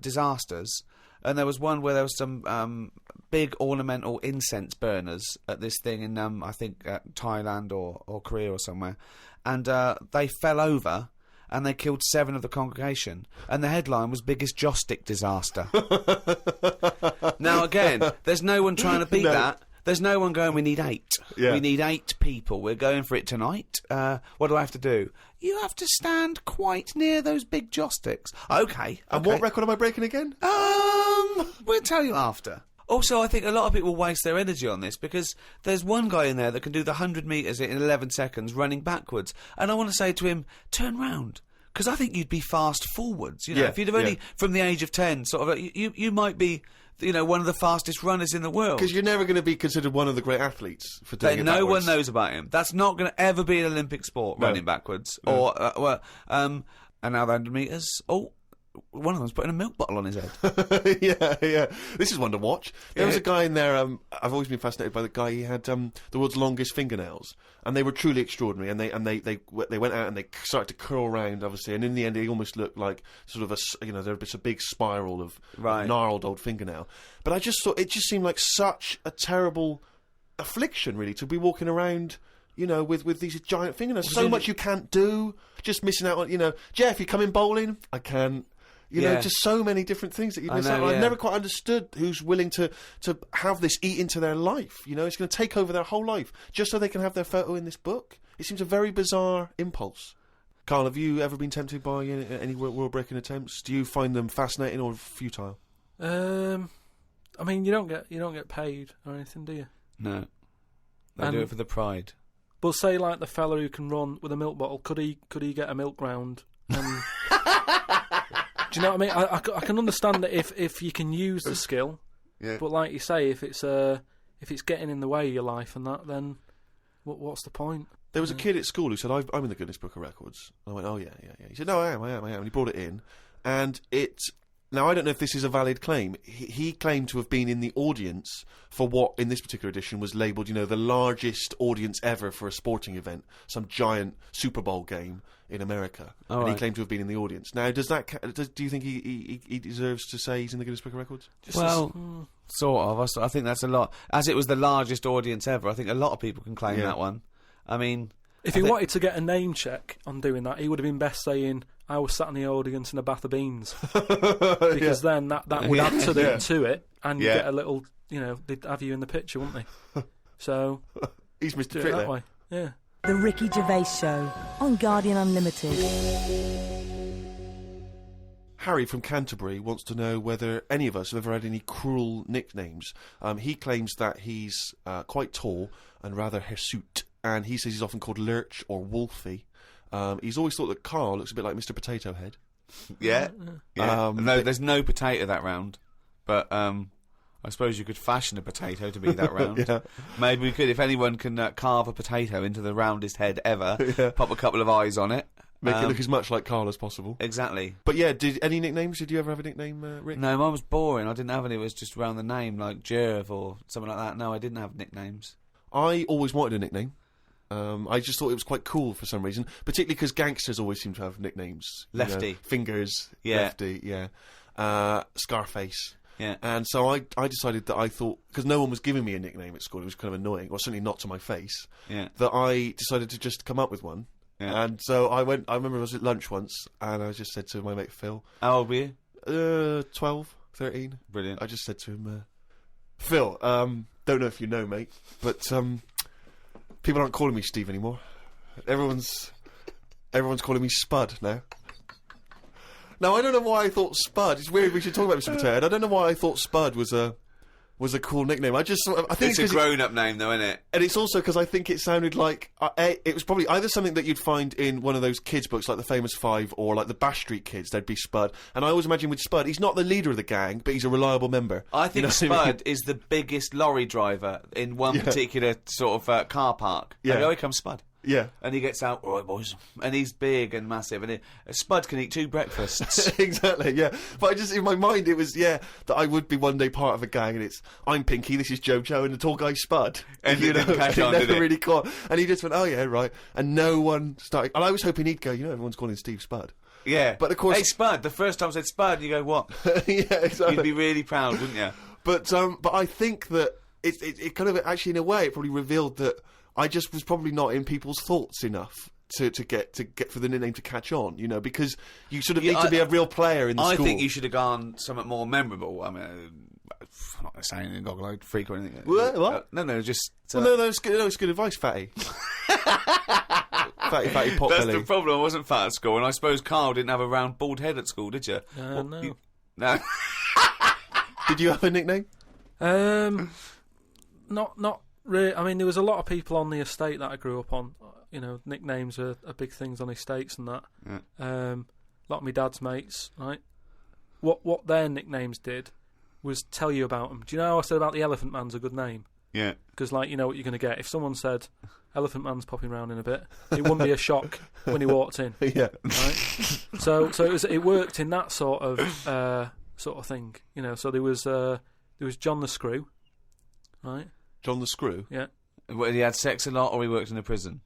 D: disasters. And there was one where there was some big ornamental incense burners at this thing in, I think, Thailand or Korea or somewhere. And they fell over and they killed 7 of the congregation. And the headline was Biggest Joss Stick Disaster. Now, again, there's no one trying to beat that. There's no one going, we need 8.
C: Yeah.
D: We need 8 people. We're going for it tonight. What do I have to do? You have to stand quite near those big joss sticks. Okay.
C: And what record am I breaking again?
D: We'll tell you after. Also, I think a lot of people waste their energy on this because there's one guy in there that can do the 100 metres in 11 seconds running backwards. And I want to say to him, turn round. Because I think you'd be fast forwards.
C: Yeah,
D: if you'd have only, from the age of 10, sort of, you might be, one of the fastest runners in the world.
C: Because you're never going to be considered one of the great athletes for doing it
D: no
C: backwards.
D: one knows about him. That's not going to ever be an Olympic sport, running backwards.
C: No.
D: Or, and now the 100 metres. Oh, one of them's putting a milk bottle on his head.
C: yeah. This is one to watch. There was a guy in there, I've always been fascinated by the guy, he had the world's longest fingernails, and they were truly extraordinary, and they went out and they started to curl round, obviously, and in the end he almost looked like sort of there's a big spiral of gnarled old fingernail. But I just thought, it just seemed like such a terrible affliction, really, to be walking around, with these giant fingernails. So much you can't do, just missing out on, Jeff, you coming bowling? I can't. Just so many different things that you miss out on. I've never quite understood who's willing to have this eat into their life. It's going to take over their whole life just so they can have their photo in this book. It seems a very bizarre impulse. Carl, have you ever been tempted by any world-breaking attempts? Do you find them fascinating or futile?
A: I mean, you don't get paid or anything, do you?
D: No, they do it for the pride.
A: But say like the fella who can run with a milk bottle, could he get a milk round? Do you know what I mean? I can understand that if you can use the skill, but like you say, if it's getting in the way of your life and that, then what's the point?
C: There was a kid at school who said, I'm in the Guinness Book of Records. And I went, oh, yeah. He said, no, I am. And he brought it in. And now, I don't know if this is a valid claim. He claimed to have been in the audience for what, in this particular edition, was labelled, the largest audience ever for a sporting event, some giant Super Bowl game in America. He claimed to have been in the audience. Now, do you think he deserves to say he's in the Guinness Book of Records?
D: Sort of. I think that's a lot. As it was the largest audience ever, I think a lot of people can claim that one. I mean,
A: if he wanted to get a name check on doing that, he would have been best saying, I was sat in the audience in a bath of beans. Because then that would add to it, and you get a little, they'd have you in the picture, wouldn't they? So,
C: he's Mr.
A: Do it
C: Trick
A: that
C: there.
A: way. Yeah.
B: The Ricky Gervais Show on Guardian Unlimited.
C: Harry from Canterbury wants to know whether any of us have ever had any cruel nicknames. He claims that he's quite tall and rather hirsute, and he says he's often called Lurch or Wolfie. He's always thought that Carl looks a bit like Mr. Potato Head.
D: Yeah. No, there's no potato that round, but I suppose you could fashion a potato to be that round. Maybe we could, if anyone can carve a potato into the roundest head ever, pop a couple of eyes on it.
C: Make it look as much like Carl as possible.
D: Exactly.
C: But yeah, any nicknames? Did you ever have a nickname, Rick?
D: No, mine was boring. I didn't have any. It was just around the name, like Jerv or something like that. No, I didn't have nicknames.
C: I always wanted a nickname. I just thought it was quite cool for some reason, particularly because gangsters always seem to have nicknames.
D: Lefty.
C: Fingers.
D: Yeah.
C: Lefty, yeah. Scarface.
D: Yeah.
C: And so I decided that I thought, because no one was giving me a nickname at school, it was kind of annoying, or certainly not to my face, that I decided to just come up with one. Yeah. And so I remember I was at lunch once, and I just said to my mate Phil.
D: How old were you?
C: 12, 13.
D: Brilliant.
C: I just said to him, Phil, don't know if you know, mate, but people aren't calling me Steve anymore. Everyone's calling me Spud now. Now, I don't know why I thought Spud. It's weird we should talk about Mr. Potato Head. I don't know why I thought Spud was a cool nickname. I think
D: it's a grown-up name, though, isn't it?
C: And it's also because I think it sounded like it was probably either something that you'd find in one of those kids' books, like the Famous Five, or like the Bash Street Kids. There'd be Spud, and I always imagine with Spud, he's not the leader of the gang, but he's a reliable member.
D: I think Spud is the biggest lorry driver in one particular sort of car park. Yeah, here comes Spud.
C: Yeah.
D: And he gets out, all right, boys. And he's big and massive. And Spud can eat 2 breakfasts.
C: Exactly, yeah. But I just, in my mind, it was, that I would be one day part of a gang, and it's, I'm Pinky, this is Jojo, and the tall guy's Spud.
D: And
C: you know,
D: catch on,
C: never really caught. And he just went, oh, yeah, right. And no one started. And I was hoping he'd go, everyone's calling Steve Spud.
D: Yeah.
C: But of course.
D: Hey, Spud. The first time I said Spud, you go, what?
C: Yeah, exactly.
D: You'd be really proud, wouldn't you?
C: But I think that it kind of, actually, in a way, it probably revealed that I just was probably not in people's thoughts enough to get for the nickname to catch on, because you sort of need to be a real player in the school.
D: I think you should have gone something more memorable. I mean, I'm not saying anything goggle-eyed freak or anything.
C: What?
D: No, just...
C: no, it's good advice, fatty. fatty pot
D: That's
C: belly.
D: the problem. I wasn't fat at school, and I suppose Carl didn't have a round, bald head at school, did you?
A: No.
D: No.
C: Did you have a nickname?
A: Not really. I mean, there was a lot of people on the estate that I grew up on. Nicknames are big things on estates and that.
D: Yeah.
A: A lot of my dad's mates, right? What their nicknames did was tell you about them. Do you know how I said about the Elephant Man's a good name?
D: Yeah.
A: Because, you know what you're going to get. If someone said, Elephant Man's popping round in a bit, it wouldn't be a shock when he walked in.
C: Yeah.
A: Right? So it worked in that sort of thing. So there was John the Screw, right?
C: John the Screw?
A: Yeah.
D: Well, he had sex a lot, or he worked in a prison?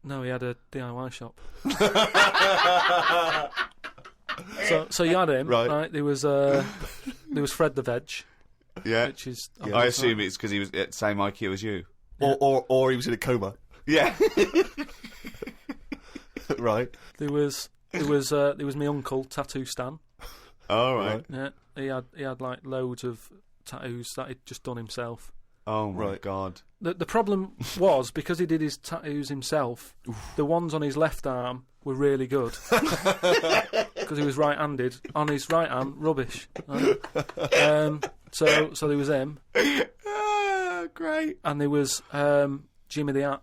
A: No, he had a DIY shop. So you had him, right? There was Fred the Veg.
D: Yeah.
A: Which is...
D: I assume it's because he was at the same IQ as you.
C: Or he was in a coma.
D: Yeah.
C: Right.
A: There was my uncle, Tattoo Stan.
D: Oh, right.
A: Yeah. He had like loads of tattoos that he'd just done himself.
D: Oh my God.
A: The problem was, because he did his tattoos himself, the ones on his left arm were really good. Because he was right-handed. On his right arm, rubbish. Right? So there was him.
D: Great.
A: And there was Jimmy the Hat.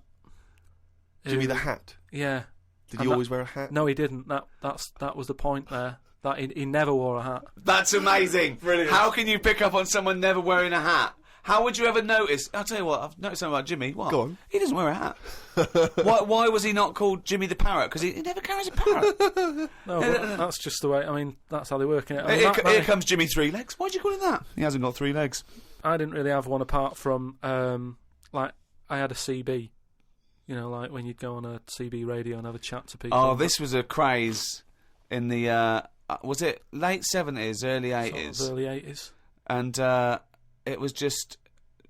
C: Jimmy the Hat?
A: Yeah.
C: Did he always wear a hat?
A: No, he didn't. That was the point there. That he never wore a hat.
D: That's amazing.
C: Brilliant.
D: How can you pick up on someone never wearing a hat? How would you ever notice? I'll tell you what, I've noticed something about Jimmy. What?
C: Go on.
D: He doesn't wear a hat. Why was he not called Jimmy the Parrot? Because he never carries a parrot.
A: No, but that's just the way. I mean, that's how they work in it.
D: Here comes Jimmy Three Legs. Why'd you call him that? He hasn't got 3 legs.
A: I didn't really have one apart from, I had a CB. Like when you'd go on a CB radio and have a chat to people.
D: Oh, this was a craze in the, was it late 70s, early 80s?
A: Sort of early 80s.
D: And it was just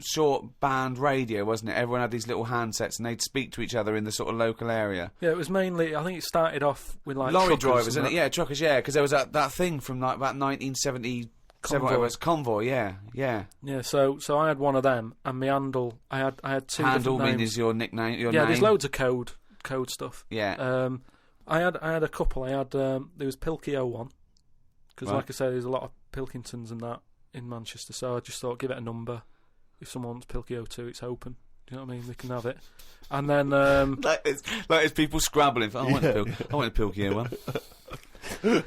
D: short band radio, wasn't it? Everyone had these little handsets and they'd speak to each other in the sort of local area.
A: Yeah, it was mainly, I think it started off with like
D: lorry drivers, isn't it? Yeah, truckers, yeah, because there was that thing from like about 1970. Convoy, yeah.
A: Yeah, so I had one of them, and my handle, I had 2
D: handle
A: different names.
D: Is your nickname, your
A: name?
D: name?
A: There's loads of code stuff.
D: Yeah.
A: I had a couple. I had there was Pilkey 01, because
D: right.
A: like I said, there's a lot of Pilkingtons and that in Manchester, so I just thought, give it a number. If someone wants Pilkey 02, it's open. Do you know what I mean? They can have it. And then
D: like it's people scrabbling. I want a Pilkey 01.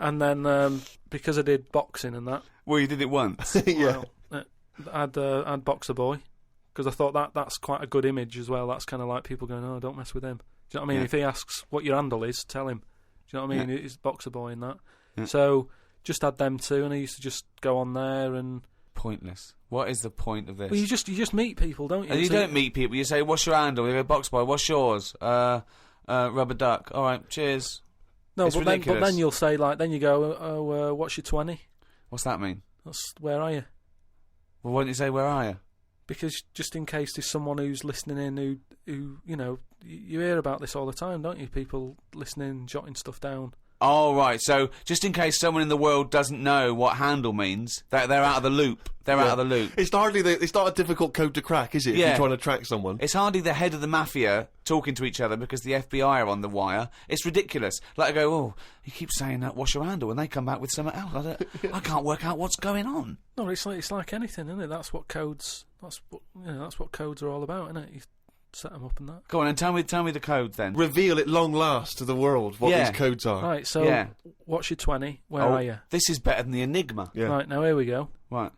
A: And then, because I did boxing and that...
D: Well, you did it once.
C: Yeah.
A: Well, I'd Boxer Boy, because I thought that's quite a good image as well. That's kind of like people going, oh, don't mess with him. Do you know what I mean?
D: Yeah.
A: If he asks what your handle is, tell him. Do you know what I mean?
D: Yeah.
A: It's Boxer Boy and that.
D: Yeah.
A: So, just had them 2, and I used to just go on there and...
D: pointless. What is the point of this?
A: Well, you just meet people, don't you?
D: And you don't meet people. You say, "What's your handle?" You go, "Box boy." "What's yours?" Rubber duck. All right, cheers.
A: No,
D: it's
A: but then you'll say then you go, "Oh, what's your 20?"
D: What's that mean?
A: That's where are you?
D: Well, why don't you say, "Where are you?"
A: Because just in case there's someone who's listening in who you hear about this all the time, don't you? People listening, jotting stuff down.
D: Oh, right. So, just in case someone in the world doesn't know what handle means, they're out of the loop. They're out of the loop.
C: It's not a difficult code to crack, is it? If you're trying to track someone.
D: It's hardly the head of the mafia talking to each other because the FBI are on the wire. It's ridiculous. Like, I go, "Oh, you keep saying that, what's your handle?" and they come back with something else. I can't work out what's going on.
A: No, it's like anything, isn't it? That's what codes are all about, isn't it? You set them up and that.
D: Go on and tell me the code then.
C: Reveal at long last to the world what these codes are.
A: Right, so what's your 20? Where are you?
D: This is better than the Enigma.
C: Yeah.
A: Right, now here we go.
D: Right.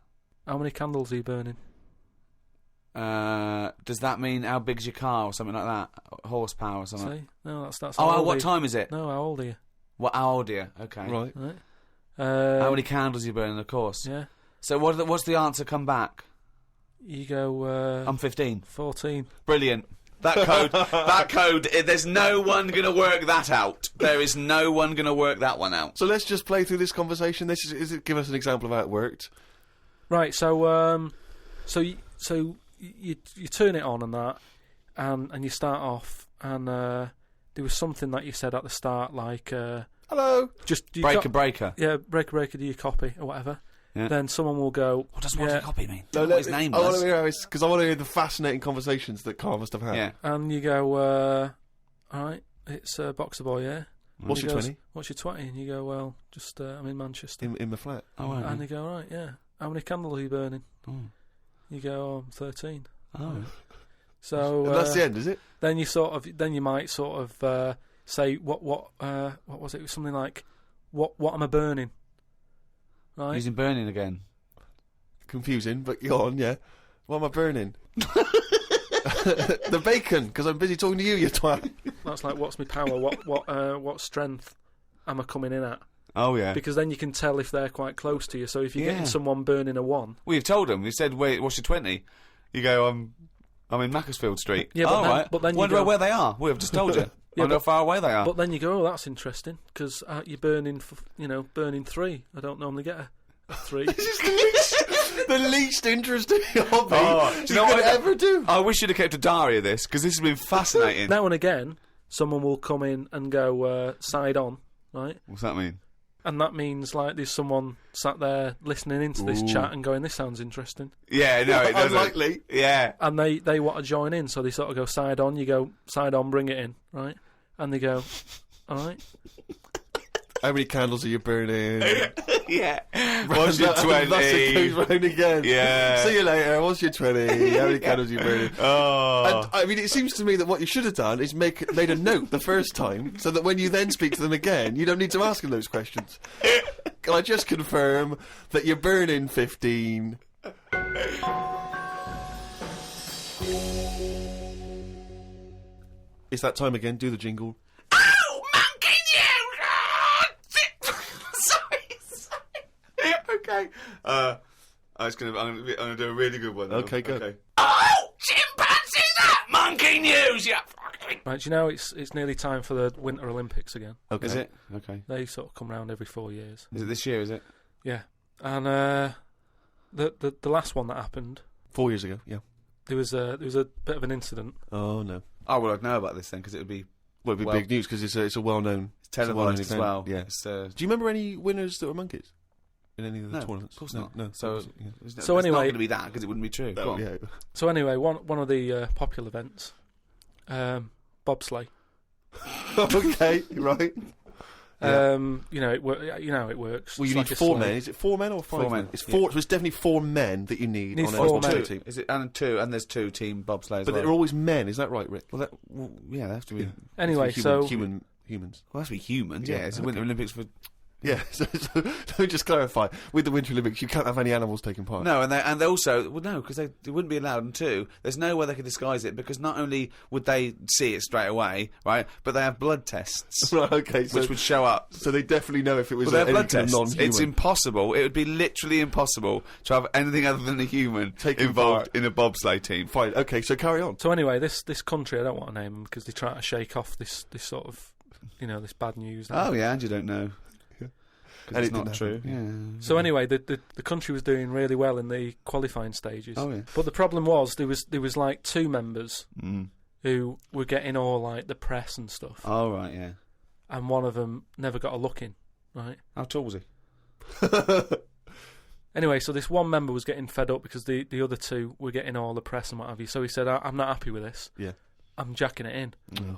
A: How many candles are you burning?
D: Does that mean how big's your car or something like that? Horsepower or something?
A: See? No, that's
D: Oh, what time is it?
A: No, how old are you?
D: How old are you? Okay.
C: Right.
D: How many candles are you burning, of course?
A: Yeah.
D: So what's the answer come back?
A: You go,
D: I'm 15.
A: 14.
D: Brilliant. That code, there's no one going to work that out. There is no one going to work that one out.
C: So let's just play through this conversation. Give us an example of how it worked.
A: Right, so you turn it on and that, and you start off, and there was something that you said at the start, like,
C: hello,
A: just
D: breaker.
A: Yeah, breaker, do you copy or whatever?
D: Yeah.
A: Then someone will go,
D: what does copy mean?
C: No,
D: what his name was.
C: I want to hear because I want to hear the fascinating conversations that Carl must have had.
D: Yeah.
A: And you go, all right, it's Boxer Boy, yeah.
C: What's your 20?
A: What's your 20? And you go, well, just I'm in Manchester.
C: In the flat.
D: Oh, right.
A: And they go, right, yeah. How many candles are you burning?
D: Oh.
A: You go, oh, I'm 13.
D: Oh.
C: So and that's the end, is it?
A: Then you might sort of say what was it? It was something like, what am I burning? Right.
D: Using burning again.
C: Confusing, but go on, yeah. What am I burning? The bacon, because I'm busy talking to you twat.
A: That's like, what's my power? What strength am I coming in at?
D: Oh, yeah.
A: Because then you can tell if they're quite close to you. So if you're getting someone burning a 1...
D: Well, you've told them. You said, wait, what's your 20? You go, I'm in Macclesfield Street.
A: Yeah, but then
D: wonder where they are. We've just told you. I know how far away they are.
A: But then you go, oh, that's interesting, because you're burning 3. I don't normally get a 3.
C: This is the least interesting hobby
D: do you know what
C: I ever do.
D: I wish you'd have kept a diary of this, because this has been fascinating.
A: Now and again, someone will come in and go, side on, right?
D: What's that mean?
A: And that means, like, there's someone sat there listening into this chat and going, this sounds interesting.
D: Yeah, no, it doesn't.
C: Unlikely.
D: Yeah.
A: And they want to join in, so they sort of go side on. You go, side on, bring it in, right? And they go, all right.
C: How many candles are you burning?
D: Yeah. What's your 20?
C: That's it goes round again.
D: Yeah.
C: See you later. What's your 20? How many candles are you burning?
D: Oh.
C: And, I mean, it seems to me that what you should have done is made a note the first time, so that when you then speak to them again, you don't need to ask them those questions. Can I just confirm that you're burning 15? It's that time again. Do the jingle.
D: Okay. I'm gonna do a really good one.
C: Okay, go.
D: Okay. Oh, chimpanzees! Monkey news! Yeah.
A: Right, do you know it's nearly time for the Winter Olympics again?
C: Okay.
D: Is it? Okay.
A: They sort of come round every 4 years.
D: Is it this year? Is it?
A: Yeah, and the last one that happened
C: 4 years ago. Yeah.
A: there was a bit of an incident.
C: Oh no.
D: Oh well, I'd know about this then because it would be.
C: Well, it'd be big news because it's a well-known.
D: It's televised as well.
C: Yeah.
D: Do
C: you remember any winners that were monkeys in any of the tournaments?
D: Of course not.
C: No.
A: So
D: it's
A: anyway,
D: not going to be that because it wouldn't be true. Go on.
C: Yeah.
A: So anyway, one of the popular events, bobsleigh.
C: Okay, right.
A: You know it works.
C: Well, you
A: it's
C: need
A: like
C: 4 men. Is it 4 men or 5 men? It's 4. So it's definitely 4 men that you need on a team.
D: Is it and there's 2 team bobsleighs.
C: But they're always men. Is that right, Rick?
D: Well, yeah, they have to be.
A: Anyway,
C: humans.
D: Well, that's be humans. Yeah, it's the Winter Olympics for
C: Yeah, so let me just clarify. With the Winter Olympics, you can't have any animals taking part.
D: No, and they also... Well, no, because they wouldn't be allowed, and two, there's no way they could disguise it, because not only would they see it straight away, right, but they have blood tests.
C: Right, okay.
D: Which would show up.
C: So they definitely know if it was
D: Well, they have
C: any
D: blood
C: kind of
D: tests.
C: non-human.
D: It's impossible. It would be literally impossible to have anything other than a human
C: Taking
D: involved
C: part.
D: in a bobsleigh team.
C: Fine, okay, so carry on.
A: So anyway, this country, I don't want to name them because they try to shake off this sort of, this bad news.
D: Oh, yeah, and you don't know.
C: And
D: It's
C: it
D: not
C: didn't
D: true.
C: happen.
A: So anyway, the country was doing really well in the qualifying stages.
D: Oh, yeah.
A: But the problem was there was like 2 members who were getting all like the press and stuff,
D: Oh, right, yeah.
A: and one of them never got a look in. Right.
D: How tall was he?
A: Anyway, so this one member was getting fed up because the other 2 were getting all the press and what have you. So he said, "I'm not happy with this.
C: Yeah.
A: I'm jacking it in."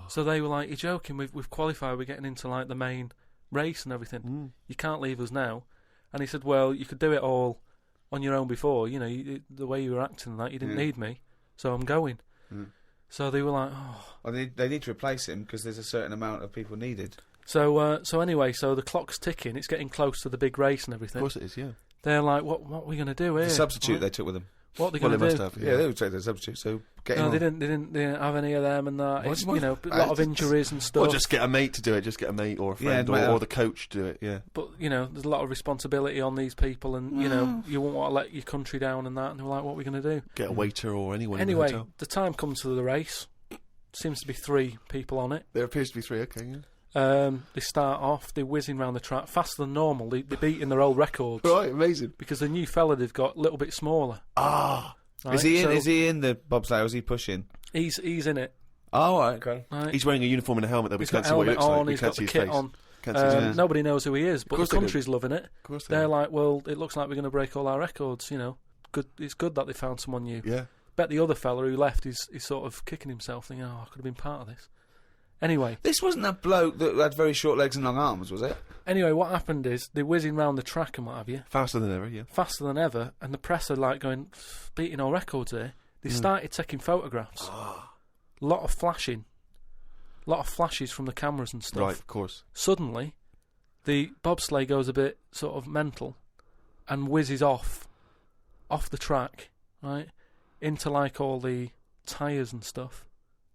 A: So they were like, "You're joking? We've qualified. We're getting into like the main race and everything. You can't leave us now." And he said, "Well, you could do it all on your own before. The way you were acting and that, you didn't need me. So I'm going." So they were like, "Oh."
D: Well, they need to replace him because there's a certain amount of people needed.
A: So anyway, so the clock's ticking. It's getting close to the big race and everything.
C: Of course it is, yeah.
A: They're like, "What are we going to do here?"
D: The substitute
A: Right?
D: they took with them.
A: What are they
C: Well,
A: going
C: they
A: to do?
C: must have,
D: Yeah, they would take their substitute, so get him
A: No,
D: on.
A: they didn't have any of them and that. It's, a lot of injuries and stuff.
C: Or just get a mate to do it, just get a mate or a friend,
D: Yeah,
C: or the coach to do it, yeah.
A: But, there's a lot of responsibility on these people and, you won't want to let your country down and that. And they were like, what are we going to do?
C: Get a waiter or anyone in the
A: Anyway,
C: hotel.
A: the time comes to the race. Seems to be 3 people on it.
C: There appears to be 3, okay, yeah.
A: They start off, they're whizzing around the track faster than normal. They're beating their old records.
C: Right, amazing.
A: Because the new fella they've got a little bit smaller.
C: Ah!
A: Right?
D: Is he in the bobsleigh or is he pushing?
A: He's in it.
D: Oh, right, okay.
A: Right?
C: He's wearing a uniform and a helmet, though. We
A: He's got
C: can't see what he
A: helmet
C: looks like.
A: on,
C: We
A: he's
C: can't
A: got
C: see
A: the
C: his
A: kit
C: face.
A: on.
C: Can't see his face.
A: Nobody knows who he is, but
C: course
A: the
C: they do.
A: country's loving it.
C: Of course they
A: They're
C: do.
A: like, well, it looks like we're going to break all our records, Good. It's good that they found someone new.
C: Yeah.
A: Bet the other fella who left is sort of kicking himself, thinking, I could have been part of this. Anyway.
D: This wasn't that bloke that had very short legs and long arms, was it?
A: Anyway, what happened is they're whizzing round the track and what have you.
C: Faster than ever, yeah.
A: Faster than ever, and the press are like going, beating all records here. They started taking photographs. A lot of flashing. A lot of flashes from the cameras and stuff.
C: Right, of course.
A: Suddenly, the bobsleigh goes a bit sort of mental and whizzes off the track, right, into like all the tyres and stuff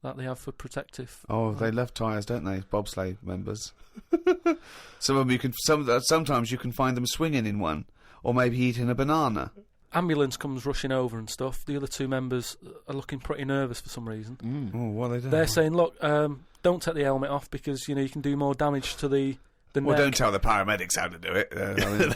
A: that they have for protective.
D: Oh, they love tyres, don't they? Bobsleigh members. Some of them you can. Sometimes you can find them swinging in one, or maybe eating a banana.
A: Ambulance comes rushing over and stuff. The other 2 members are looking pretty nervous for some reason.
D: Oh, what are they doing?
A: They're saying, look, don't take the helmet off because, you can do more damage to the
D: Well,
A: neck.
D: don't tell the paramedics how to do it.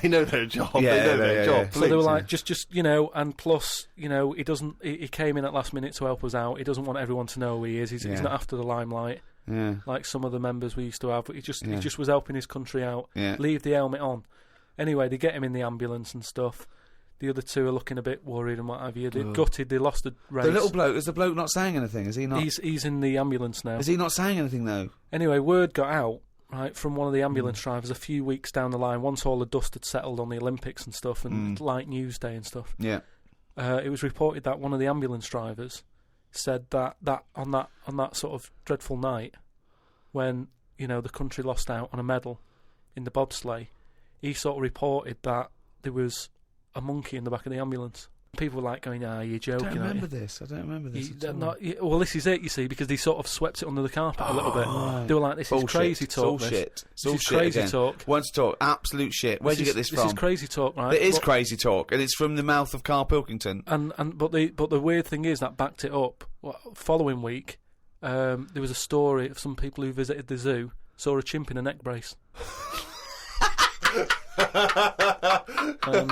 C: They know their job.
D: Yeah,
C: they know their job.
A: So they were like, just and plus, he doesn't. He came in at last minute to help us out. He doesn't want everyone to know who he is. He's not after the limelight.
D: Yeah.
A: Like some of the members we used to have. But he just was helping his country out.
D: Yeah.
A: Leave the helmet on. Anyway, they get him in the ambulance and stuff. The other 2 are looking a bit worried and what have you. They're gutted. They lost the race.
D: The little bloke, is the bloke not saying anything? Is he not?
A: He's in the ambulance now.
D: Is he not saying anything though?
A: Anyway, word got out, right, from one of the ambulance drivers a few weeks down the line, once all the dust had settled on the Olympics and stuff, and light news day and stuff.
D: Yeah.
A: It was reported that one of the ambulance drivers said that on that sort of dreadful night, when the country lost out on a medal in the bobsleigh, he sort of reported that there was a monkey in the back of the ambulance. People were like going, you're joking.
D: I don't remember this.
A: Well, this is it, you see, because they sort of swept it under the carpet a little bit.
D: Right.
A: They were like, this is crazy talk.
D: Bullshit.
A: This is crazy talk.
D: Once talk, absolute shit. Where'd you get this from?
A: This is crazy talk, right?
D: It is crazy talk, and it's from the mouth of Carl Pilkington.
A: But the weird thing is that backed it up. Following week, there was a story of some people who visited the zoo, saw a chimp in a neck brace. And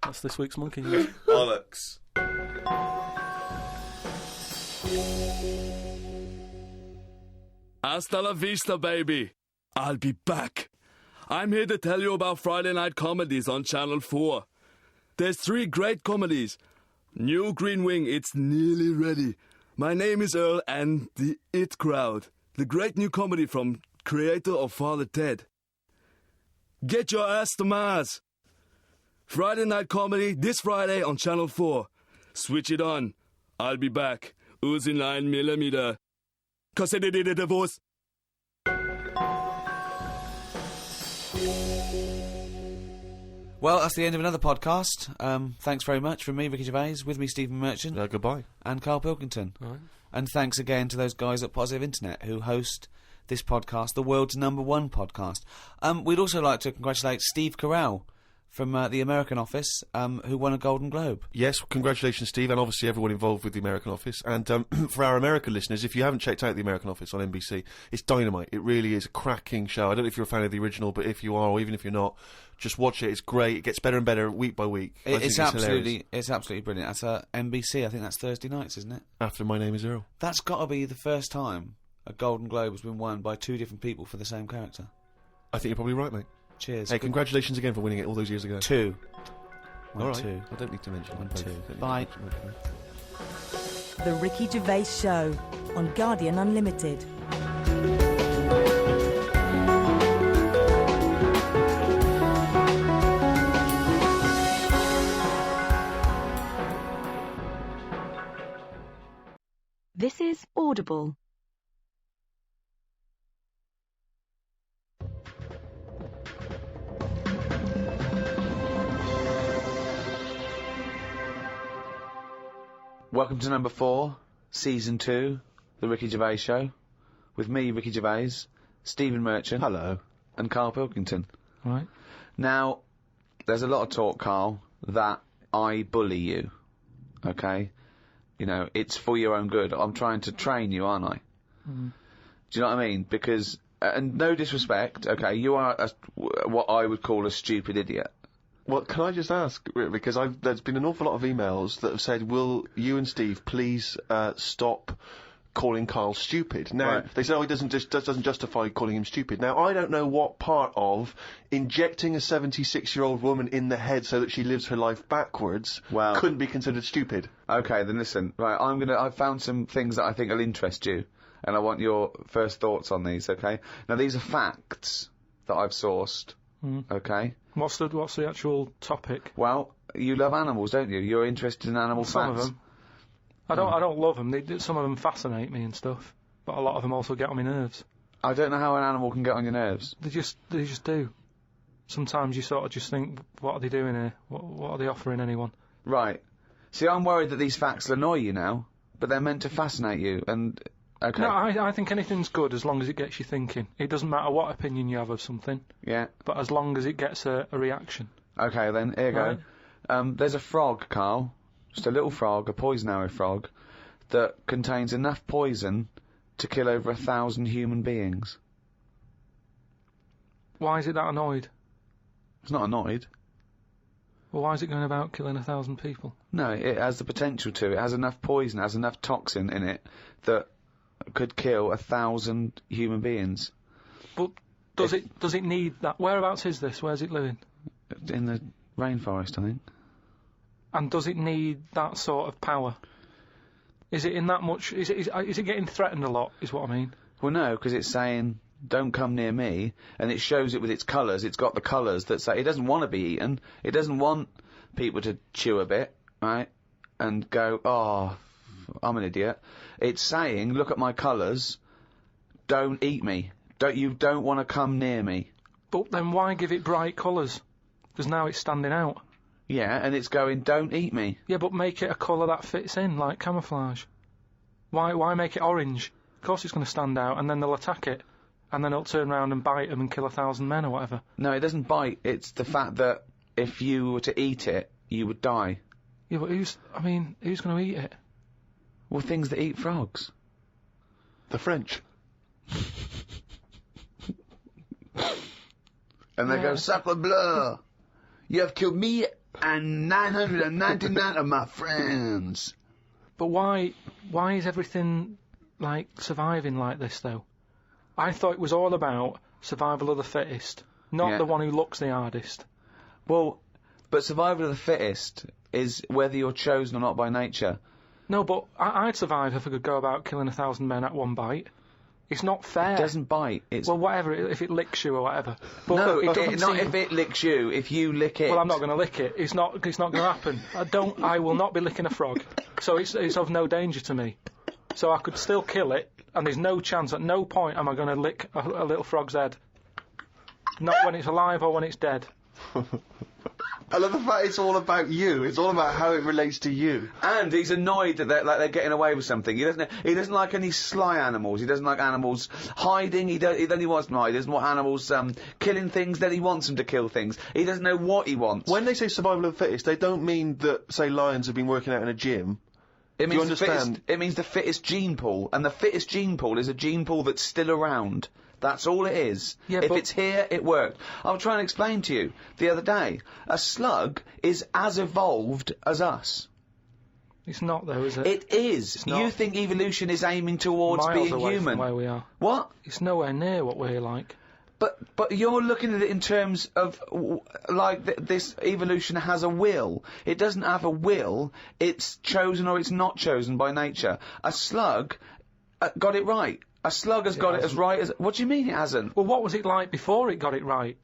A: that's this week's Monkey News.
D: Bollocks.
J: Hasta la vista, baby. I'll be back. I'm here to tell you about Friday night comedies on Channel 4. There's 3 great comedies. New Green Wing, it's nearly ready. My name is Earl and the It Crowd. The great new comedy from creator of Father Ted. Get your ass to Mars. Friday night comedy this Friday on Channel 4. Switch it on. I'll be back. Uzi 9mm. Cause I did it a divorce.
D: Well, that's the end of another podcast. Thanks very much from me, Ricky Gervais, with me, Stephen Merchant.
C: Goodbye.
D: And Carl Pilkington.
C: All right.
D: And thanks again to those guys at Positive Internet who host this podcast, the world's #1 podcast. We'd also like to congratulate Steve Carell from the American office, who won a Golden Globe.
C: Yes, congratulations, Steve, and obviously everyone involved with the American office. And for our American listeners, if you haven't checked out the American office on NBC, it's dynamite. It really is a cracking show. I don't know if you're a fan of the original, but if you are, or even if you're not, just watch it. It's great. It gets better and better week by week.
D: It's absolutely brilliant. That's NBC. I think that's Thursday nights, isn't it?
C: After My Name Is Earl.
D: That's got to be the first time a Golden Globe has been won by two different people for the same character.
C: I think you're probably right, mate.
D: Cheers.
C: Hey, congratulations again for winning it all those years ago.
D: 2.
C: All right.
D: 2.
C: I don't need to mention
D: 1, 2. Bye.
B: The Ricky Gervais Show on Guardian Unlimited.
K: This is Audible.
D: Welcome to number 4, season 2, the Ricky Gervais Show, with me, Ricky Gervais, Stephen Merchant.
C: Hello.
D: And Carl Pilkington.
A: Right.
D: Now, there's a lot of talk, Carl, that I bully you. Okay? You know, it's for your own good. I'm trying to train you, aren't I?
A: Mm.
D: Do you know what I mean? Because, and no disrespect, okay, you are what I would call a stupid idiot.
C: Well, can I just ask, because there's been an awful lot of emails that have said, will you and Steve please stop calling Carl stupid? Now, They say, he doesn't justify calling him stupid. Now, I don't know what part of injecting a 76-year-old woman in the head so that she lives her life backwards couldn't be considered stupid.
D: Okay, then listen. Right, I've found some things that I think will interest you, and I want your first thoughts on these, okay? Now, these are facts that I've sourced, okay?
A: What's the actual topic?
D: Well, you love animals, don't you? You're interested in animal facts.
A: Some of them. I don't love them. Some of them fascinate me and stuff, but a lot of them also get on my nerves.
D: I don't know how an animal can get on your nerves.
A: They just do. Sometimes you sort of just think, what are they doing here? What are they offering anyone?
D: Right. See, I'm worried that these facts will annoy you now, but they're meant to fascinate you, and... Okay.
A: No, I think anything's good as long as it gets you thinking. It doesn't matter what opinion you have of something.
D: Yeah.
A: But as long as it gets a reaction.
D: Okay, then, here you go. There's a frog, Carl, just a little frog, a poison arrow frog, that contains enough poison to kill over 1,000 human beings.
A: Why is it that annoyed?
D: It's not annoyed.
A: Well, why is it going about killing 1,000 people?
D: No, it has the potential to. It has enough poison, it has enough toxin in it that could kill 1,000 human beings.
A: But does it need that? Whereabouts is this? Where's it living?
D: In the rainforest, I think.
A: And does it need that sort of power? Is it in that much? Is it getting threatened a lot? Is what I mean.
D: Well, no, because it's saying don't come near me, and it shows it with its colours. It's got the colours that say it doesn't want to be eaten. It doesn't want people to chew a bit, right, and go, oh, I'm an idiot. It's saying, look at my colours, don't eat me. You don't want to come near me.
A: But then why give it bright colours? Because now it's standing out.
D: Yeah, and it's going, don't eat me.
A: Yeah, but make it a colour that fits in, like camouflage. Why make it orange? Of course it's going to stand out, and then they'll attack it. And then it'll turn round and bite them and kill 1,000 men or whatever.
D: No, it doesn't bite. It's the fact that if you were to eat it, you would die.
A: Yeah, but who's going to eat it?
D: Well, things that eat frogs.
C: The French.
I: And they go, sacre bleu! You have killed me and 999 of my friends.
A: But why is everything, like, surviving like this, though? I thought it was all about survival of the fittest, not the one who looks the hardest.
D: Well, but survival of the fittest is whether you're chosen or not by nature.
A: No, but I'd survive if I could go about killing 1,000 men at one bite. It's not fair.
D: It doesn't bite. It's...
A: Well, whatever, if it licks you or whatever. But
D: no,
A: it doesn't
D: not if it licks you, if you lick it.
A: Well, I'm not going to lick it. It's not going to happen. I will not be licking a frog. So it's of no danger to me. So I could still kill it, and there's no chance, at no point am I going to lick a little frog's head. Not when it's alive or when it's dead.
C: I love the fact it's all about you. It's all about how it relates to you.
D: And he's annoyed that they're getting away with something. He doesn't like any sly animals. He doesn't like animals hiding. He wants them to hide. He doesn't want animals killing things. Then he wants them to kill things. He doesn't know what he wants.
C: When they say survival of the fittest, they don't mean that, say, lions have been working out in a gym.
D: It
C: Do you
D: means
C: understand?
D: it means the fittest gene pool, and the fittest gene pool is a gene pool that's still around. That's all it is.
A: Yeah,
D: if it's here, it worked. I was trying to explain to you the other day. A slug is as evolved as us.
A: It's not, though, is it?
D: It is. You think evolution is aiming towards
A: miles
D: being
A: away
D: human?
A: From where we are.
D: What?
A: It's nowhere near what we're like.
D: But you're looking at it in terms of this evolution has a will. It doesn't have a will. It's chosen or it's not chosen by nature. A slug got it right. A slug has got it as right as... What do you mean it hasn't?
A: Well, what was it like before it got it right?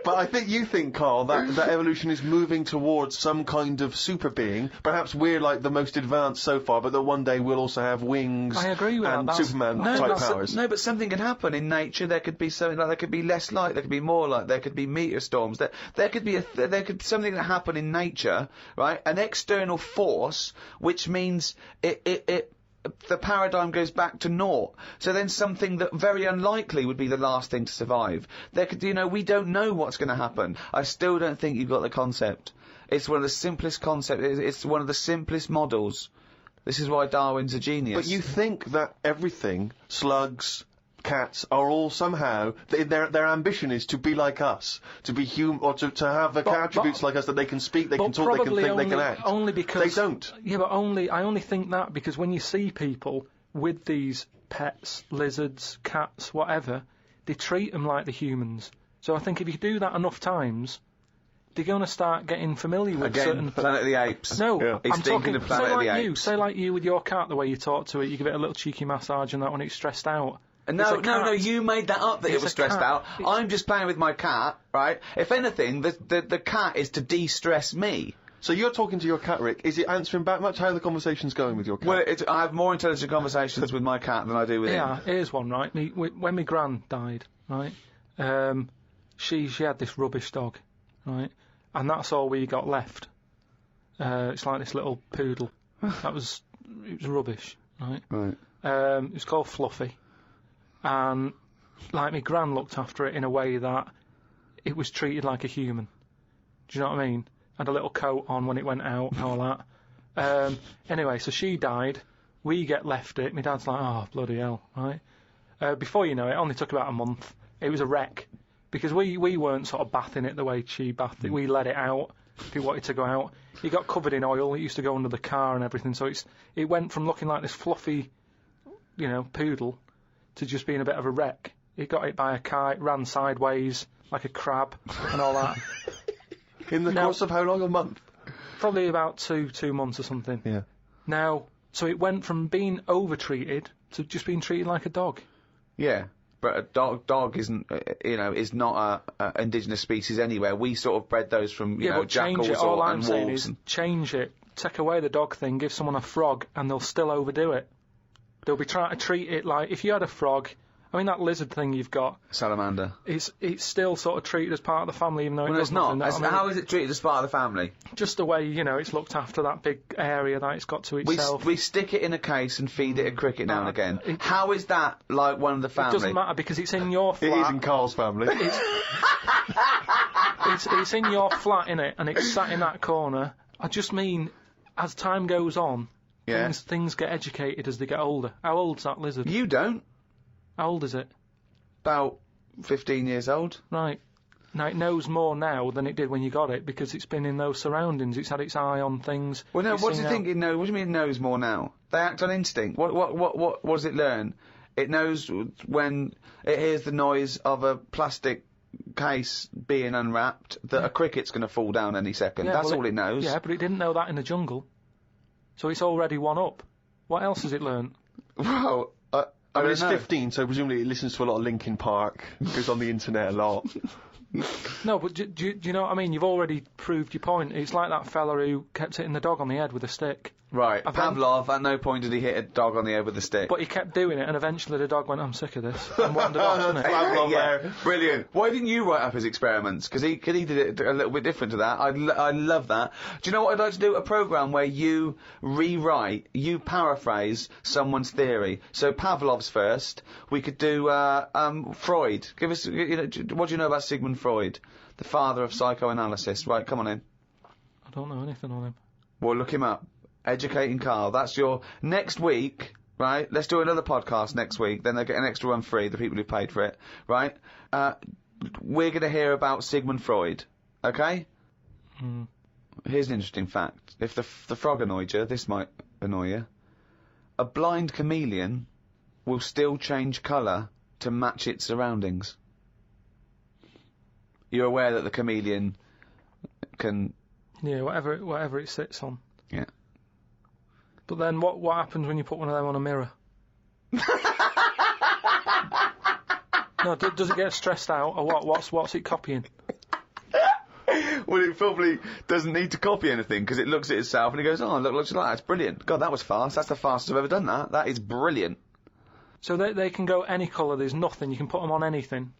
C: But I think you think, Carl, that evolution is moving towards some kind of super being. Perhaps we're like the most advanced so far, but that one day we'll also have wings.
A: I agree with
C: and
A: that.
C: Superman-type powers.
D: No, but something can happen in nature. There could be something like there could be less light, there could be more light, there could be meteor storms. There could be something that happen in nature, right? An external force, which means the paradigm goes back to naught. So then something that very unlikely would be the last thing to survive. We don't know what's going to happen. I still don't think you've got the concept. It's one of the simplest concepts. It's one of the simplest models. This is why Darwin's a genius.
C: But you think that everything, slugs, cats, are all somehow, their ambition is to be like us, to be human, or to have the attributes like us, that they can speak, they can talk, they can think, they can act.
A: Only because
C: they don't.
A: Yeah, but I only think that because when you see people with these pets, lizards, cats, whatever, they treat them like the humans. So I think if you do that enough times, they're going to start getting familiar with certain...
D: Planet of the Apes.
A: No,
D: yeah.
A: I'm talking
D: of Planet of the Apes.
A: Say like you with your cat, the way you talk to it, you give it a little cheeky massage and that when it's stressed out.
D: No, you made that up that it was stressed out. I'm just playing with my cat, right? If anything, the cat is to de-stress me.
C: So you're talking to your cat, Rick. Is it answering back much? How are the conversations going with your cat?
D: Well, I have more intelligent conversations with my cat than I do with him.
A: Yeah, here's one, right? When my gran died, right, she had this rubbish dog, right, and that's all we got left. It's like this little poodle. It was rubbish, right?
C: Right.
A: It was called Fluffy. And, like, my gran looked after it in a way that it was treated like a human. Do you know what I mean? Had a little coat on when it went out and all that. Anyway, so she died. We get left it. My dad's like, oh, bloody hell, right? Before you know it only took about a month. It was a wreck. Because we weren't sort of bathing it the way she bathed it. We let it out if it wanted to go out. It got covered in oil. It used to go under the car and everything. So it went from looking like this fluffy, poodle to just being a bit of a wreck. It got hit by a car, it ran sideways like a crab and all that.
C: In the course of how long? A month?
A: Probably about two months or something.
C: Yeah.
A: Now, so it went from being over-treated to just being treated like a dog.
D: Yeah, but a dog isn't, is not a indigenous species anywhere. We sort of bred those from, jackals and wolves.
A: Change it. Take away the dog thing, give someone a frog, and they'll still overdo it. They'll be trying to treat it like, if you had a frog, I mean that lizard thing you've got...
D: Salamander.
A: It's still sort of treated as part of the family, even though
D: it's not. How is it treated as part of the family?
A: Just the way, it's looked after, that big area that it's got to itself.
D: We stick it in a case and feed it a cricket now and again. How is that like one of the family?
A: It doesn't matter, because it's in your flat.
C: It is in Carl's family.
A: It's in your flat, innit, and it's sat in that corner. I just mean, as time goes on... Yeah. Things get educated as they get older. How old's that lizard?
D: You don't.
A: How old is it?
D: About 15 years old.
A: Right. Now, it knows more now than it did when you got it, because it's been in those surroundings. It's had its eye on things.
D: Well, no, what do you think it knows? What do you mean it knows more now? They act on instinct. What does it learn? It knows when it hears the noise of a plastic case being unwrapped that a cricket's going to fall down any second. Yeah, that's all it knows.
A: Yeah, but it didn't know that in the jungle. So it's already one up. What else has it learned?
C: Well, I mean, it's 15, so presumably it listens to a lot of Linkin Park, goes on the internet a lot.
A: No, but do you know what I mean? You've already proved your point. It's like that fella who kept hitting the dog on the head with a stick.
D: Right. Pavlov, at no point did he hit a dog on the head with a stick.
A: But he kept doing it, and eventually the dog went, I'm sick of this, and wandered off, didn't it?
D: Pavlov there. Brilliant. Why didn't you write up his experiments? Because he did it a little bit different to that. I love that. Do you know what I'd like to do? A programme where you paraphrase someone's theory. So Pavlov's first. We could do Freud. Give us, what do you know about Sigmund Freud? The father of psychoanalysis. Right, come on in.
A: I don't know anything on him.
D: Well, look him up. Educating Carl. That's your next week, right? Let's do another podcast next week. Then they get an extra one free, the people who paid for it, right? We're going to hear about Sigmund Freud, okay? Here's an interesting fact. If the frog annoyed you, this might annoy you. A blind chameleon will still change colour to match its surroundings. You're aware that the chameleon can...
A: Yeah, whatever it sits on.
D: Yeah.
A: But then what happens when you put one of them on a mirror? No, does it get stressed out, or what? What's it copying?
D: Well, it probably doesn't need to copy anything, because it looks at itself and it goes, oh, look, looks like that. It's brilliant. God, that was fast. That's the fastest I've ever done that. That is brilliant.
A: So they can go any colour, there's nothing, you can put them on anything,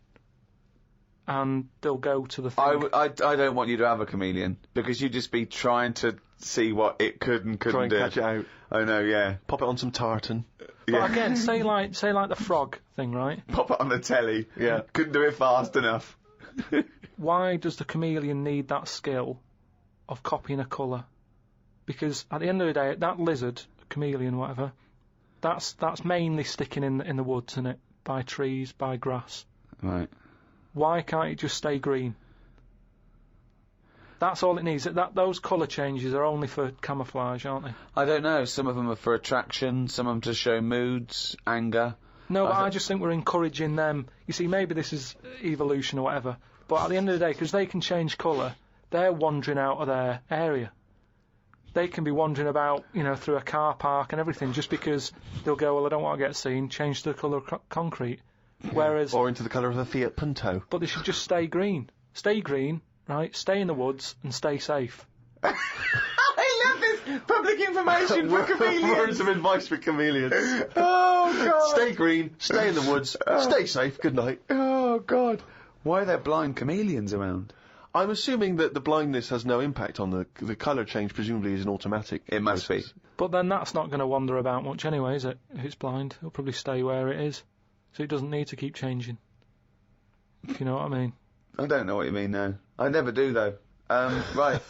A: and they'll go to the thing.
D: I don't want you to have a chameleon, because you'd just be trying to see what it could and couldn't do.
C: Try and catch it out.
D: I know, yeah.
C: Pop it on some tartan.
A: But again, say like the frog thing, right?
D: Pop it on the telly. Yeah. Couldn't do it fast enough.
A: Why does the chameleon need that skill of copying a colour? Because at the end of the day, that lizard, chameleon, whatever, that's mainly sticking in the woods, isn't it? By trees, by grass.
D: Right.
A: Why can't it just stay green? That's all it needs. Those colour changes are only for camouflage, aren't they?
D: I don't know. Some of them are for attraction, some of them to show moods, anger.
A: No, but I just think we're encouraging them. You see, maybe this is evolution or whatever, but at the end of the day, because they can change colour, they're wandering out of their area. They can be wandering about, through a car park and everything, just because they'll go, well, I don't want to get seen, change the colour of concrete. Whereas...
C: Or into the colour of a Fiat Punto.
A: But they should just stay green. Stay green, right? Stay in the woods and stay safe.
D: I love this public information for chameleons.
C: Words of advice for chameleons.
D: Oh, God.
C: Stay green, stay in the woods, stay safe, good night.
D: Oh, God. Why are there blind chameleons around?
C: I'm assuming that the blindness has no impact on the colour change, presumably is an automatic
D: It must
C: process.
D: be.
A: But then that's not going to wander about much anyway, is it? If it's blind, it'll probably stay where it is. So it doesn't need to keep changing. If you know what I mean.
D: I don't know what you mean, no. I never do, though. Right.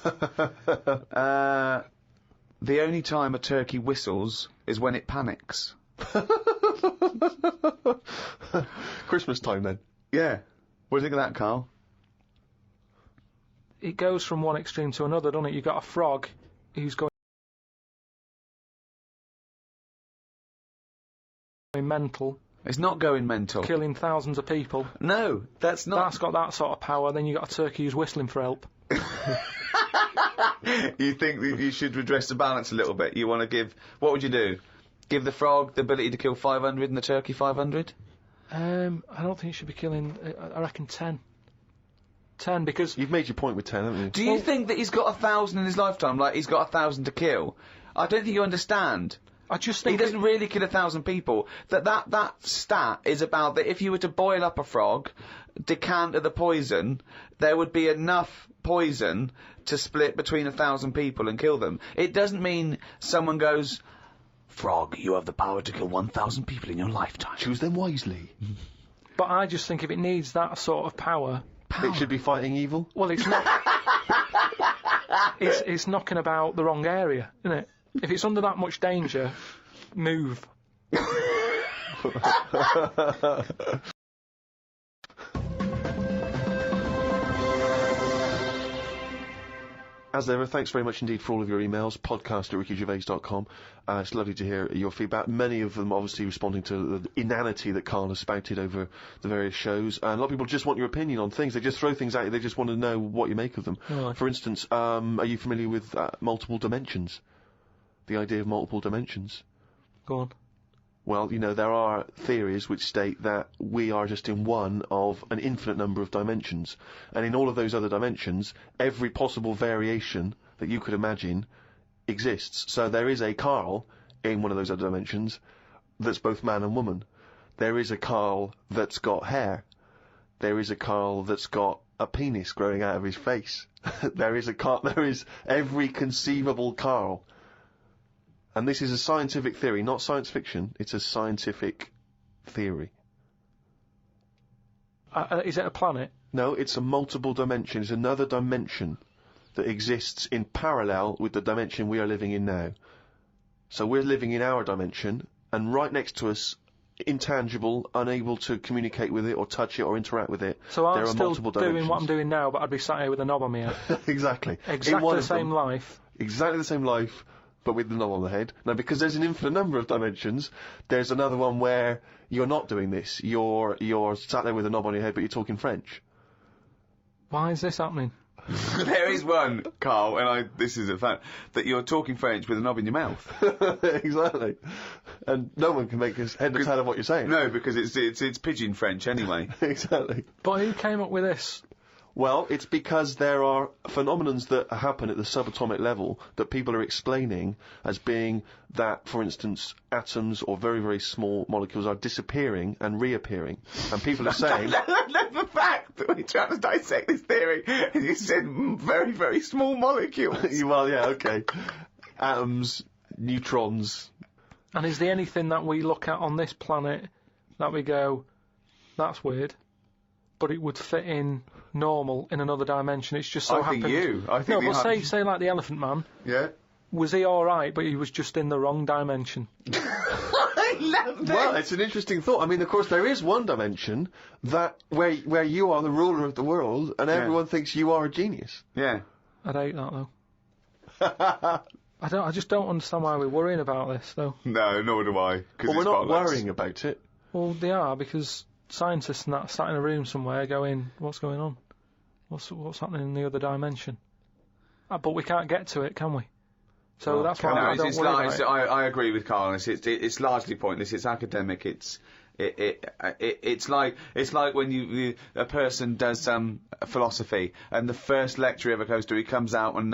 D: The only time a turkey whistles is when it panics.
C: Christmas time, then.
D: Yeah. What do you think of that, Carl?
A: It goes from one extreme to another, doesn't it? You've got a frog who's going mental.
D: It's not going mental.
A: Killing thousands of people.
D: No, that's not.
A: That's got that sort of power. Then you've got a turkey who's whistling for help.
D: You think that you should redress the balance a little bit? You want to give... What would you do? Give the frog the ability to kill 500 and the turkey 500?
A: I don't think you should be killing... I reckon 10. 10, because...
C: You've made your point with 10, haven't you?
D: Do you think that he's got 1,000 in his lifetime, like he's got 1,000 to kill? I don't think you understand.
A: I just think...
D: He doesn't really kill 1,000 people. That stat is about that if you were to boil up a frog, decant the poison, there would be enough poison to split between 1,000 people and kill them. It doesn't mean someone goes,
E: Frog, you have the power to kill 1,000 people in your lifetime.
C: Choose them wisely.
A: But I just think if it needs that sort of power...
C: It should be fighting evil?
A: Well, it's not... it's knocking about the wrong area, isn't it? If it's under that much danger, move.
C: As ever, thanks very much indeed for all of your emails, podcast@rickygervais.com. It's lovely to hear your feedback. Many of them obviously responding to the inanity that Carl has spouted over the various shows. And a lot of people just want your opinion on things. They just throw things at you. They just want to know what you make of them.
A: Right.
C: For instance, are you familiar with multiple dimensions? The idea of multiple dimensions?
A: Go on.
C: Well, there are theories which state that we are just in one of an infinite number of dimensions. And in all of those other dimensions, every possible variation that you could imagine exists. So there is a Carl in one of those other dimensions that's both man and woman. There is a Carl that's got hair. There is a Carl that's got a penis growing out of his face. There is every conceivable Carl. And this is a scientific theory, not science fiction. It's a scientific theory.
A: Is it a planet?
C: No, it's a multiple dimension. It's another dimension that exists in parallel with the dimension we are living in now. So we're living in our dimension, and right next to us, intangible, unable to communicate with it or touch it or interact with it.
A: So I'm
C: there are
A: still
C: multiple
A: doing
C: dimensions.
A: what I'm doing now, but I'd be sat here with a knob on my head.
C: Exactly.
A: Exactly the same life.
C: Exactly the same life, but with the knob on the head. Now, because there's an infinite number of dimensions, there's another one where you're not doing this. You're sat there with a knob on your head, but you're talking French.
A: Why is this happening?
D: There is one, Carl, and this is a fact, that you're talking French with a knob in your mouth.
C: Exactly. And no one can make his head or tail of what you're saying.
D: No, because it's pidgin French anyway.
C: Exactly.
A: But who came up with this?
C: Well, it's because there are phenomenons that happen at the subatomic level that people are explaining as being that, for instance, atoms or very, very small molecules are disappearing and reappearing. And people are saying...
D: The fact that we try to dissect this theory, and you said very, very small molecules.
C: Well, yeah, okay. Atoms, neutrons...
A: And is there anything that we look at on this planet that we go, that's weird, but it would fit in normal in another dimension? It's just so happens.
C: I think
A: no, but say like the Elephant Man.
C: Yeah.
A: Was he all right? But he was just in the wrong dimension.
D: I love this.
C: Well, it's an interesting thought. I mean, of course, there is one dimension that where you are the ruler of the world, and everyone thinks you are a genius.
D: Yeah.
A: I'd hate that though. I just don't understand why we're worrying about this, though.
D: No, nor do I.
C: Well, we're not worrying about it.
A: Well, they are, because scientists and that sat in a room somewhere going, what's going on? What's happening in the other dimension? But we can't get to it, can we? So that's why I don't worry about it.
D: I agree with Carl. It's largely pointless. It's academic. It's like when a person does philosophy, and the first lecture he ever goes to, he comes out and